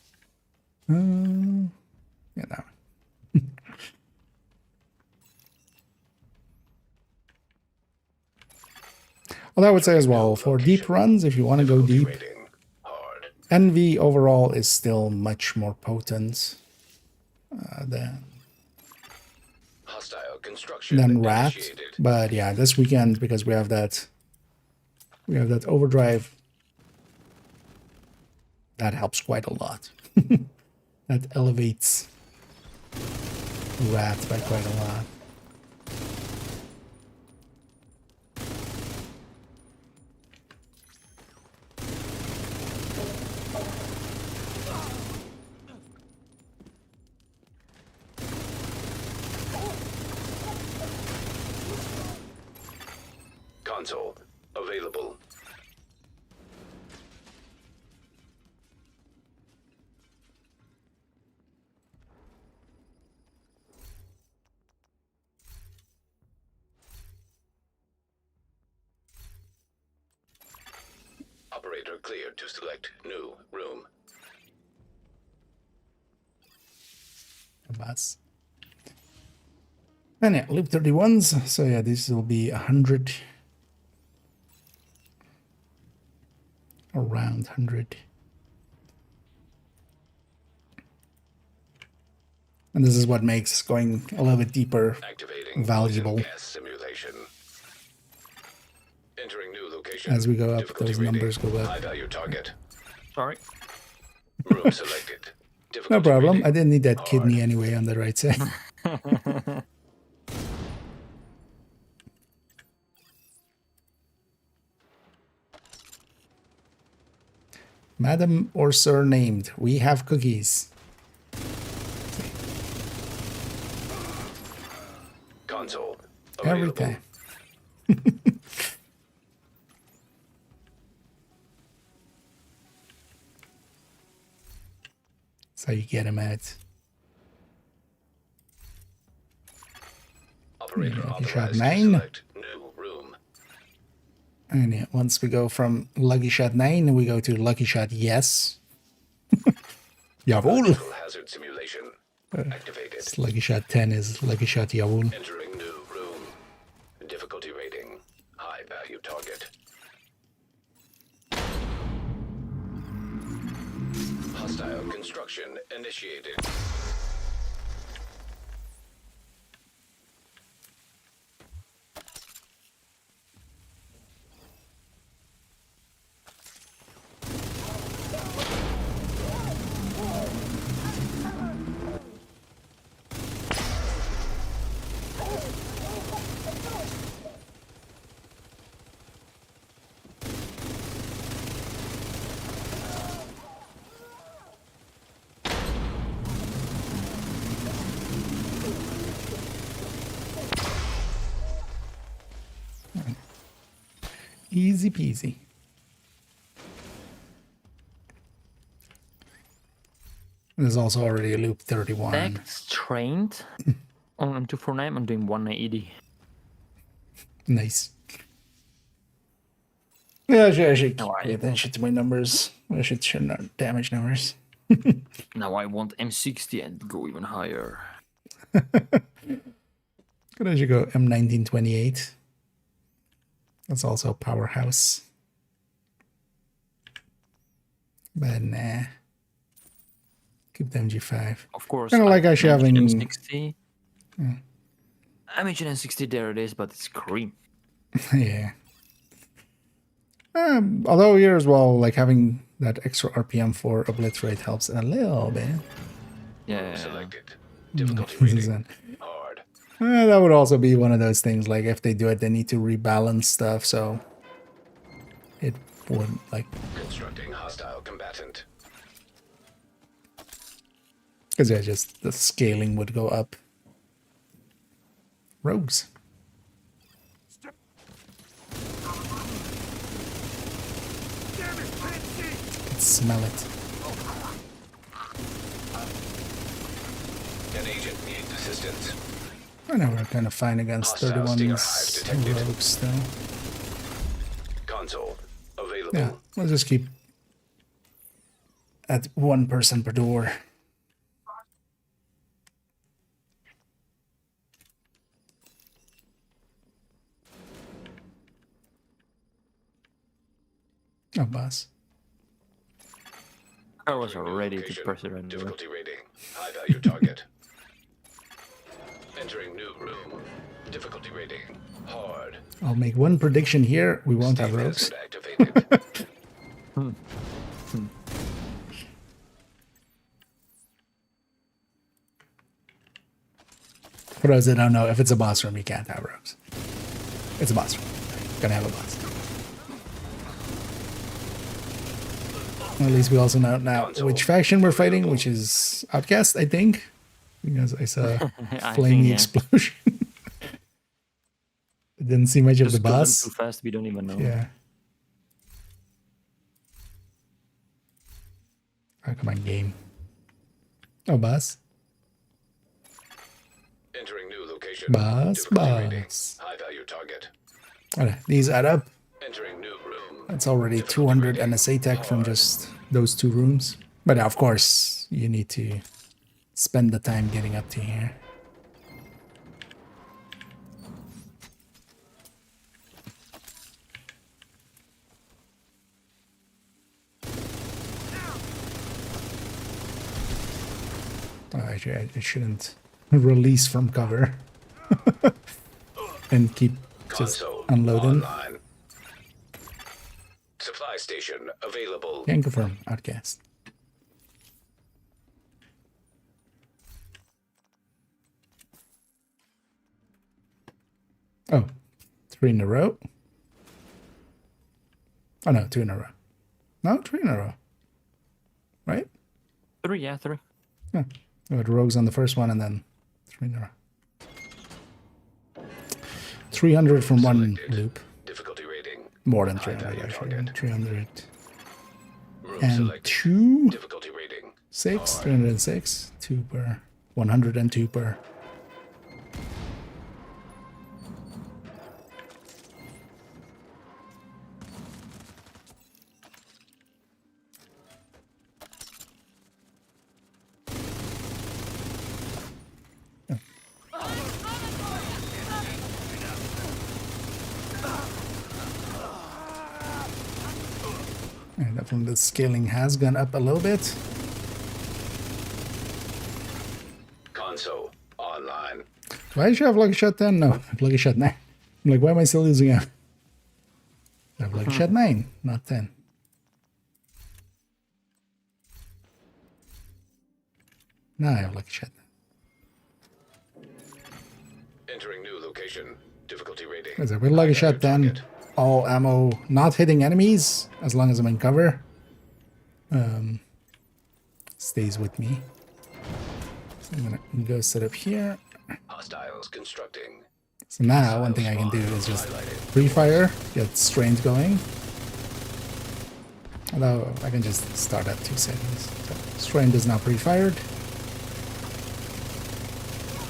Yeah, that one. Well, I would say as well, for deep runs, if you want to go deep, Rating hard. Envy overall is still much more potent than Hostile construction Rat. initiated. But yeah, this weekend, because we have that overdrive, that helps quite a lot. That elevates Rat by quite a lot. Console available. Operator cleared to select new room. Bus. And yeah, loop 31s. So yeah, this will be 100. Around 100. And this is what makes going a little bit deeper Activating valuable. gas simulation. Entering new location. As we go up, Difficulty those rating. numbers go up. High value target. Sorry. Room selected. No Difficulty problem. rating. I didn't need that Hard. kidney anyway on the right side. Madam or sir named, we have cookies. Console Every available. time. So you get him at. Operator Lucky Shot authorized to 9. select new room. And yeah, once we go from Lucky Shot 9, we go to Lucky Shot Yes. Jawohl. Virtual hazard simulation activated. Lucky Shot 10 is Lucky Shot Jawohl. Entering new room. Difficulty rating. High value target. Hostile construction initiated. Easy peasy. There's also already a loop 31. Next trained on M249. I'm doing 180. Nice. Yeah, I should No, pay attention to my numbers. I should turn on damage numbers. Now I want M60 and go even higher. Could I should go M1928. That's also a powerhouse. But nah. Keep the MG5. Of course, Kind of like actually having. M60. M60, there it is, but it's cream. Yeah. Although here as well, like having that extra RPM for obliterate helps a little bit. Yeah. Selected. Difficulty rating. Hard. That would also be one of those things, like if they do it, they need to rebalance stuff, so it would, like... Constructing hostile combatant. Because, yeah, just the scaling would go up. Rogues. Can smell it. An agent needs assistance. I know we're kind of fine against Hostile Stinger 31's Hive detected. rogues still. Console available. Yeah, we'll just keep at 1 person per door. Oh, boss. I was New ready to location. press it right away. Difficulty rating. High value target. Entering new room. Difficulty rating. Hard. I'll make one prediction here. We won't have State rogues. method activated. For those that don't know, if it's a boss room, you can't have rogues. It's a boss room. Gonna have a boss. At least we also know now which faction we're fighting, which is Outcast, I think. Because I saw I flaming think, yeah. explosion. I didn't see much of the Just kill them boss. too fast, we don't even know. Yeah. Oh, come on, game. Oh, boss. Entering new location. Boss, Difficulty rating. boss. High value target. Okay, these add up. Entering new room. That's already 200 NSA tech from just those 2 rooms. But of course, you need to spend the time getting up to here. Oh, actually, I shouldn't release from cover and keep just Console unloading. online. Supply station available. Can confirm, Outcast. Oh, 3 in a row. Oh no, 2 in a row. No, 3 in a row. Right? 3, yeah, 3. Yeah. We had rogues on the first one and then 3 in a row. 300 from one Selected. loop. Difficulty rating. More than High 300 value actually. target. 300 Room and selected. 2, Difficulty rating. 6, Hard. 306, 2 per, 102 per. And definitely the scaling has gone up a little bit. Console online. Why should I have Lucky Shot 10? No, Lucky Shot 9. I'm like, why am I still using it? I have Lucky Shot 9, not 10. Now I have Lucky Shot 9. Entering new location. Difficulty rating. Because with Lucky High Shot value 10, target. all ammo not hitting enemies, as long as I'm in cover, stays with me. So I'm gonna go set up here. Hostiles constructing. So now one thing I can do is just pre-fire, get strains going. Although I can just start at 2 seconds. So strain is now pre-fired.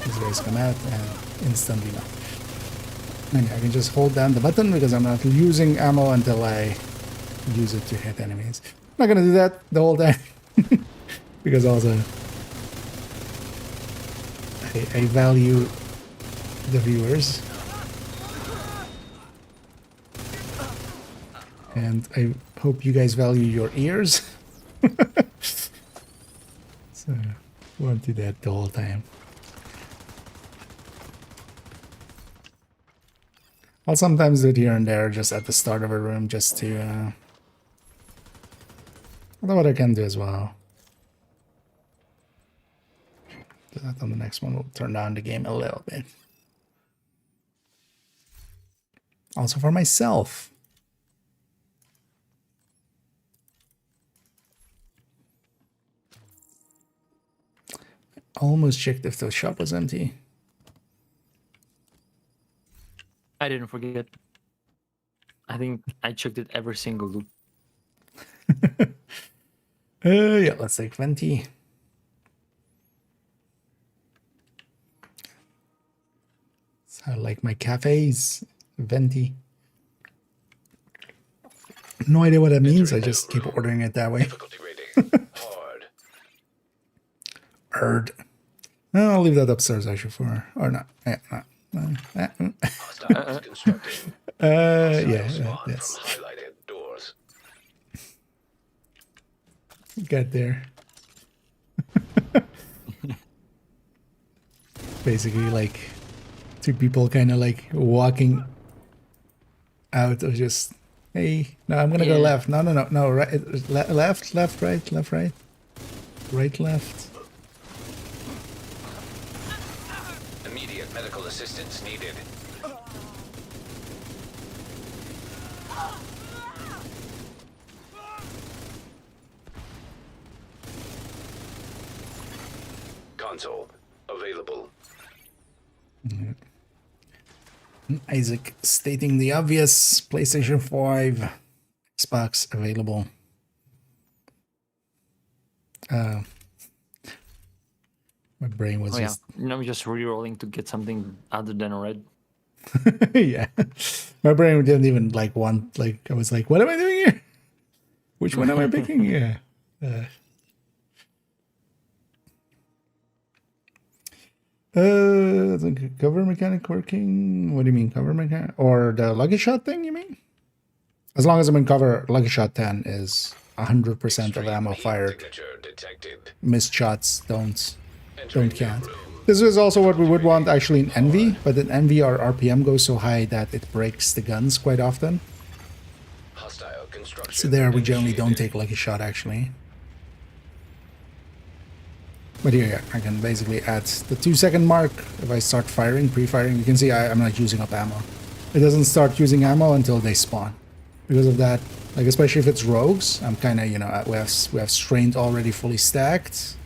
These guys come out and instantly know. And I can just hold down the button because I'm not using ammo until I use it to hit enemies. I'm not gonna do that the whole time. Because also I value the viewers. And I hope you guys value your ears. So Won't do that the whole time. I'll sometimes do it here and there, just at the start of a room, just to... I don't know what I can do as well. Do that on the next one. We'll turn down the game a little bit. Also for myself. I almost checked if the shop was empty. I didn't forget. I think I checked it every single loop. Yeah, let's take 20. So I like my cafes. Venti. No idea what that means. I just keep ordering it that way. Difficulty rating. Hard. Erd. No, I'll leave that upstairs actually for... Or not. Yeah, Hostiles constructing. yeah, Spawn yes. from highlighted doors. Get there. Basically, like, two people kind of like walking out of just, hey, no, I'm gonna go left. No, right, left, right, left, right, right, left. Immediate medical assistance needed. Console available. Isaac stating the obvious. PlayStation 5, Xbox available. My brain was just... I'm just re-rolling to get something other than a red. Yeah. My brain didn't even like want, like, I was like, what am I doing here? Which one am I picking? Yeah. The cover mechanic working? What do you mean, cover mechanic? Or the lucky shot thing, you mean? As long as I'm in cover, lucky shot 10 is 100% of ammo fired. Missed shots don't count. This is also what we would want actually in Envy, but in Envy our RPM goes so high that it breaks the guns quite often. So there we generally don't take lucky shot actually. But here, yeah, I can basically at the 2-second mark, if I start firing, pre-firing, you can see I'm not using up ammo. It doesn't start using ammo until they spawn. Because of that, like especially if it's rogues, I'm kind of, you know, we have strained already fully stacked.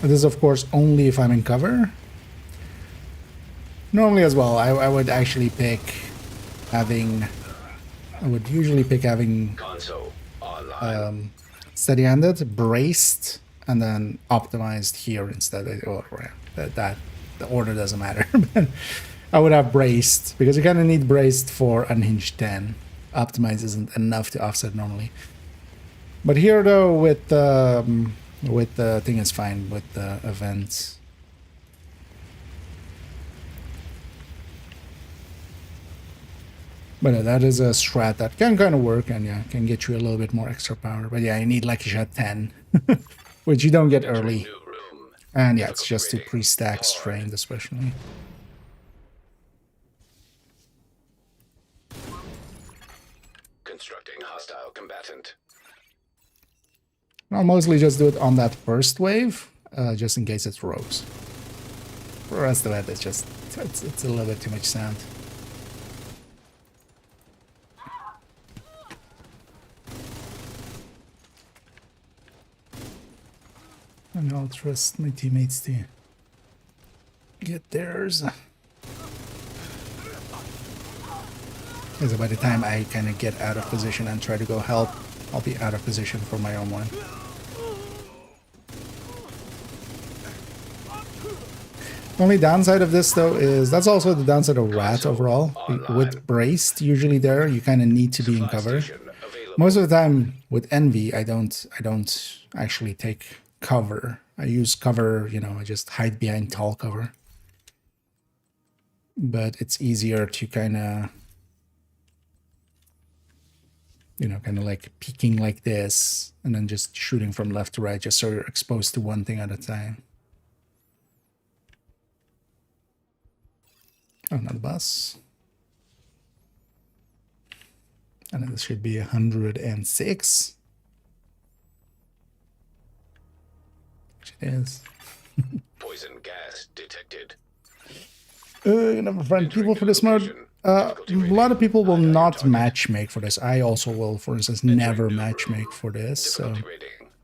But this is of course only if I'm in cover. Normally as well, I would actually pick having... I would usually pick having... steady-handed, braced, and then optimized here instead. Or that the order doesn't matter. I would have braced because you kind of need braced for unhinged 10. Optimized isn't enough to offset normally. But here though, with the thing is fine with the events. But that is a strat that can kind of work and yeah, can get you a little bit more extra power. But yeah, you need lucky shot 10, which you don't get early. And yeah, it's just to pre-stack strained especially. Constructing hostile combatant. I'll mostly just do it on that first wave, just in case it's rogues. For the rest of it, it's just, it's a little bit too much sound. And I'll trust my teammates to get theirs. Because by the time I kind of get out of position and try to go help, I'll be out of position for my own one. The only downside of this though is that's also the downside of Rat overall. With Braced, usually there you kind of need to be in cover. Most of the time with Envy, I don't actually take cover. I use cover, you know, I just hide behind tall cover. But it's easier to kind of you know, kind of like peeking like this and then just shooting from left to right, just so you're exposed to one thing at a time. Oh, another bus. And this should be 106. Which it is. Poison gas detected. You never find people for this mode. A lot of people will not matchmake for this. I also will, for instance, never matchmake for this. So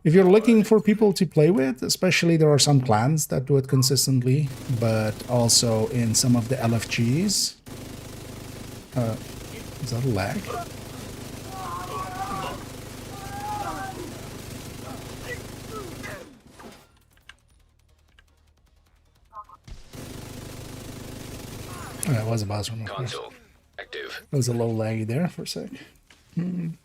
if you're looking for people to play with, especially there are some clans that do it consistently, but also in some of the LFGs. Is that a lag? Oh, that was a boss room. Console active. There was a low lag there for a sec. But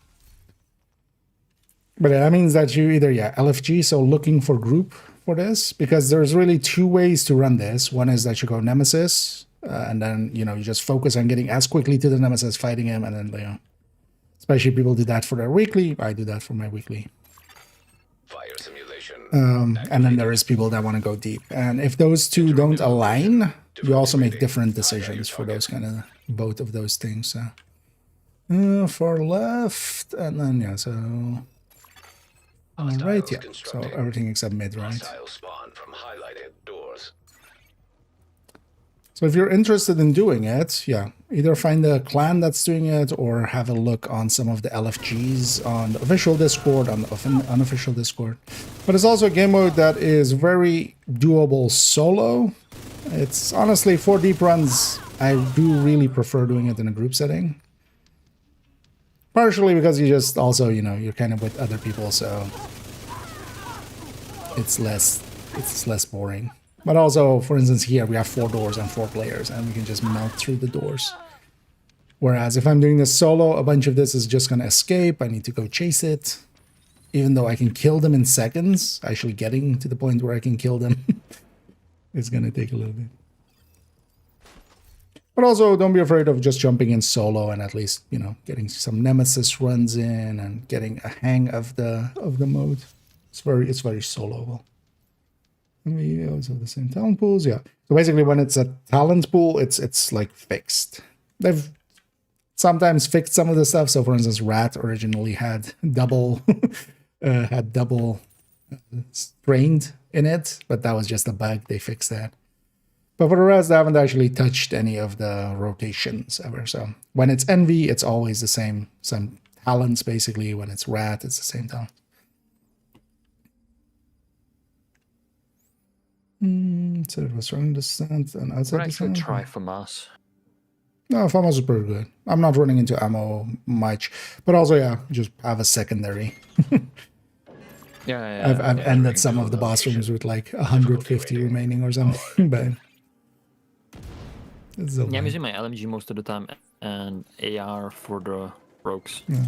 that means that you either, LFG, so looking for group for this, because there's really two ways to run this. One is that you go Nemesis, and then, you know, you just focus on getting as quickly to the Nemesis, fighting him, and then, you know, especially people do that for their weekly. I do that for my weekly. Fire simulation. And then there is people that want to go deep. And if those two don't align, you also make different decisions for those kind of, both of those things. So, far left, and then, yeah, so... right, yeah. So everything except mid, right? Spawn from highlighted doors. So if you're interested in doing it, yeah, either find a clan that's doing it or have a look on some of the LFGs on the official Discord, on the unofficial Discord. But it's also a game mode that is very doable solo. It's honestly, for deep runs, I do really prefer doing it in a group setting. Partially because you just also, you know, you're kind of with other people, so it's less boring. But also, for instance, here we have 4 doors and 4 players, and we can just melt through the doors. Whereas if I'm doing this solo, a bunch of this is just going to escape. I need to go chase it. Even though I can kill them in seconds, actually getting to the point where I can kill them is going to take a little bit. But also, don't be afraid of just jumping in solo and at least, you know, getting some Nemesis runs in and getting a hang of the mode. It's very soloable. And we also have the same talent pools, yeah. So basically, when it's a talent pool, it's like fixed. They've sometimes fixed some of the stuff. So, for instance, Rat originally had double strained in it, but that was just a bug. They fixed that. But for the rest, I haven't actually touched any of the rotations ever. So when it's Envy, it's always the same talents, basically. When it's Rat, it's the same talent. So it was strong descent and outside descent. Try FAMAS. No, FAMAS is pretty good. I'm not running into ammo much. But also, yeah, just have a secondary. Yeah. I've ended some of the boss rooms with like 150 remaining or something, but... Yeah, I'm using my LMG most of the time and AR for the rogues. Yeah.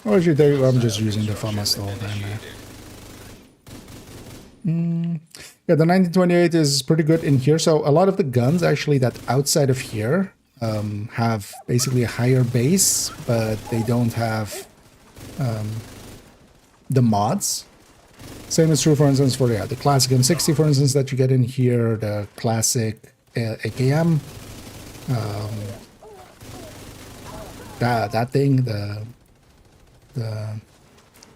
Or if you take, I'm just using the FAMAS the whole time. Yeah, the 1928 is pretty good in here. So a lot of the guns actually that outside of here have basically a higher base, but they don't have the mods. Same is true, for instance, for the classic M60, for instance, that you get in here, the classic AKM, that thing, the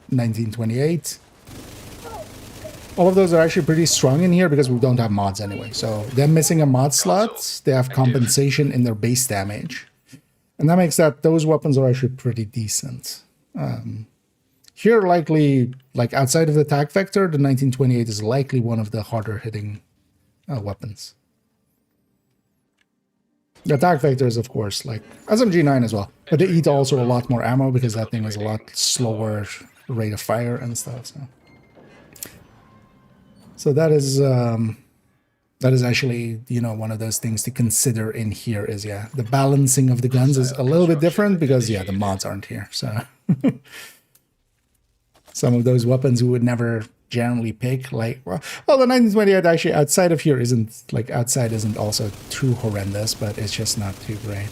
1928. All of those are actually pretty strong in here because we don't have mods anyway. So them missing a mod slot, they have compensation in their base damage, and that makes those weapons are actually pretty decent. Here, likely, like outside of the tag vector, the 1928 is likely one of the harder hitting weapons. The tag vector is, of course, like SMG9 as well, but they eat also a lot more ammo because that thing is a lot slower rate of fire and stuff. So that is actually, you know, one of those things to consider in here is, yeah, the balancing of the guns is a little bit different because, yeah, the mods aren't here. So some of those weapons we would never generally pick, like, well, the 1928 actually outside of here isn't also too horrendous, but it's just not too great.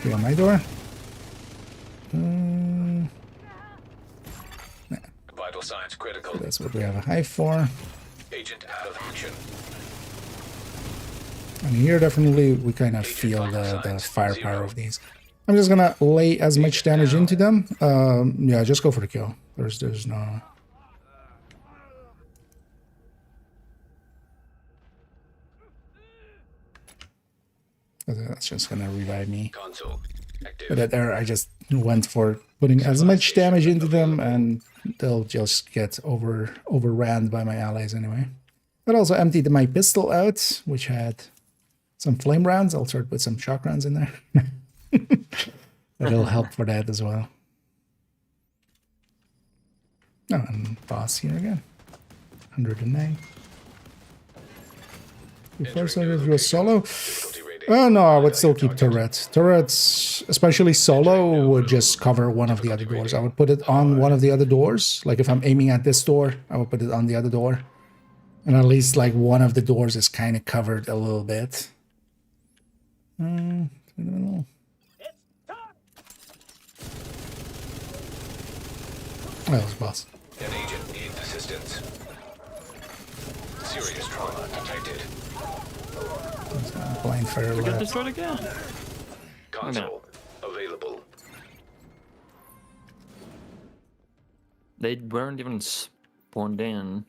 Yeah, on my door. Science critical. That's what we have a hive for. Agent out of action. And here definitely we kind of feel the firepower of these. I'm just gonna lay as much damage into them. Yeah, just go for the kill. There's no... That's just gonna revive me. Console active. But there I just went for putting as much damage into them and they'll just get overran by my allies anyway. But also emptied my pistol out, which had some flame rounds. I'll start with some shock rounds in there. That'll help for that as well. Oh, and boss here again. 109. Before starting through a solo. Oh no, I would still keep turrets. Turrets, especially solo, would just cover one of the other doors. I would put it on one of the other doors. Like if I'm aiming at this door, I would put it on the other door. And at least like one of the doors is kind of covered a little bit. Oh, that was boss. An agent needs assistance. Serious trauma detected. Blind fire We get left. destroyed again. Console available. They weren't even spawned in.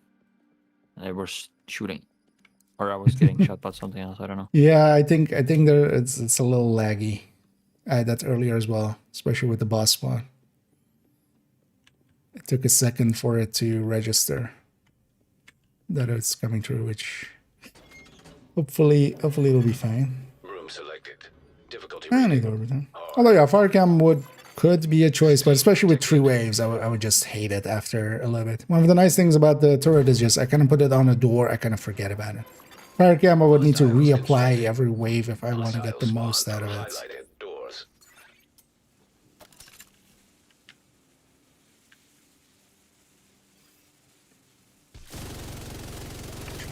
They were shooting. Or I was getting shot by something else, I don't know. Yeah, I think there it's a little laggy. I had that earlier as well, especially with the boss spawn. It took a second for it to register that it's coming through, which hopefully it'll be fine. Room selected. Difficulty I need rating. overtime. Although yeah, fire cam could be a choice, but especially with 3 waves, I would just hate it after a little bit. One of the nice things about the turret is just I kind of put it on a door, I kind of forget about it. Fire cam I would need to reapply every wave if I want to get the most out of it. Highlighted doors.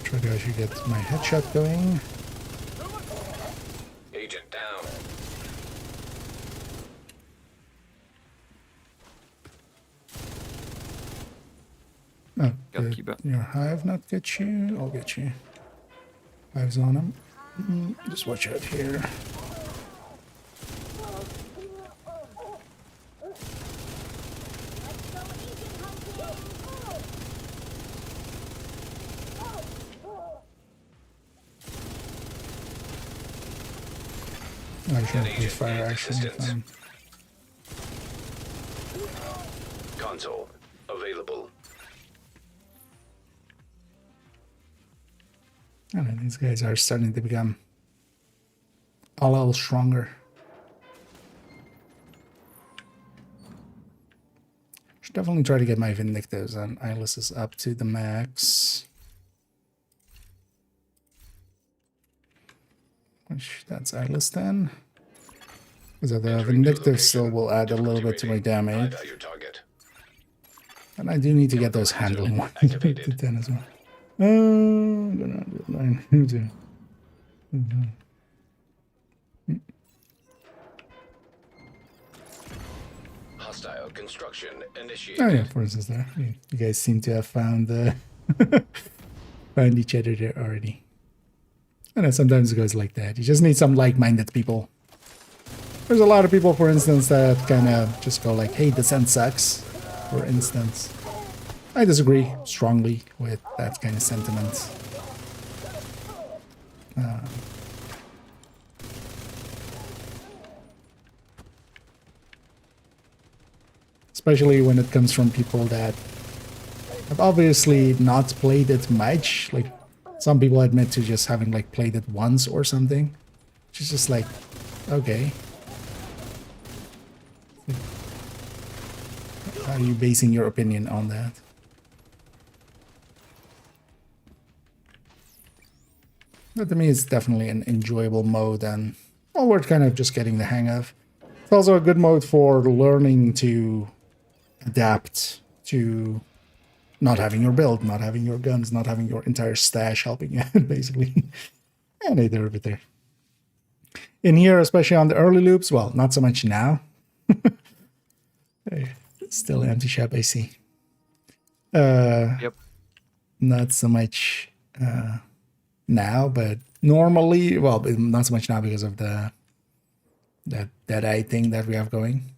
Try to actually get my headshot going. Agent down. Oh, Gotta did keep it. your hive not get you? I'll get you. Hive's on him. Just watch out here. I should do fire action if I'm... Console available. I don't know, these guys are starting to become a little stronger. Should definitely try to get my Vindictives and Eyelesses up to the max. Which, that's Eyeless then. So the Vindictive still will add a little bit to my damage. Find out your target. And I do need to get those handling ones to 10 as well. I'm gonna do 9. Hostile construction initiated. Oh yeah, for instance there. You guys seem to have found found each other there already. I know sometimes it goes like that. You just need some like-minded people. There's a lot of people, for instance, that kind of just go like, hey, Descent sucks, for instance. I disagree strongly with that kind of sentiment. Especially when it comes from people that have obviously not played it much. Like, some people admit to just having like played it once or something. Which is just like, okay. How are you basing your opinion on that? But to me, it's definitely an enjoyable mode and well, we're kind of just getting the hang of. It's also a good mode for learning to adapt to not having your build, not having your guns, not having your entire stash helping you out, basically. And they do it there. In here, especially on the early loops, well, not so much now. Hey, still empty shop, I see. Yep. Not so much now, but normally, well, not so much now because of that Deadeye thing that we have going.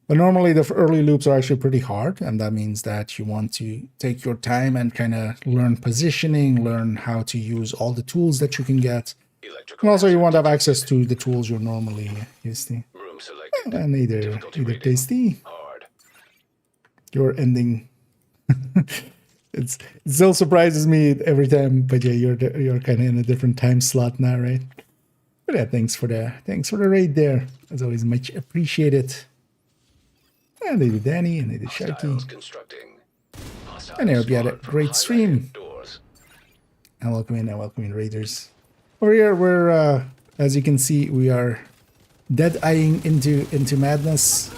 But normally the early loops are actually pretty hard, and that means that you want to take your time and kind of learn positioning, learn how to use all the tools that you can get. And also you want to have access to the tools you're normally used to. Room selected. And either tasty. Hard. Your ending. it still surprises me every time, but yeah, you're kind of in a different time slot now, right? But yeah, thanks for the raid there. As always, much appreciated. And they do Danny, and they do Sharky. Hostiles constructing. Hostiles And I hope you had a spawn from great stream. highlighted doors. And welcome in raiders. Over here, we're as you can see, we are dead-eyeing into madness.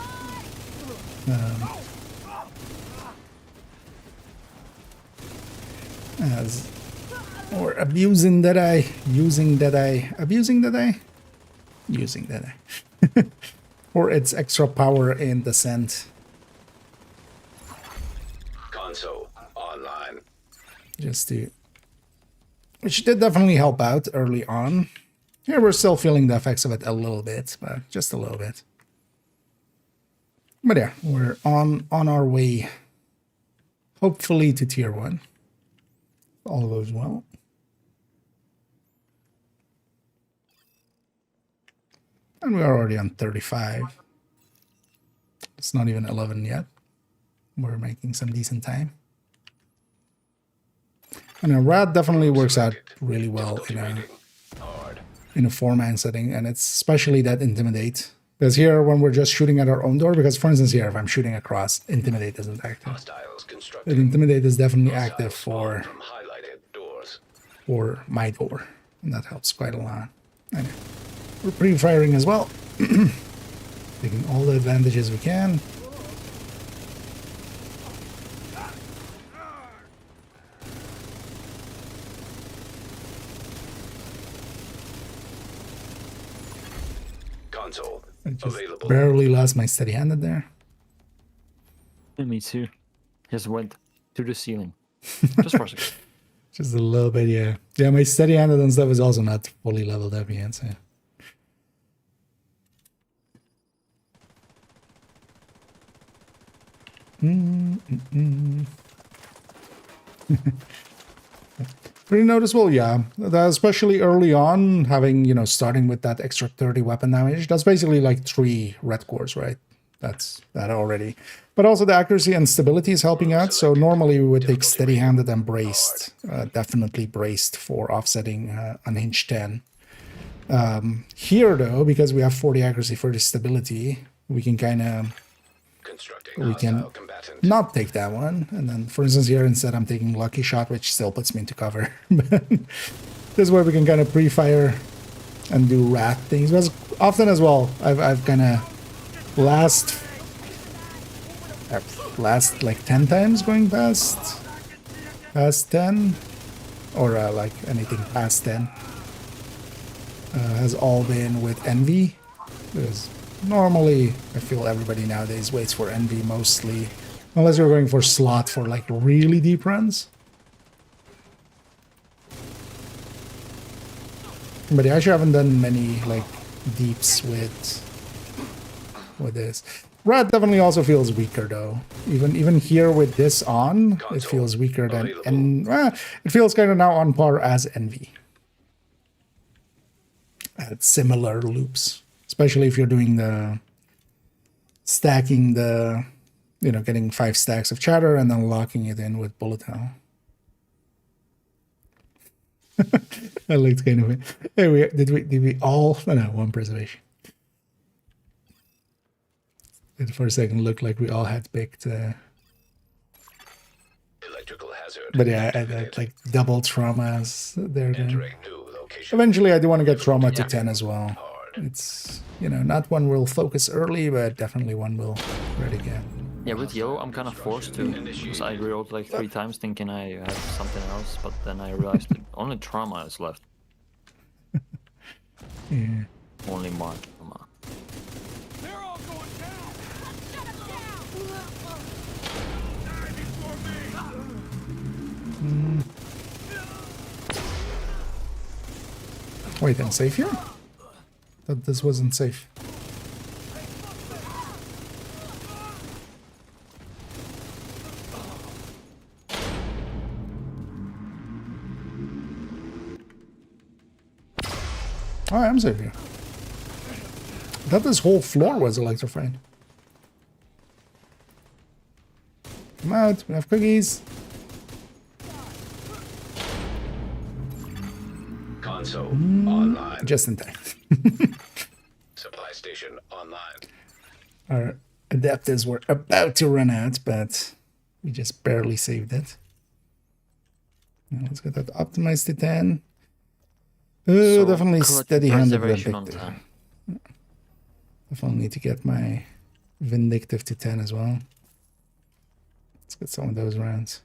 As or abusing Deadeye, using Deadeye, abusing Deadeye, using Deadeye. For its extra power in Descent. Console online. Just to, which did definitely help out early on. Here we're still feeling the effects of it a little bit, but just a little bit. But yeah, we're on our way, hopefully to tier 1. All goes well. And we are already on 35. It's not even 11 yet. We're making some decent time. And a rat definitely works out really well in a 4-man setting, and it's especially that intimidate. Because here, when we're just shooting at our own door, because for instance here, if I'm shooting across, intimidate isn't active. Hostiles But constructing. intimidate is definitely active From highlighted doors. for my door, and that helps quite a lot. Anyway, we're pre-firing as well, taking all the advantages we can. Console I just available. barely lost my steady-handed there. Yeah, me too. Just went to the ceiling. Just for a second. Just a little bit, yeah. Yeah, my steady-handed and stuff is also not fully leveled up yet, so. Pretty noticeable, yeah. Especially early on, having, starting with that extra 30 weapon damage. That's basically like 3 red cores, right? That's that already. But also the accuracy and stability is helping out. So normally we would take steady-handed and braced. Definitely braced for offsetting unhinged 10. Here, though, because we have 40 accuracy for the stability, we can kind of... Constructing We can hostile combatant. not take that one. And then, for instance, here instead I'm taking Lucky Shot, which still puts me into cover. But this is where we can kind of pre-fire and do rat things. Because often as well, I've kind of last like 10 times going past 10, or like anything past 10 has all been with envy, because normally I feel everybody nowadays waits for envy mostly, unless you're going for slot for like really deep runs. But I actually haven't done many like deeps with this. Rat definitely also feels weaker though. Even here with this on, it feels weaker than, and it feels kind of now on par as envy. At similar loops, especially if you're doing the stacking the, getting 5 stacks of chatter and then locking it in with bullet hell. That looked kind of it. Hey, did we all? Oh, no, 1 preservation. It for a second looked like we all had picked. Electrical hazard. But yeah, I had like double traumas there. Then. Entering new location. Eventually, I do want to get trauma to 10 as well. It's not one we'll focus early, but definitely one we'll ready get. Yeah, with Yo, I'm kind of forced to, because I rerolled like 3 times thinking I had something else, but then I realized that only trauma is left. Yeah. Only more trauma. They're all going down. Wait, I'm safe here? Thought this wasn't safe. Oh, I'm safe here. I thought this whole floor was electrified. Come out, we have cookies. Console online. Just in time. Supply station online. Our adapters were about to run out, but we just barely saved it. Now let's get that optimized to 10. So, Definitely collect steady-handed preservation on vindictive. time. Definitely need to get my vindictive to 10 as well. Let's get some of those rounds.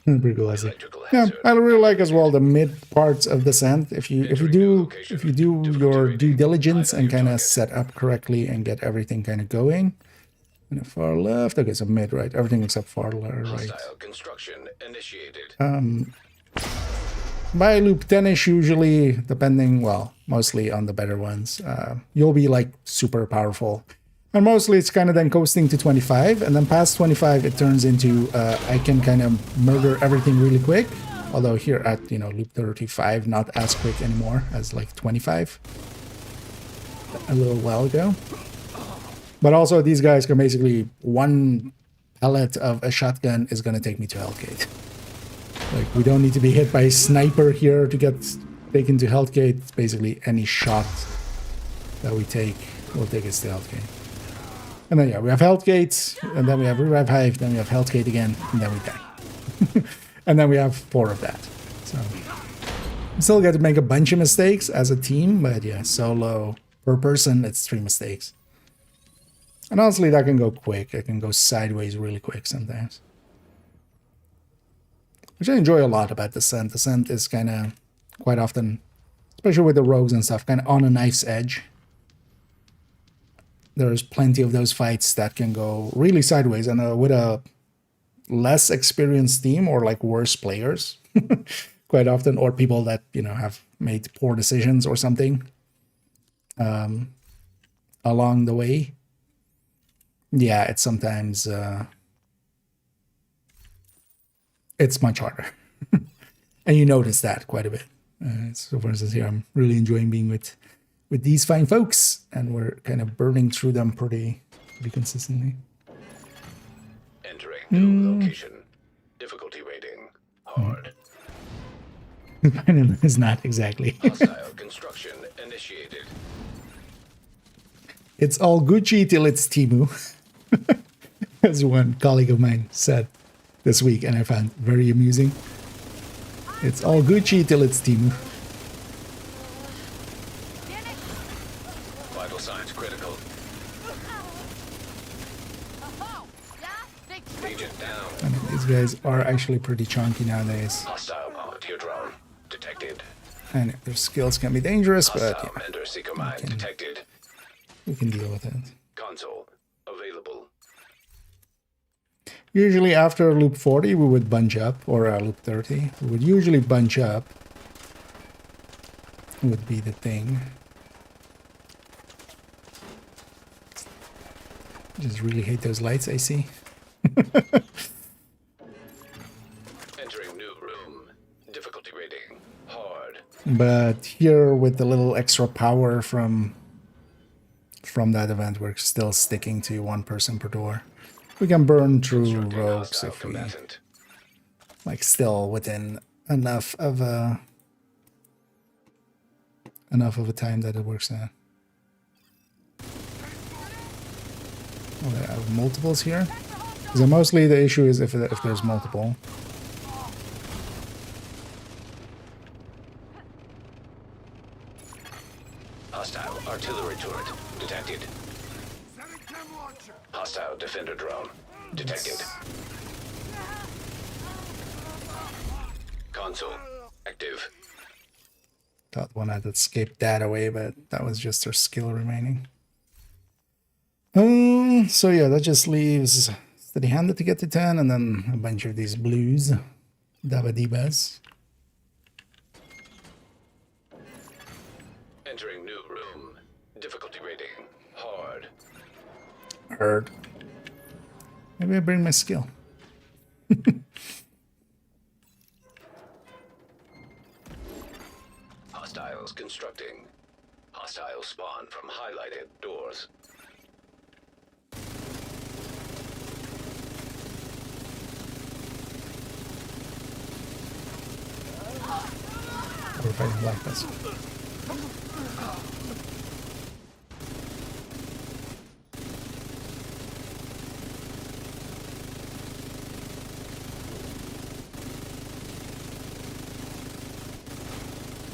Pretty cool, I see. Yeah, I really like as well the mid parts of Descent. If you do your due diligence and kind of set up correctly and get everything kind of going. And far left, okay, so mid, right? Everything except far right. Hostile construction initiated. By loop 10ish usually, depending, well, mostly on the better ones, you'll be like super powerful. And mostly it's kind of then coasting to 25, and then past 25 it turns into I can kind of murder everything really quick. Although here at, you know, loop 35, not as quick anymore as like 25 a little while ago. But also these guys can basically, one pellet of a shotgun is going to take me to Hellgate. Like, we don't need to be hit by a sniper here to get taken to Hellgate. It's basically any shot that we take will take us to Hellgate. And then, yeah, we have Hellgate, and then we have Revive Hive, then we have Hellgate again, and then we die. And then we have 4 of that. So, we still got to make a bunch of mistakes as a team, but yeah, solo, per person, it's 3 mistakes. And honestly, that can go quick. It can go sideways really quick sometimes. Which I enjoy a lot about Descent. Descent is kind of, quite often, especially with the rogues and stuff, kind of on a knife's edge. There's plenty of those fights that can go really sideways. And with a less experienced team or like worse players, quite often, or people that, you know, have made poor decisions or something along the way. Yeah, it's sometimes it's much harder. And you notice that quite a bit. So for instance here, I'm really enjoying being with these fine folks, and we're kind of burning through them pretty consistently. Entering new location. Difficulty rating. Hard. It's not exactly. Hostile construction initiated. It's all Gucci till it's Timu. As one colleague of mine said this week, and I found very amusing. It's all Gucci till it's Timu. Vital signs critical. Agent down. I mean, these guys are actually pretty chunky nowadays. Hostile volunteer drone detected. And their skills can be dangerous, but Hostile yeah, Mender Seeker mine detected. we can deal with it. Console available. Usually after loop 40, we would bunch up, or loop 30. We would usually bunch up. Would be the thing. Just really hate those lights I see. Entering new room. Difficulty rating. Hard. But here, with the little extra power from that event, we're still sticking to 1 person per door. We can burn through rogues if we, like, still within enough of a time that it works out. Oh, they have multiples here. So mostly the issue is if there's multiple. Hostile artillery turret detected. Hostile defender drone detected. Console active. Thought one had escaped that away, but that was just her skill remaining. So yeah, that just leaves Steady-handed to get to 10, and then a bunch of these blues. Dabba-dibas. Entering new room. Difficulty rating. Hard. Heard. Maybe I bring my skill. Hostiles constructing. Hostiles spawn from highlighted doors. We're fighting black vessel.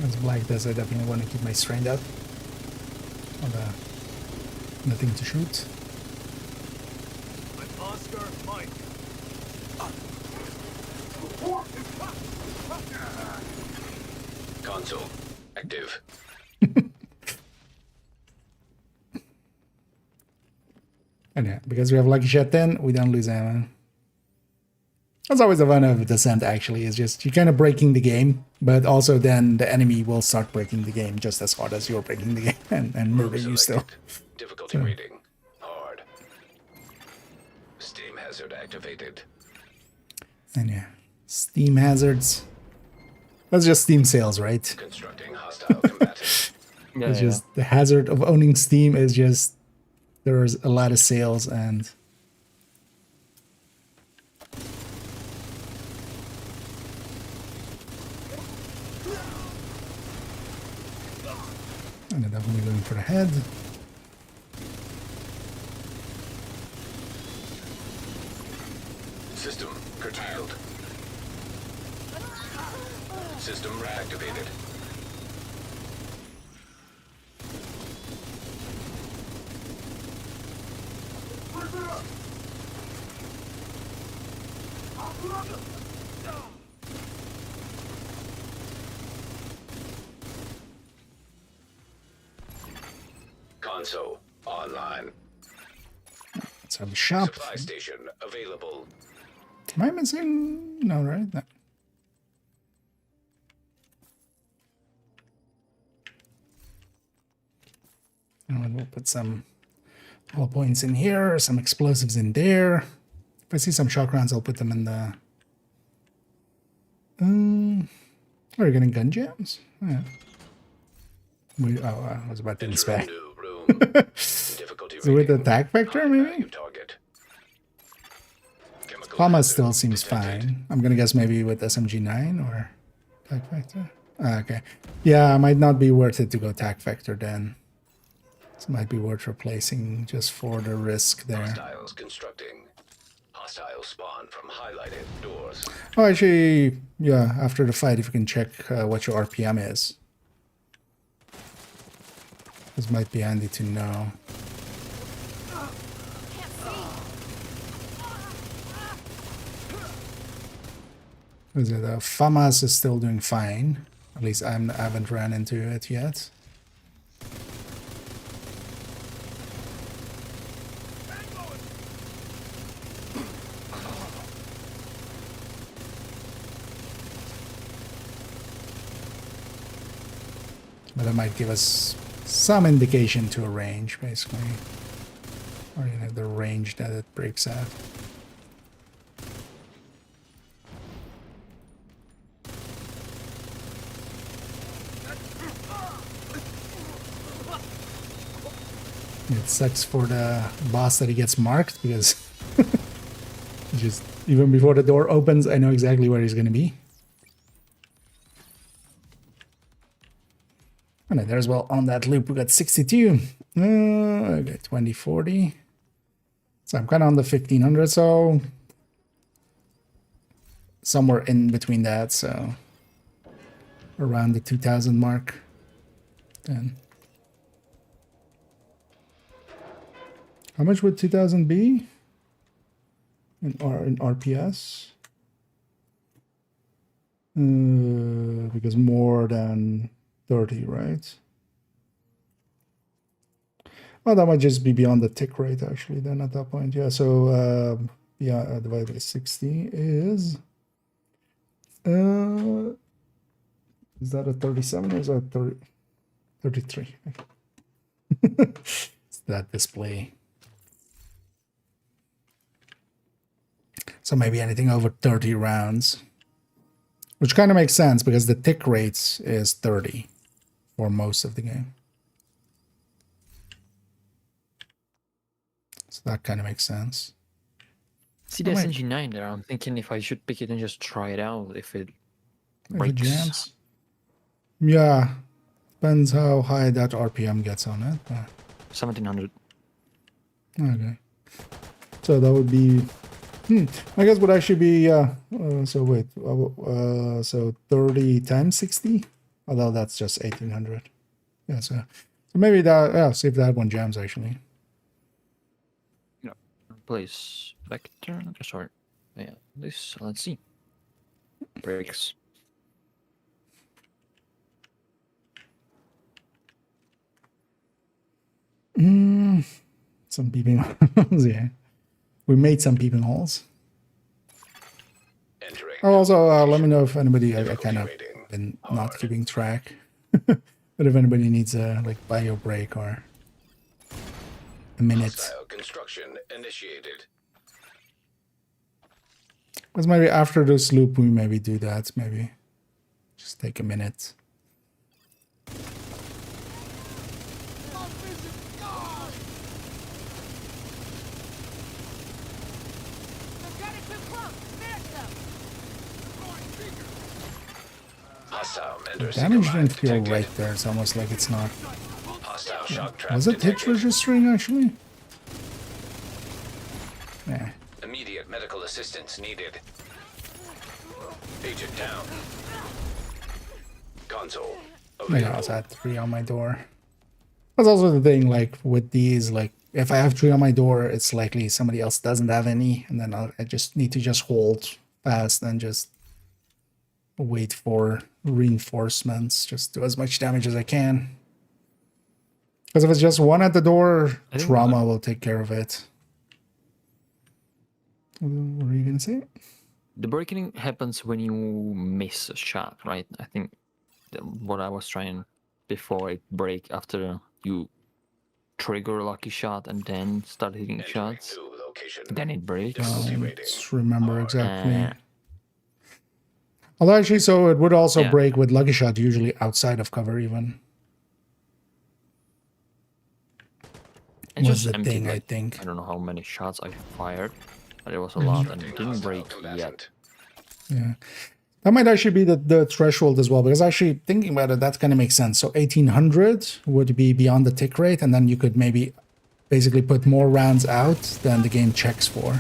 As black does, I definitely want to keep my strength up. Nothing to shoot. Oscar, Mike. Console active. And yeah, because we have Lucky Shot 10, we don't lose ammo. That's always the fun of Descent, actually, is just you're kind of breaking the game, but also then the enemy will start breaking the game just as hard as you're breaking the game and murder you still. Difficulty rating. Hard. Steam hazard activated. And yeah, Steam hazards. That's just Steam sales, right? Constructing hostile combatant. Yeah, It's just the hazard of owning Steam is just there's a lot of sales and I'm definitely going for the head. System curtailed. System reactivated. Console online. Let's have a shop. Supply station available. Am I missing? No, right? No. And we'll put some hollow points in here, some explosives in there. If I see some shock rounds, I'll put them in the... are you getting gun jams? Yeah. I was about to inspect. New room. Difficulty So with the rating. attack vector, High maybe? value target. Chemical Fama hazard still seems detected. fine. I'm gonna guess maybe with SMG9 or attack vector. Okay. Yeah, it might not be worth it to go attack vector then. It might be worth replacing just for the risk there. Hostiles constructing. Hostile spawn from highlighted doors. Oh, actually, yeah, after the fight, if you can check what your RPM is. This might be handy to know. Is it, FAMAS is still doing fine. At least I haven't ran into it yet. But that might give us some indication to a range, basically. Or, you know, the range that it breaks at. It sucks for the boss that he gets marked, because just even before the door opens, I know exactly where he's going to be. And then there's, well, on that loop, we got 62. Okay, 2040. So I'm kind of on the 1500, so somewhere in between that, so around the 2000 mark. Then how much would 2000 be in RPS? Because more than 30, right? Well, that might just be beyond the tick rate, actually, then at that point. Yeah, so yeah, divided by 60 is that a 37 or is that 30, 33? It's that display. So maybe anything over 30 rounds, which kind of makes sense because the tick rates is 30 for most of the game. So that kind of makes sense. See, there's NG9 there. I'm thinking if I should pick it and just try it out if it breaks. If it jams. Yeah, depends how high that RPM gets on it. 1700. Okay. So that would be... I guess would actually be... so wait. So 30 times 60? Although that's just 1800. Yeah, so maybe that... Yeah, see if that one jams actually. Yeah. Place vector. Sorry. Yeah, this... Let's see. Breaks. Some peeping holes, yeah. We made some peeping holes. Oh, also, let me know if anybody, I kind of been not keeping track. But if anybody needs a like bio break or a minute. Construction initiated. Because maybe after this loop we maybe do that. Maybe just take a minute. The damage didn't feel right there. It's almost like it's not. Was it hit registering actually? Yeah. Immediate medical assistance needed. Agent down. Console. Maybe I also had 3 on my door. That's also the thing, like with these, like if I have 3 on my door, it's likely somebody else doesn't have any, and then I just need to just hold fast and just wait for reinforcements, just do as much damage as I can. Because if it's just one at the door, trauma will take care of it. What are you gonna say? The breaking happens when you miss a shot, right? I think what I was trying before it break after you trigger a lucky shot and then start hitting shots, then it breaks. Let's remember exactly. Although actually, so it would also break with lucky shot, usually outside of cover even. And was just the thing, I think. I don't know how many shots I fired, but it was a lot and it didn't break yet. Yeah. That might actually be the threshold as well, because actually thinking about it, that kind of makes sense. So 1800 would be beyond the tick rate, and then you could maybe basically put more rounds out than the game checks for.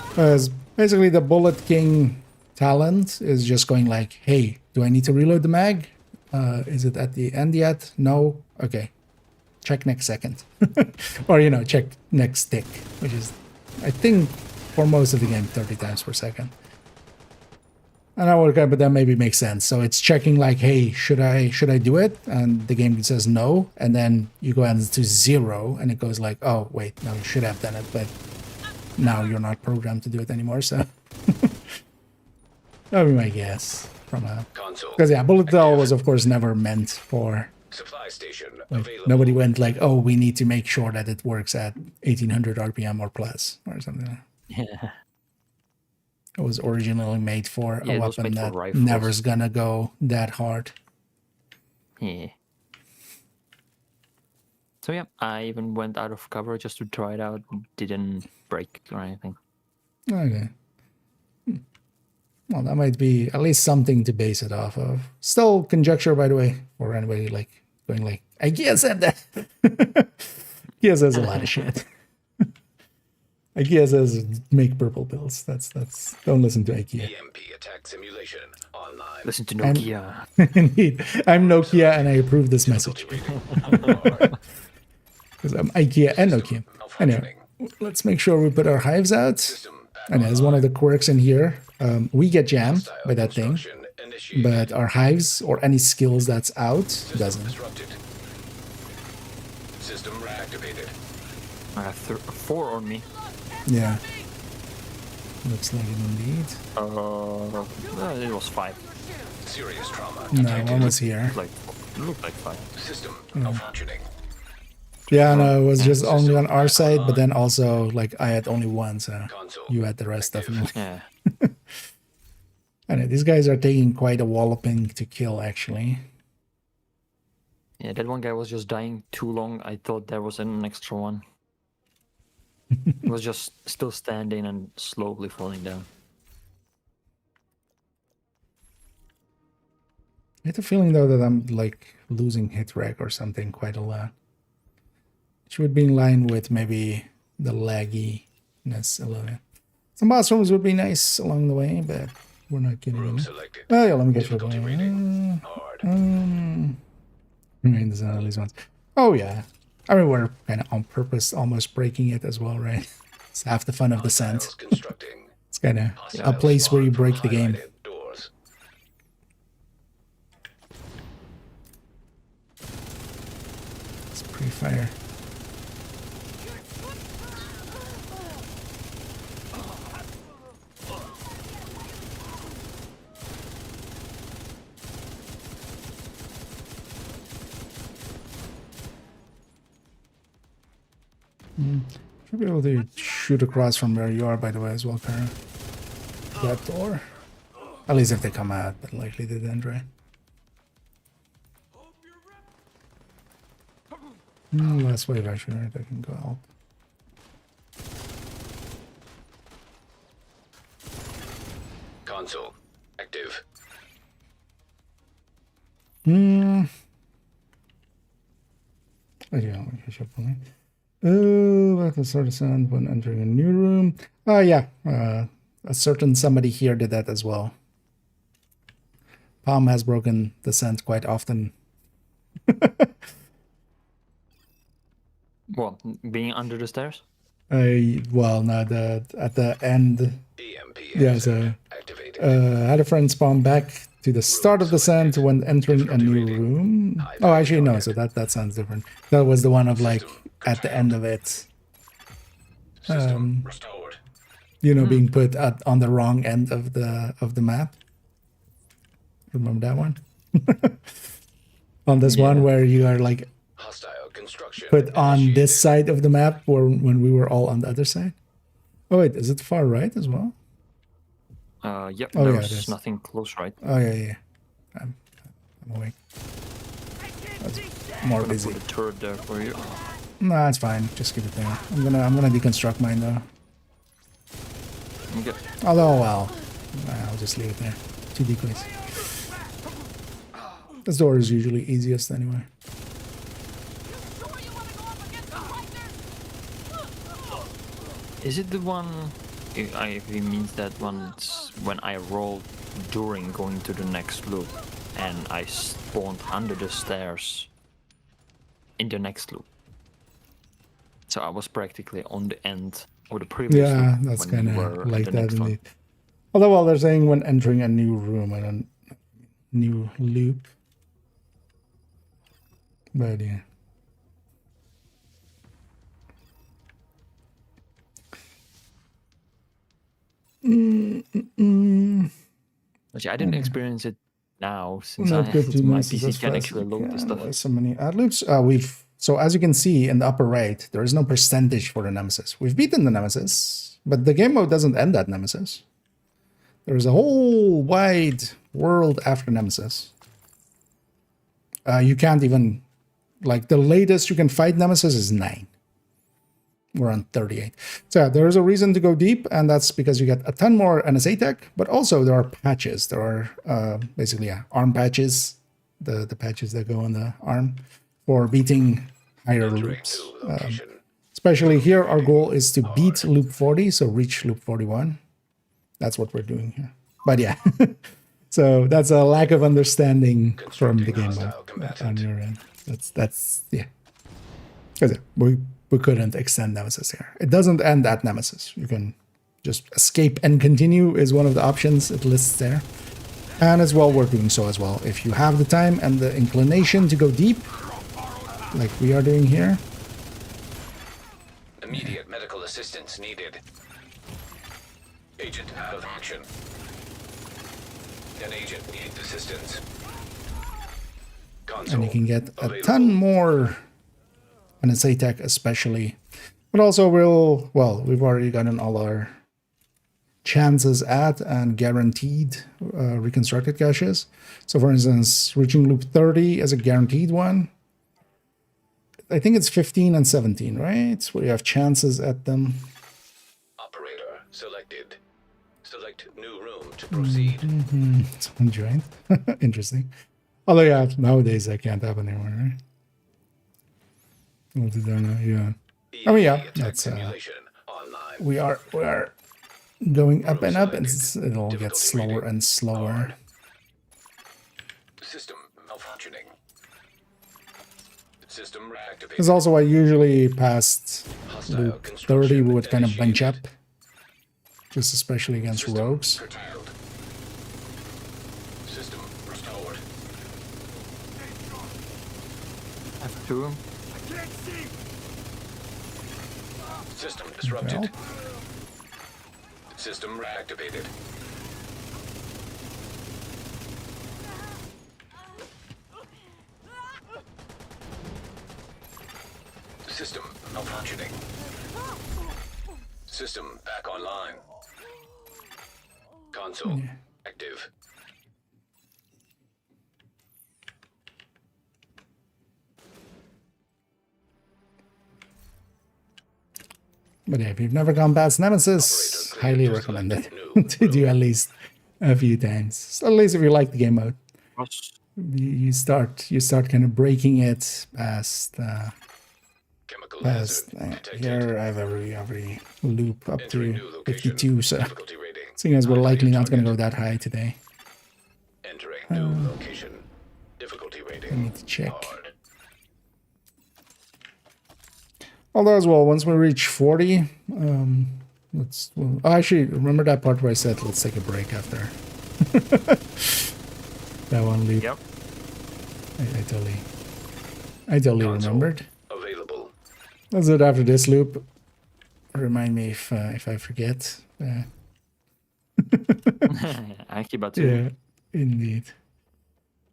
Because basically the Bullet King talent is just going like, hey, do I need to reload the mag? Is it at the end yet? No? Okay. Check next second. Or, you know, check next tick, which is, I think, for most of the game, 30 times per second. And but that maybe makes sense. So it's checking like, hey, should I do it? And the game says no, and then you go into 0, and it goes like, oh wait, no, you should have done it, but now you're not programmed to do it anymore. So that would be my guess from a because yeah, bullet hell was of course never meant for supply station. Like, nobody went like, oh, we need to make sure that it works at 1800 RPM or plus or something. Yeah. It was originally made for a weapon that never's gonna go that hard. Yeah. So yeah, I even went out of cover just to try it out. Didn't break or anything. Okay. Well, that might be at least something to base it off of. Still conjecture, by the way, for anybody like going like, IKEA said that. IKEA says a lot of shit. IKEA says make purple pills. That's don't listen to IKEA. EMP attack simulation online. Listen to Nokia. Indeed. I'm Nokia and I approve this message. Because I'm IKEA and Nokia. Anyway, let's make sure we put our hives out. And as one of the quirks in here, we get jammed by that thing, but our hives or any skills that's out doesn't. System reactivated. I have 4 on me. Yeah. Looks like it indeed. It was 5. Serious trauma No, detected. one was here. Looked like 5. System malfunctioning. Yeah, no, it was just only on our side, but then also, like, I had only one, so Console you had the rest, active. definitely. Yeah. I know, these guys are taking quite a walloping to kill, actually. Yeah, that one guy was just dying too long. I thought there was an extra one. He was just still standing and slowly falling down. I get the feeling, though, that I'm, like, losing hit rec or something quite a lot. Which would be in line with maybe the lagginess a little bit. Some boss rooms would be nice along the way, but we're not getting Room them. selected. Oh, yeah, let me get you Difficulty rating. Hard. Right, all these ones. Oh, yeah. I mean, we're kind of on purpose almost breaking it as well, right? It's half the fun of the Hostiles scent. constructing. It's kind of a Hostiles place where you spawn from break the game. highlighted doors. It's pre-fire. Should be able to shoot across from where you are, by the way, as well, Kara. That door. At least if they come out, but likely they didn't, right? Last wave, actually, right? I can go out. Console active. Yeah, I should point. Oh, that sort of sound when entering a new room. Oh, yeah. A certain somebody here did that as well. Palm has broken the scent quite often. What, being under the stairs? Well, no, at the end. EMP Yeah, so activated. had a friend spawn back to the start of the scent when entering a new room. Oh, actually, no, so that sounds different. That was the one of, like, at the end of it. System restored. You know, being put on the wrong end of the map. Remember that one? On this one where you are, like, Hostile construction. put on initiated. this side of the map when we were all on the other side. Oh, wait, is it far right as well? Yep, Oh, yeah, it there's is. nothing close, right? Oh, yeah. I'm awake. That's more I'm gonna busy. put a turret there for you. Nah, it's fine. Just keep it there. I'm gonna deconstruct mine though. Okay. Although, well, I'll just leave it there. 2 decoys. This door is usually easiest anyway. Is it the one? If it means that once when I rolled during going to the next loop, and I spawned under the stairs in the next loop. So I was practically on the end of the previous Yeah, loop that's when kind we of were like at the that next one. indeed. Although, well, they're saying when entering a new room and a new loop. But yeah. But yeah, I didn't experience it now since Not good to my notice PC as can fast actually as you load can. this stuff. Why so many ad loops? So as you can see in the upper right, there is no percentage for the Nemesis. We've beaten the Nemesis, but the game mode doesn't end at Nemesis. There is a whole wide world after Nemesis. You can't even, like, the latest you can fight Nemesis is 9. We're on 38. So yeah, there is a reason to go deep, and that's because you get a ton more NSA tech, but also there are patches. There are basically arm patches, the patches that go on the arm for beating higher loops. Especially here, our goal is to beat loop 40, so reach loop 41. That's what we're doing here. But yeah, so that's a lack of understanding from the game mode on your end. That's yeah. Because we couldn't extend Nemesis here. It doesn't end at Nemesis. You can just escape and continue is one of the options it lists there. And as well, we're doing so as well. If you have the time and the inclination to go deep, like we are doing here. Immediate medical assistance needed. Agent out of action. An agent needs assistance. Console And you can get a available. ton more NSA tech especially. But also we've already gotten all our chances at and guaranteed reconstructed caches. So for instance, reaching loop 30 is a guaranteed one. I think it's 15 and 17, right? Where you have chances at them. Operator selected. Select new room to proceed. Someone joined. Interesting. Although yeah, nowadays that can't happen anymore, right? What did I know? Yeah. I mean, yeah, Attack that's simulation online. we are going up and up, and it'll get slower and slower. System malfunctioning. System reactivated. Because also I usually past Hostile loop 30 construction we would kind of bunch up, initiated. just especially against System rogues. curtailed. System restored. F2. System disrupted. Well. System reactivated. System malfunctioning. System back online. Console active. But yeah, if you've never gone past Nemesis, Operator highly cleared to recommend it select new to do at least a few times. So at least if you like the game mode, Plus, you start kind of breaking it past Chemical past hazard detected. here. I have every loop up Entering to new location. 52, so Difficulty rating. seeing as we're High likely value not going to target. go that high today, Entering new location. Difficulty rating. I need to check. Hard. Although as well, once we reach 40, actually remember that part where I said let's take a break after that one loop. yep. I totally Console remembered. available. Let's do it after this loop. Remind me if I forget. I keep about to. Yeah, indeed.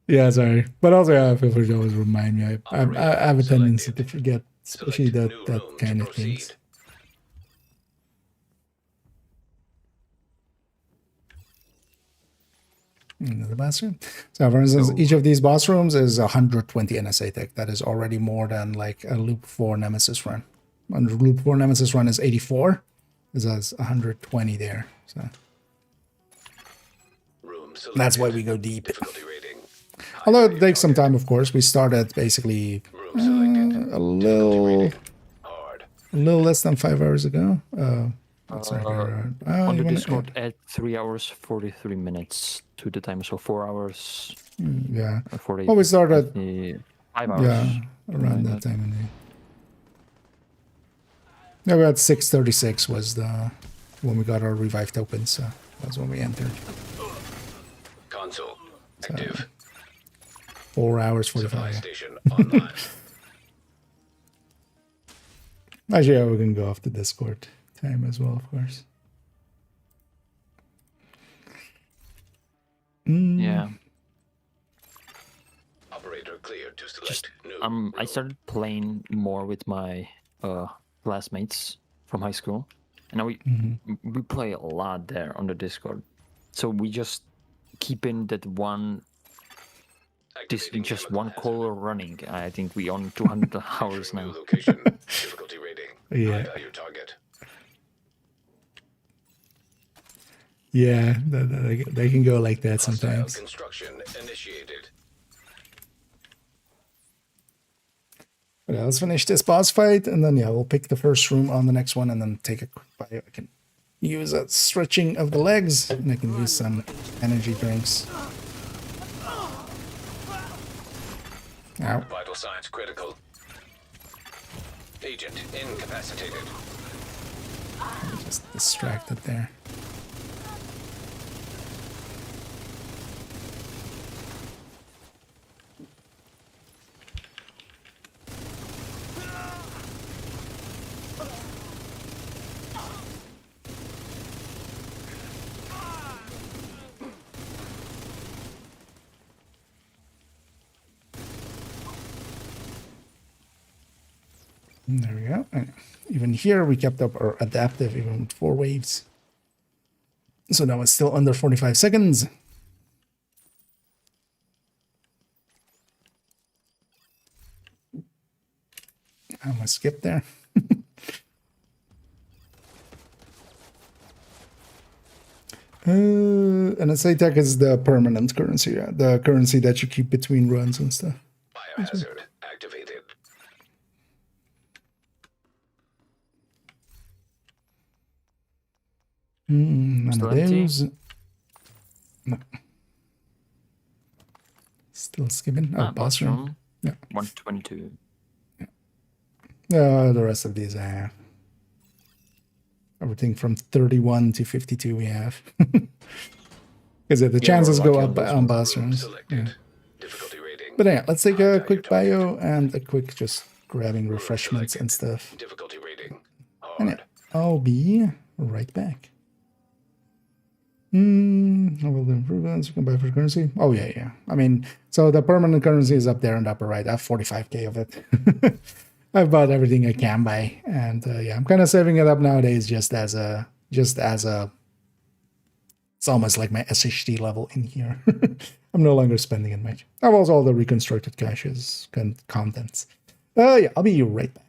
Yeah, sorry, but also yeah, feel free to always remind me. I have a tendency to forget, especially Select that new that room kind to of things. proceed. Into the boss room. So for instance, each of these boss rooms is 120 NSA tech. That is already more than like a loop 4 Nemesis run. And loop 4 Nemesis run is 84. This has 120 there. So Room that's why selected. we go deep. Difficulty rating. High Although it value takes some target. time, of course. We started basically Room selected. a little Hard. less than 5 hours ago. What's right here? On You the wanna- Discord, add 3 hours 43 minutes to the time, so 4 hours yeah. 40. Well, we started 5 hours. yeah around that time indeed. Yeah, we had 6:36 was the when we got our revived tokens. So that's when we entered. Console active. 4 hours Supply 45. station online. Actually, yeah, we can go off the Discord time as well, of course. Yeah. Operator cleared to select Just new. I room. started playing more with my classmates from high school, and now we play a lot there on the Discord. So we just keep in that one Activating just chemical one hazard. caller running. I think we on 200 hours Entering new now. location. Difficulty rating. Yeah. High value target. Yeah, they can go like that Hostile sometimes. construction initiated. But yeah, let's finish this boss fight, and then yeah, we'll pick the first room on the next one, and then take a quick bio. I can use a stretching of the legs, and I can use some energy drinks. Ow. Vital signs critical. Agent incapacitated. Just distracted there. There we go. And even here, we kept up our adaptive even with 4 waves. So now it's still under 45 seconds. I'm gonna skip there. And a tech is the permanent currency, yeah, the currency that you keep between runs and stuff. Biohazard activated. None Still of empty? those. No. Still skipping. Oh, boss room. Yeah. 122. The rest of these I have. Everything from 31 to 52 we have. Because the chances go up on boss Room rooms. selected. Yeah. Difficulty rating. But yeah, let's take a High quick value bio and a quick just grabbing refreshments and selected. stuff. Difficulty rating. And Hard. yeah, I'll be right back. How will the improvements you can buy for currency? Oh yeah. I mean, so the permanent currency is up there in the upper right. I have 45k of it. I've bought everything I can buy, and yeah, I'm kind of saving it up nowadays just as a. It's almost like my SHD level in here. I'm no longer spending it much. I've also all the reconstructed caches contents. Yeah, I'll be right back.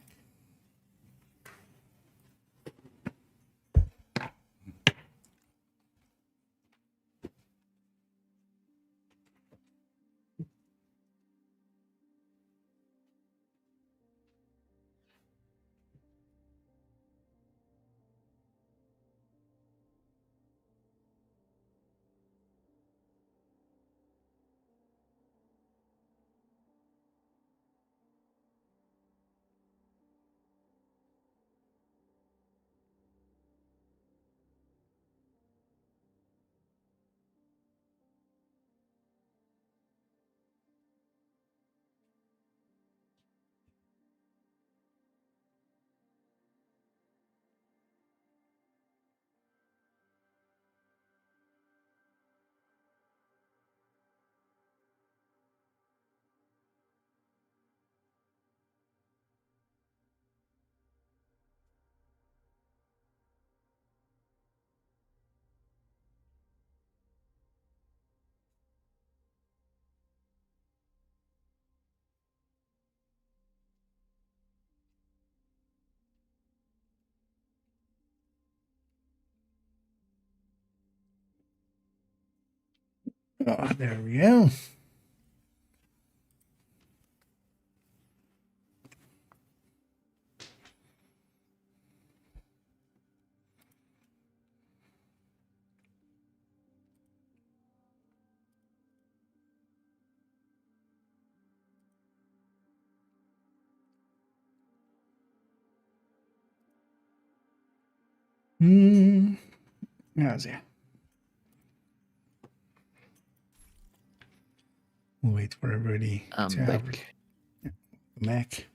Oh, there we go. How's it? We'll wait for everybody to have back.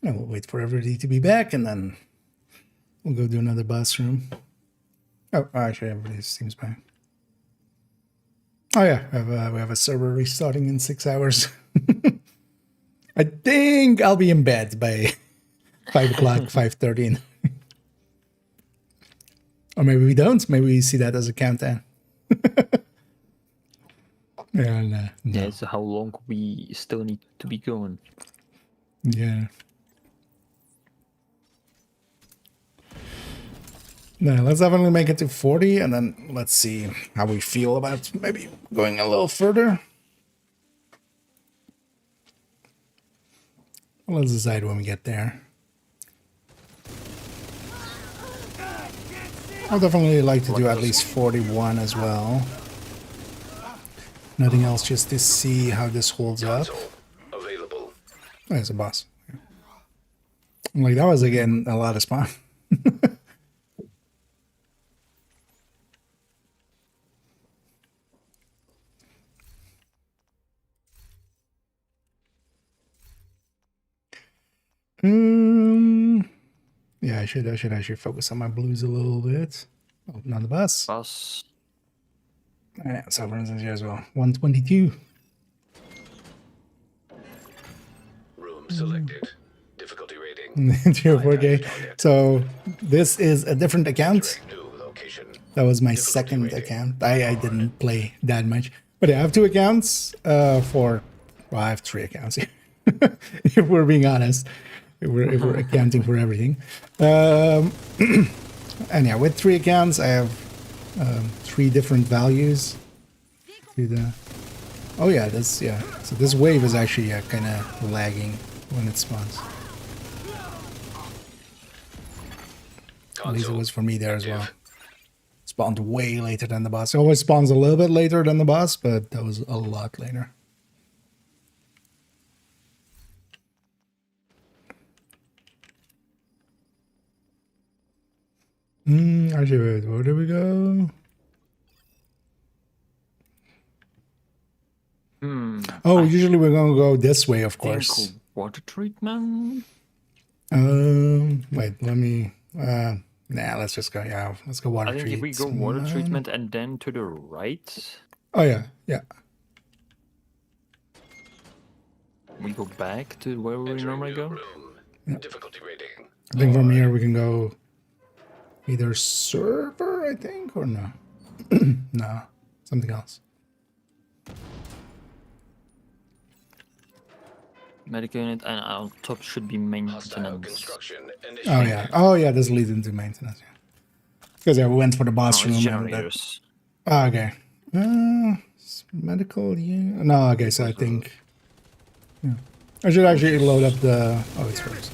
And we'll wait for everybody to be back, and then we'll go do another boss room. Oh, actually, everybody seems back. Oh yeah, we have a server restarting in 6 hours. I think I'll be in bed by 5 o'clock, 5:30. Or maybe we don't. Maybe we see that as a countdown. Yeah, no. Yeah, so how long we still need to be going? Yeah. No, let's definitely make it to 40, and then let's see how we feel about maybe going a little further. Let's decide when we get there. I'll definitely like to do at least 41 as well. Nothing else, just to see how this holds up. Console available. Oh, there's a boss. I'm like, that was again a lot of spawn. Yeah, I should actually focus on my blues a little bit. Oh, not the boss. Boss. Yeah, so for instance here as well. 122. Room selected. Difficulty rating. 4K. So this is a different account. New location. That was my Difficulty second rating. account. I didn't play that much. But yeah, I have two accounts well, I have three accounts. If we're being honest. If we're accounting for everything. And yeah, with three accounts, I have three different values to the... Oh yeah, this, yeah. So this wave is actually kind of lagging when it spawns. At least it was for me there as well. Spawned way later than the boss. It always spawns a little bit later than the boss, but that was a lot later. Actually, where did we go? Oh, usually we're gonna go this way, of course. Water treatment. Wait, let me. Nah, let's just go. Yeah, let's go water I think treatment. if we go water treatment and then to the right, Oh yeah, yeah. we go back to where we normally go. Room. Difficulty rating. I think from here we can go either server, I think, or no. No, something else. Medical unit, and on top should be Hostile maintenance. construction Oh initiated. yeah, oh yeah. This leads into maintenance. Yeah. Because yeah, we went for the boss Oh, it's room. And that, generators. oh, okay. Medical. Yeah. No. Okay. So I think. Yeah. I should actually load up the. Oh, it's first.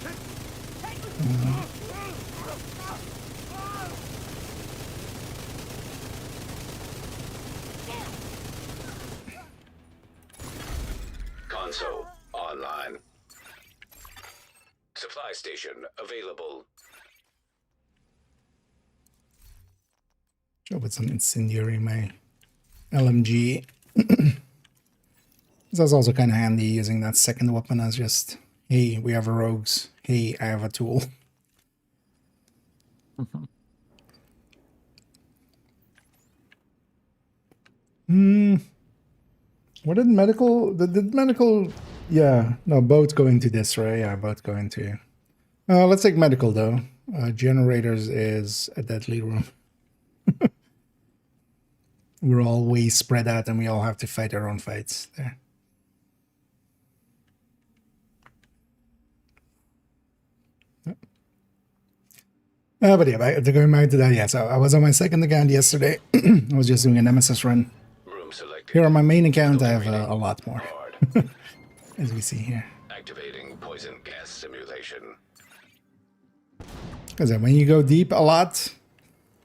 Console online. Supply station available. Show with some incendiary in my LMG. That's also kind of handy using that second weapon as just, hey, we have a rogues. Hey, I have a tool. What did medical? Did medical? Yeah, no, both going to this, right? Yeah, both going to. Let's take medical though. Generators is a deadly room. We're all way spread out, and we all have to fight our own fights there. But yeah, going back to that, yeah. So I was on my second account yesterday. I was just doing a nemesis run. Room selected. Here on my main account, I have a lot more, Hard. as we see here. Activating poison gas simulation. Because when you go deep a lot,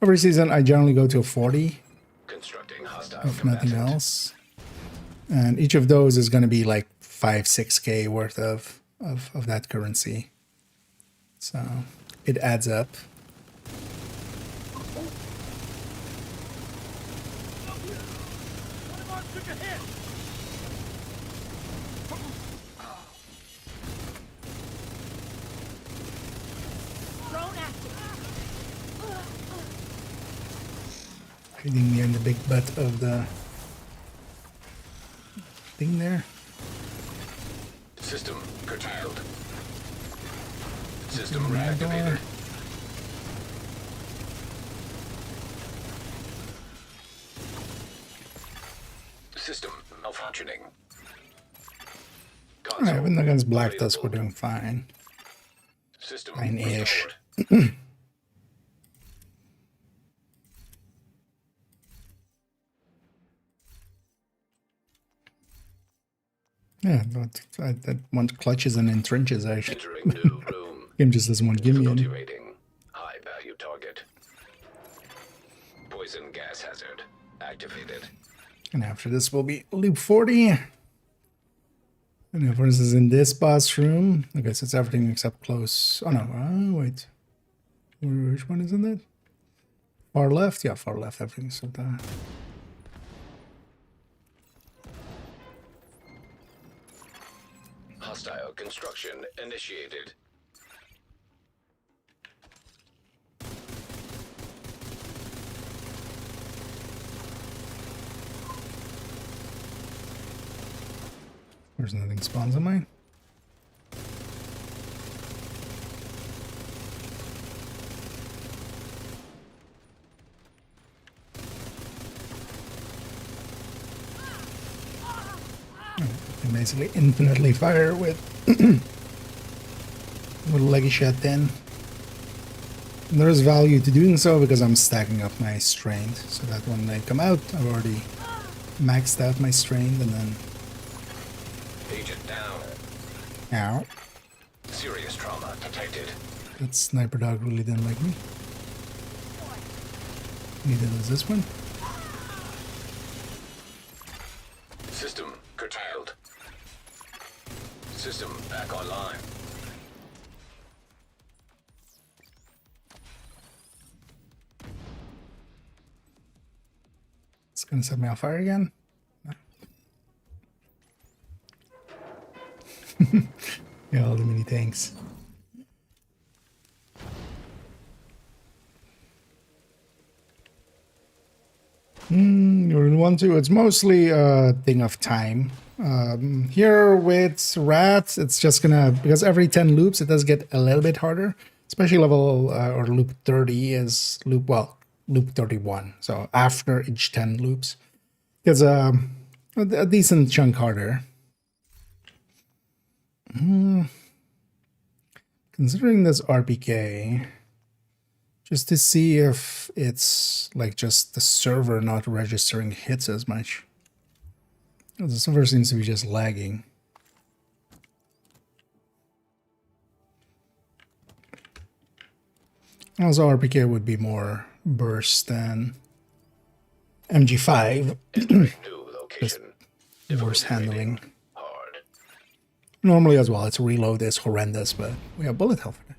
every season I generally go to a 40, Constructing hostile if nothing combatant. else. And each of those is going to be like 5-6K worth of that currency. So it adds up. Hitting me in the big butt of the thing there. System curtailed. System Open that door. reactivated. System malfunctioning. Alright, even against Black available. Tusk we're doing fine. System Fine-ish. restored. Yeah, that one clutches and entrenches actually. Entering new room. Game just doesn't want to give me Difficulty any. rating. High value target. Poison gas hazard activated. And after this will be loop 40. And if for instance in this boss room, I guess it's everything except close. Oh no, wait. Which one is in that? Far left? Yeah, far left, everything except that. Hostile construction initiated. There's nothing spawns on mine. basically infinitely fire with with leggy shot then. And there is value to doing so because I'm stacking up my strength, so that when they come out, I've already maxed out my strength, and then... Agent down. Ow. Serious trauma detected. That sniper dog really didn't like me. Neither does this one. System curtailed. System back online. It's gonna set me on fire again. No. Yeah, all the mini tanks. You're in 1-2. It's mostly a thing of time. Here with rats, it's just gonna, because every 10 loops it does get a little bit harder, especially level or loop 30 is loop 31. So after each 10 loops, it's a decent chunk harder. Considering this RPK, just to see if it's like just the server not registering hits as much. The server seems to be just lagging. Also, RPK would be more burst than MG5. New location. Worse handling. Hard. Normally as well, its reload is horrendous, but we have bullet hell for that.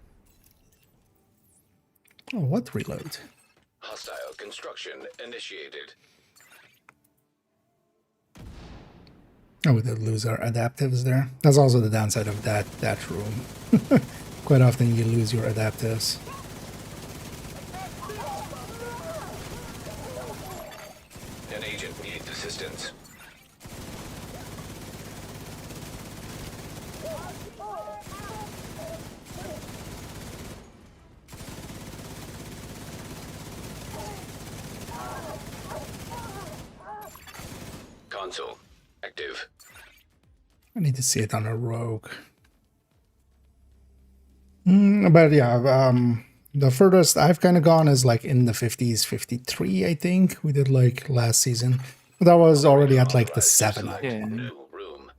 Oh, what reload? Hostile construction initiated. Oh, we did lose our adaptives there. That's also the downside of that room. Quite often you lose your adaptives. An agent needs assistance. Console active. I need to see it on a rogue. But yeah, the furthest I've kind of gone is like in the 50s, 53, I think. We did like last season. But that was already at like the 7. Yeah. New room.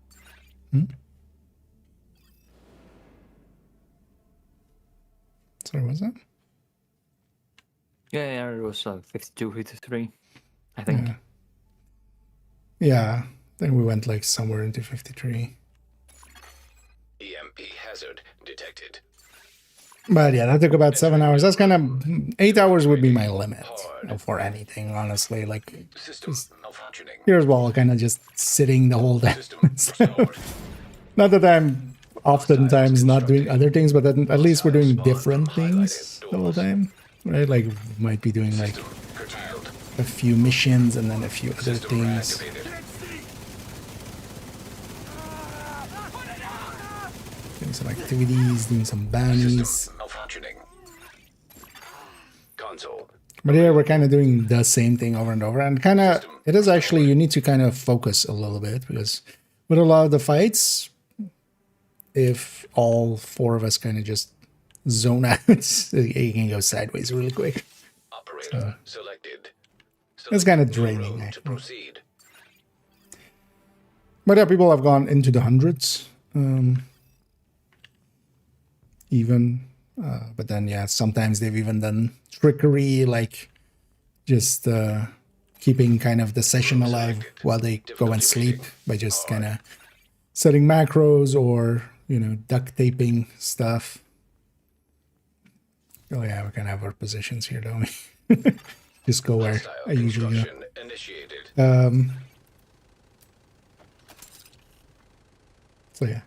Sorry, what was that? Yeah, it was 52, 53, I think. Yeah, I think we went like somewhere into 53. EMP hazard detected. But yeah, that took about 7 hours. That's kind of 8 hours would be my limit for anything, honestly. Like, System malfunctioning. here's well, kind of just sitting the whole day. System restored. Not that I'm oftentimes not doing other things, but at least we're doing different things the whole time, right? Like, we might be doing like Curtailed. a few missions and then a few other System things. reactivated. Doing some activities, doing some bounties. System malfunctioning. Console. But here we're kind of doing the same thing over and over, and kind of it is actually, you need to kind of focus a little bit, because with a lot of the fights, if all 4 of us kind of just zone out, it can go sideways really quick. Operator selected. It's kind of Select draining, road to actually. proceed. But yeah, people have gone into the hundreds, even. But then, yeah, sometimes they've even done trickery, like just keeping kind of the session alive while they go and sleep by just kind of setting macros or, you know, duct taping stuff. Oh yeah, we kind of have our positions here, don't we? Just go where Hostile I usually go. construction initiated. So yeah.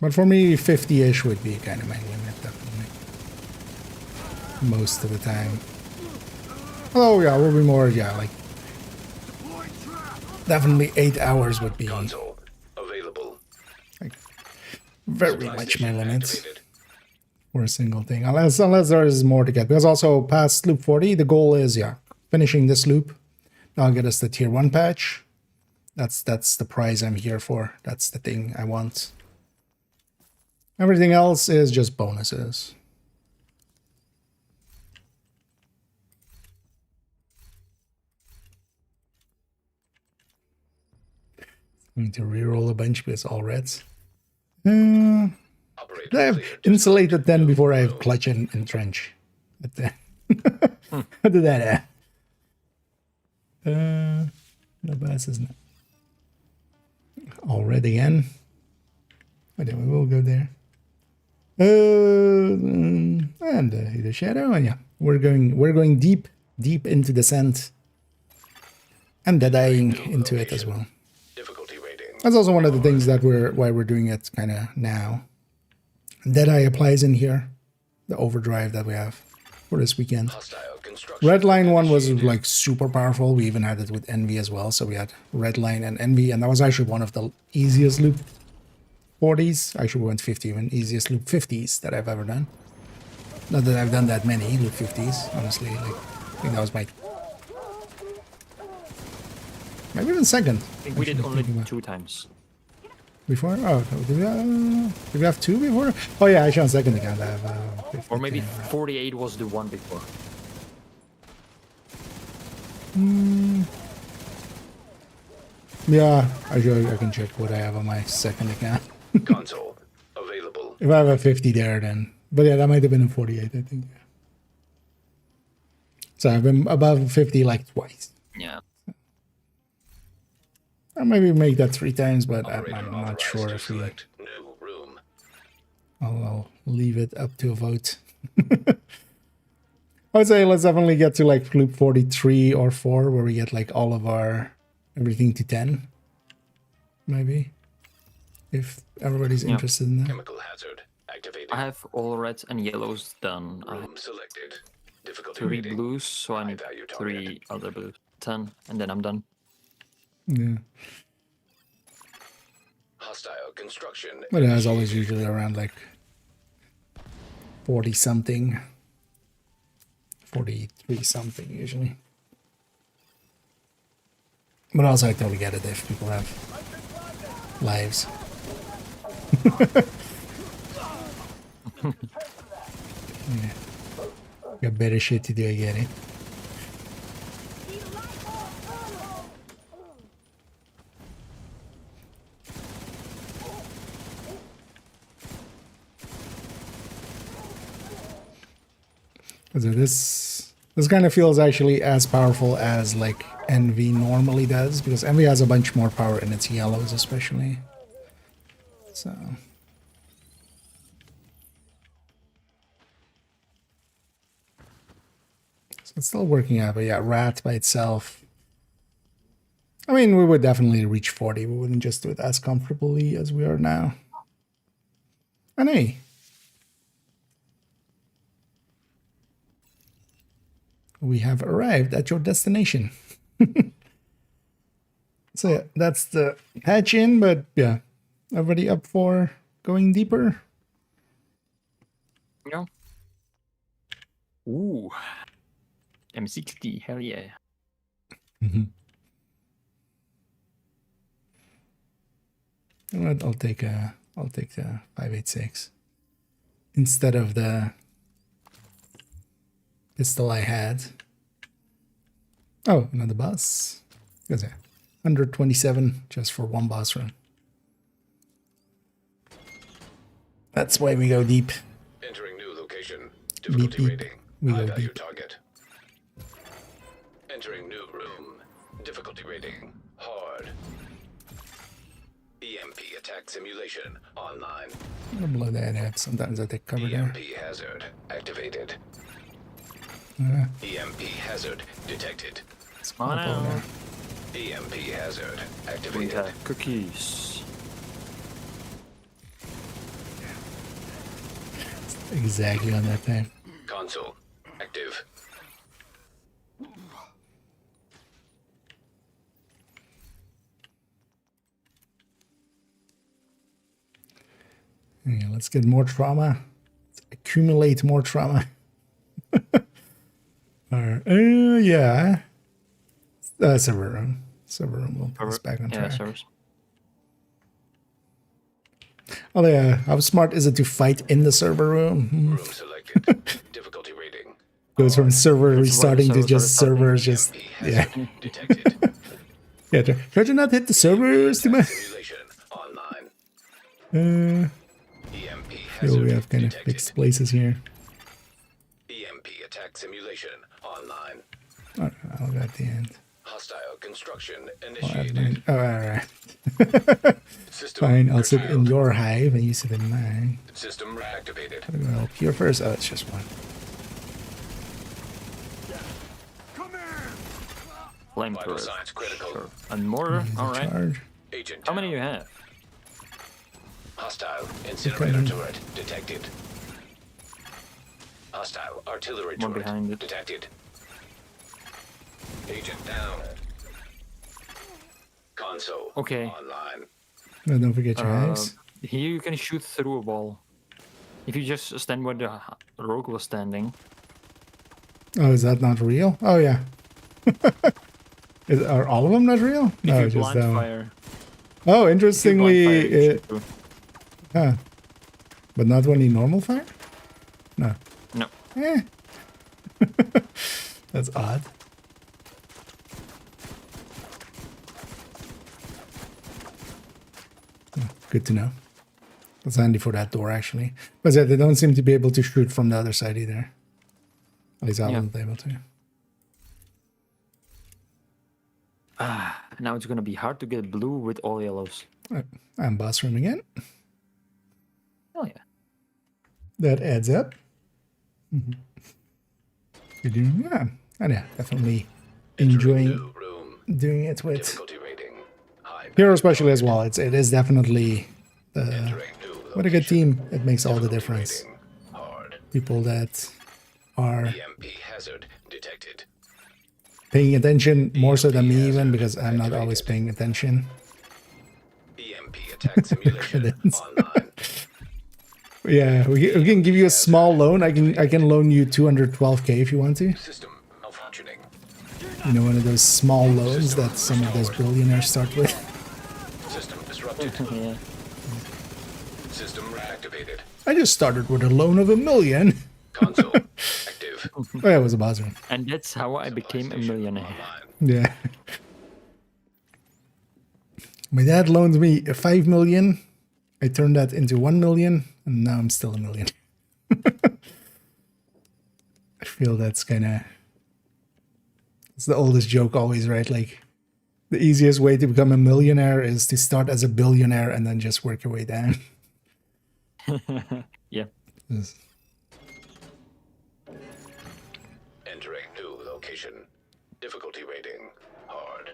But for me, 50-ish would be kind of my limit, definitely. Most of the time. Oh yeah, will be more, yeah, like... Definitely 8 hours would be Console available. like, very Supply much station my limits activated. for a single thing. Unless there is more to get. Because also, past loop 40, the goal is, yeah, finishing this loop. That'll get us the tier 1 patch. That's the prize I'm here for. That's the thing I want. Everything else is just bonuses. I need to reroll a bunch because all reds. I have insulated 10 before I have clutch and entrench. How did that happen? No bass, isn't it? All red again. But then we will go there. And the shadow, and yeah, we're going deep into the sand, and Deadeyeing into it as well. Difficulty rating. That's also one of the things that why we're doing it kind of now. Deadeye applies in here, the overdrive that we have for this weekend. Hostile construction. Redline one was like super powerful. We even had it with Envy as well. So we had Redline and Envy, and that was actually one of the easiest loop 40s. Actually, we went 50 even. Easiest loop 50s that I've ever done. Not that I've done that many loop 50s, honestly. Like, I think that was my... maybe even second. I think we did only 2 times. Before? Oh, did we have 2 before? Oh yeah, actually on second account I have 50, Or maybe 48 was the one before. Yeah, I can check what I have on my second account. Console available. If I have a 50 there, then... but yeah, that might have been in 48, I think. So I've been above 50 like twice. Yeah. Or maybe make that 3 times, but I'm not Authorized sure to if we... select new room. I'll leave it up to a vote. I would say let's definitely get to like loop 43 or 4, where we get like all of our... everything to 10. Maybe. If everybody's interested in that. Chemical hazard activated. I have all reds and yellows done. I Room have selected. Difficulty 3 rating. blues, so I need High-value 3 target. other blues. 10, and then I'm done. Yeah. Hostile construction. But it was always usually around like 40 something. 43 something usually. But also I totally get it if people have lives. Yeah. Got better shit to do, I get it. So this kind of feels actually as powerful as like Envy normally does, because Envy has a bunch more power in its yellows especially. So it's still working out, but yeah, Rat by itself. I mean, we would definitely reach 40. We wouldn't just do it as comfortably as we are now. And hey, we have arrived at your destination. So yeah, that's the hatch in, but yeah, everybody up for going deeper? Yeah. Ooh. M60, hell yeah. I'll take the 5.86 instead of the pistol I had. Oh, another boss. What's that? 127 just for one boss run. That's why we go deep. Entering new location. Difficulty Beep, beep. rating. We go High value deep. target. Entering new room. Difficulty rating. Hard. EMP attack simulation online. I'll blow that out. Sometimes I take cover there. EMP hazard activated. EMP hazard detected. Spawn I'll blow out. EMP hazard We activated. have cookies. Exactly on that time. Console active. Yeah, let's get more trauma. Let's accumulate more trauma. Yeah. Server room. Server room will put us back on track. servers. Oh yeah, how smart is it to fight in the server room? Room selected. Difficulty rating. Goes from server restarting to servers just are restarting. servers, just EMP yeah. hazard detected. Yeah, try to not hit the servers too much. Simulation online. EMP Feel hazard we have kind of detected. fixed places here. EMP attack simulation online. Oh, I'll go at the end. Hostile construction I'll add initiated. mine. Oh, alright. System Fine, I'll sit in curtailed. your hive and you sit in mine. System reactivated. I'm gonna help you first. Oh, it's just one. Flame Vital turret. signs critical. Sure. And mortar. Use the All right. charge. Agent How many down. you have? Hostile incinerator Okay. turret detected. Hostile artillery One turret behind it. detected. Agent down. Console Okay. online. No, don't forget your hives. Here you can shoot through a wall. If you just stand where the rogue was standing. Oh, is that not real? Oh, yeah. Are all of them not real? If No, you just blind that one. fire. Oh, If you blind fire, interestingly, you shoot through. huh. But not when you normal fire? No. No. Eh. That's odd. Oh, good to know. That's handy for that door, actually. But yeah, they don't seem to be able to shoot from the other side either. At least I Yeah. wasn't able to. Now it's gonna be hard to get blue with all yellows. I'm boss room again. Oh yeah. That adds up. You're doing, yeah. And yeah, definitely enjoying New room. doing it with Difficulty rating. High. Hero especially as well. It is definitely Entering new what a good location. team. It makes all the Difficulty difference. rating. Hard. People that are EMP hazard detected. paying attention more so than me even because I'm not always paying attention. EMP attack simulation Credits. online. Yeah, we can give you a small loan. I can loan you 212k if you want to. System malfunctioning. You know, one of those small loans that some of those billionaires start with. System disrupted. Yeah. System reactivated. I just started with a loan of $1 million. Console active. Oh, yeah, it was a boss room. And that's how I became a millionaire. Online. Yeah. My dad loaned me 5 million. I turned that into 1 million, and now I'm still a million. I feel that's kind of... It's the oldest joke always, right? Like, the easiest way to become a millionaire is to start as a billionaire and then just work your way down. Yeah. Yes. Entering new location. Difficulty rating hard.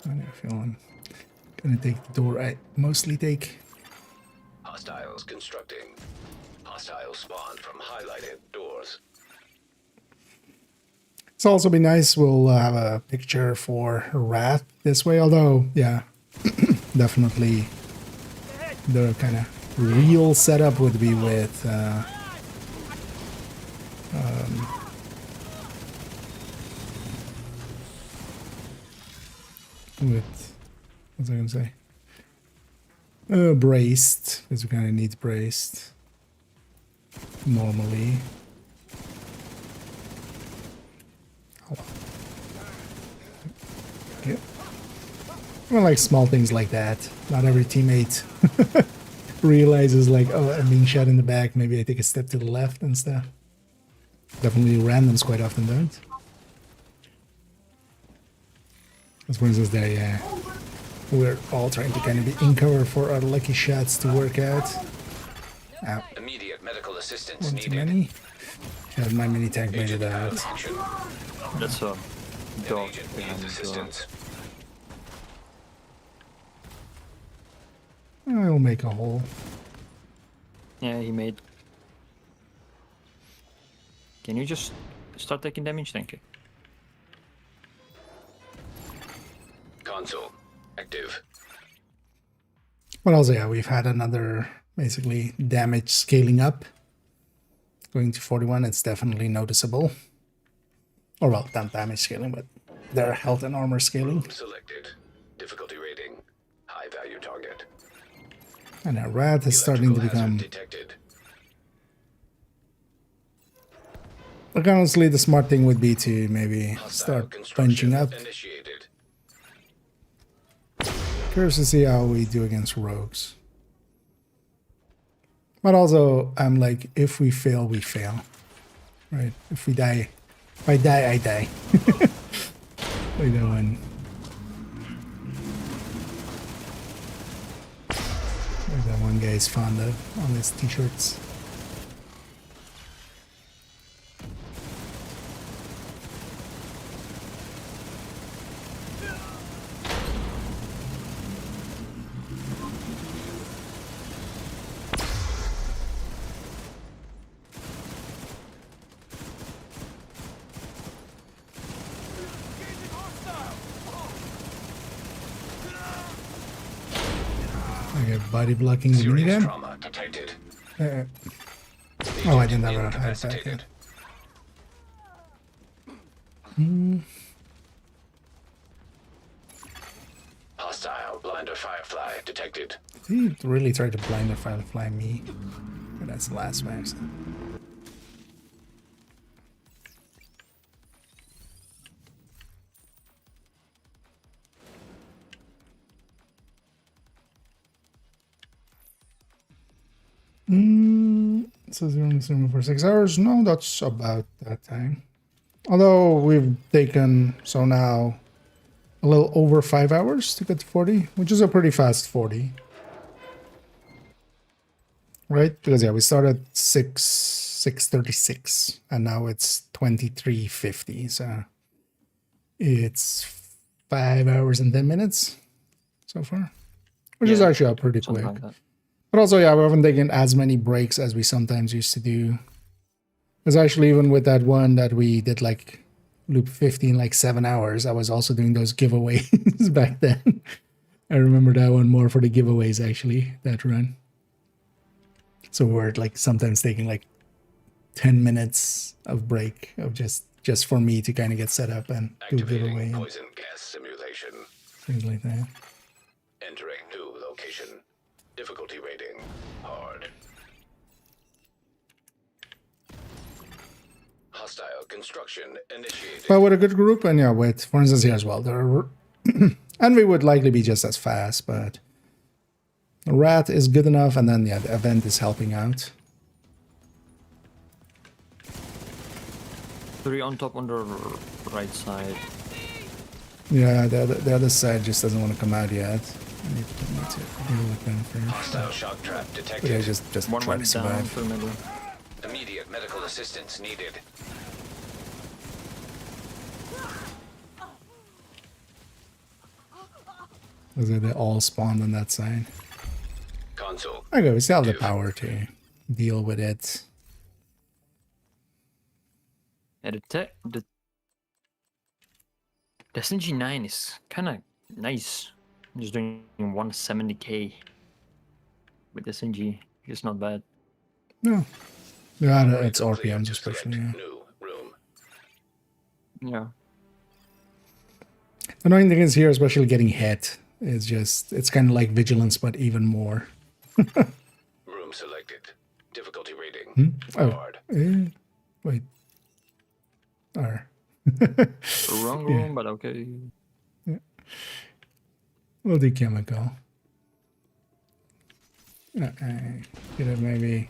I feel I'm gonna take the door I mostly take. Hostiles constructing. Hostile spawn from highlighted doors. It's also be nice. We'll have a picture for Wrath this way. Although, yeah, definitely the kind of real setup would be with what's I gonna say? Braced, because we kind of need braced normally. Yep. Well, like small things like that. Not every teammate realizes like, oh, I'm being shot in the back. Maybe I take a step to the left and stuff. Definitely randoms quite often don't. As for instance there, yeah. We're all trying to kind of be in cover for our lucky shots to work out. Ow. Immediate medical assistance One too needed. many. Had my mini tank made it out. Malfunction. That's a dog Agent behind needs the door. assistance. I'll make a hole. Yeah, he made. Can you just start taking damage? Thank you. Console active. But also, yeah, we've had another basically damage scaling up. going to 41, it's definitely noticeable. Or well, not damage scaling, but their health and armor scaling. Room selected. Difficulty rating. High value target. And our rat is starting to Electrical hazard become... detected. Like, honestly, the smart thing would be to maybe Hostile start construction bunching up. initiated. Curious to see how we do against rogues. But also, I'm like, if we fail, we fail. Right? If we die, if I die, I die. Like that one. Like that one guy is fond of on his t-shirts. I got body blocking the Serious minigun. trauma detected. Oh, I didn't have a heart attack Incapacitated. yet. Hostile blinder firefly detected. He really tried to blind the firefly me. But that's the last match. So 0 for 6 hours. No, that's about that time. Although we've taken, so now a little over 5 hours to get to 40, which is a pretty fast 40. Right? Because yeah, we started 6:36 and now it's 23:50. So it's 5 hours and 10 minutes so far, which is actually up pretty quick. Something like that. But also, yeah, we haven't taken as many breaks as we sometimes used to do. Because actually, even with that one that we did like loop 50 in like 7 hours, I was also doing those giveaways back then. I remember that one more for the giveaways, actually, that run. So we're like sometimes taking like 10 minutes of break of just for me to kind of get set up and do a giveaway Activating and poison gas simulation. things like that. Entering new location. Difficulty rating. Hard. Hostile construction initiated. But with a good group, and yeah, with, for instance, here as well, there and we would likely be just as fast, but the rat is good enough, and then, yeah, the event is helping out. 3 on top on the right side. Yeah, the other side just doesn't want to come out yet. I need to deal with them first. Hostile shock trap But yeah, detected. just One try to went down survive. to the middle. Immediate medical assistance needed. Because they all spawned on that side. Console. Okay, we still have the power to deal with it. Yeah, the SNG9 is kind of nice. I'm just doing 170k with SNG. It's not bad. No. Yeah, it's Clear RPMs to especially, select yeah. New room. Yeah. The annoying thing is here, especially getting hit, is just, it's kind of like vigilance, but even more. Room selected. Difficulty rating. Oh, Hard. wait. R. Wrong room, but okay. We'll do chemical. Could have maybe...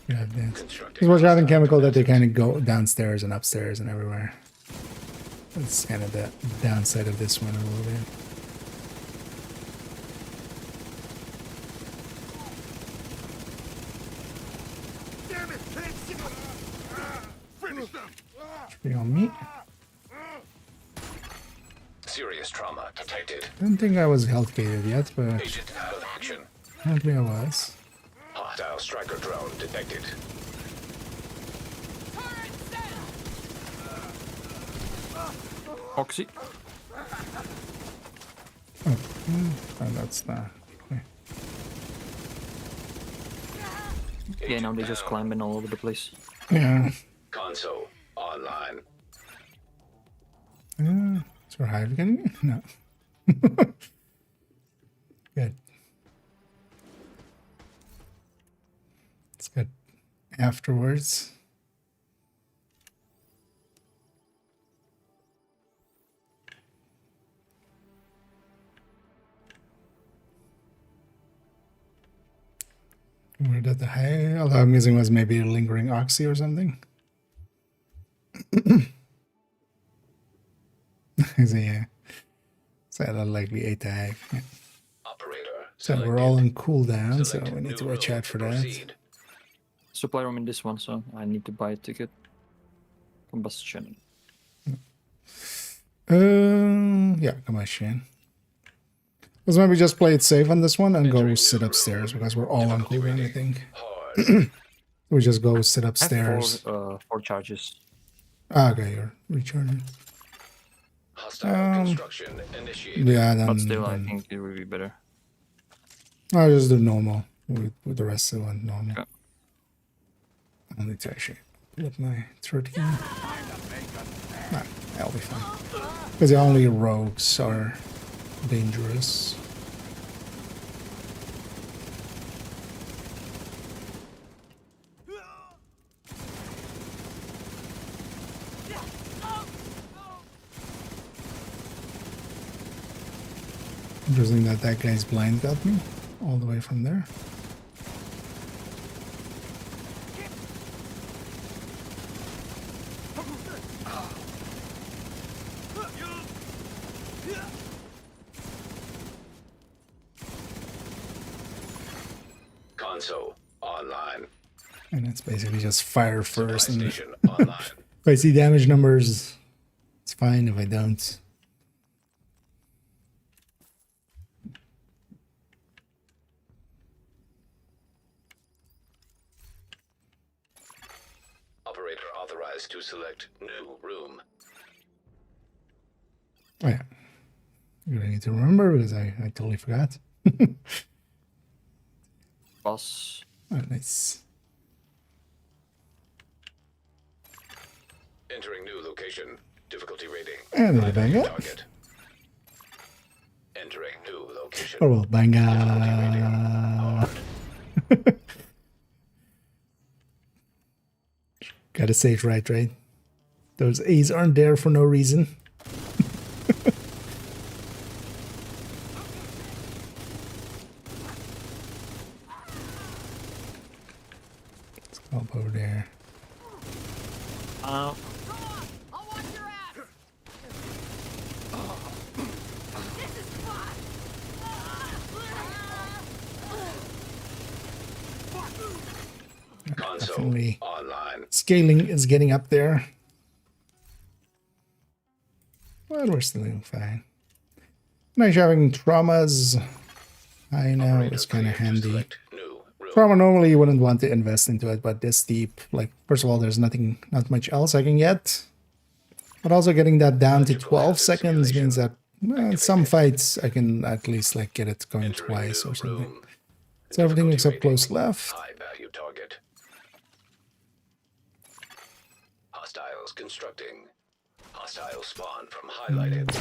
Could have this. Because we're having chemical that they kind of go downstairs and upstairs and everywhere. That's kind of the downside of this one a little bit. Damn it! Finish them! Should be on me. Serious trauma detected. Don't think I was health gated yet, but Agent out of action. apparently I was. Hostile striker drone detected. Oxy. Oh, that's not. Okay. Yeah, now they're just climbing all over the place. Yeah. Console online. Is our hive getting me? No. Good. It's good. Afterwards. Where did the hive? Although I'm guessing was maybe a lingering oxy or something. So yeah. So that likely ate the hive. Yeah. Operator. So we're all on cooldown, so we need to watch out for that. Proceed. Supply room in this one, so I need to buy a ticket. Combustion. Yeah, combustion. Let's maybe just play it safe on this one and go sit upstairs because we're all on cooldown, I think. Hard. We just go sit I have upstairs. four charges. Ah, okay, you're recharging. Hostile construction initiated. Yeah, then, But still, I then think it would be better. I'll just do normal with the rest of it normal. Okay. I need to actually pull up my 13. Nah, that'll be fine. Because the only rogues are dangerous. Interesting that that guy's blind got me all the way from there. Console online. And it's basically just fire first. And Station online. if I see damage numbers, it's fine. If I don't, Operator authorized to select new room. oh yeah, you're gonna need to remember because I totally forgot. Boss. Oh, nice. Entering new location. Difficulty rating. And High we bang value it. target. Entering new location. Oh well, bang. Gotta say it right? Those A's aren't there for no reason. Let's go up over there. I'll watch your ass. This is fun. Console Definitely. online. Scaling is getting up there. But we're still doing fine. Nice having traumas. I know it's kind of Cleared to handy. select new room. Trauma normally you wouldn't want to invest into it, but this deep, like, first of all, there's not much else I can get. But also getting that down to 12 seconds means that some fights I can at least like get it going Entering twice new or something. room. So everything Difficulty except close rating. left. High value target. Hostiles constructing. Hostile spawn from highlighted.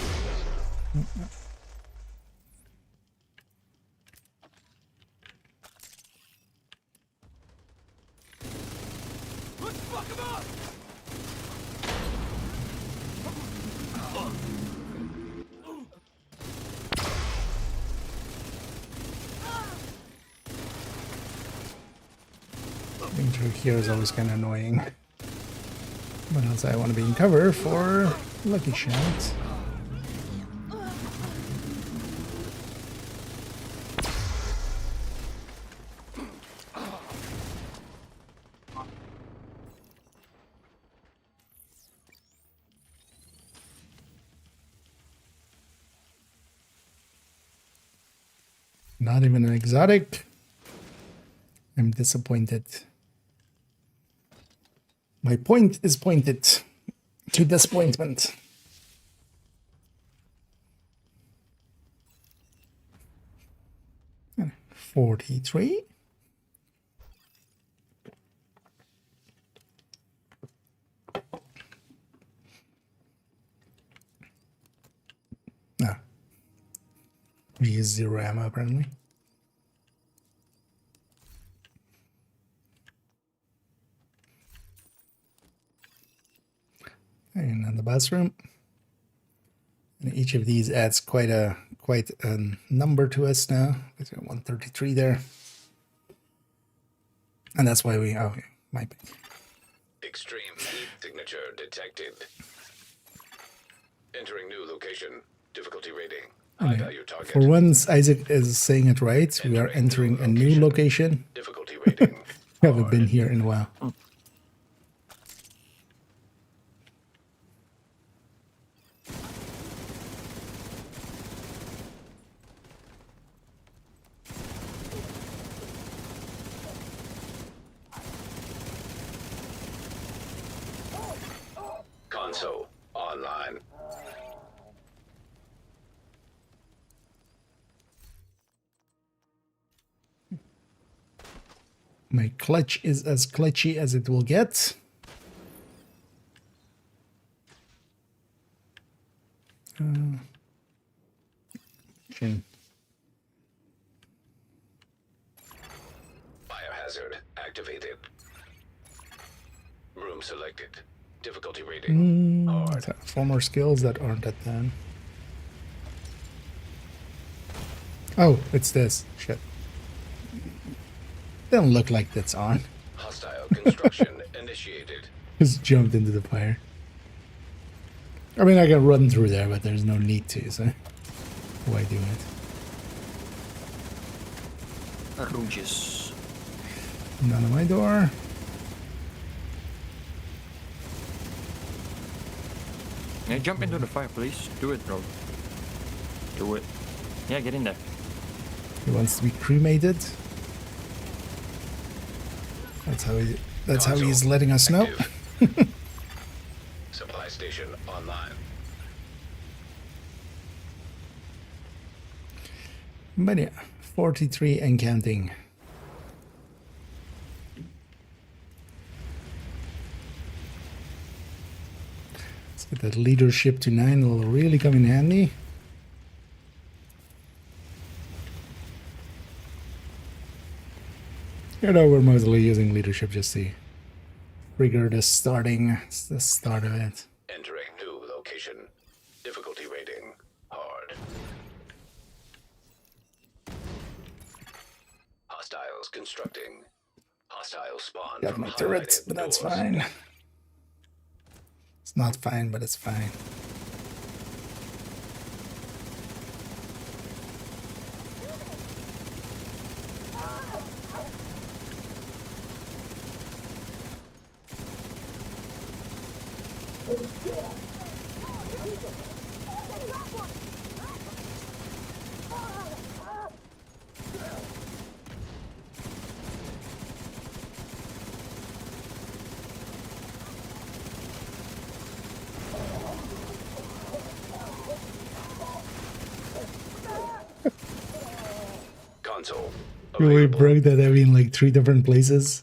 Let's fuck him up! Being through here is always kind of annoying. But also I want to be in cover for lucky shots. Not even an exotic. I'm disappointed. My point is pointed to disappointment. And 43. We use 0 ammo apparently. And then the bathroom. And each of these adds quite a number to us now. There's 133 there. And that's why we might be. Extreme heat signature detected. Entering new location. Difficulty rating. High value target. For once, Isaac is saying it right. We are entering a new location. Difficulty rating. We haven't been here in a while. Console online. My clutch is as clutchy as it will get. Biohazard activated. Room selected. Difficulty rating. Hard. 4 more skills that aren't at 10. Oh, it's this. Shit. Doesn't look like that's on. Hostile construction initiated. Just jumped into the fire. I mean, I can run through there, but there's no need to, so why do it? Rouges. None of my door. Yeah, jump into the fire, please. Do it, bro. Do it. Yeah, get in there. He wants to be cremated. That's how he's letting us know. Supply station online. But yeah, 43 and counting. Let's get that leadership to 9. It'll really come in handy. You know, we're mostly using leadership just to trigger the start of it. Entering new location. Difficulty rating. Hard. Hostiles constructing. Hostile spawn. Got from my turrets, highlighted but that's doors. fine. It's not fine, but it's fine. Console. We Available. broke that heavy in like 3 different places.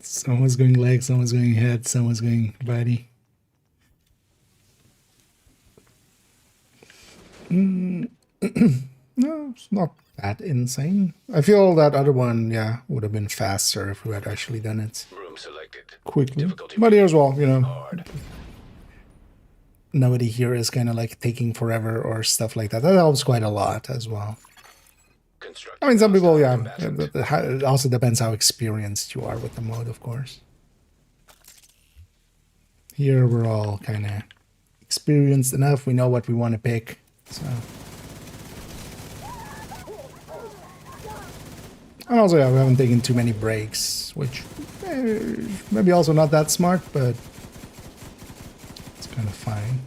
Someone's going leg, someone's going head, someone's going body. No, it's not that insane. I feel that other one, yeah, would have been faster if we had actually done it Room selected. quickly. Difficulty But here's well, you know, hard. nobody here is kind of like taking forever or stuff like that. That helps quite a lot as well. I mean, some people, yeah, it also depends how experienced you are with the mode, of course. Here, we're all kind of experienced enough. We know what we want to pick, so. And also, yeah, we haven't taken too many breaks, which maybe also not that smart, but it's kind of fine.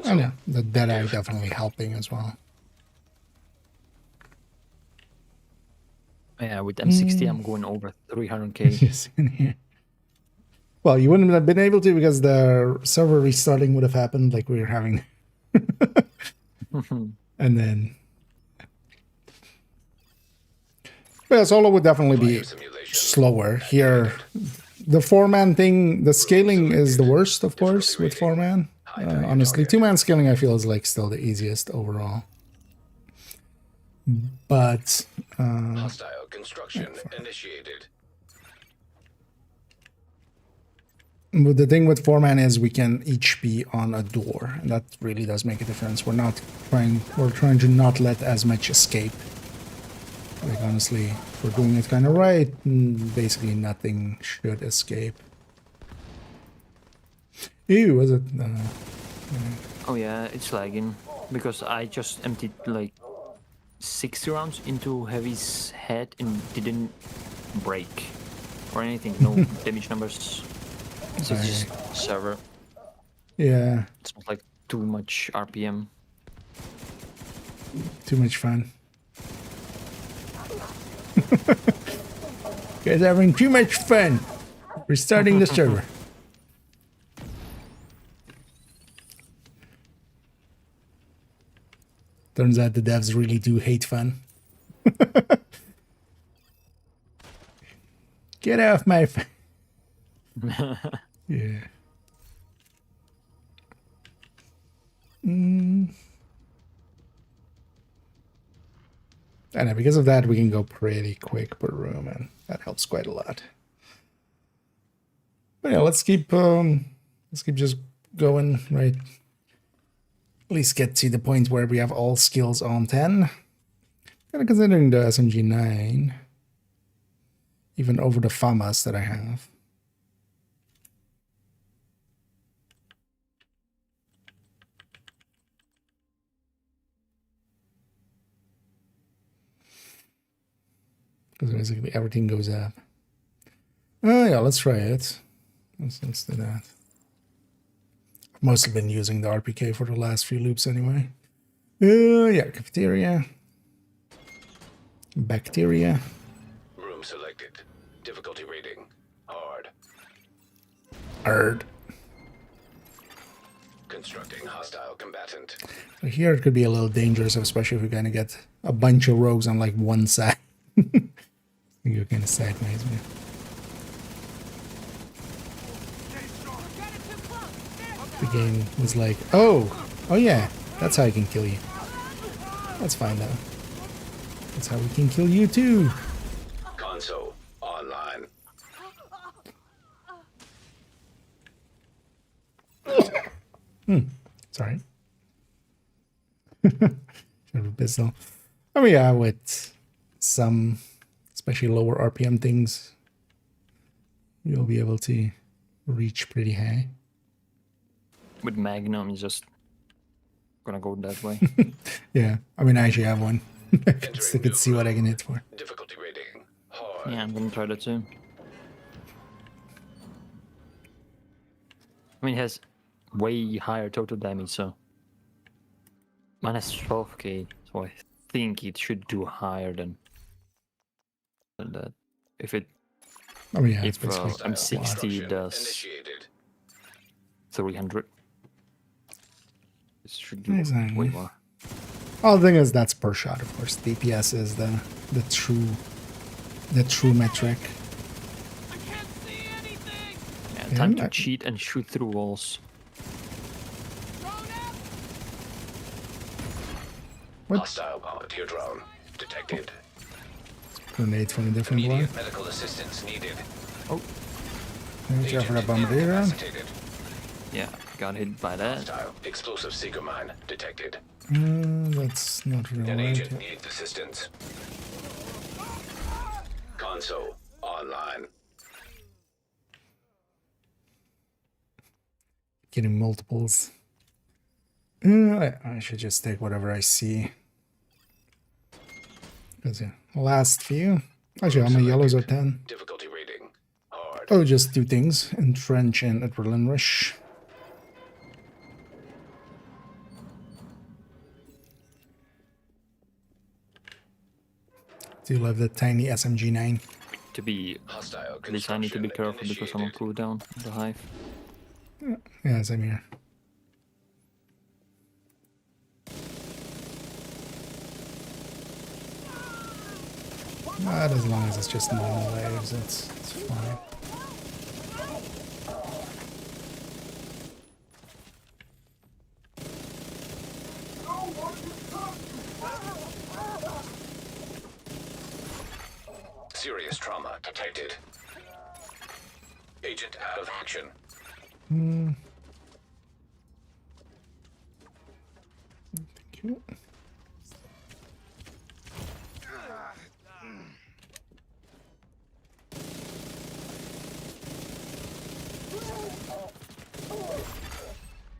Oh yeah, the Deadeye definitely helping as well. Yeah, with M60 I'm going over 300k. Just in here. Well, you wouldn't have been able to because the server restarting would have happened like we were having. And then... Well, solo would definitely be slower. Here, the 4-man thing, the scaling is the worst, of course, with 4-man. Honestly, 2-man scaling I feel is like still the easiest overall. But... Hostile construction initiated. But the thing with 4-man is we can each be on a door, and that really does make a difference. We're trying to not let as much escape. Like honestly, if we're doing it kind of right, basically nothing should escape. Ew, was it? Oh yeah, it's lagging because I just emptied like 60 rounds into Heavy's head and didn't break or anything. No damage numbers. So it's just server. Yeah. It's not like too much RPM. Too much fun. Guys are having too much fun. Restarting the server. Turns out the devs really do hate fun. Get off my phone. Yeah. And because of that, we can go pretty quick per room, and that helps quite a lot. But yeah, let's keep just going, right? At least get to the point where we have all skills on 10. Kind of considering the SMG 9, even over the FAMAs that I have. Because basically everything goes up. Oh yeah, let's try it. Let's do that. I've mostly been using the RPK for the last few loops anyway. Yeah, cafeteria. Bacteria. Room selected. Difficulty rating. Hard. Hard. Constructing hostile combatant. So here it could be a little dangerous, especially if we're gonna get a bunch of rogues on like one side. You're kind of sideways, man. The game was like, oh yeah, that's how I can kill you. That's fine though. That's how we can kill you too. Console online. Sorry. Should have a pistol. Oh yeah, with some, especially lower RPM things, you'll be able to reach pretty high. With Magnum, you just gonna go that way. Yeah, I mean, I actually have one. I could see what I can hit for. Difficulty rating. Hard. Yeah, I'm gonna try that too. I mean, it has way higher total damage, so mine has 12k, so I think it should do higher than that. If it, I mean, yeah, if I'm 60, it Construction does initiated. 300. It should do Exactly. way more. Oh, the thing is, that's per shot, of course. DPS is the true metric. I can't see anything. Yeah, time to cheat and shoot through walls. What? Hostile volunteer drone detected. Grenade from a different one. Immediate medical assistance needed. Oh, Watch out for that bombardier. Incapacitated. yeah, got hit by that. Hostile explosive seeker mine detected. That's not real An right. agent needs assistance. Console online. Getting multiples. I should just take whatever I see. Because yeah, last few. Actually, all my yellows are 10. Difficulty rating. Hard. Oh, just two things. Entrench and Adrenaline Rush. Do you love the tiny SMG 9? to be. Hostile At least I need to be construction careful because I'm on initiated. cooldown in the hive. Yeah, same here. But as long as it's just normal waves, it's fine. Serious trauma detected. Agent out of action. Thank you.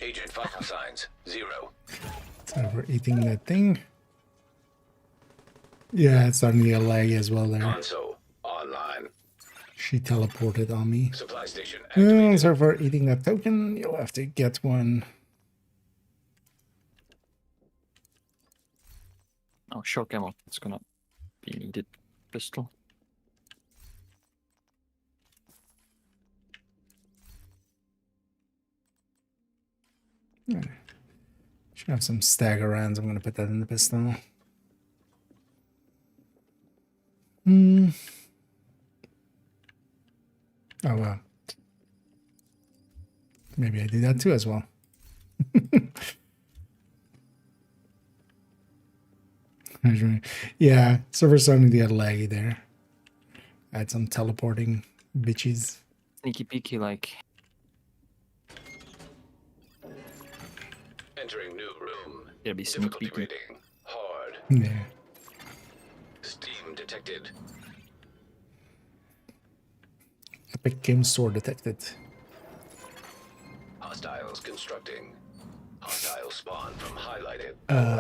Agent vital signs 0. So we're eating that thing. Yeah, it's starting to get laggy as well there. Console online. She teleported on me. Supply station activated. So for eating that token, you'll have to get one. Oh, shock ammo. It's gonna be needed. Pistol. Should have some stagger rounds. I'm going to put that in the pistol. Oh, well. Maybe I do that too as well. Yeah, server's starting to get laggy there. Add some teleporting bitches. Sneaky peeky, like. Entering new room. It'll be sneak Difficulty peeky. rating. Hard. Yeah. Steam detected. Epic Game Store detected. Hostiles constructing. Hostile spawn from highlighted.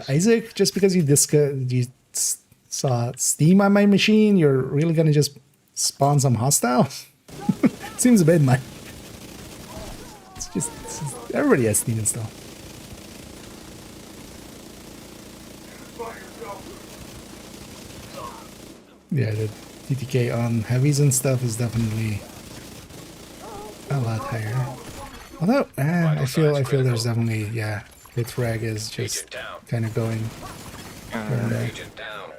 Isaac, just because you saw Steam on my machine, you're really gonna just spawn some hostiles? Seems a bit much. It's just everybody has Steam installed. Yeah, the TTK on heavies and stuff is definitely a lot higher. Although, I feel there's definitely, yeah, Bitrag is just Agent down. kind of going. Agent down.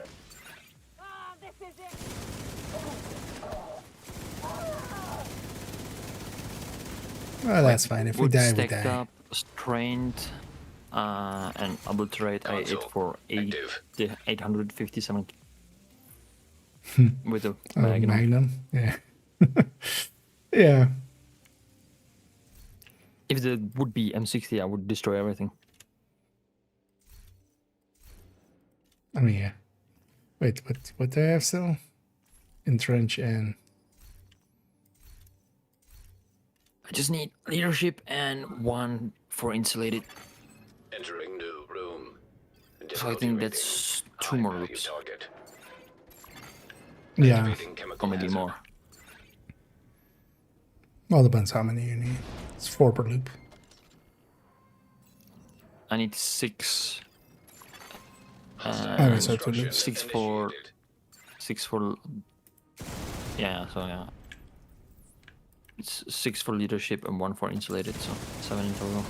Well, that's fine. If we Wood die, we stacked die. up, strained, and obliterate. I ate Console for active. 857 with a Oh, magnum. Magnum. Yeah. Yeah. If there would be M60, I would destroy everything. I mean, yeah. Wait, what do I have still? Entrench and I just need leadership and one for insulated. Entering new room. So I think that's 2 more loops. Target. yeah. Activating Or chemical maybe hazard. more. Well, depends how many you need. It's 4 per loop. I need 6. Hostile Okay, so 2 construction loops. 6 for... initiated. 6 for... Yeah, so yeah. It's 6 for leadership and 1 for insulated, so 7 in total.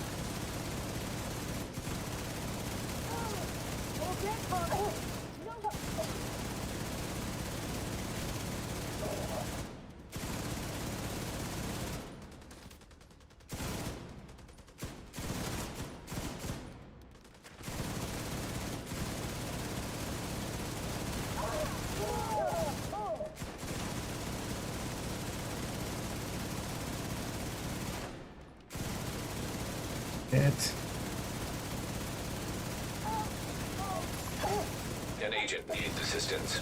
It. An agent needs assistance.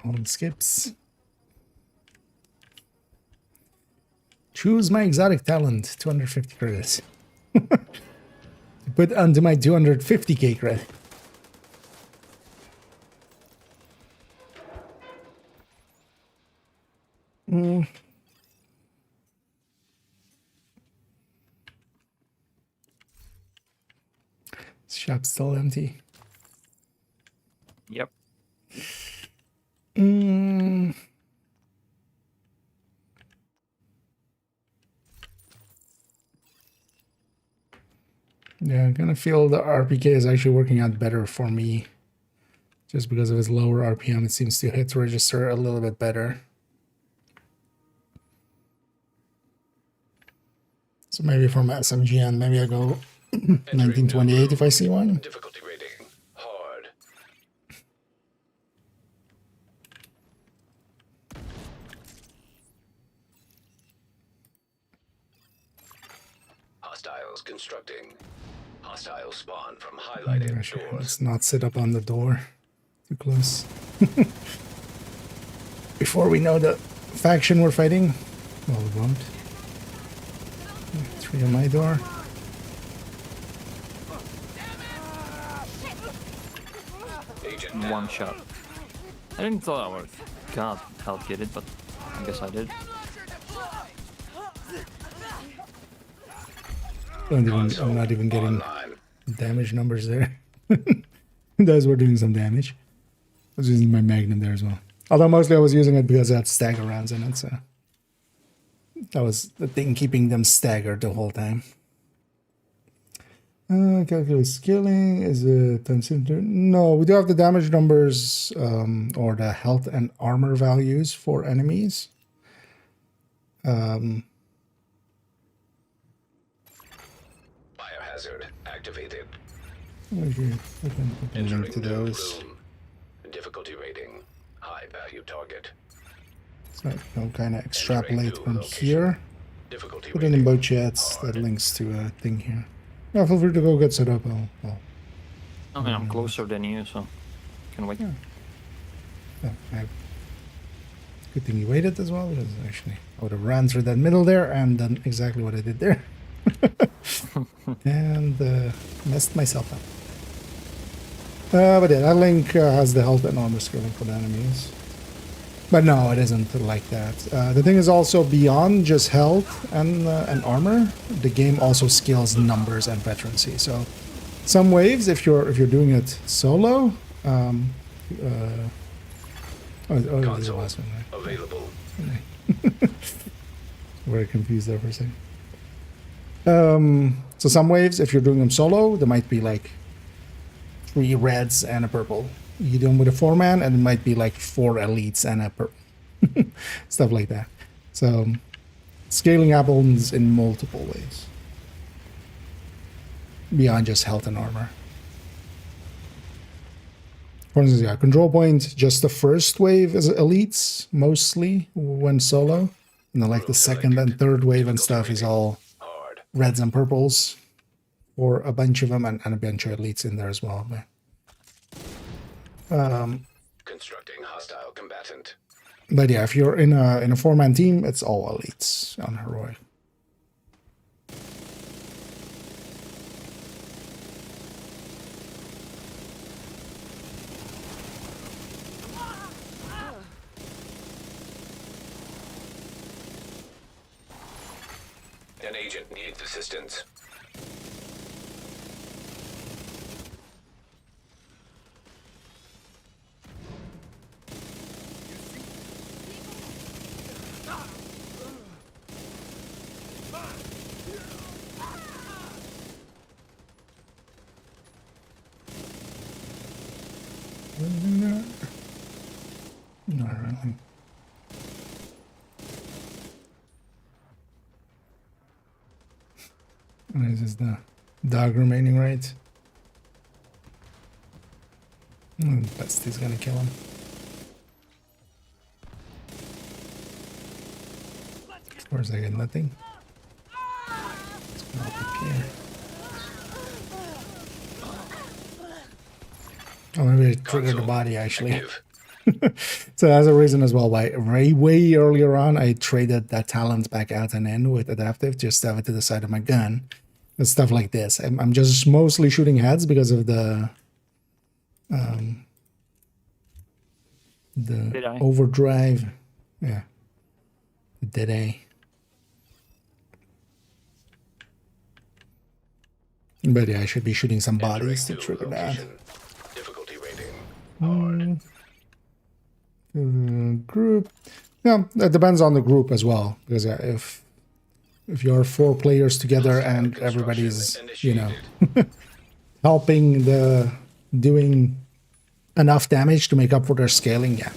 All the skips. Choose my exotic talent, 250 credits. Put onto my 250k credit. Shop's still empty. Yep. Yeah, I kind of feel the RPK is actually working out better for me. Just because of its lower RPM, it seems to hit register a little bit better. So maybe from SMGN, maybe I go 1928 if I see one. Difficulty rating hard. Hostiles constructing. Hostiles spawn from highlighted Gosh, doors. let's not sit up on the door. Too close. Before we know the faction we're fighting. Well, we won't. 3 on my door. Agent One shot. I didn't thought I would God help get it, but I guess I did. I'm not even getting online. damage numbers there. Those were doing some damage. I was using my Magnum there as well. Although mostly I was using it because it had stagger rounds in it, so that was the thing keeping them staggered the whole time. Calculate skilling, is it times into? No, we do have the damage numbers or the health and armor values for enemies. Biohazard activated. Okay, I can put a link Entering to new those. room. Difficulty rating high value target. So I can kind of extrapolate new from location. here. Difficulty Put it in rating both chats. That links to a thing here. Yeah, feel free to go get set up. I mean, I'm closer than you, so can wait. Good thing you waited as well, because actually I would have ran through that middle there and done exactly what I did there. And messed myself up. But yeah, that link has the health and armor scaling for the enemies. But no, it isn't like that. The thing is also beyond just health and armor, the game also scales numbers and veterancy. So some waves, if you're doing it solo, this is the console last one, right? available. Very confused there for a second. So some waves, if you're doing them solo, there might be like 3 reds and a purple. You do them with a 4-man, and it might be like 4 elites and a purple. Stuff like that. So scaling happens in multiple ways. Beyond just health and armor. For instance, yeah, control point, just the first wave is elites, mostly, when solo. And then like the second and third wave and stuff is all Hard. reds and purples. Or a bunch of them, and a bunch of elites in there as well. Constructing hostile combatant. But yeah, if you're in a 4-man team, it's all elites on heroic. An agent needs assistance. Not really. This is the dog remaining, right? Besty's gonna kill him. Of course, I get nothing. Let's go up here. Oh, maybe it triggered the body actually. Active. So that's a reason as well why way earlier on I traded that talent back out and in with adaptive, just have it to the side of my gun and stuff like this. I'm just mostly shooting heads because of the Deadeye. overdrive. Yeah, the Deadeyeing. But yeah, I should be shooting some bodies to Entering trigger new that. location. Difficulty rating. Hard. Group. Yeah, that depends on the group as well. Because if you're 4 players together and everybody's, you know, helping doing enough damage to make up for their scaling, yeah.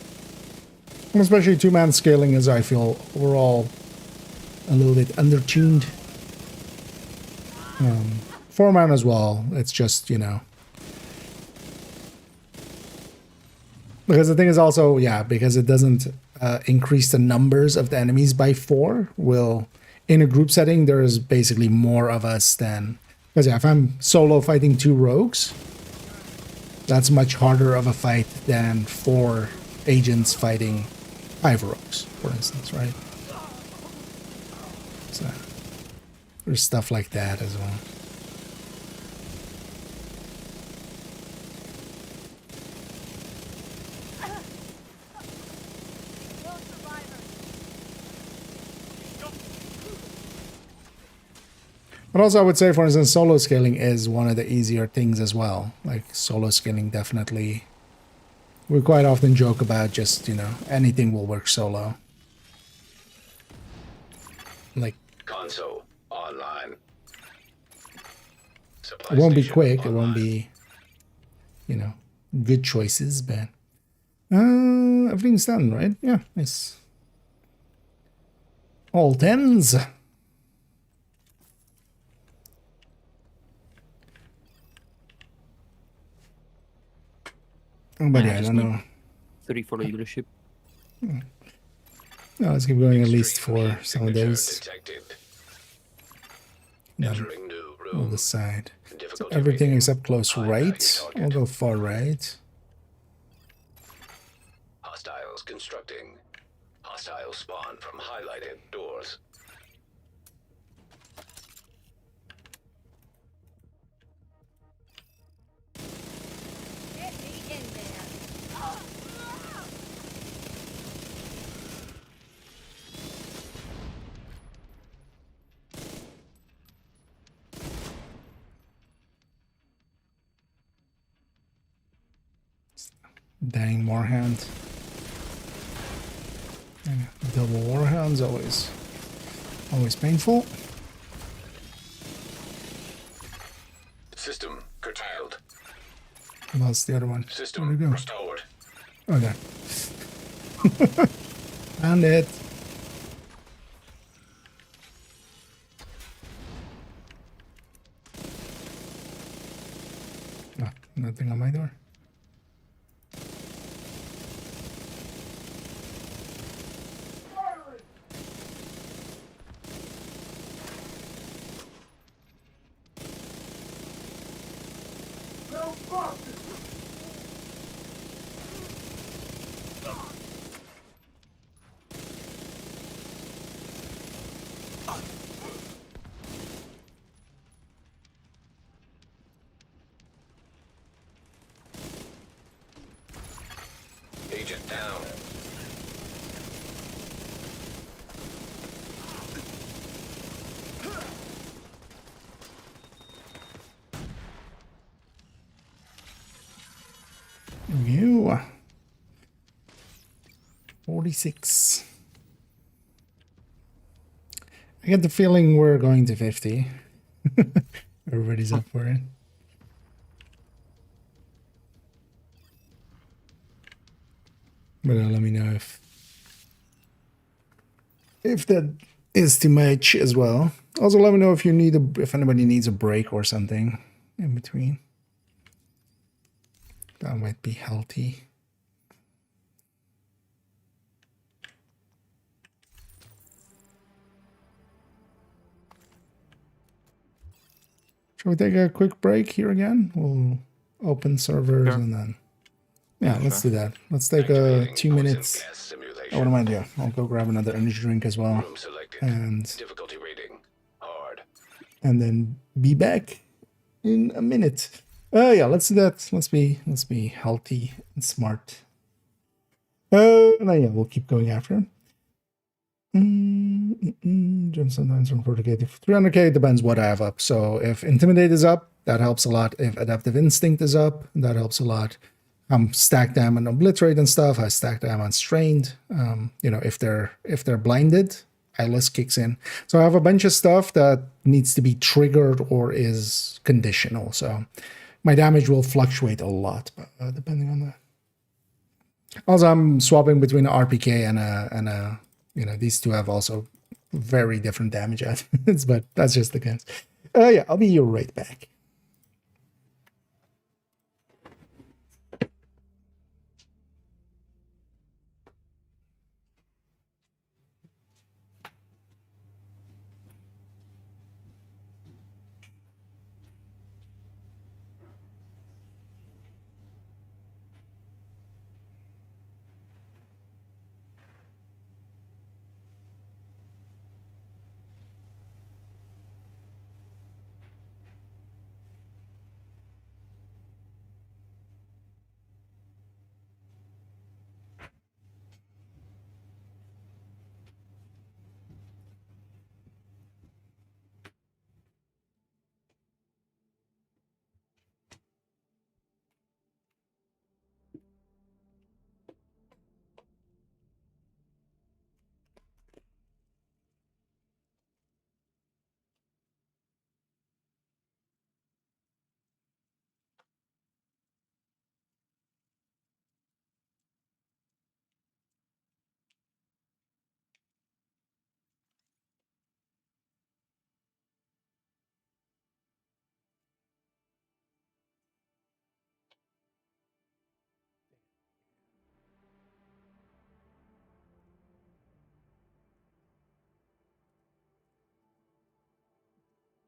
And especially 2-man scaling is, I feel, overall a little bit undertuned. 4-man as well. It's just, you know. Because the thing is also, yeah, because it doesn't increase the numbers of the enemies by 4, in a group setting, there is basically more of us than... Because yeah, if I'm solo fighting 2 rogues, that's much harder of a fight than 4 agents fighting 5 rogues, for instance, right? So there's stuff like that as well. But also I would say, for instance, solo scaling is one of the easier things as well. Like solo scaling definitely, we quite often joke about just, you know, anything will work solo. Like, Console online. Supply it won't be station quick, it online. won't be, you know, good choices, but everything's done, right? Yeah, nice. All 10s. But yeah, I don't know. 3 for the leadership. No, let's keep going at least for some of Signature those. detected. Then Entering new we'll room. decide. So Difficulty everything rating. except close High value right. target. We'll go far right. Hostiles constructing. Hostile spawn from highlighted doors. Get me in there. Dang, Warhound. Yeah, double Warhounds, always painful. System curtailed. What's the other one? Where'd System it go? restored. Oh, there. Found it. Ah, nothing on my door. Agent down. You. 46. I get the feeling we're going to 50. Everybody's up for it. But let me know if that is too much as well. Also, let me know if you need if anybody needs a break or something in between. That might be healthy. Shall we take a quick break here again? We'll open servers Sure. and then Yeah, let's do that. Let's take Activating 2 poison minutes. gas simulation. Oh, what am I doing? I'll go grab another energy drink as well, Room selected. and Difficulty rating hard. then be back in a minute. Yeah, let's do that. Let's be healthy and smart. And then, yeah, we'll keep going after him. Jump sometimes from 40k to 300k, depends what I have up. So if Intimidate is up, that helps a lot. If Adaptive Instinct is up, that helps a lot. Stack them on Obliterate and stuff. I stack them on Strained. You know, if they're blinded, Eyeless kicks in. So I have a bunch of stuff that needs to be triggered or is conditional. So my damage will fluctuate a lot, depending on that. Also, I'm swapping between an RPK and a you know, these two have also very different damage estimates, but that's just the case. Yeah, I'll be right back.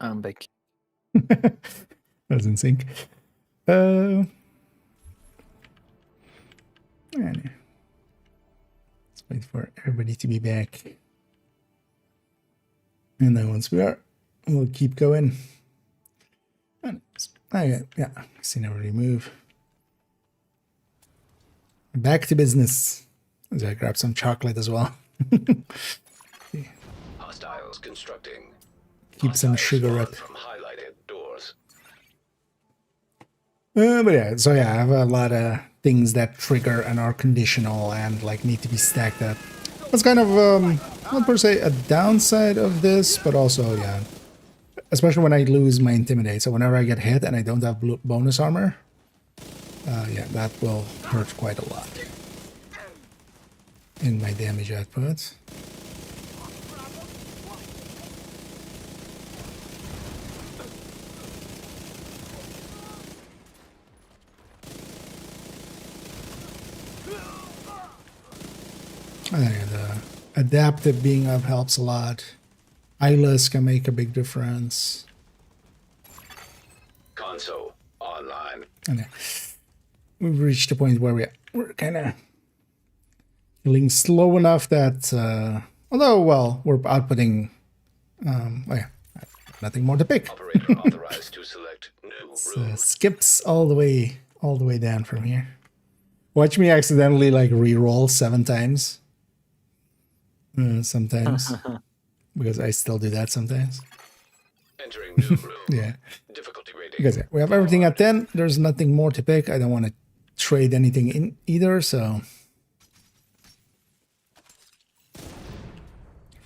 I'm back. That's in sync. Let's wait for everybody to be back. And then once we are, we'll keep going. Okay, yeah, I've seen everybody move. Back to business. As I grab some chocolate as well. Hostiles constructing. Keep some Hostiles sugar spawn up. from highlighted doors. But yeah, so yeah, I have a lot of things that trigger and are conditional and like need to be stacked up. That's kind of not per se a downside of this, but also yeah, especially when I lose my Intimidate. So whenever I get hit and I don't have bonus armor, yeah, that will hurt quite a lot in my damage output. The adaptive being up helps a lot. Eyeless can make a big difference. Console online. And we've reached a point where we're kind of feeling slow enough that, although, well, we're outputting, well, yeah, nothing more to pick. Operator authorized to select new room. Skips all the way down from here. Watch me accidentally like re-roll 7 times. Sometimes. Because I still do that sometimes. Entering new room. Yeah. Difficulty rating. Because yeah, we have everything at 10. There's nothing more to pick. I don't want to trade anything in either, so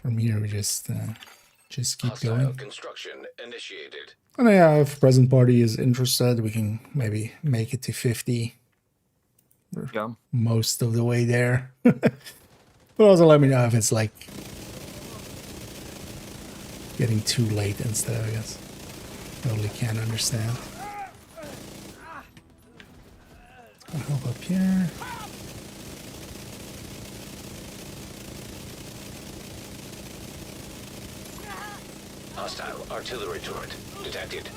from here we just keep Hostile going. construction initiated. And yeah, if present party is interested, we can maybe make it to 50. We're Yeah. most of the way there. But also let me know if it's like getting too late and stuff, I guess. Totally can't understand. I'll help up here. Hostile artillery turret detected.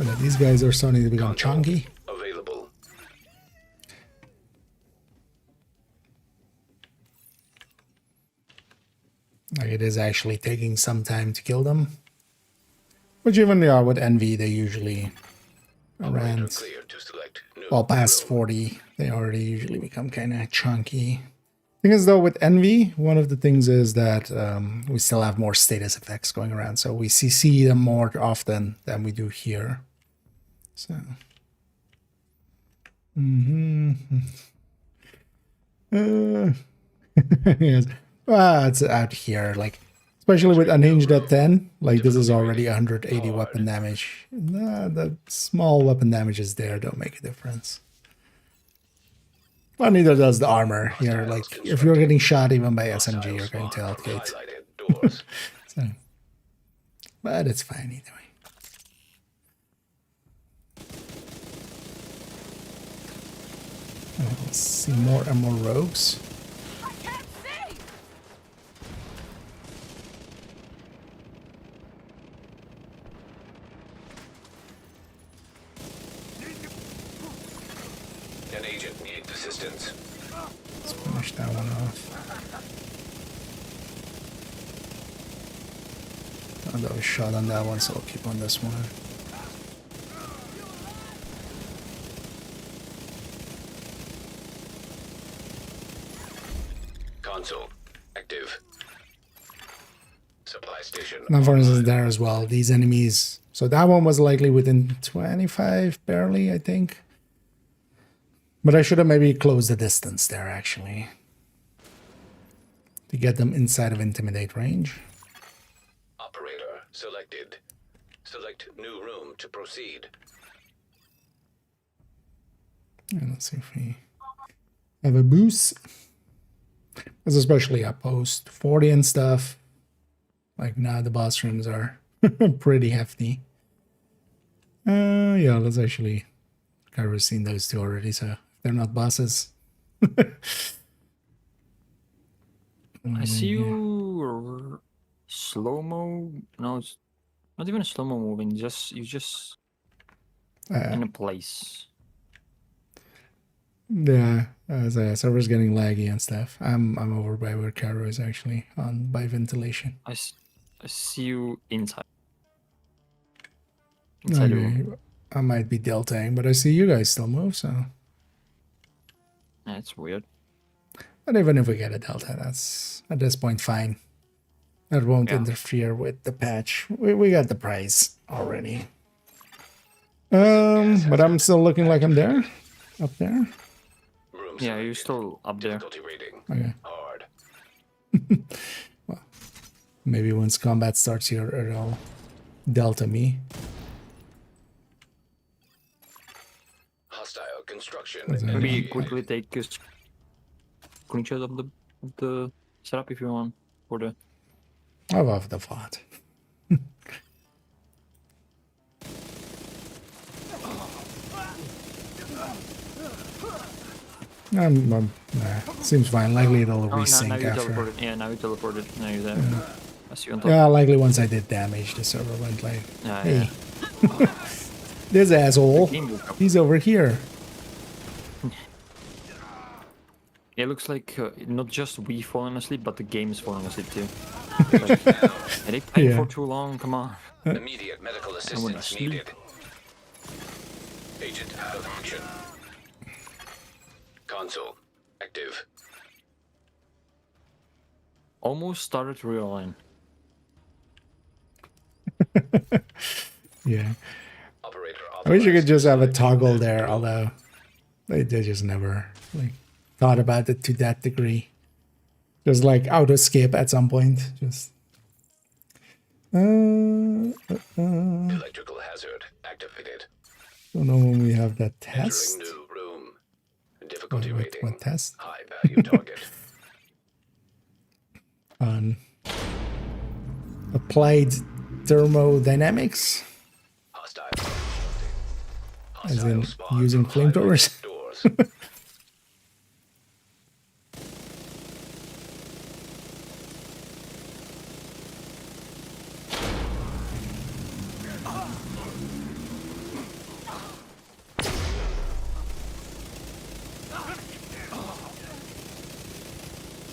Okay, these guys are starting to become chunky. Available. Like it is actually taking some time to kill them. Which even with envy, they usually Operator around, cleared to select new well, past room. 40, they already usually become kind of chunky. Thing is though, with envy, one of the things is that we still have more status effects going around. So we CC them more often than we do here. So. Yes. Well, it's out here, like, especially with unhinged at 10, like this is already 180 weapon damage. The small weapon damages there don't make a difference. Well, neither does the armor here. Like, if you're getting shot even by SMG, you're going to outgate. Highlighted doors. So, but it's fine either way. Let's see more and more rogues. I can't see! An agent needs assistance. Let's finish that one off. Oh, that was shot on that one, so I'll keep on this one. Console active. Supply station. Now, for instance, there as well, these enemies. So that one was likely within 25, barely, I think. But I should have maybe closed the distance there, actually, to get them inside of intimidate range. Operator selected. Select new room to proceed. And let's see if we have a boost. Because especially at post 40 and stuff, like now the boss rooms are pretty hefty. Yeah, let's actually cover seen those two already, so they're not bosses. I see you slow-mo. No, it's not even a slow-mo moving. You just in a place. Yeah, as a server's getting laggy and stuff. I'm over by where Caro is actually on by ventilation. I see you inside. Inside the room. Okay, I might be deltaing, but I see you guys still move, so. That's weird. But even if we get a delta, that's at this point fine. That won't interfere with the patch. We got the prize already. But I'm still looking like I'm there, up there. Room Yeah, you're selected. still up there. Difficulty rating. Okay. Hard. Well, maybe once combat starts here, it'll delta me. Hostile construction. Is that- Maybe Yeah. quickly take a screenshot of the setup if you want for the. I'll have the VOD. Nah, seems fine. Likely it'll Oh, now resync you after. teleported. Yeah, now you teleported. Now you're there. I see you on top. Yeah, likely once I did damage, the server went like, Yeah, hey, yeah. this asshole, Game woke up. he's over here. It looks like not just we falling asleep, but the game is falling asleep too. Like, are they playing Yeah. for too long? Come on. Immediate medical assistance asleep. needed. Agent out of action. Console active. Almost started to realign. Yeah. Operator I wish you could authorized. just have a toggle there, although they just never like thought about it to that degree. Just like auto skip at some point. Just Electrical hazard activated. don't know when we have that Entering test. new room. Difficulty What, rating. what test? High value target. On applied thermodynamics, Hostile. as in spawn using from highlighted flamethrowers. doors.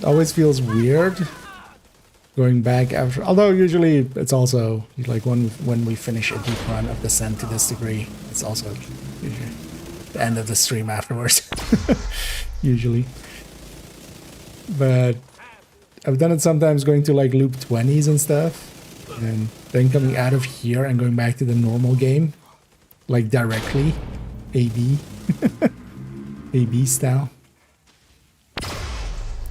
always feels weird going back after. Although usually it's also like when we finish a deep run of Descent to this degree, it's also usually the end of the stream afterwards. Usually. But I've done it sometimes going to like loop 20s and stuff. And then coming out of here and going back to the normal game. Like directly. AB. AB style.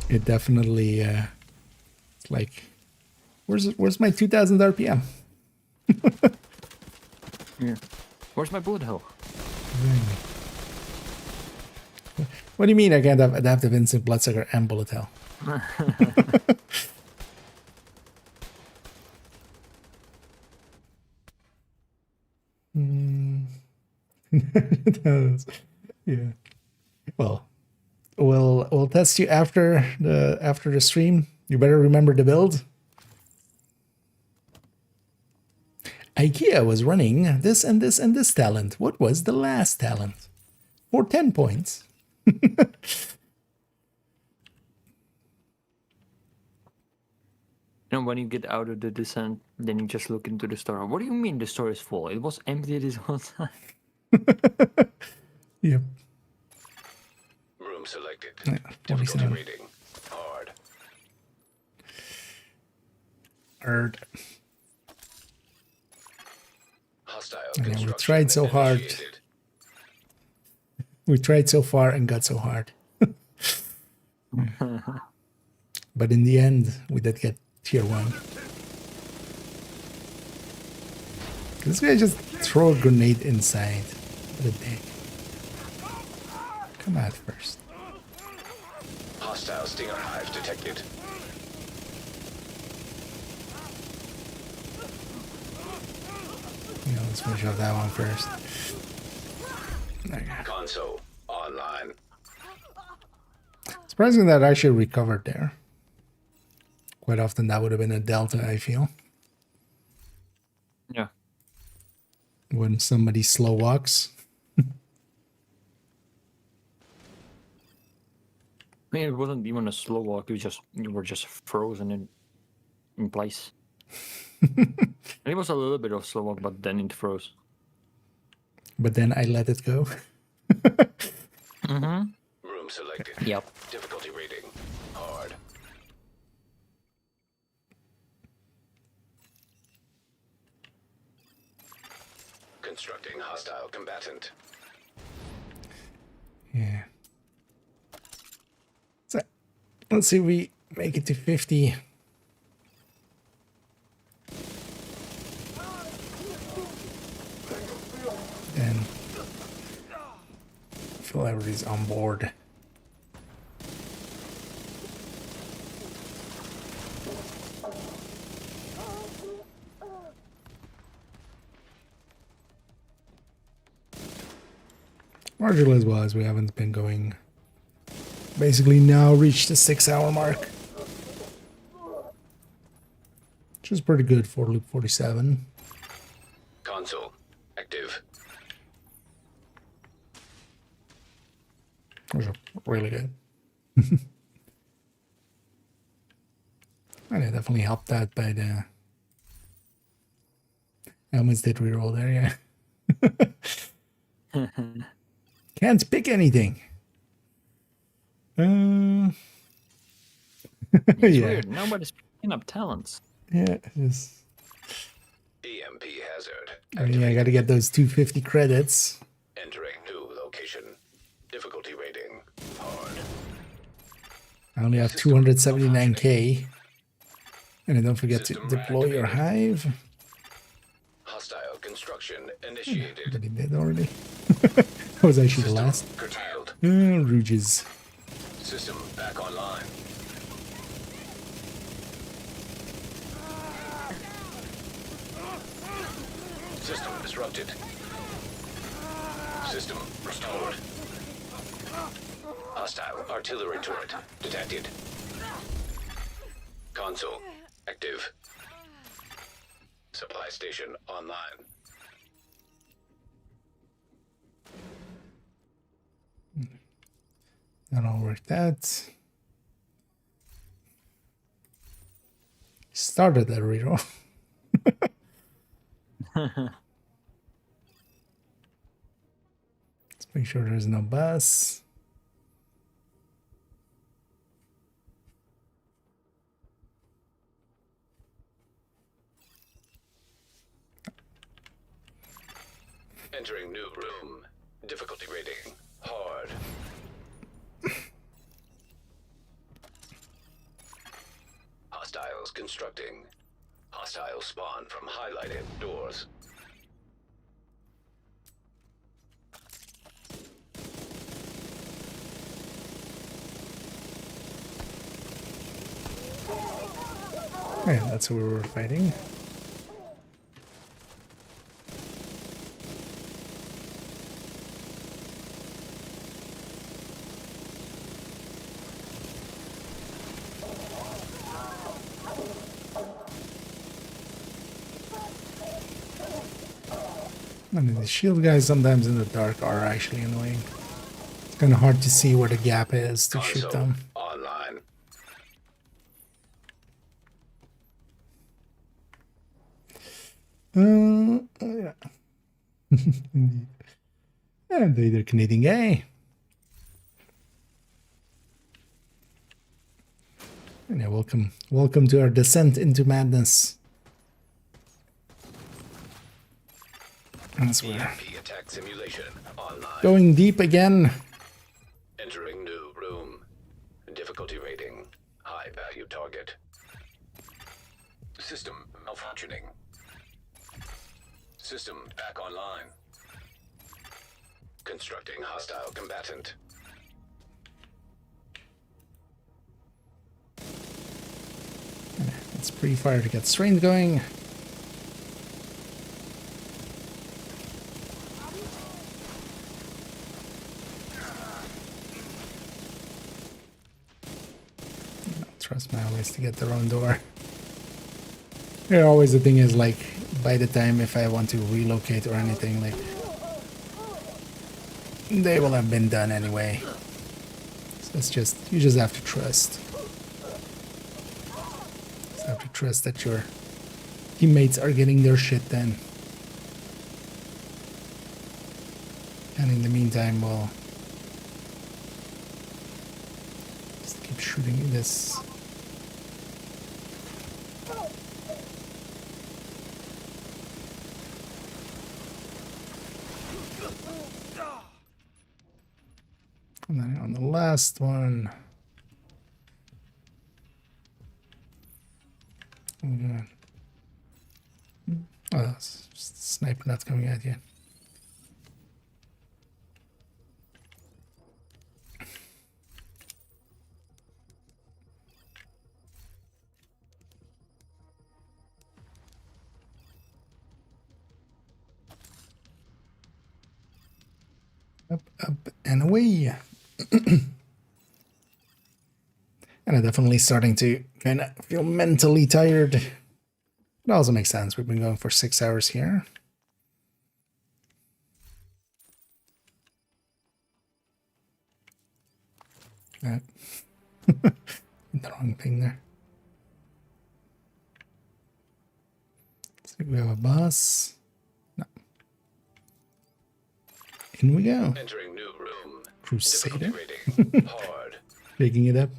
It definitely it's like where's my 2000 RPM? Yeah. Where's my bullet hell? What do you mean I can't have adaptive instant bloodsucker and bullet hell? Yeah. Well, we'll test you after the stream. You better remember the build. IKEA was running this and this and this talent. What was the last talent? For 10 points. You know, when you get out of the Descent, then you just look into the store. What do you mean the store is full? It was empty this whole time. Yep. Room selected. Yeah, Difficulty 47. rating. Hard. Erd. Hostile Yeah, we construction tried so hard. initiated. We tried so far and got so hard. But in the end, we did get tier 1. This guy just throw a grenade inside. What a dick. Come out first. Hostile stinger hive detected. Yeah, let's finish off that one first. There you go. Console online. Surprising that I actually recovered there. Quite often that would have been a delta, I feel. Yeah. When somebody slow walks. I mean, it wasn't even a slow walk. You were just frozen in place. And it was a little bit of slow walk, but then it froze. But then I let it go. Room selected. Yep. Difficulty rating. Hard. Constructing hostile combatant. Yeah. So, let's see if we make it to 50. Then feel everybody's on board. Marginal as well, as we haven't been going. Basically now reached the 6-hour mark. Which is pretty good for loop 47. Console active. Which is really good. And it definitely helped out by the... I almost did reroll there, yeah. Can't pick anything. It's Yeah. weird. Nobody's picking up talents. Yeah, just... EMP hazard. I mean, I gotta get those 250 credits. Entering new location. Difficulty rating. Hard. I only have 279k. And don't forget to deploy your hive. Hostile construction initiated. But he did already. That was actually the last. Curtailed. Rouges. System back online. System disrupted. System restored. Hostile artillery turret detected. Console active. Supply station online. That all worked out. Started a reroll. Let's make sure there's no bus. Entering new room. Difficulty rating. Hard. Hostiles constructing. Hostile spawn from highlighted doors. Yeah, that's who we were fighting. I mean, the shield guys sometimes in the dark are actually annoying. It's kind of hard to see where the gap is to shoot Console them. online. Yeah. Indeed. And they're Canadian gay. And yeah, welcome to our descent into madness. That's where EMP attack simulation online. going deep again. Entering new room. Difficulty rating. High value target. System malfunctioning. System back online. Constructing hostile combatant. It's pre-fire to get strength going. Trust my always to get their own door. Here, always the thing is, like, by the time if I want to relocate or anything, like, they will have been done anyway. So it's just, you just have to trust. Just have to trust that your teammates are getting their shit done. And in the meantime, we'll just keep shooting this. And then on the last one, oh god, oh, that's just a sniper not coming at you. Up, up, and away. And I'm definitely starting to kind of feel mentally tired. It also makes sense. We've been going for 6 hours here. The wrong thing there. Let's see, we have a bus. No. In we go. Entering new room. Crusader. Rating. Hard. Taking it up.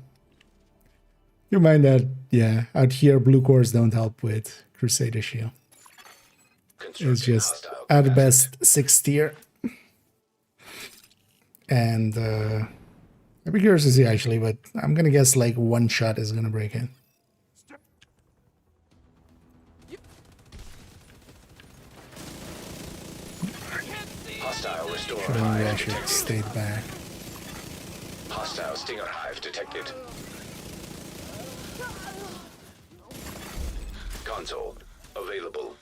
You mind that, yeah, out here blue cores don't help with Crusader shield. It's just at best 6th tier. And I'd be curious to see actually, but I'm gonna guess like one shot is gonna break it. Hostile restore Should've hive actually detected. stayed back. Hostile stinger hive detected. Console available.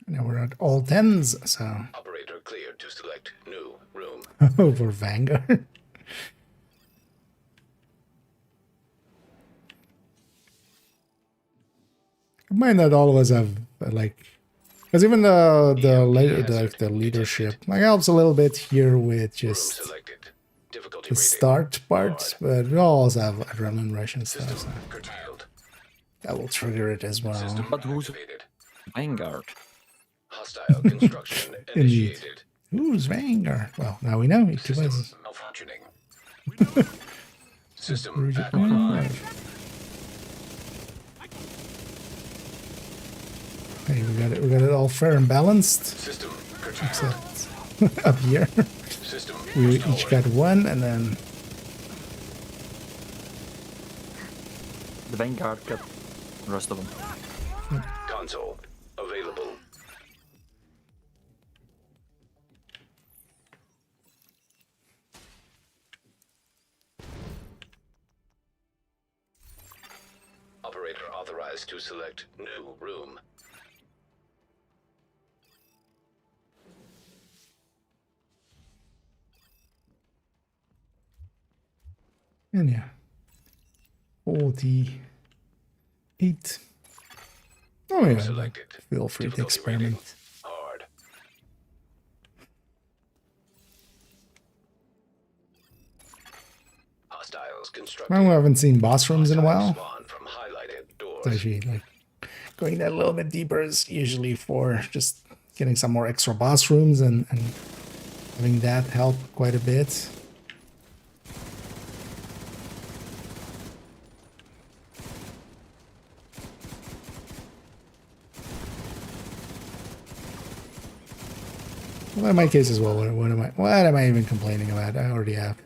Now we're at all 10s, so Operator cleared to select new room. over Vanguard. I might not all of us have like, because even the leadership like helps a little bit here with Room just selected. Difficulty the rating. start part, but we also have adrenaline rush and stuff, so System curtailed. that will trigger it as well. System But who's activated. Vanguard? Hostile construction Indeed. initiated. Who's Vanguard? Well, now we know. It System was malfunctioning. System back online. Hey, we got it all fair and balanced. System curtailed. Except up here, System we each restored. got one, and then The Vanguard got the rest of them. Console available. Operator authorized to select new room. and yeah, 48. Oh yeah, Selected. feel free to Difficulty rating. experiment. Hard. Hostiles constructed. Well, we haven't seen boss rooms in a Hostiles while. spawn from highlighted doors. It's actually like going that a little bit deeper is usually for just getting some more extra boss rooms and having that help quite a bit. Well, in my case as well, what am I even complaining about? I already have.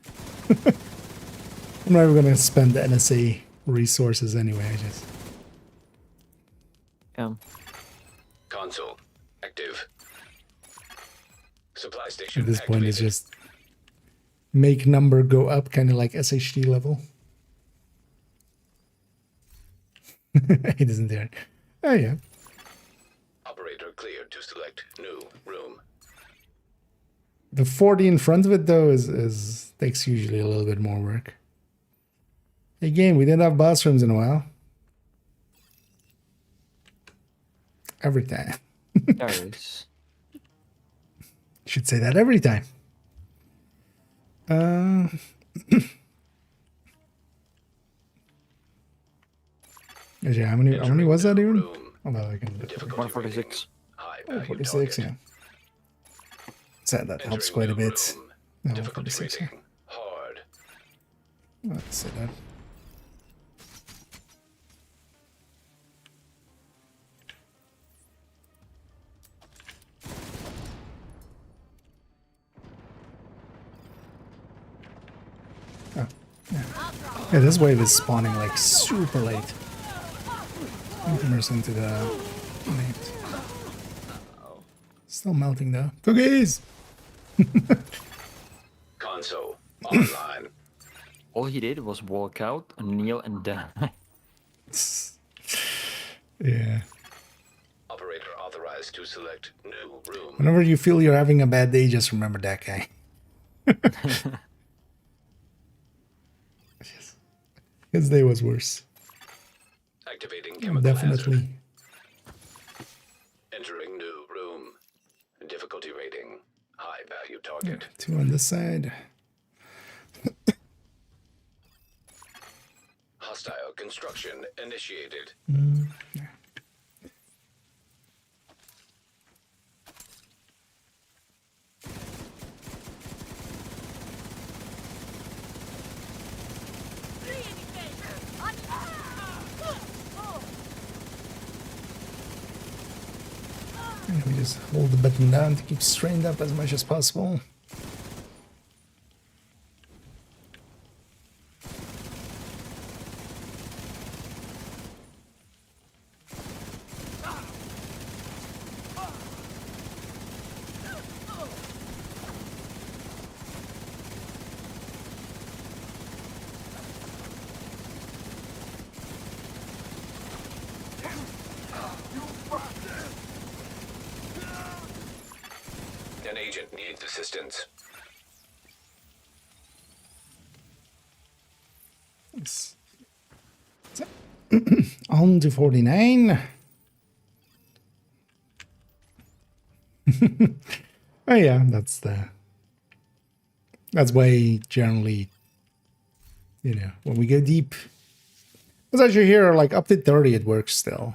I'm not even gonna spend the NSA resources anyway, I just Console active. Supply station at this point it's activated. just make number go up, kind of like SHD level. It isn't there. Oh yeah. Operator cleared to select new room. The 40 in front of it though is takes usually a little bit more work. Again, we didn't have boss rooms in a while. Every time. There it is. Should say that every time. Yeah, how many was that even? Room. Although I can do it. Difficulty 146. High value 46, target. yeah. So that helps Entering quite a new bit. room. No, Difficulty 46, rating. Hard. Let's say that. Oh, yeah. Yeah, this wave is spawning like super late. In comparison to the late. Still melting though. Cookies! Console online. All he did was walk out, kneel, and die. Yeah. Operator authorized to select new room. Whenever you feel you're having a bad day, just remember that guy. His day was worse. Activating chemical hazard. Definitely. Entering new room. Difficulty rating. High value target. 2 on this side. Hostile construction initiated. And we just hold the button down to keep strained up as much as possible. An agent needs assistance. Yes. So, on to 49. Oh yeah, that's the That's why generally, you know, when we go deep, because actually here, like up to 30, it works still.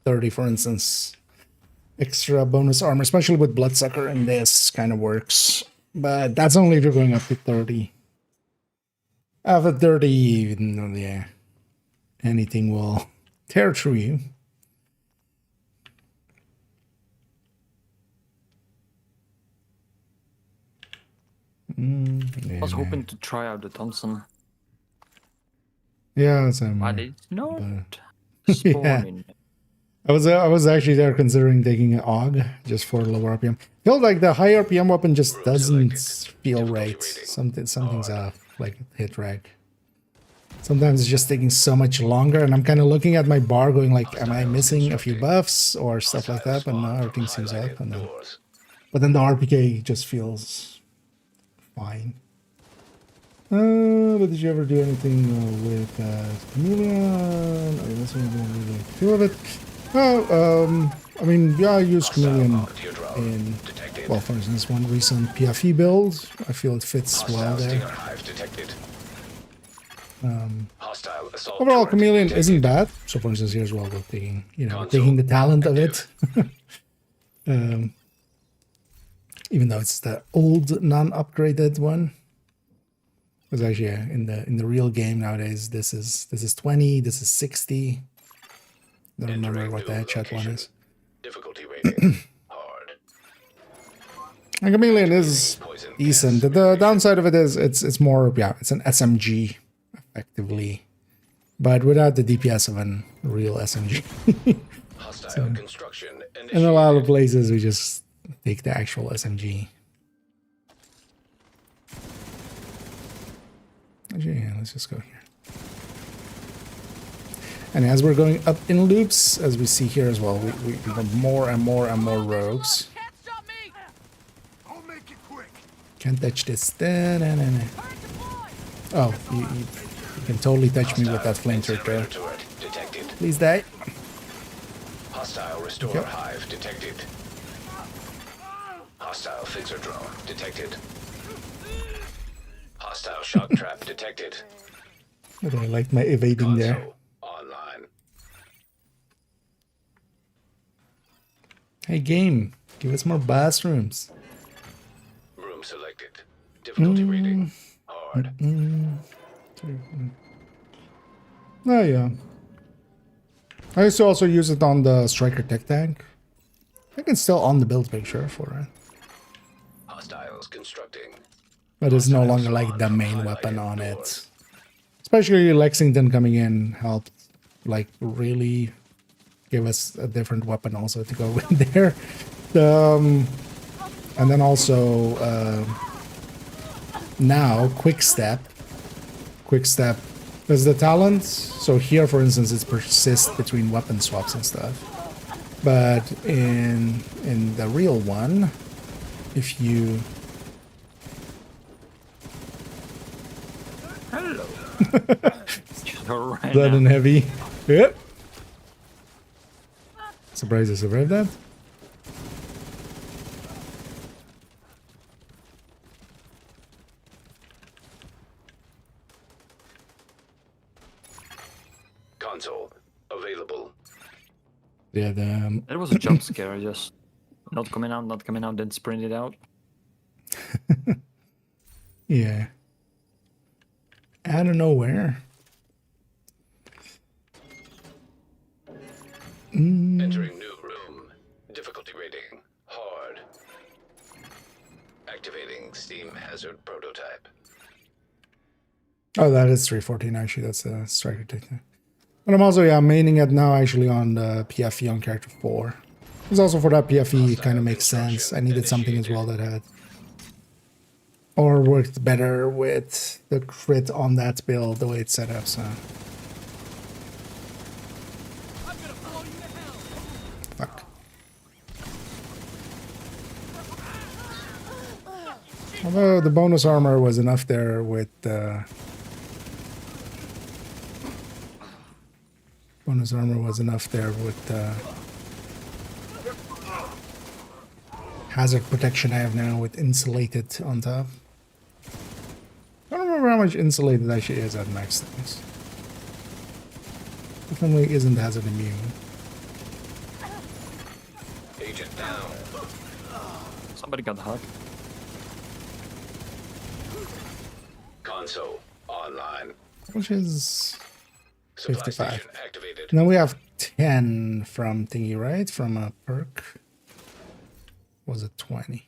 30, for instance, extra bonus armor, especially with Bloodsucker and this kind of works. But that's only if you're going up to 30. After 30, yeah, anything will tear through you. I was hoping to try out the Thompson, Yeah, same. but it's not Yeah. spawning. I was actually there considering taking an AUG just for lower RPM. Feel like the high RPM weapon just doesn't feel right. Something's off, like hit rag. Sometimes it's just taking so much longer, and I'm kind of looking at my bar, going like, "Am I missing a few buffs or stuff like that?" But no, everything seems up. And then, but then the RPK just feels fine. But did you ever do anything with Chameleon? I guess we don't really feel of it. Oh, I mean, yeah, I use Chameleon in, well, for instance, one recent PFE build. I feel it fits well there. Overall, Chameleon isn't bad. So, for instance, here's well, we're taking, you know, taking the talent of it. Even though it's the old, non-upgraded one. Because actually, yeah, in the real game nowadays, this is 20, this is 60. Don't remember what the headshot one is. Difficulty rating hard. And Chameleon is decent. The downside of it is it's more, yeah, it's an SMG effectively, but without the DPS of a real SMG. Hostile construction In a lot of places, we just take the actual SMG. Actually, yeah, let's just go here. And as we're going up in loops, as we see here as well, we have more and more and more rogues. Can't stop me! I'll make it quick. Can't touch this. Da-na-na-na. Oh, you can totally touch me with that flamethrower. detected. Please die. Hostile restore Okay. hive detected. Hostile fixer drone detected. Hostile shock trap detected. But I like my evading there. Console online. Hey game, give us more bathrooms. Room selected. Difficulty rating hard. Oh yeah. I used to also use it on the Striker Tech Tank. I think it's still on the build picture for it. Hostiles constructing. But it's no longer like the main weapon on it. Especially Lexington coming in helped like really give us a different weapon also to go with there. And then also now Quick Step is the talent. So here, for instance, it's persist between weapon swaps and stuff. But in the real one, if you blood and heavy. Yep. Surprised I survived that. Console available. Yeah, It was a jump scare, just not coming out, then sprinted out. yeah. Out of nowhere. Entering new room. Difficulty rating hard. Activating steam hazard prototype. Oh, that is 314 actually. That's a striker technique. But I'm also, yeah, maining it now actually on the PFE on character 4. It's also for that PFE, it kind of makes sense. I needed something as well that had or worked better with the crit on that build, the way it's set up, so. Fuck. Although the bonus armor was enough there with bonus armor was enough there with hazard protection I have now with insulated on top. sure how much insulated actually is at max things. Definitely isn't hazard immune. Agent down. Somebody got hurt. Console online. Which is Supply 55. station activated. Now we have 10 from thingy, right? From a perk. Was it 20?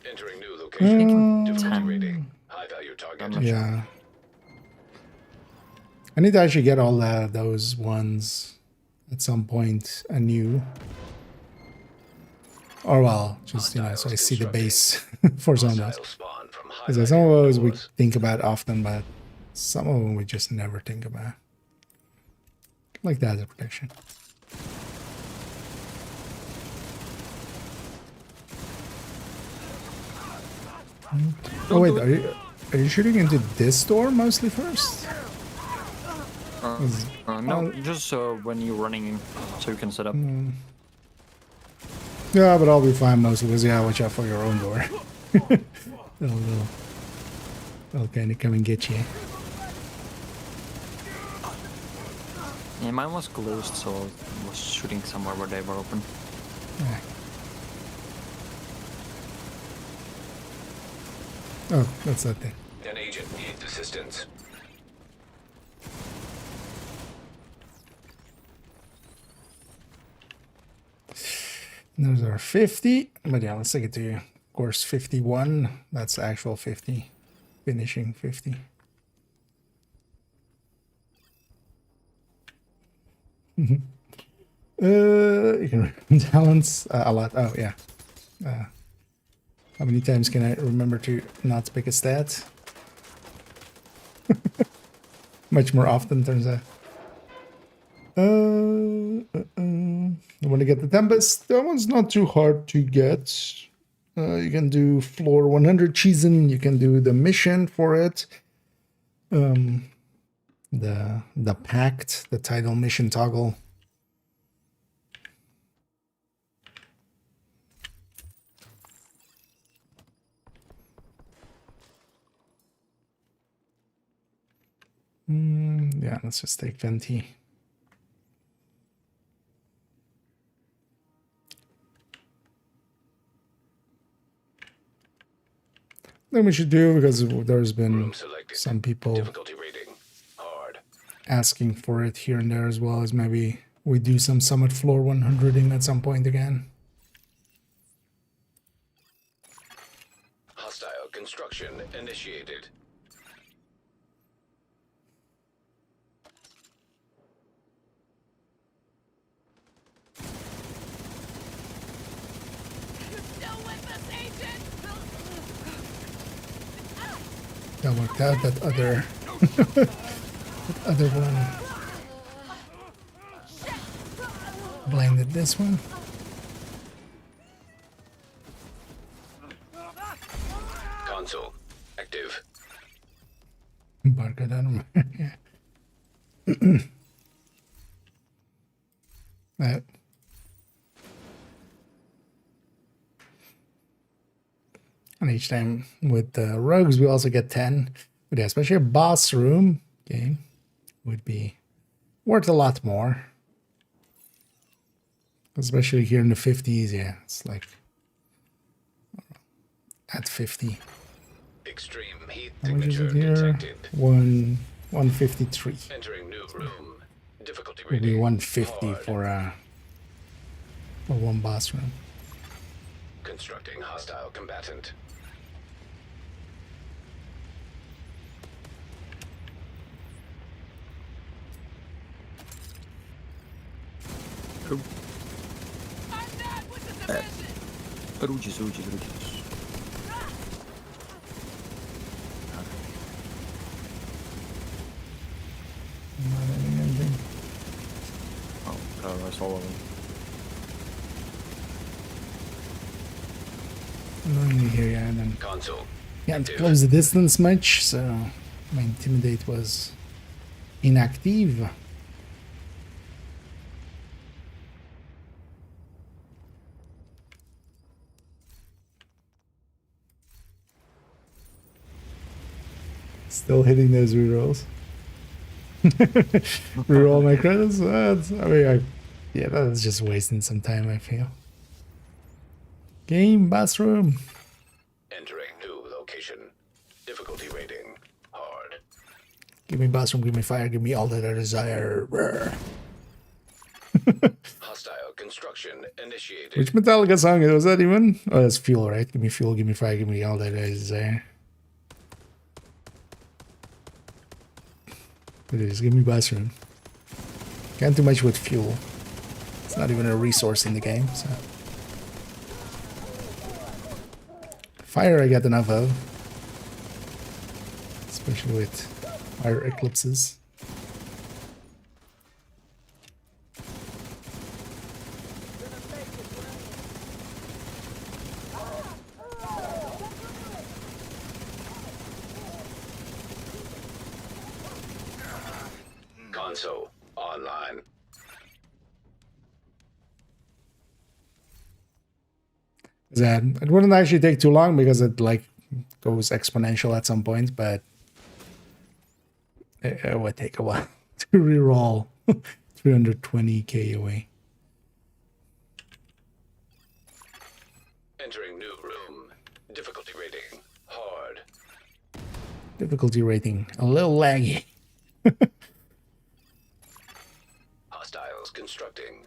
Entering new location. Difficulty 10. rating. High value target. Yeah. I need to actually get all those ones at some point anew. Or well, just, you know, so I see the base for some of those. Hostile spawn from Because some of those we doors. think about often, but some of them we just never think about. Like that as a protection. Oh wait, are you shooting into this door mostly first? No, just when you're running in, so you can set up. Yeah, but I'll be fine mostly because yeah, watch out for your own door. they'll kind of come and get you. Yeah, mine was closed, so I was shooting somewhere where they were open. Yeah. Oh, that's that thing. An agent needs assistance. Those are 50, but yeah, let's take it to you. Of course, 51. That's actual 50. Finishing 50. You can balance a lot. Oh yeah. How many times can I remember to not pick a stat? Much more often, turns out. I want to get the Tempest. That one's not too hard to get. You can do floor 100 Cheesin. You can do the mission for it. The Pact, the title mission toggle. Yeah, let's just take Venti. Then we should do, because there's been some people Difficulty rating. Hard. asking for it here and there, as well as maybe we do some Summit Floor 100ing at some point again. Hostile construction initiated. Still with us, agent? That worked out. That other, that other one blinded this one. Console active. Barca down. Yeah. That. And each time with the rogues, we also get 10. But yeah, especially a boss room game would be worth a lot more. Especially here in the 50s, yeah, it's like at 50. Extreme heat How much is signature it here? detected. 153. Entering new room. Difficulty Would be rating. 150 Hard. for one boss room. Constructing hostile combatant. I'm not with the division! Ruchis. Not adding anything. Oh, that's all of them. Only here, yeah, and then Console. can't close the distance much, so my intimidate was inactive. Still hitting those rerolls. Reroll my credits? Yeah, that's just wasting some time, I feel. Game bathroom. Entering new location. Difficulty rating. Hard. Give me bathroom, give me fire, give me all that I desire. Hostile construction initiated. Which Metallica song was that even? Oh, that's Fuel, right? Give me fuel, give me fire, give me all that I desire. It is, give me bathroom. Can't do much with fuel. It's not even a resource in the game, so. Fire I got enough of. Especially with fire eclipses. Console online. That it wouldn't actually take too long because it like goes exponential at some point, but it would take a while to reroll 320k away. Entering new room. Difficulty rating. Hard. Difficulty rating a little laggy. Hostiles constructing.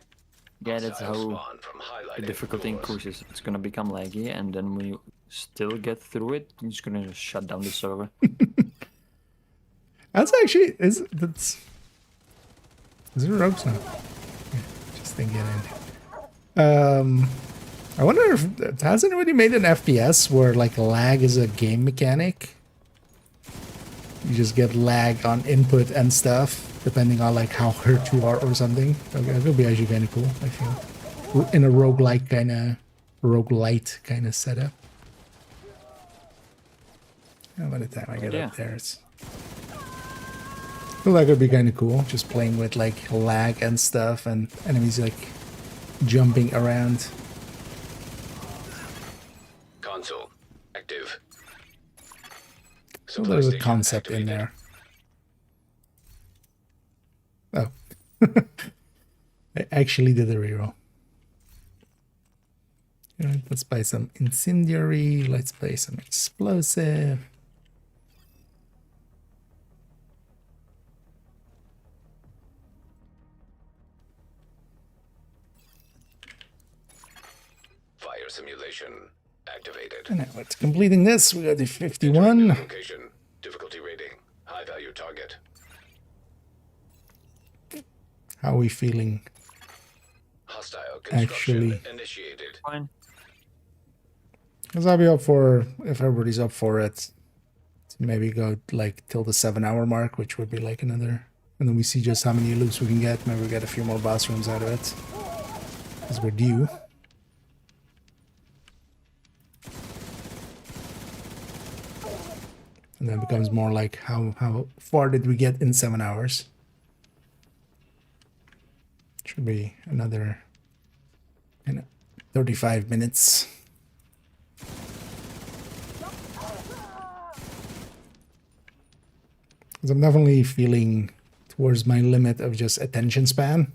Yeah, that's Hostile how spawn from the highlighted difficulty doors. increases. It's gonna become laggy, and then when you still get through it, you're just gonna shut down the server. That's actually is it ropes now? Yeah, just thinking it. I wonder if has anybody made an FPS where like lag is a game mechanic? You just get lag on input and stuff depending on like how hurt you are or something. Okay, that would be actually kind of cool, I feel. In a roguelite kind of setup. And by the time I get up there, it's. I feel like it would be kind of cool, just playing with like lag and stuff, and enemies like jumping around. Console active. So there's a Supply concept station in there. Oh. I actually did a reroll. Alright, let's buy some incendiary, let's buy some explosive. Fire simulation activated. And now it's completing this. We got the 51. Location. Difficulty rating. High value target. How are we feeling? Hostile construction Actually. initiated. Fine. Because I'll be up for, if everybody's up for it, to maybe go like till the 7-hour mark, which would be like another. And then we see just how many loops we can get. Maybe we get a few more boss rooms out of it. Because we're due. And then it becomes more like how far did we get in 7 hours? Should be another 35 minutes. Because I'm definitely feeling towards my limit of just attention span.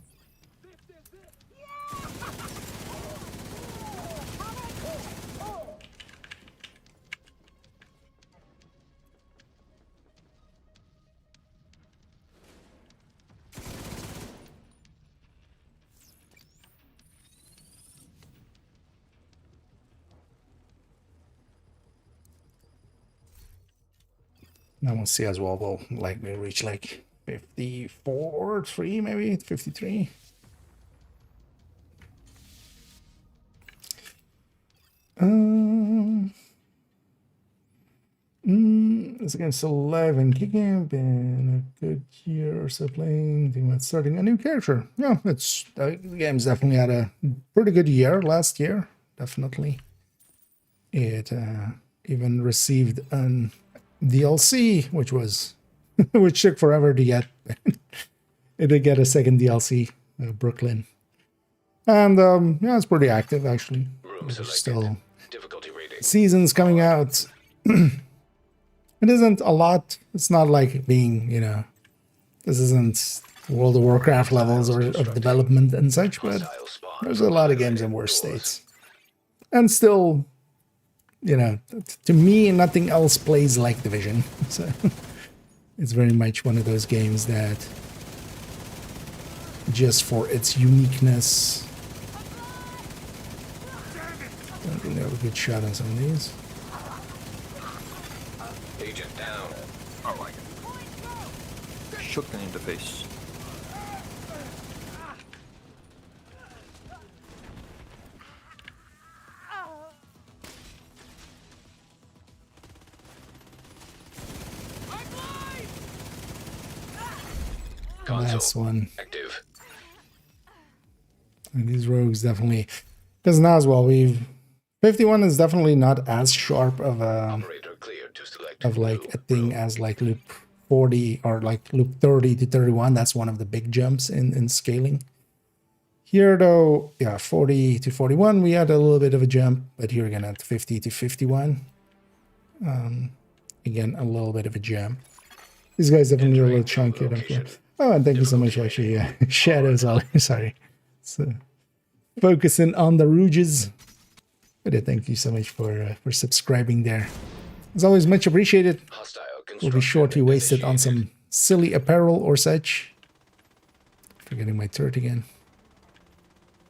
Now we'll see as well. We'll like we reach like 54, 3 maybe 53. This game's still alive and kicking. Been a good year or so playing. Thinking about starting a new character. Yeah, it's the game's definitely had a pretty good year last year. Definitely. It even received an DLC, which was which took forever to get. It did get a second DLC, Brooklyn, and yeah, it's pretty active actually. Room There's selected. still Difficulty rating. seasons coming out. It isn't a lot. It's not like being, you know, this isn't World of Warcraft levels or of development and such, but Hostile spawn there's from a lot of games in highlighted worse doors. states. And still, you know, to me, nothing else plays like Division. So it's very much one of those games that just for its uniqueness. I don't think I have a good shot on some of these. Agent down. Oh my god. Shotgun in the face. Console Last one. active. And these rogues definitely, because now as well, 51 is definitely not as sharp of a, Operator cleared to select. of like blue a thing room. as like loop 40 or like loop 30 to 31. That's one of the big jumps in scaling. Here though, yeah, 40 to 41, we had a little bit of a jump, but here again at 50 to 51. Again, a little bit of a jump. These guys definitely are a little chunkier than before. Oh, and thank you so much, actually. Yeah, Shadows, sorry. So, focusing on the rouges. But thank you so much for subscribing there. It's always much appreciated. Hostile We'll be sure to construction waste it on initiated. some silly apparel or such. Forgetting my turret again.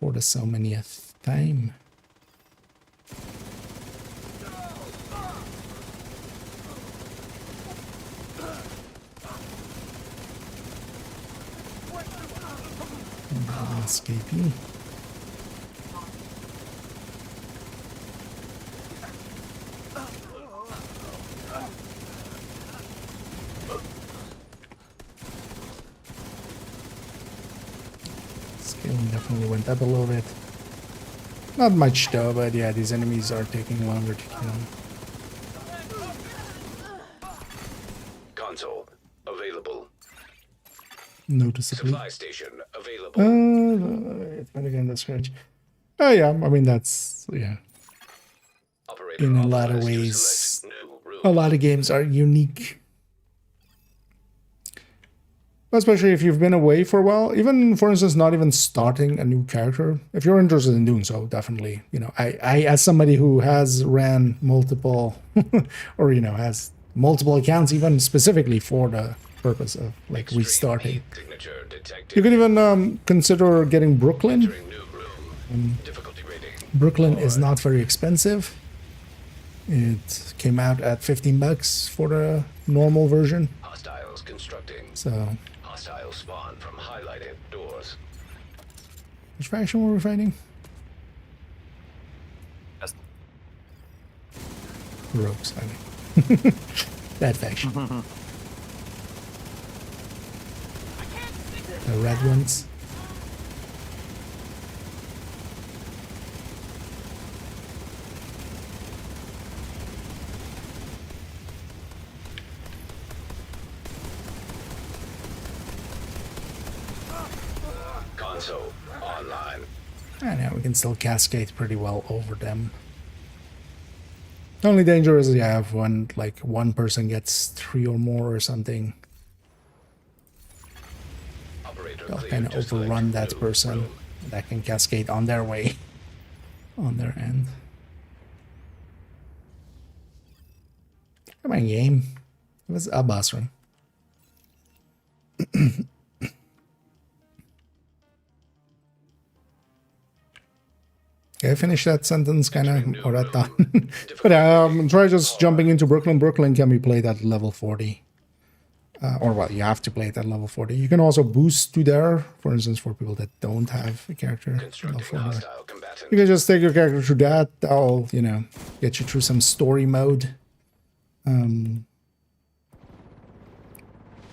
For the so manyth time. Escapee. Scaling definitely went up a little bit. Not much though, but yeah, these enemies are taking longer to kill. Console available. Noticeably. Supply station available. It's better again the scratch. Oh yeah, I mean that's yeah. Operator In a lot of authorized to ways, select new room. a lot of games are unique. Especially if you've been away for a while, even for instance, not even starting a new character. If you're interested in doing so, definitely, you know, I as somebody who has ran multiple or, you know, has multiple accounts, even specifically for the purpose of like Extreme restarting. heat signature detected. You could even consider getting Brooklyn. Entering new room. Difficulty rating. Brooklyn is not very expensive. It came out at $15 for the normal version. Hostiles constructing. So, Hostile spawn from highlighted doors. which faction were we fighting? Yes. Rogues, I mean. That faction. The red ones. Console online. And yeah, we can still cascade pretty well over them. The only danger is you have when like one person gets 3 or more or something. Operator They'll cleared kind of to select overrun that new person. room. That can cascade on their way. On their end. Come on, game. It was a boss room. Okay, finish that sentence kind of, or that thought. But try just jumping into Brooklyn. Brooklyn can be played at level 40. Or well, you have to play it at level 40. You can also boost to there, for instance, for people that don't have a character at level Constructing 40. hostile combatant. You can just take your character through that. That'll, you know, get you through some story mode. You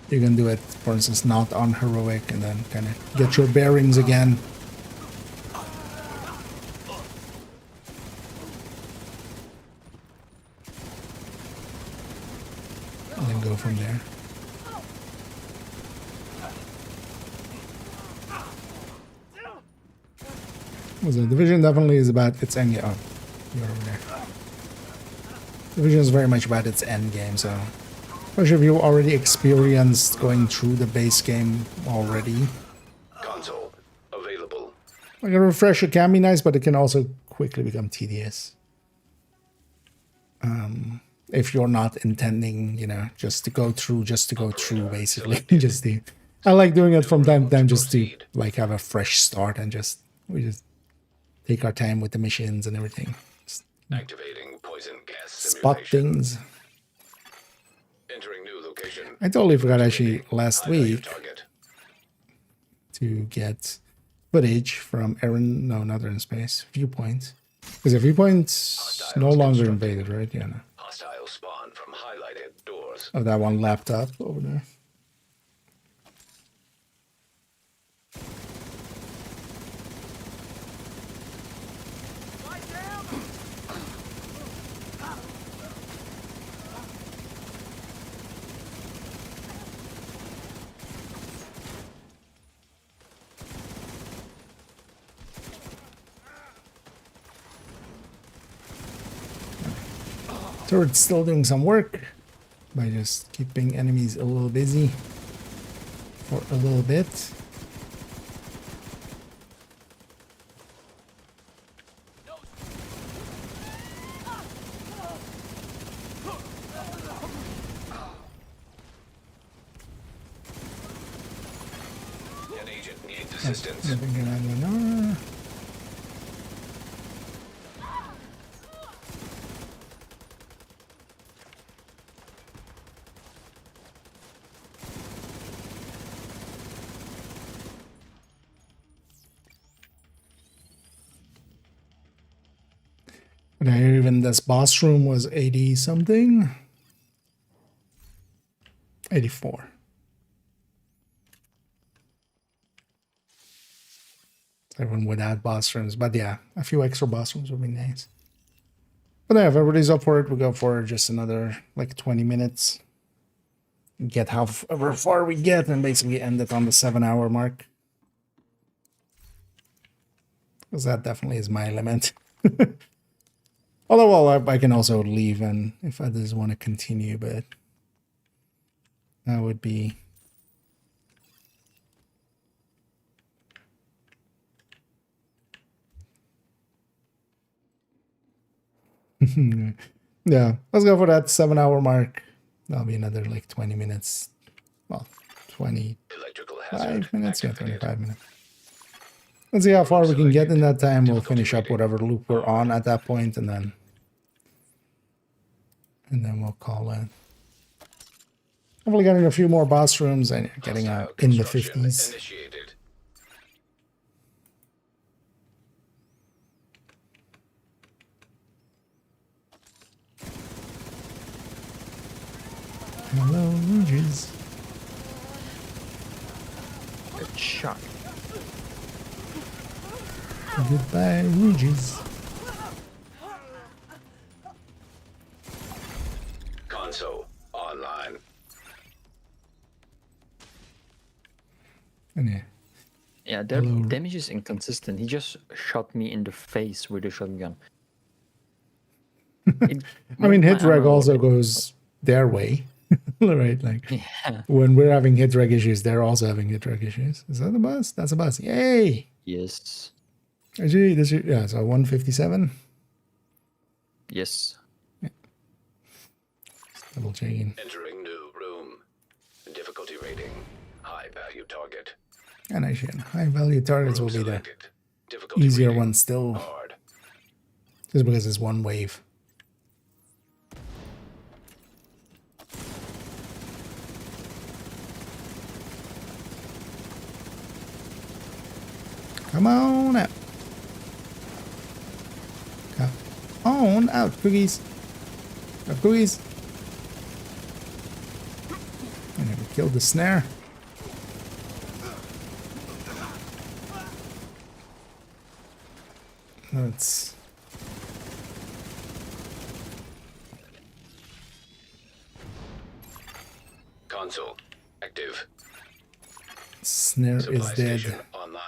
can do it, for instance, not on heroic, and then kind of get your bearings again. And then go from there. So Division definitely is about its end game. Oh, you're over there. Division is very much about its end game, so Especially if you already experienced going through the base game already. Console available. Like a refresher can be nice, but it can also quickly become tedious. If you're not intending, you know, just to go through, basically. Just to, I like doing it from time to time just to like have a fresh start and we just take our time with the missions and everything. Just Activating poison gas spot simulation. things. Entering new location. I totally forgot actually last High-value week target. to get footage from Aaron, no, not Aaron Space, Viewpoint. Because the Viewpoint's no longer invaded, right? Yeah, no. Hostile spawn from highlighted doors. Of that one laptop over there. Turret's still doing some work by just keeping enemies a little busy for a little bit. An agent needs assistance. And I hear even this boss room was 80 something. 84. Everyone would add boss rooms, but yeah, a few extra boss rooms would be nice. But yeah, if everybody's up for it, we'll go for just another like 20 minutes. Get however far we get and basically end it on the 7-hour mark. Because that definitely is my limit. Although, well, I can also leave and if others want to continue, but that would be... Yeah, let's go for that 7-hour mark. That'll be another like 20 minutes. Well, 25 minutes, yeah, 25 minutes. Let's see how far we can get in that time. We'll finish up whatever loop we're on at that point, and then we'll call it. Hopefully getting a few more boss rooms and getting in the 50s. Initiated. Hello, Rouges. Good shot. Goodbye, Rouges. Console online. And yeah. Yeah, their Hello. damage is inconsistent. He just shot me in the face with a shotgun. I mean, hit reg also goes their way. Right, like Yeah. when we're having hit reg issues, they're also having hit reg issues. Is that a bus? That's a bus. Yay! Yes. Actually, yeah, so 157. Yes. Double checking. Entering new room. Difficulty rating. High value target. And actually, high value targets will be the Selected. Difficulty easier rating. one still, Hard. just because it's one wave. Come on out. Come on out, cookies. Got cookies. And we killed the snare. Let's... Console active. Snare Supply is dead. station online.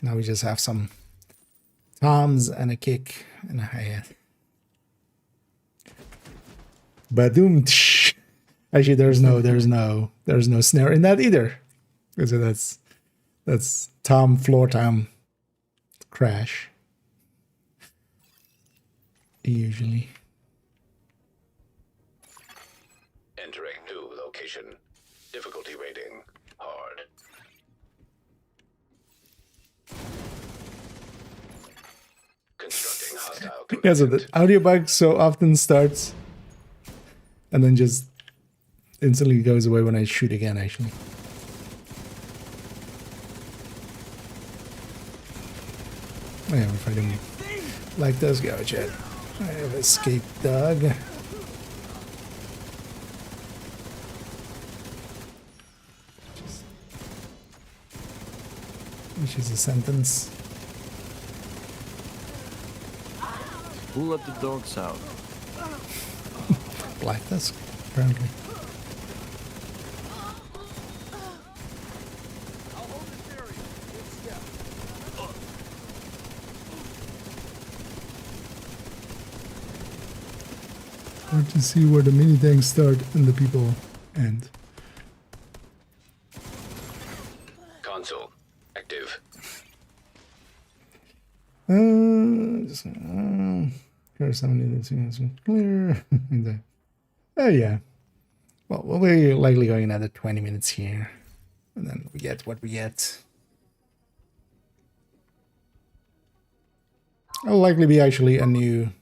Now we just have some toms and a kick and a hi-hat. Badoom. Tsh. Actually, there's no snare in that either. So that's Tom floor Tom crash. Usually. Entering new location. Difficulty rating hard. Constructing hostile Yeah, so component. the audio bug so often starts and then just instantly goes away when I shoot again, actually. I am fighting like those go, Chad. I have escaped dog. Which is a sentence. Who let the dogs out? Black Tusk, apparently. Hard to see where the mini tanks start and the people end. Console active. Here's somebody that's clear. Oh yeah. Well, we'll be likely going another 20 minutes here, and then we get what we get. It'll likely be actually a new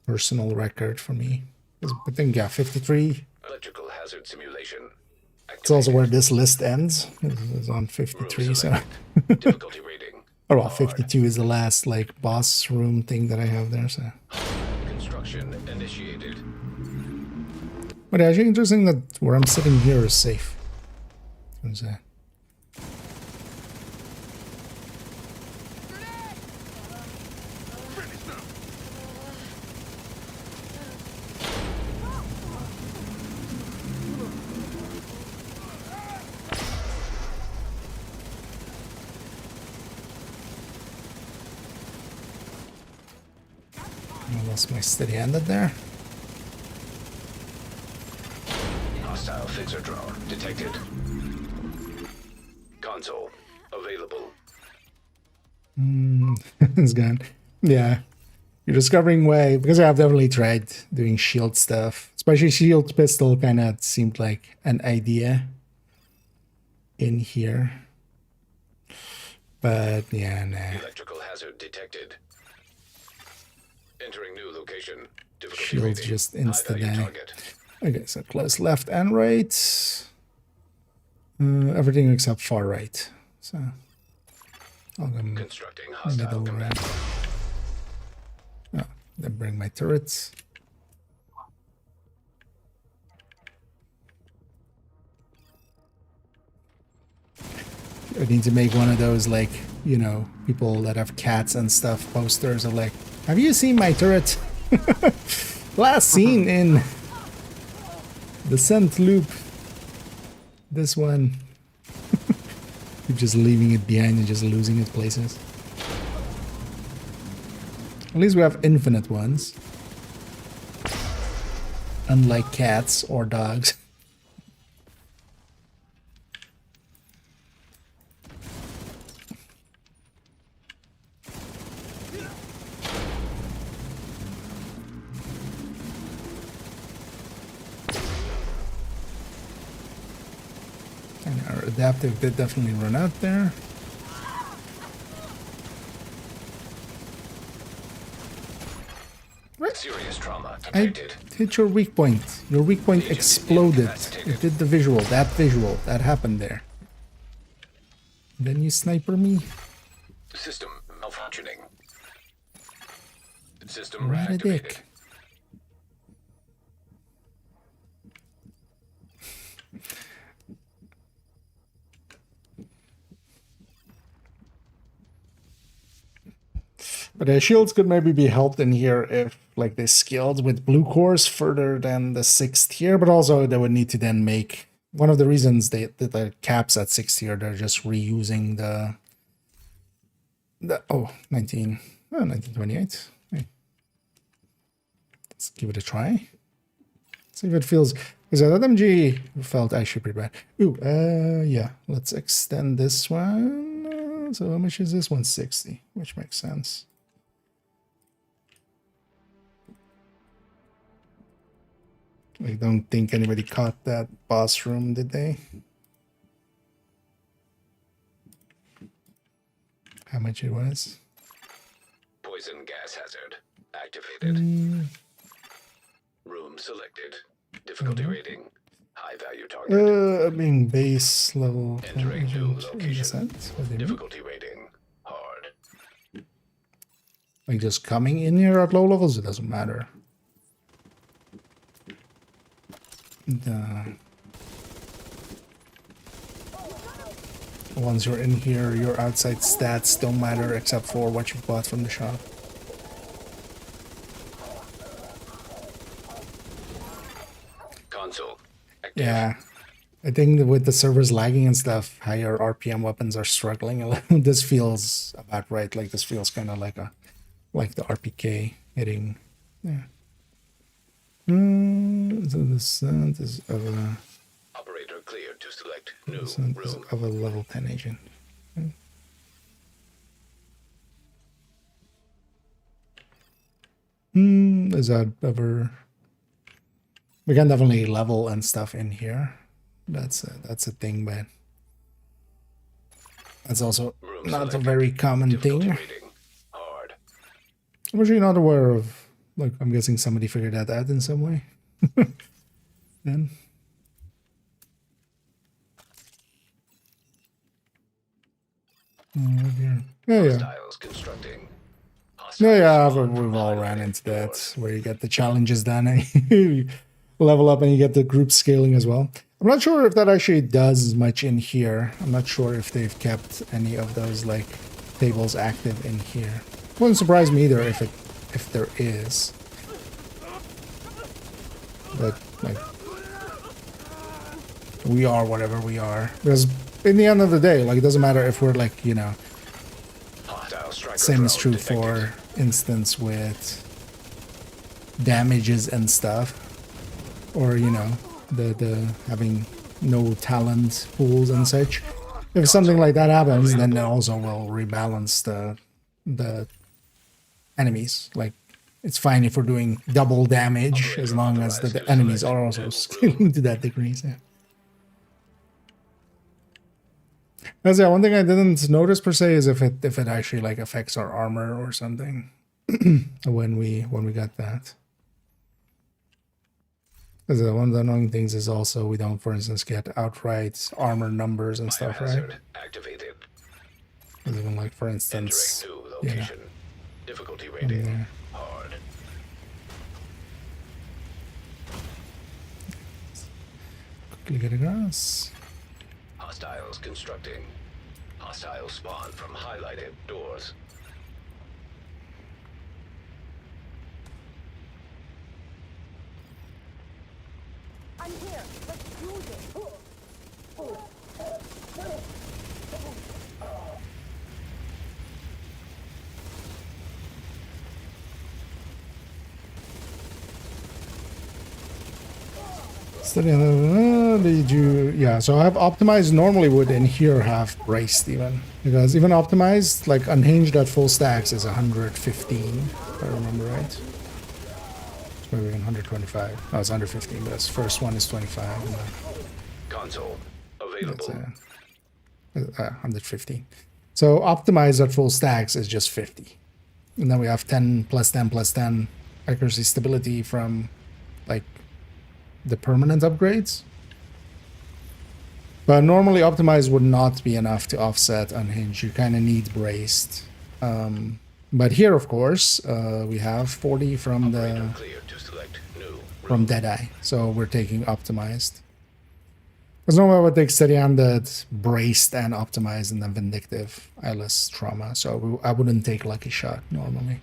personal record for me. I think, yeah, 53. Electrical hazard simulation. It's also where this list ends. It's on 53, so. Difficulty rating. Oh, well, 52 is the last, like, boss room thing that I have there, so. Construction initiated. But actually interesting that where I'm sitting here is safe. What's that? I lost my steady-handed there. Hostile fixer drone detected. Console available. It's gone. Yeah. You're discovering way, because I've definitely tried doing shield stuff. Especially shield pistol kind of seemed like an idea in here. But yeah, nah. Electrical hazard detected. Entering new location. Difficulty Shields rating. just High value insta-die. target. Okay, so close left and right. Everything except far right. So I'll go Constructing hostile middle command. right. Oh, then bring my turrets. I need to make one of those, like, you know, people that have cats and stuff posters of like, have you seen my turret? Last seen in Descent Loop. This one. You're just leaving it behind and just losing its places. At least we have infinite ones. Unlike cats or dogs. And our adaptive did definitely run out there. Serious trauma I detected. hit your weak point. Your weak point exploded. It did the visual. That happened there. Then you sniper me? System malfunctioning. System Right a reactivated. dick. But shields could maybe be helped in here if, like, they scaled with blue cores further than the 6th tier, but also they would need to then make... One of the reasons they did the caps at 6th tier, they're just reusing the 1928. Hey. Let's give it a try. See if it feels, because that MG felt actually pretty bad. Ooh, yeah, let's extend this one. So how much is this one? 60, which makes sense. I don't think anybody caught that boss room, did they? How much it was? Poison gas hazard activated. Room selected. Difficulty rating. High value target. I mean base level. Entering new What location. is that? What do you mean? Difficulty rating. Hard. Like just coming in here at low levels, it doesn't matter. Once you're in here, your outside stats don't matter except for what you bought from the shop. Console. Active. Yeah, I think that with the servers lagging and stuff, higher RPM weapons are struggling a little. This feels about right. Like this feels kind of like the RPK hitting. Yeah. So this is of a Operator cleared to select new this room. of a level 10 agent. Is that ever? We can definitely level and stuff in here. That's a thing, but that's also Room not a selected. very common Difficulty thing. rating. Hard. I'm actually not aware of. Like, I'm guessing somebody figured that out in some way. Then. Yeah, yeah. Hostiles constructing. Yeah, we've all ran into that, where you get the challenges done and you level up and you get the group scaling as well. I'm not sure if that actually does much in here. I'm not sure if they've kept any of those like tables active in here. Wouldn't surprise me either if there is. But like, we are whatever we are. Because in the end of the day, like, it doesn't matter if we're like, you know, Hostile striker same is drone true detected. for instance with damages and stuff, or you know, the having no talent pools and such. If something like that happens, then it also will rebalance the enemies. Like, it's fine if we're doing double damage as long as the enemies are also scaling to that degree. So. That's one thing I didn't notice per se is if it actually like affects our armor or something when we got that. Because one of the annoying things is also we don't, for instance, get outright armor numbers and stuff, right? Biohazard activated. Because even like, for instance, Entering new you know, location. Difficulty rating. Hard. quickly get across. Hostiles constructing. Hostile spawn from highlighted doors. I'm here. Let's use it. Did you? Yeah, so I've optimized. Normally would in here have braced even, because even optimized, like unhinged at full stacks is 115, if I remember right. It's maybe 125. No, it's 115, but this first one is 25. And Console that's available. 115. So optimized at full stacks is just 50, and then we have 10 plus 10 plus 10 accuracy stability from like the permanent upgrades. But normally optimized would not be enough to offset unhinged. You kind of need braced. But here, of course, we have 40 from Operator cleared to select new from Deadeye, so we're taking optimized. Because normally I would take steady handed, braced, and optimized, and then vindictive, eyeless trauma. So I wouldn't take lucky shot normally.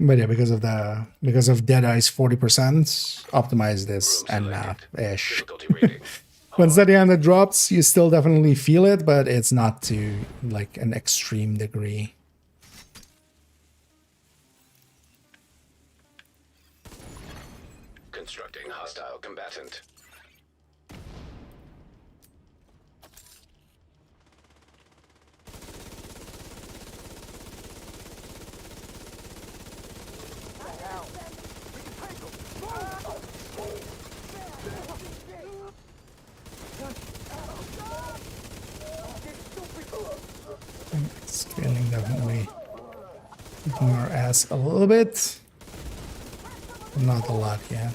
But yeah, because of Deadeye's 40%, optimize this Room and selected. ish. Difficulty rating. When Zediana drops, you still definitely feel it, but it's not to like an extreme degree. Constructing hostile combatant. Scaling definitely kicking our ass a little bit. Not a lot yet.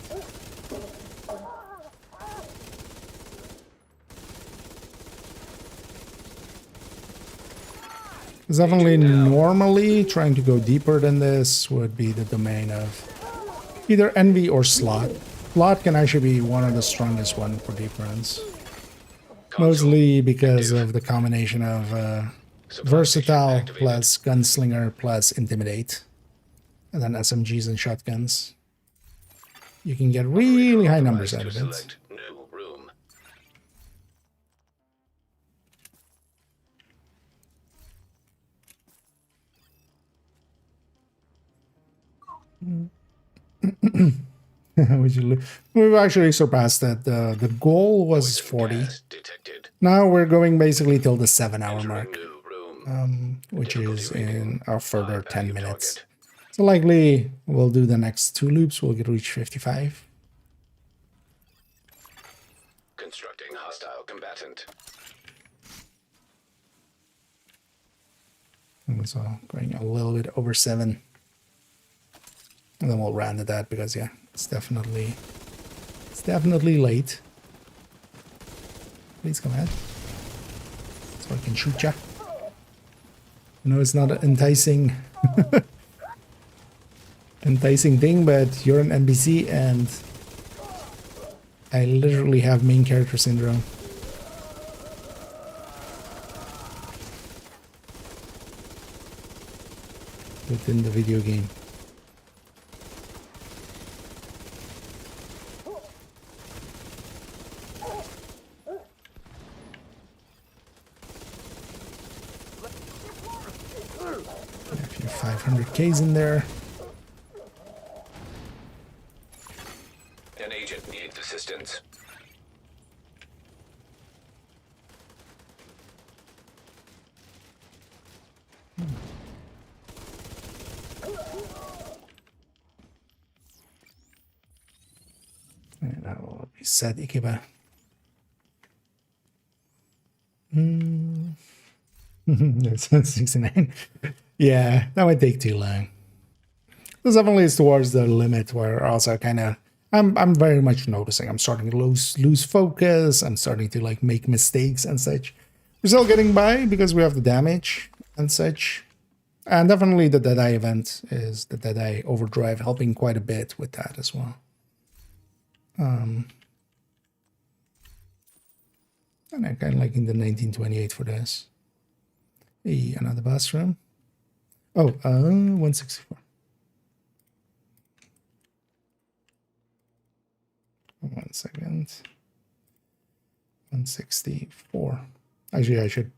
Definitely normally trying to go deeper than this would be the domain of either Envy or Slot. Slot can actually be one of the strongest one for deep runs. Mostly because of the combination of Versatile plus Gunslinger plus Intimidate. And then SMGs and shotguns. You can get really high numbers out of it. New room. We've actually surpassed that. The goal was 40. Now we're going basically till the 7-hour mark, which is in a further 10 minutes. So likely we'll do the next 2 loops. We'll reach 55. Constructing hostile combatant. So going a little bit over 7. And then we'll round at that because yeah, it's definitely late. Please come ahead. So I can shoot ya. I know it's not an enticing enticing thing, but you're an NPC and I literally have main character syndrome. Within the video game. A few 500Ks in there. An agent needs assistance. And that will be set Ikiba. That's 69. Yeah, that might take too long. This definitely is towards the limit where also kind of I'm very much noticing I'm starting to lose focus. I'm starting to like make mistakes and such. We're still getting by because we have the damage and such. And definitely the Deadeye event is the Deadeye Overdrive helping quite a bit with that as well. And I'm kind of liking the 1928 for this. Hey, another boss room. Oh, 164. 1 second. 164. Actually, I should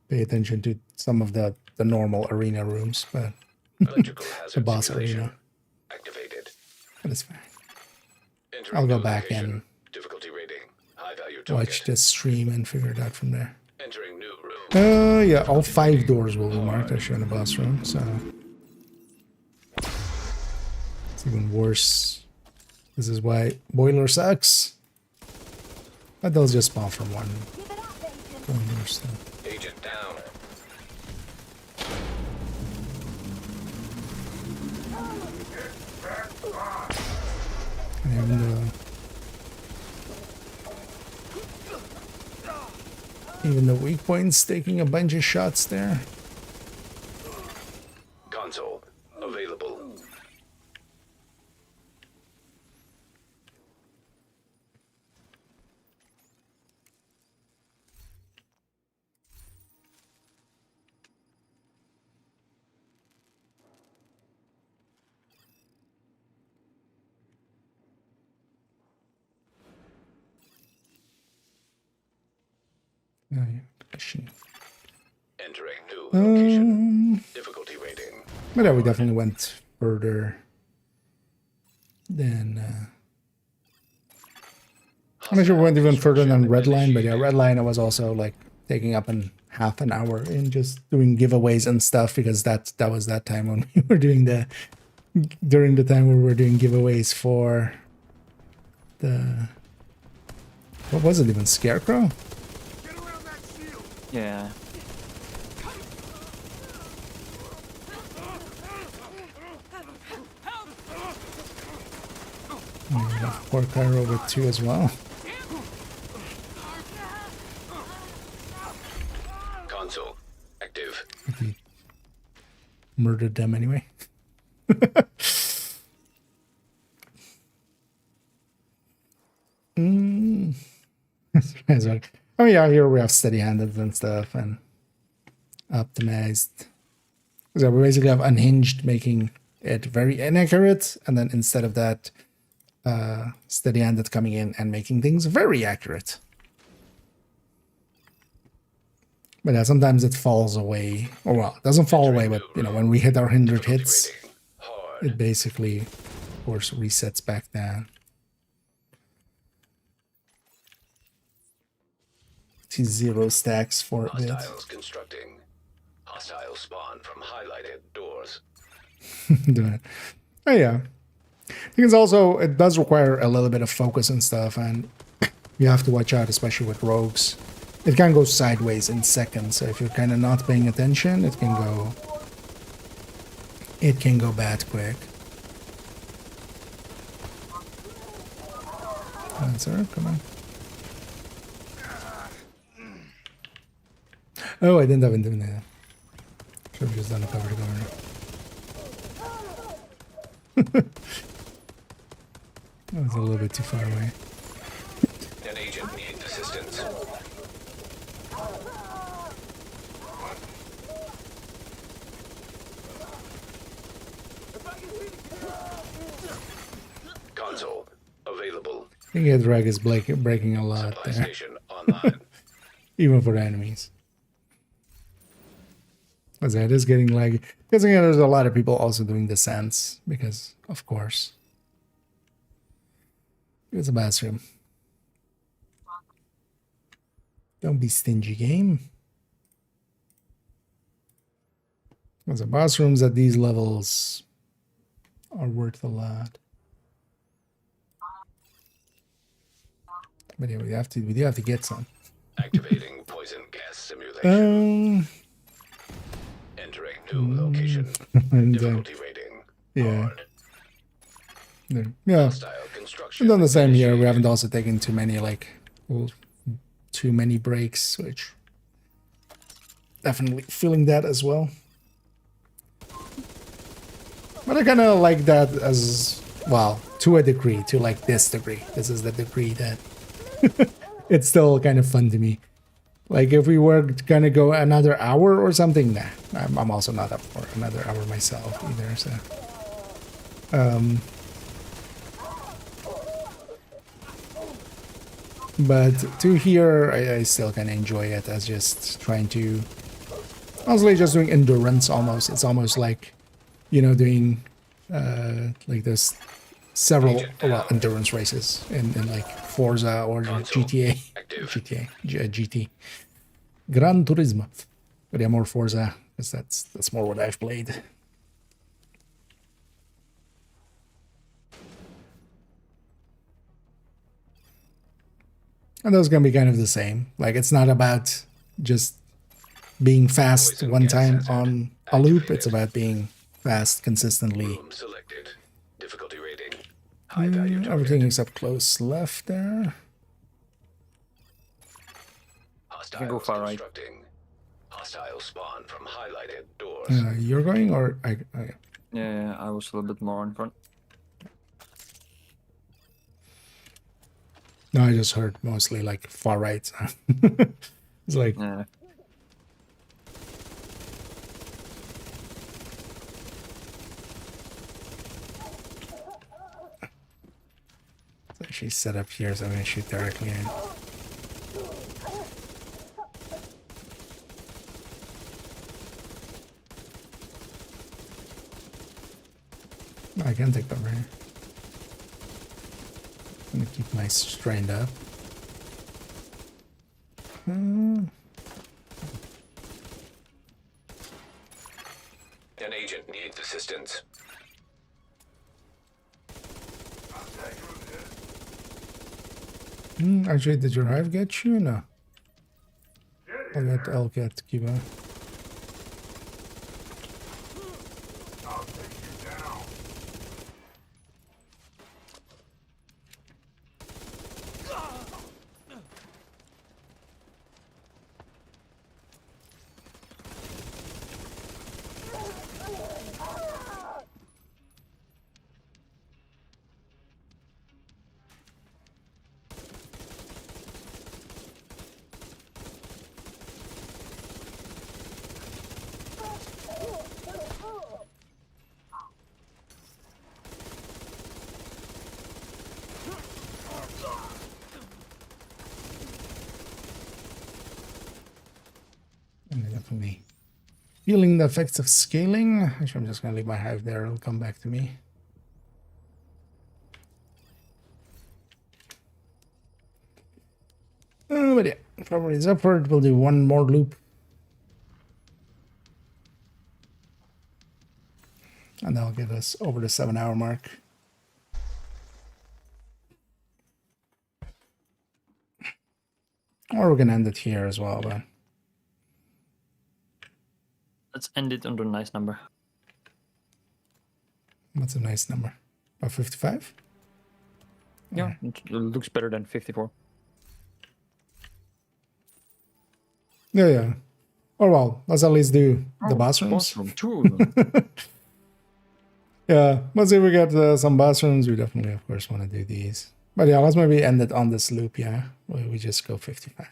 pay attention to some of the normal arena rooms, but the boss arena. Activated. But it's fine. I'll go back and difficulty rating. High value watch target. this stream and figure it out from there. Entering new room. Yeah, all 5 doors will be marked actually in the boss room, so it's even worse. This is why Boiler sucks. But they'll just spawn from one door still. Agent down. And even the weak point's taking a bunch of shots there. Console available. Yeah, question. Entering new location. Difficulty rating. But yeah, we definitely went further than. I'm not sure we went even further than Redline, but yeah, Redline I was also like taking up half an hour in just doing giveaways and stuff because that was that time when we were doing during the time we were doing giveaways for the, what was it even, Scarecrow? Yeah. We have Pork Pyro with 2 as well. Console active. He murdered them anyway. I mean, yeah, here we have steady-handed and stuff and optimized. So we basically have unhinged, making it very inaccurate, and then instead of that, steady-handed coming in and making things very accurate. But yeah, sometimes it falls away, or well, it doesn't fall away, but you know, when we hit our 100 hits, it basically, of course, resets back down. See 0 stacks for a bit. Hostiles constructing. Hostile spawn from highlighted doors. Oh yeah. I think it's also, it does require a little bit of focus and stuff, and you have to watch out, especially with rogues. It can go sideways in seconds, so if you're kind of not paying attention, it can go bad quick. Answer, come on. Oh, I didn't have intimidator. Should have just done a cover to cover. That was a little bit too far away. An agent needs assistance. Console available. I think the drag is breaking a lot Supply there. station online. Even for the enemies. As it is getting laggy. Because again, there's a lot of people also doing descents, because of course. It's a bathroom. Don't be stingy, game. Because the bathrooms at these levels are worth a lot. But yeah, we do have to get some. Activating poison gas simulation. Um, Entering new location. and, Difficulty rating. yeah. Hard. There. Yeah. Hostile construction. We've done the same here. We haven't also taken too many, like, well, too many breaks, which definitely feeling that as well. But I kind of like that as well, to a degree, to like this degree. This is the degree that it's still kind of fun to me. Like if we were gonna go another hour or something, nah, I'm also not up for another hour myself either. So, but to here, I still kind of enjoy it as just trying to, honestly, just doing endurance almost. It's almost like, you know, doing like there's several endurance races in like Forza or GTA, GT, Gran Turismo. But yeah, more Forza, because that's more what I've played. And those gonna be kind of the same. Like it's not about just being fast one time on a loop. It's about being fast consistently. Room selected. Difficulty rating. High value target. Everything except close left there. Hostiles go far right. constructing. Hostile spawn from highlighted doors. You're going, or Yeah, I was a little bit more in front. No, I just heard mostly like far right. It's like Yeah. she's set up here, so I'm gonna shoot directly in. I can take cover here. I'm gonna keep my strained up. An agent needs assistance. Actually, did your hive get you? No. I got Elcat Kiba. Definitely feeling the effects of scaling. Actually, I'm just gonna leave my hive there. It'll come back to me. But yeah, probably is upward. We'll do one more loop, and that'll get us over the 7-hour mark. Or we're gonna end it here as well, but Let's end it on a nice number. what's a nice number? About 55? Yeah, it looks better than 54. Yeah, yeah. Oh well, let's at least do the bathrooms. Bathroom, 2 of them. Yeah, once we get some bathrooms, we definitely, of course, want to do these. But yeah, let's maybe end it on this loop, yeah. We just go 55.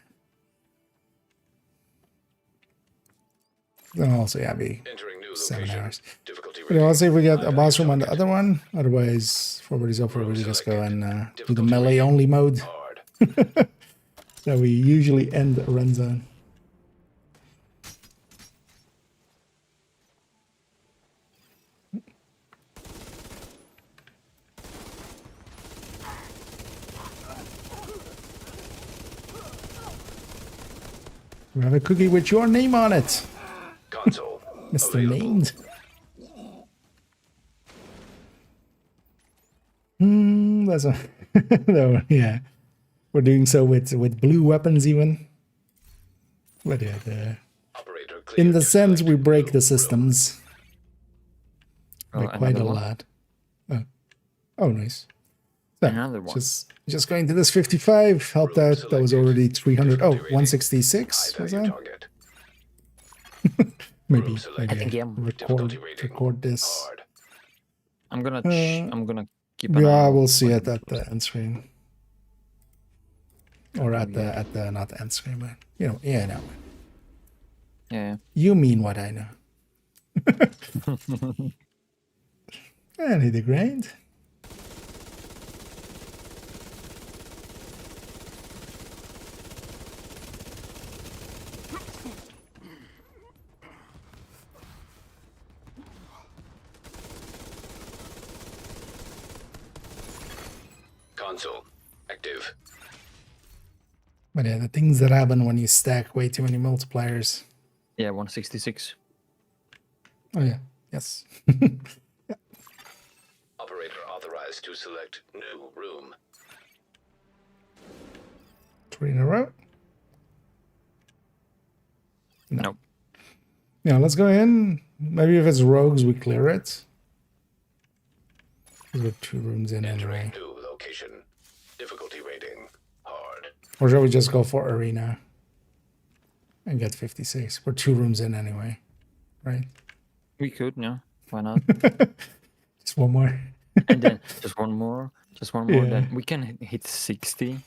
Then also, yeah, be Entering new 7 location. hours. Difficulty But yeah, let's see if we get a rating. bathroom on the other one. Otherwise, for what is up, we just go and do the melee only mode Hard. that we usually end a run zone. We have a cookie with your name on it, Console. Mr. available. Named. That's a no, yeah. We're doing so with blue weapons even. But yeah, Operator cleared in the to sense select we break new the room. systems by Oh, quite a another one. lot. Oh, nice. So, Another one. just going to this 55 helped out. That was already 300. Oh, Difficulty rating. 166 High was value that? target. Maybe Room selected. maybe I Difficulty rating. record this. Hard. I'm gonna keep an eye Yeah, on we'll see what it at the end screen. Or at the not the end screen, but you know, yeah, no. Yeah. You mean what I know. I need the grind. Console. Active. But yeah, the things that happen when you stack way too many multipliers. Yeah, 166. Oh yeah, yes. Operator authorized to select new room. 3 in a row. Nope. Yeah, let's go in. Maybe if it's rogues, we clear it. 'Cause we're 2 rooms in Entering anyway. new location. Difficulty rating. Hard. Or shall we just go for arena and get 56? We're 2 rooms in anyway, right? We could, yeah. Why not? Just one more. And then just one more. Yeah. Then we can hit 60.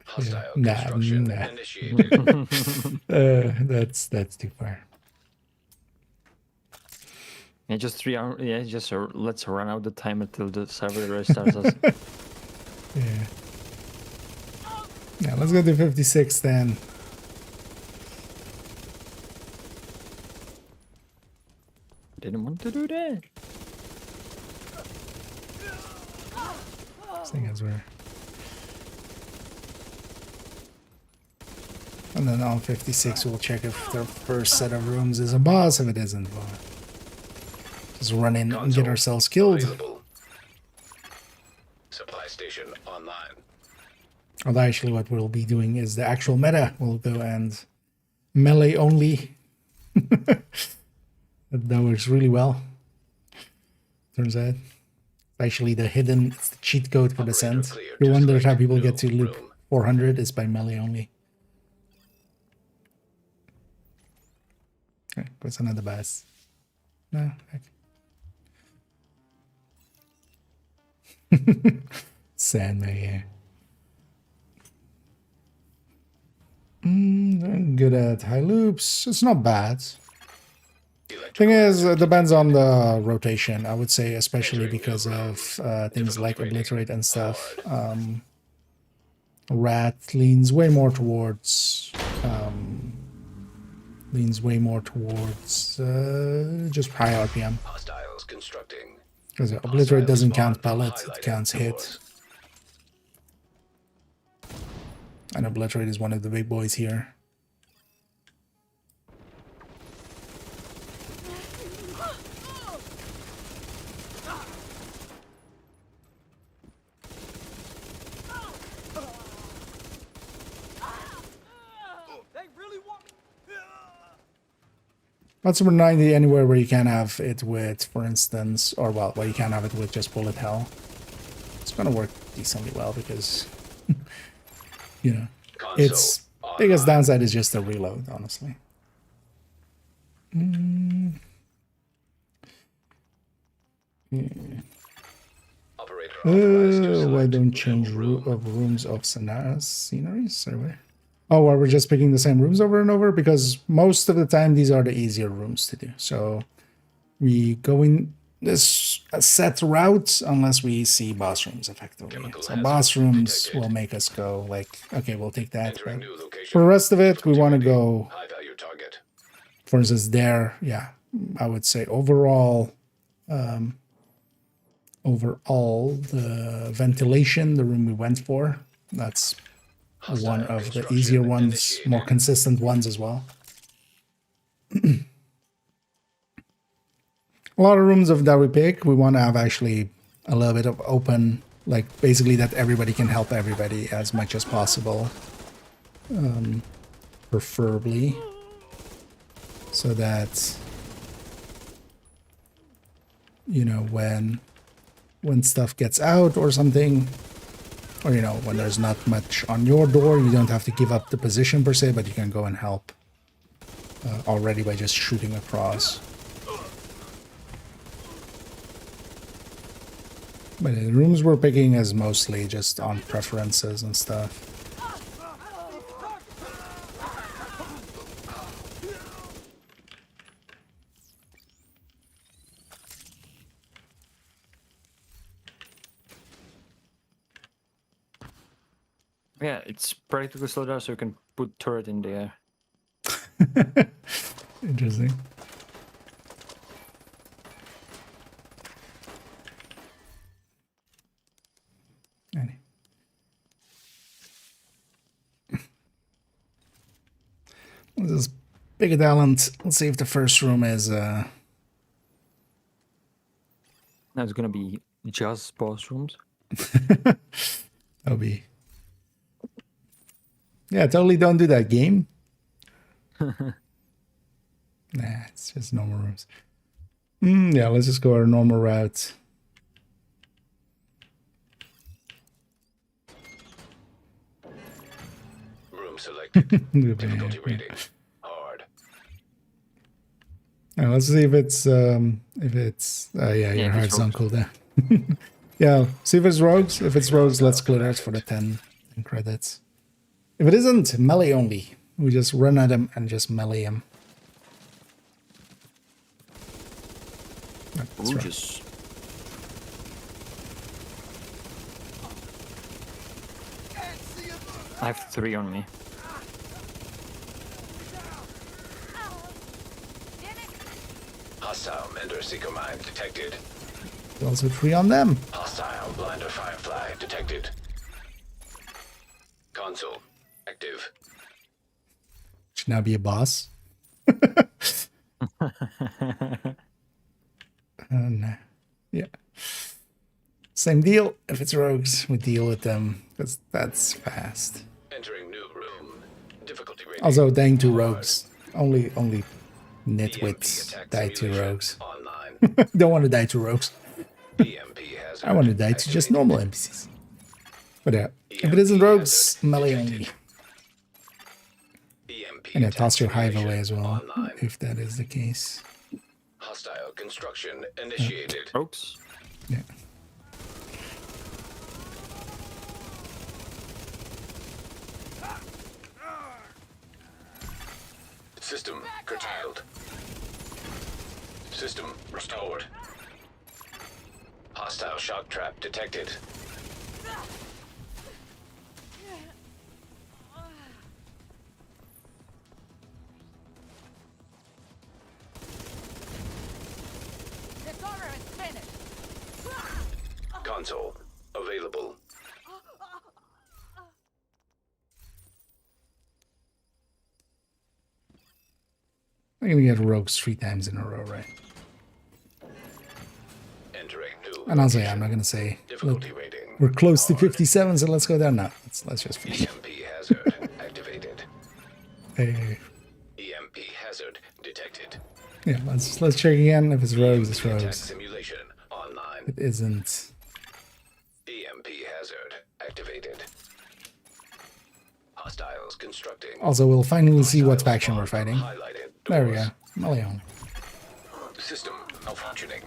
Hostile Nah, construction nah. initiated. That's too far. Yeah, just 3 hours. Yeah, just let's run out the time until the server restarts us. Yeah. Yeah, let's go to 56 then. Didn't want to do that. Seeing as we're... And then on 56 we'll check if the first set of rooms is a boss. If it isn't, we'll just run in and get ourselves killed. Available. Supply station online. Although actually what we'll be doing is the actual meta. We'll go and melee only. That works really well. Turns out. Actually the hidden, it's the cheat code for Descent. You wonder how people get to loop 400 is by melee only. Okay, what's another boss? No, okay. Sandman here. I'm good at high loops. It's not bad. Thing is, it depends on the rotation, I would say, especially because of things like Obliterate and stuff. Rat leans way more towards just high RPM. Hostiles constructing. Because Obliterate doesn't count pellet, it counts hit. And Obliterate is one of the big boys here. But Super 90, anywhere where you can have it with, for instance, or well, where you can have it with just bullet hell, it's gonna work decently well because, you know, its biggest downside is just the reload, honestly. Why don't change rooms of sceneries? Oh, well, we're just picking the same rooms over and over because most of the time these are the easier rooms to do. So we go in this set route unless we see boss rooms effectively. So boss rooms will make us go like, okay, we'll take that. But for the rest of it, we want to go, for instance, there. Yeah, I would say overall, the ventilation, the room we went for, that's one of the easier ones, more consistent ones as well. A lot of rooms that we pick, we want to have actually a little bit of open, like basically that everybody can help everybody as much as possible. Preferably. So that, you know, when stuff gets out or something, or, you know, when there's not much on your door, you don't have to give up the position per se, but you can go and help already by just shooting across. But the rooms we're picking is mostly just on preferences and stuff. Yeah, it's practically slowed down so you can put turret in the air. Interesting. This is big talent. Let's see if the first room is Now it's gonna be just boss rooms. That'll be... Yeah, totally don't do that, game. Nah, it's just normal rooms. Yeah, let's just go our normal route. Room selected. Difficulty rating. Hard. Now, let's see if it's yeah, your heart's on cooldown. Yeah, see if it's rogues. If it's rogues, let's clear it for the 10 credits. If it isn't, melee only. We just run at him and just melee him. That's right. I have 3 on me. Hostile Mender Seeker Mine detected. Also 3 on them. Hostile blinder firefly detected. Console active. Should now be a boss. And yeah. Same deal. If it's rogues, we deal with them because that's fast. Entering new room. Difficulty rating. Also, dying to rogues. Only EMP nitwits attack die to simulation rogues. online. Don't want to die to rogues. EMP hazard. I want to die to just activated. normal NPCs. But yeah, if it isn't rogues, melee only. EMP And yeah, attack toss your hive simulation away as well, online. if that is the case. Hostile construction initiated. Rogues? Yeah. System curtailed. System restored. Hostile shock trap detected. Disarmer is finished. Console available. I'm gonna get rogues 3 times in a row, right? Entering new. And also, yeah, I'm not gonna say, look, Difficulty rating. we're close to 57, so let's go there now. Let's just finish. EMP hazard activated. Hey, EMP hazard detected. yeah, let's check again. If it's rogues, it's Attack rogues. simulation online. If it isn't, EMP hazard activated. Hostiles constructing. also we'll finally see what faction we're fighting. Highlighted There we go. doors. Melee only. System malfunctioning.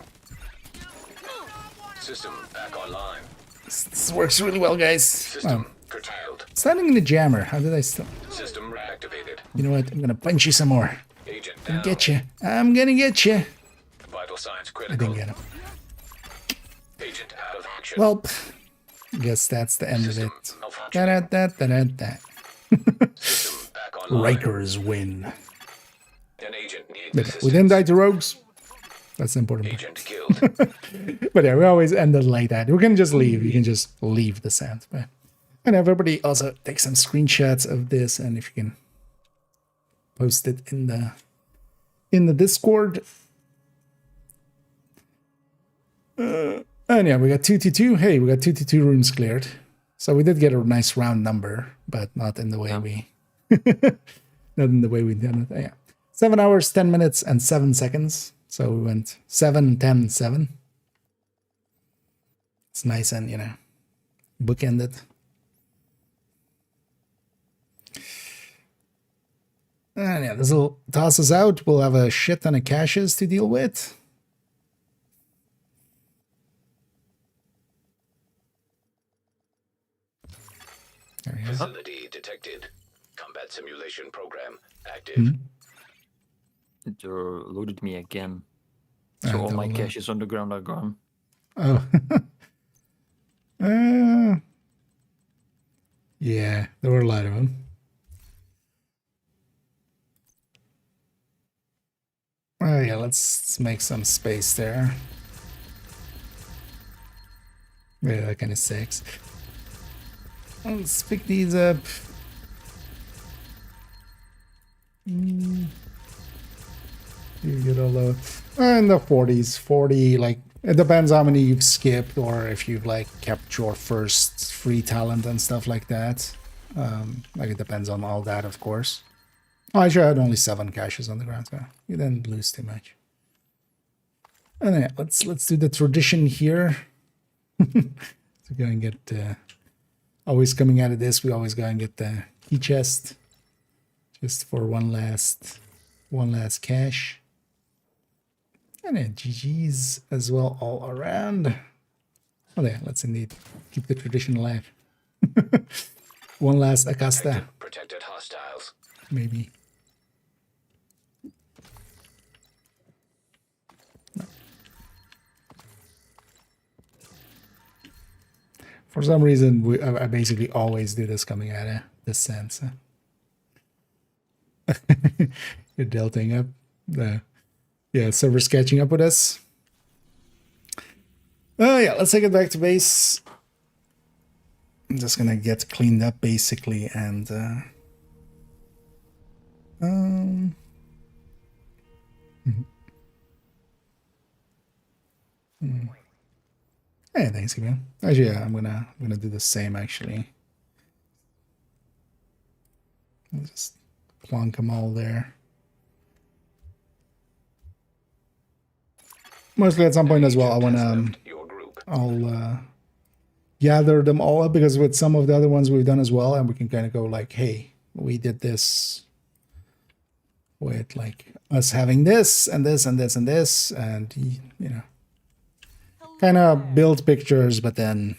System back online. This works really well, guys. System Oh, curtailed. standing in the jammer. How did I still? System reactivated. You know what? I'm gonna punch you some more. Agent I'm down. gonna get you. I'm gonna get you. Vital signs I critical. didn't get him. Agent out of action. Well, I guess that's the end of System it. malfunctioning. Da-da-da-da-da. System back online. Rikers win. An agent needs But assistance. we didn't die to rogues. That's the important part. Agent killed. But yeah, we always end it like that. We can just leave. You can just leave the sand. But, and everybody also take some screenshots of this, and if you can post it in the Discord. And yeah, we got 222. Hey, we got 222 rooms cleared. So we did get a nice round number, but not in the way we not in the way we did it. Yeah. 7 hours, 10 minutes, and 7 seconds. So we went 7, 10, 7. It's nice and, you know, bookended. And yeah, this will toss us out. We'll have a shit ton of caches to deal with. There we go. Facility detected. Combat simulation program active. Mhm. It loaded me again. So all don't my know. caches on the ground are gone. Oh. Yeah, there were a lot of them. Oh yeah, let's make some space there. Yeah, that kind of sucks. Let's pick these up. You get all the in the 40s, 40. Like it depends how many you've skipped or if you've like kept your first free talent and stuff like that. Like it depends on all that, of course. Oh, I sure had only 7 caches on the ground, so you didn't lose too much. And yeah, let's do the tradition here. So go and get always coming out of this, we always go and get the key chest just for one last cache. And then GG's as well all around. Oh yeah, let's indeed keep the tradition alive. One last Acasta, Protected hostiles. maybe. For some reason, I basically always do this coming out of this sense. You're delting up. Yeah, server's catching up with us. Oh yeah, let's take it back to base. I'm just gonna get cleaned up basically, and hey, thanks again. Actually, yeah, I'm gonna do the same actually. I'll just plonk them all there. Mostly at some point as well, I Agent has wanna left your group. I'll gather them all up, because with some of the other ones we've done as well, and we can kind of go like, hey, we did this with like us having this and this and this and this, and you know, kind of build pictures, but then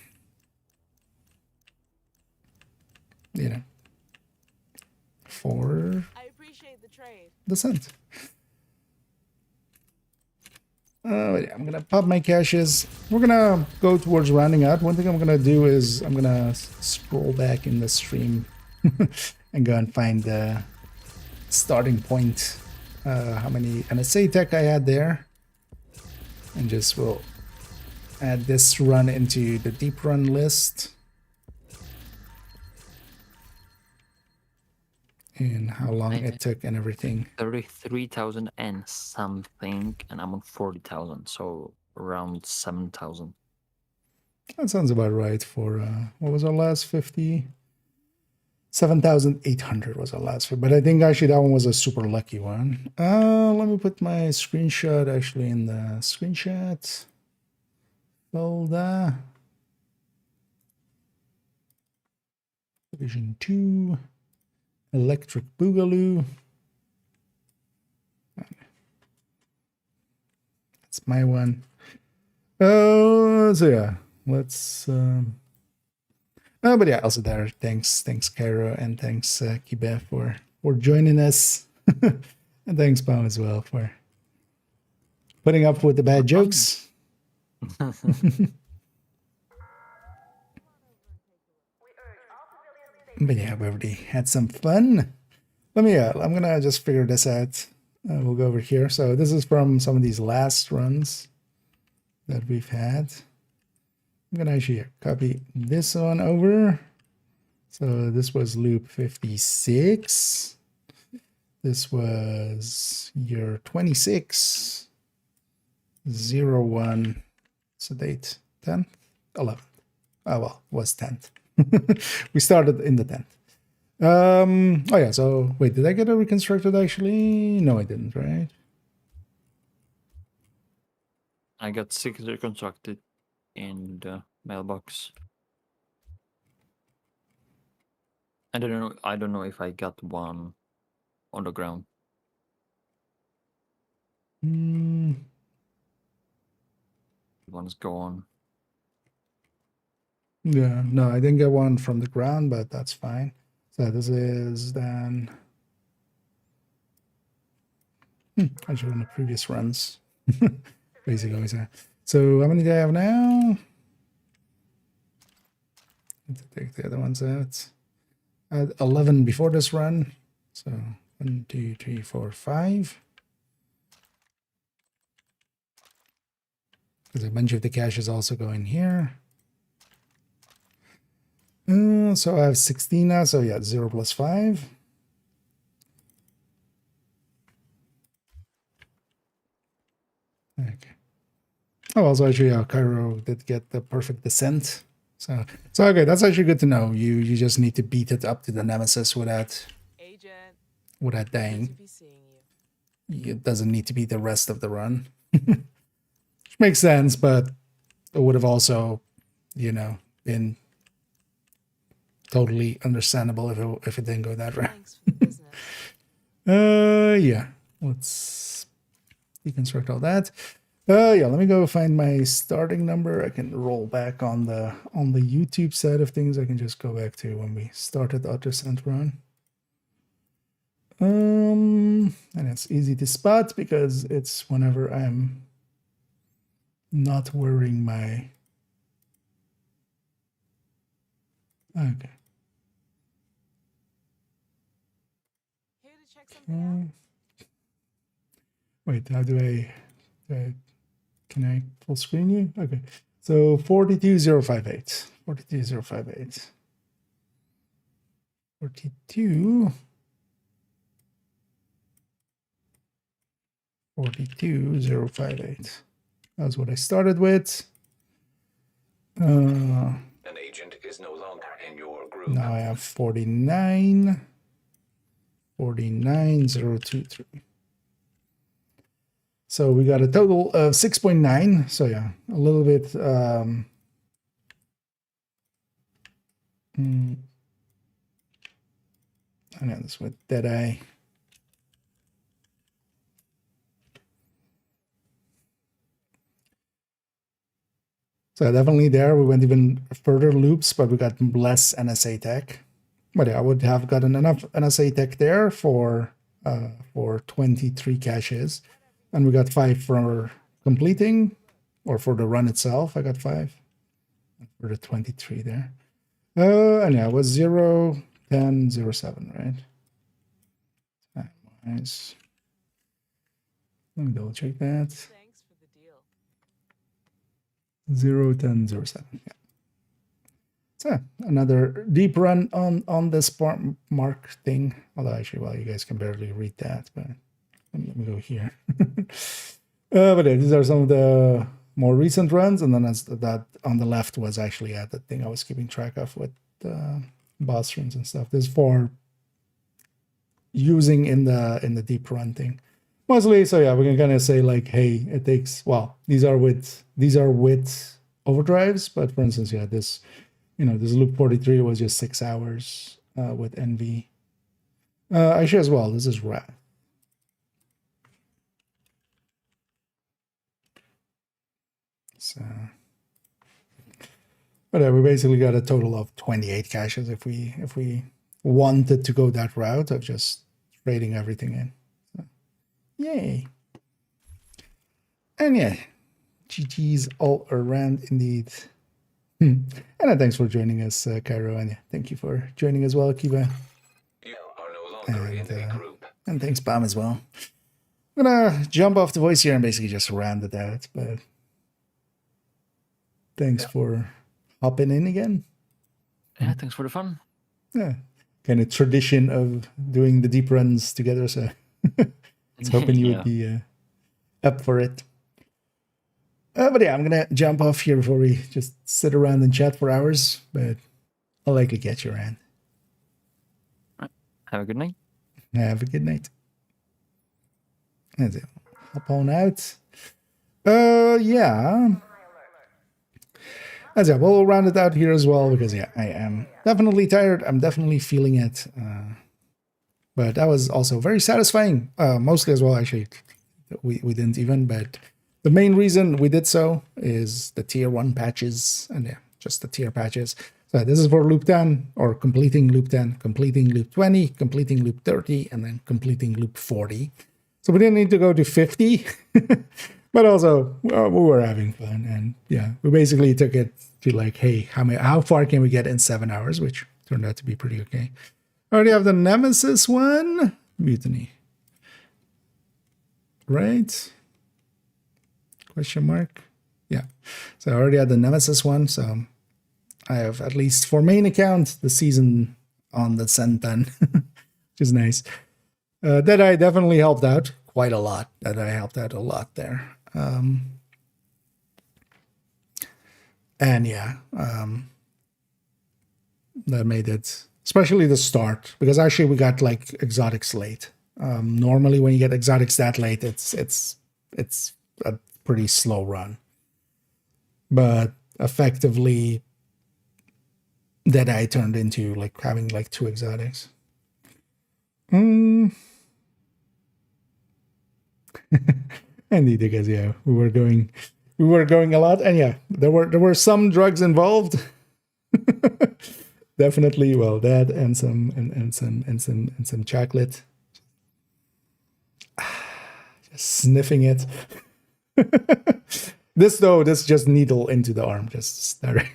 you know, for I appreciate the trade. the scent. Yeah, I'm gonna pop my caches. We're gonna go towards rounding out. One thing I'm gonna do is I'm gonna scroll back in the stream and go and find the starting point. How many NSA tech I had there, and just will add this run into the deep run list. And how long it took and everything. 33,000 and something, and I'm on 40,000, so around 7,000. That sounds about right for what was our last 50? 7,800 was our last 50, but I think actually that one was a super lucky one. Let me put my screenshot actually in the screenshot folder. Division 2. Electric Boogaloo. That's my one. So yeah, let's. But yeah, also there. Thanks, Cairo, and thanks Kibe for joining us, and thanks Pam as well for putting up with the bad jokes. But yeah, we already had some fun. I'm gonna just figure this out. We'll go over here. So this is from some of these last runs that we've had. I'm gonna actually copy this one over. So this was loop 56. This was year 26. 01. So date 10th, 11th. Oh well, was 10th. We started in the 10th. Oh yeah, so wait, did I get it reconstructed actually? No, I didn't, right? I got 6 reconstructed in the mailbox. I don't know if I got one on the ground. One's gone. Yeah, no, I didn't get one from the ground, but that's fine. So this is then actually on the previous runs. Basically always so how many do I have now? Need to take the other ones out. I had 11 before this run. So 1, 2, 3, 4, 5. Because a bunch of the cash is also going here. So I have 16 now, so yeah, 0 plus 5. Okay. Oh, also actually, Cairo did get the perfect descent. So okay, that's actually good to know. You just need to beat it up to the nemesis without dying. It doesn't need to be the rest of the run. Which makes sense, but it would have also, been totally understandable if it didn't go that route. Yeah. Let's deconstruct all that. Yeah, let me go find my starting number. I can roll back on the YouTube side of things. I can just go back to when we started the Autoscent run. And it's easy to spot because it's whenever I'm not wearing my... Okay. Wait, how do I... Can I full screen you? Okay. So 42,058. 42,058. 42. 42,058. That's what I started with. An agent is no longer in your group. Now I have 49. 49,023. So we got a total of 6.9. So yeah, a little bit. I know this with Deadeye. So definitely there we went even further loops, but we got less NSA tech. But yeah, I would have gotten enough NSA tech there for 23 caches, and we got 5 for completing, or for the run itself. I got 5 for the 23 there. And yeah, it was 0, 10, 0, 7, right? Nice. Let me double check that. Thanks for the deal. 0, 10, 0, 7. Yeah. So another deep run on this mark thing. Although actually, well, you guys can barely read that, but let me go here. But yeah, these are some of the more recent runs, and then that on the left was actually the thing I was keeping track of with boss streams and stuff. This is for using in the deep run thing. Mostly, so yeah, we can kind of say like, hey, it takes, well, these are with overdrives, but for instance, yeah, this, this loop 43 was just 6 hours with NV. Actually as well, this is Wrath. So, but we basically got a total of 28 caches if we wanted to go that route of just trading everything in. So, yay. And yeah, GG's all around indeed. And thanks for joining us, Cairo, and thank you for joining as well, Kiva. You are no longer in a group. And thanks, Bam, as well. I'm gonna jump off the voice here and basically just round it out, but thanks for hopping in again. Yeah, thanks for the fun. Yeah, kind of tradition of doing the deep runs together, so I was hoping you would be up for it. But yeah, I'm gonna jump off here before we just sit around and chat for hours, but I'll likely get you around. Right. Have a good night. Have a good night. That's it. Hop on out. Yeah. As yeah, we'll round it out here as well, because yeah, I am definitely tired. I'm definitely feeling it. But that was also very satisfying. Mostly as well, actually, we didn't even, but the main reason we did so is the tier 1 patches, and yeah, just the tier patches. So this is for loop 10, or completing loop 10, completing loop 20, completing loop 30, and then completing loop 40. So we didn't need to go to 50, but also we were having fun, and yeah, we basically took it to like, hey, how far can we get in 7 hours, which turned out to be pretty okay. I already have the Nemesis one, Mutiny, right? Question mark. Yeah, so I already had the Nemesis one, so I have, at least for main account, the season on the Sentan, which is nice. Deadeye definitely helped out quite a lot. Deadeye helped out a lot there. And yeah, that made it, especially the start, because actually we got like exotics late. Normally when you get exotics that late, it's a pretty slow run. But effectively, Deadeye turned into like having like 2 exotics. Indeed, because yeah, we were going a lot, and yeah, there were some drugs involved. Definitely, well, that and some chocolate. Just sniffing it. This just needle into the arm, just staring.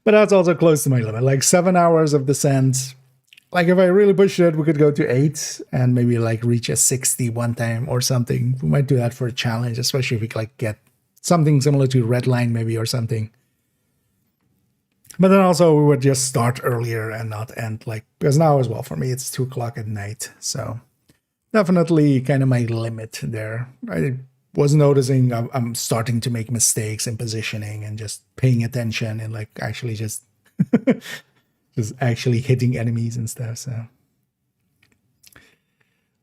But that's also close to my limit. Like 7 hours of descent, like if I really push it, we could go to 8 and maybe like reach a 60 one time or something. We might do that for a challenge, especially if we like get something similar to Redline maybe or something. But then also we would just start earlier and not end like, because now as well for me it's 2 o'clock at night. So definitely kind of my limit there. I was noticing I'm starting to make mistakes in positioning and just paying attention and like actually just just actually hitting enemies and stuff. So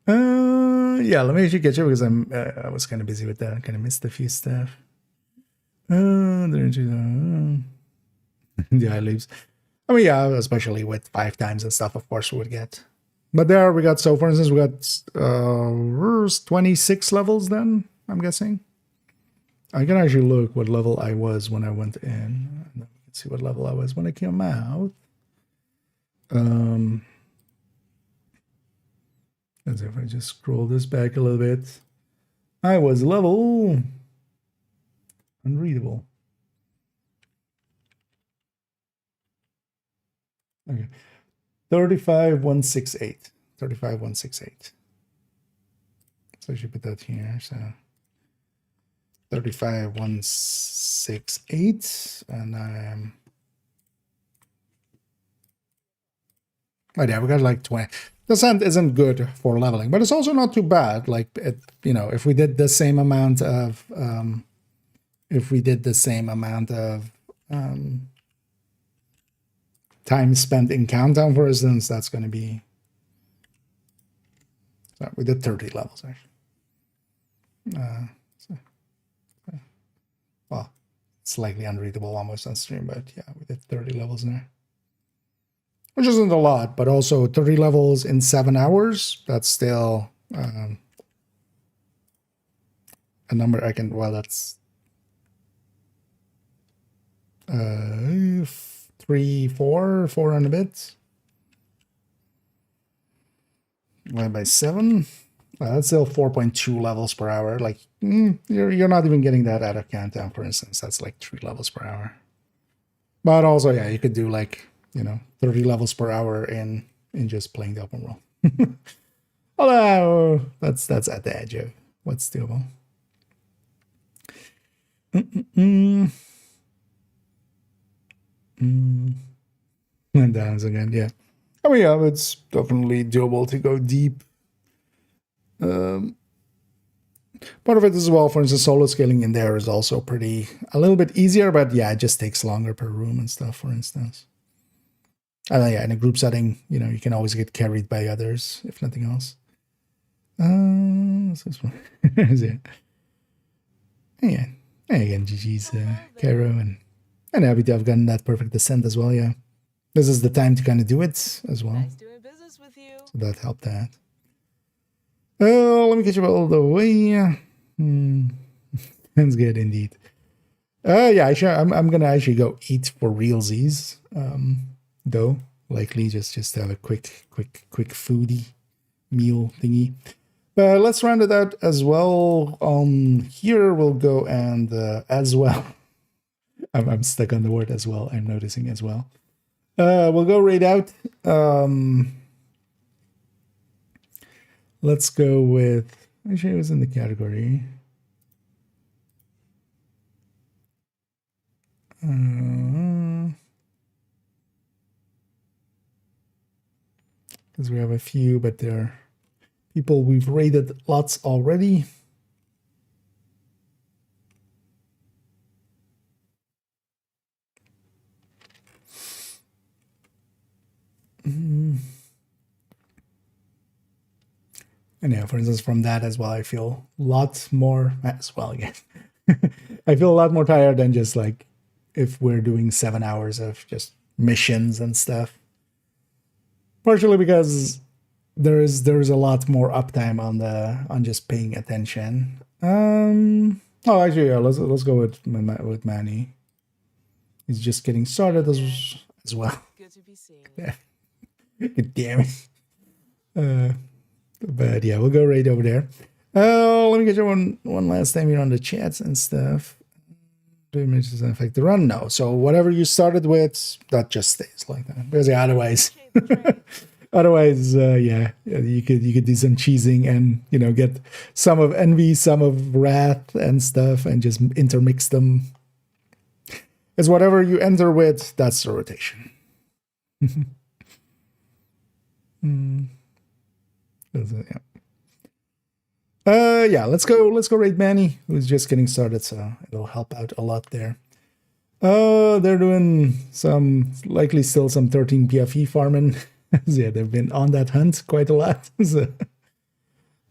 yeah, let me actually catch up because I was kind of busy with that. Kind of missed a few stuff. The eye leaves. I mean, yeah, especially with 5 times and stuff, of course we would get. But there we got, so for instance, we got 26 levels then, I'm guessing. I can actually look what level I was when I went in. And then we can see what level I was when I came out. As if I just scroll this back a little bit. I was level unreadable. Okay. 35168. 35168. So I should put that here. So 35168, and I'm. Oh yeah, we got like 20. Percent isn't good for leveling, but it's also not too bad. Like it, you know, if we did the same amount of, time spent in countdown, for instance, that's going to be. So we did 30 levels actually. Well, slightly unreadable almost on stream, but yeah, we did 30 levels there. Which isn't a lot, but also 30 levels in 7 hours, that's still a number I can, well, that's 4 and a bit. Divided by 7. That's still 4.2 levels per hour. Like, you're not even getting that out of countdown, for instance. That's like 3 levels per hour. But also, yeah, you could do like, 30 levels per hour in just playing the open world. Although that's at the edge of what's doable. And downs again, yeah. I mean, yeah, it's definitely doable to go deep. Part of it as well, for instance, solo scaling in there is also a little bit easier, but yeah, it just takes longer per room and stuff, for instance. And yeah, in a group setting, you can always get carried by others, if nothing else. What's this one? Yeah. Again, GG's Cairo, and happy to have gotten that perfect descent as well, yeah. This is the time to kind of do it as well. Nice doing business with you. So that helped that. Let me catch you all the way. That's good indeed. Yeah, I'm gonna actually go eat for realsies. Though likely just to have a quick foodie meal thingy. But let's round it out as well. Here we'll go and as well. I'm stuck on the word as well. I'm noticing as well. We'll go right out. Let's go with. Actually, it was in the category. Because we have a few, but they're people we've rated lots already. And yeah, for instance, from that as well, I feel a lot more as well again. I feel a lot more tired than just like if we're doing 7 hours of just missions and stuff. Partially because there is a lot more uptime on just paying attention. Oh, actually, yeah, let's go with Manny. He's just getting started as well. Good to be seen. Yeah. God damn it. But yeah, we'll go right over there. Let me get you one last time here on the chats and stuff. Do images affect the run? No. So whatever you started with, that just stays like that. Because yeah, otherwise, Otherwise, yeah, you could do some cheesing and get some of envy, some of wrath and stuff, and just intermix them. It's whatever you enter with, that's the rotation. Yeah, let's go raid Manny, who's just getting started, so it'll help out a lot there. They're doing likely still some 13 PFE farming. Yeah, they've been on that hunt quite a lot. So,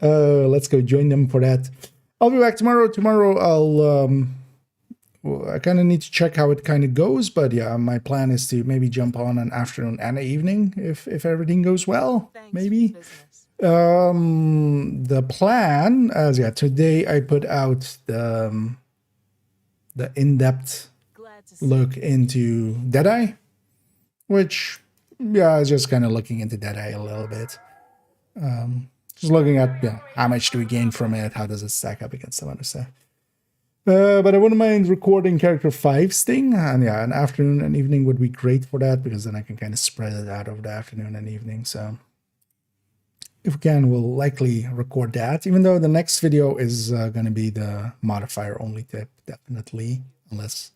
let's go join them for that. I'll be back tomorrow. Tomorrow I kind of need to check how it kind of goes, but yeah, my plan is to maybe jump on an afternoon and an evening if everything goes well. Maybe. The plan as today I put out the in-depth look into Deadeye, which I was just kind of looking into Deadeye a little bit. Just looking at how much do we gain from it, how does it stack up against some other stuff. But I wouldn't mind recording character 5's thing, and yeah, an afternoon and evening would be great for that, because then I can kind of spread it out over the afternoon and evening. So if we can, we'll likely record that, even though the next video is going to be the modifier only tip, definitely, unless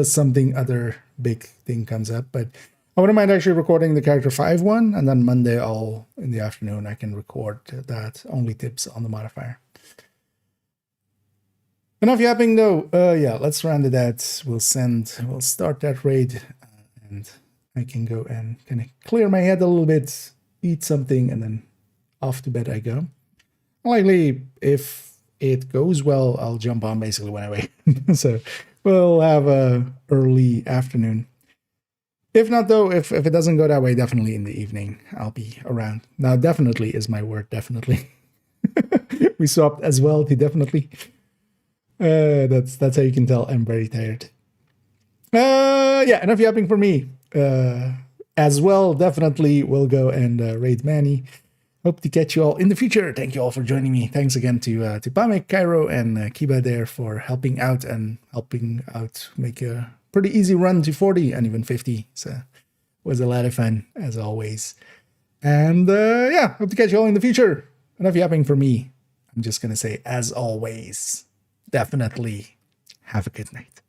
something other big thing comes up. But I wouldn't mind actually recording the character 5 one, and then Monday in the afternoon I can record that only tips on the modifier. Enough yapping though. Yeah, let's run to that. We'll start that raid, and I can go and kind of clear my head a little bit, eat something, and then off to bed I go. Likely, if it goes well, I'll jump on basically when I wake. So we'll have a early afternoon. If not though, if it doesn't go that way, definitely in the evening I'll be around. Now definitely is my word, definitely. We swapped as well to definitely. That's how you can tell I'm very tired. Yeah, enough yapping for me. As well, definitely we'll go and raid Manny. Hope to catch you all in the future. Thank you all for joining me. Thanks again to Pamek, Cairo, and Kiba there for helping out make a pretty easy run to 40 and even 50. So it was a lot of fun as always. And yeah, hope to catch you all in the future. Enough yapping for me. I'm just gonna say, as always, definitely have a good night.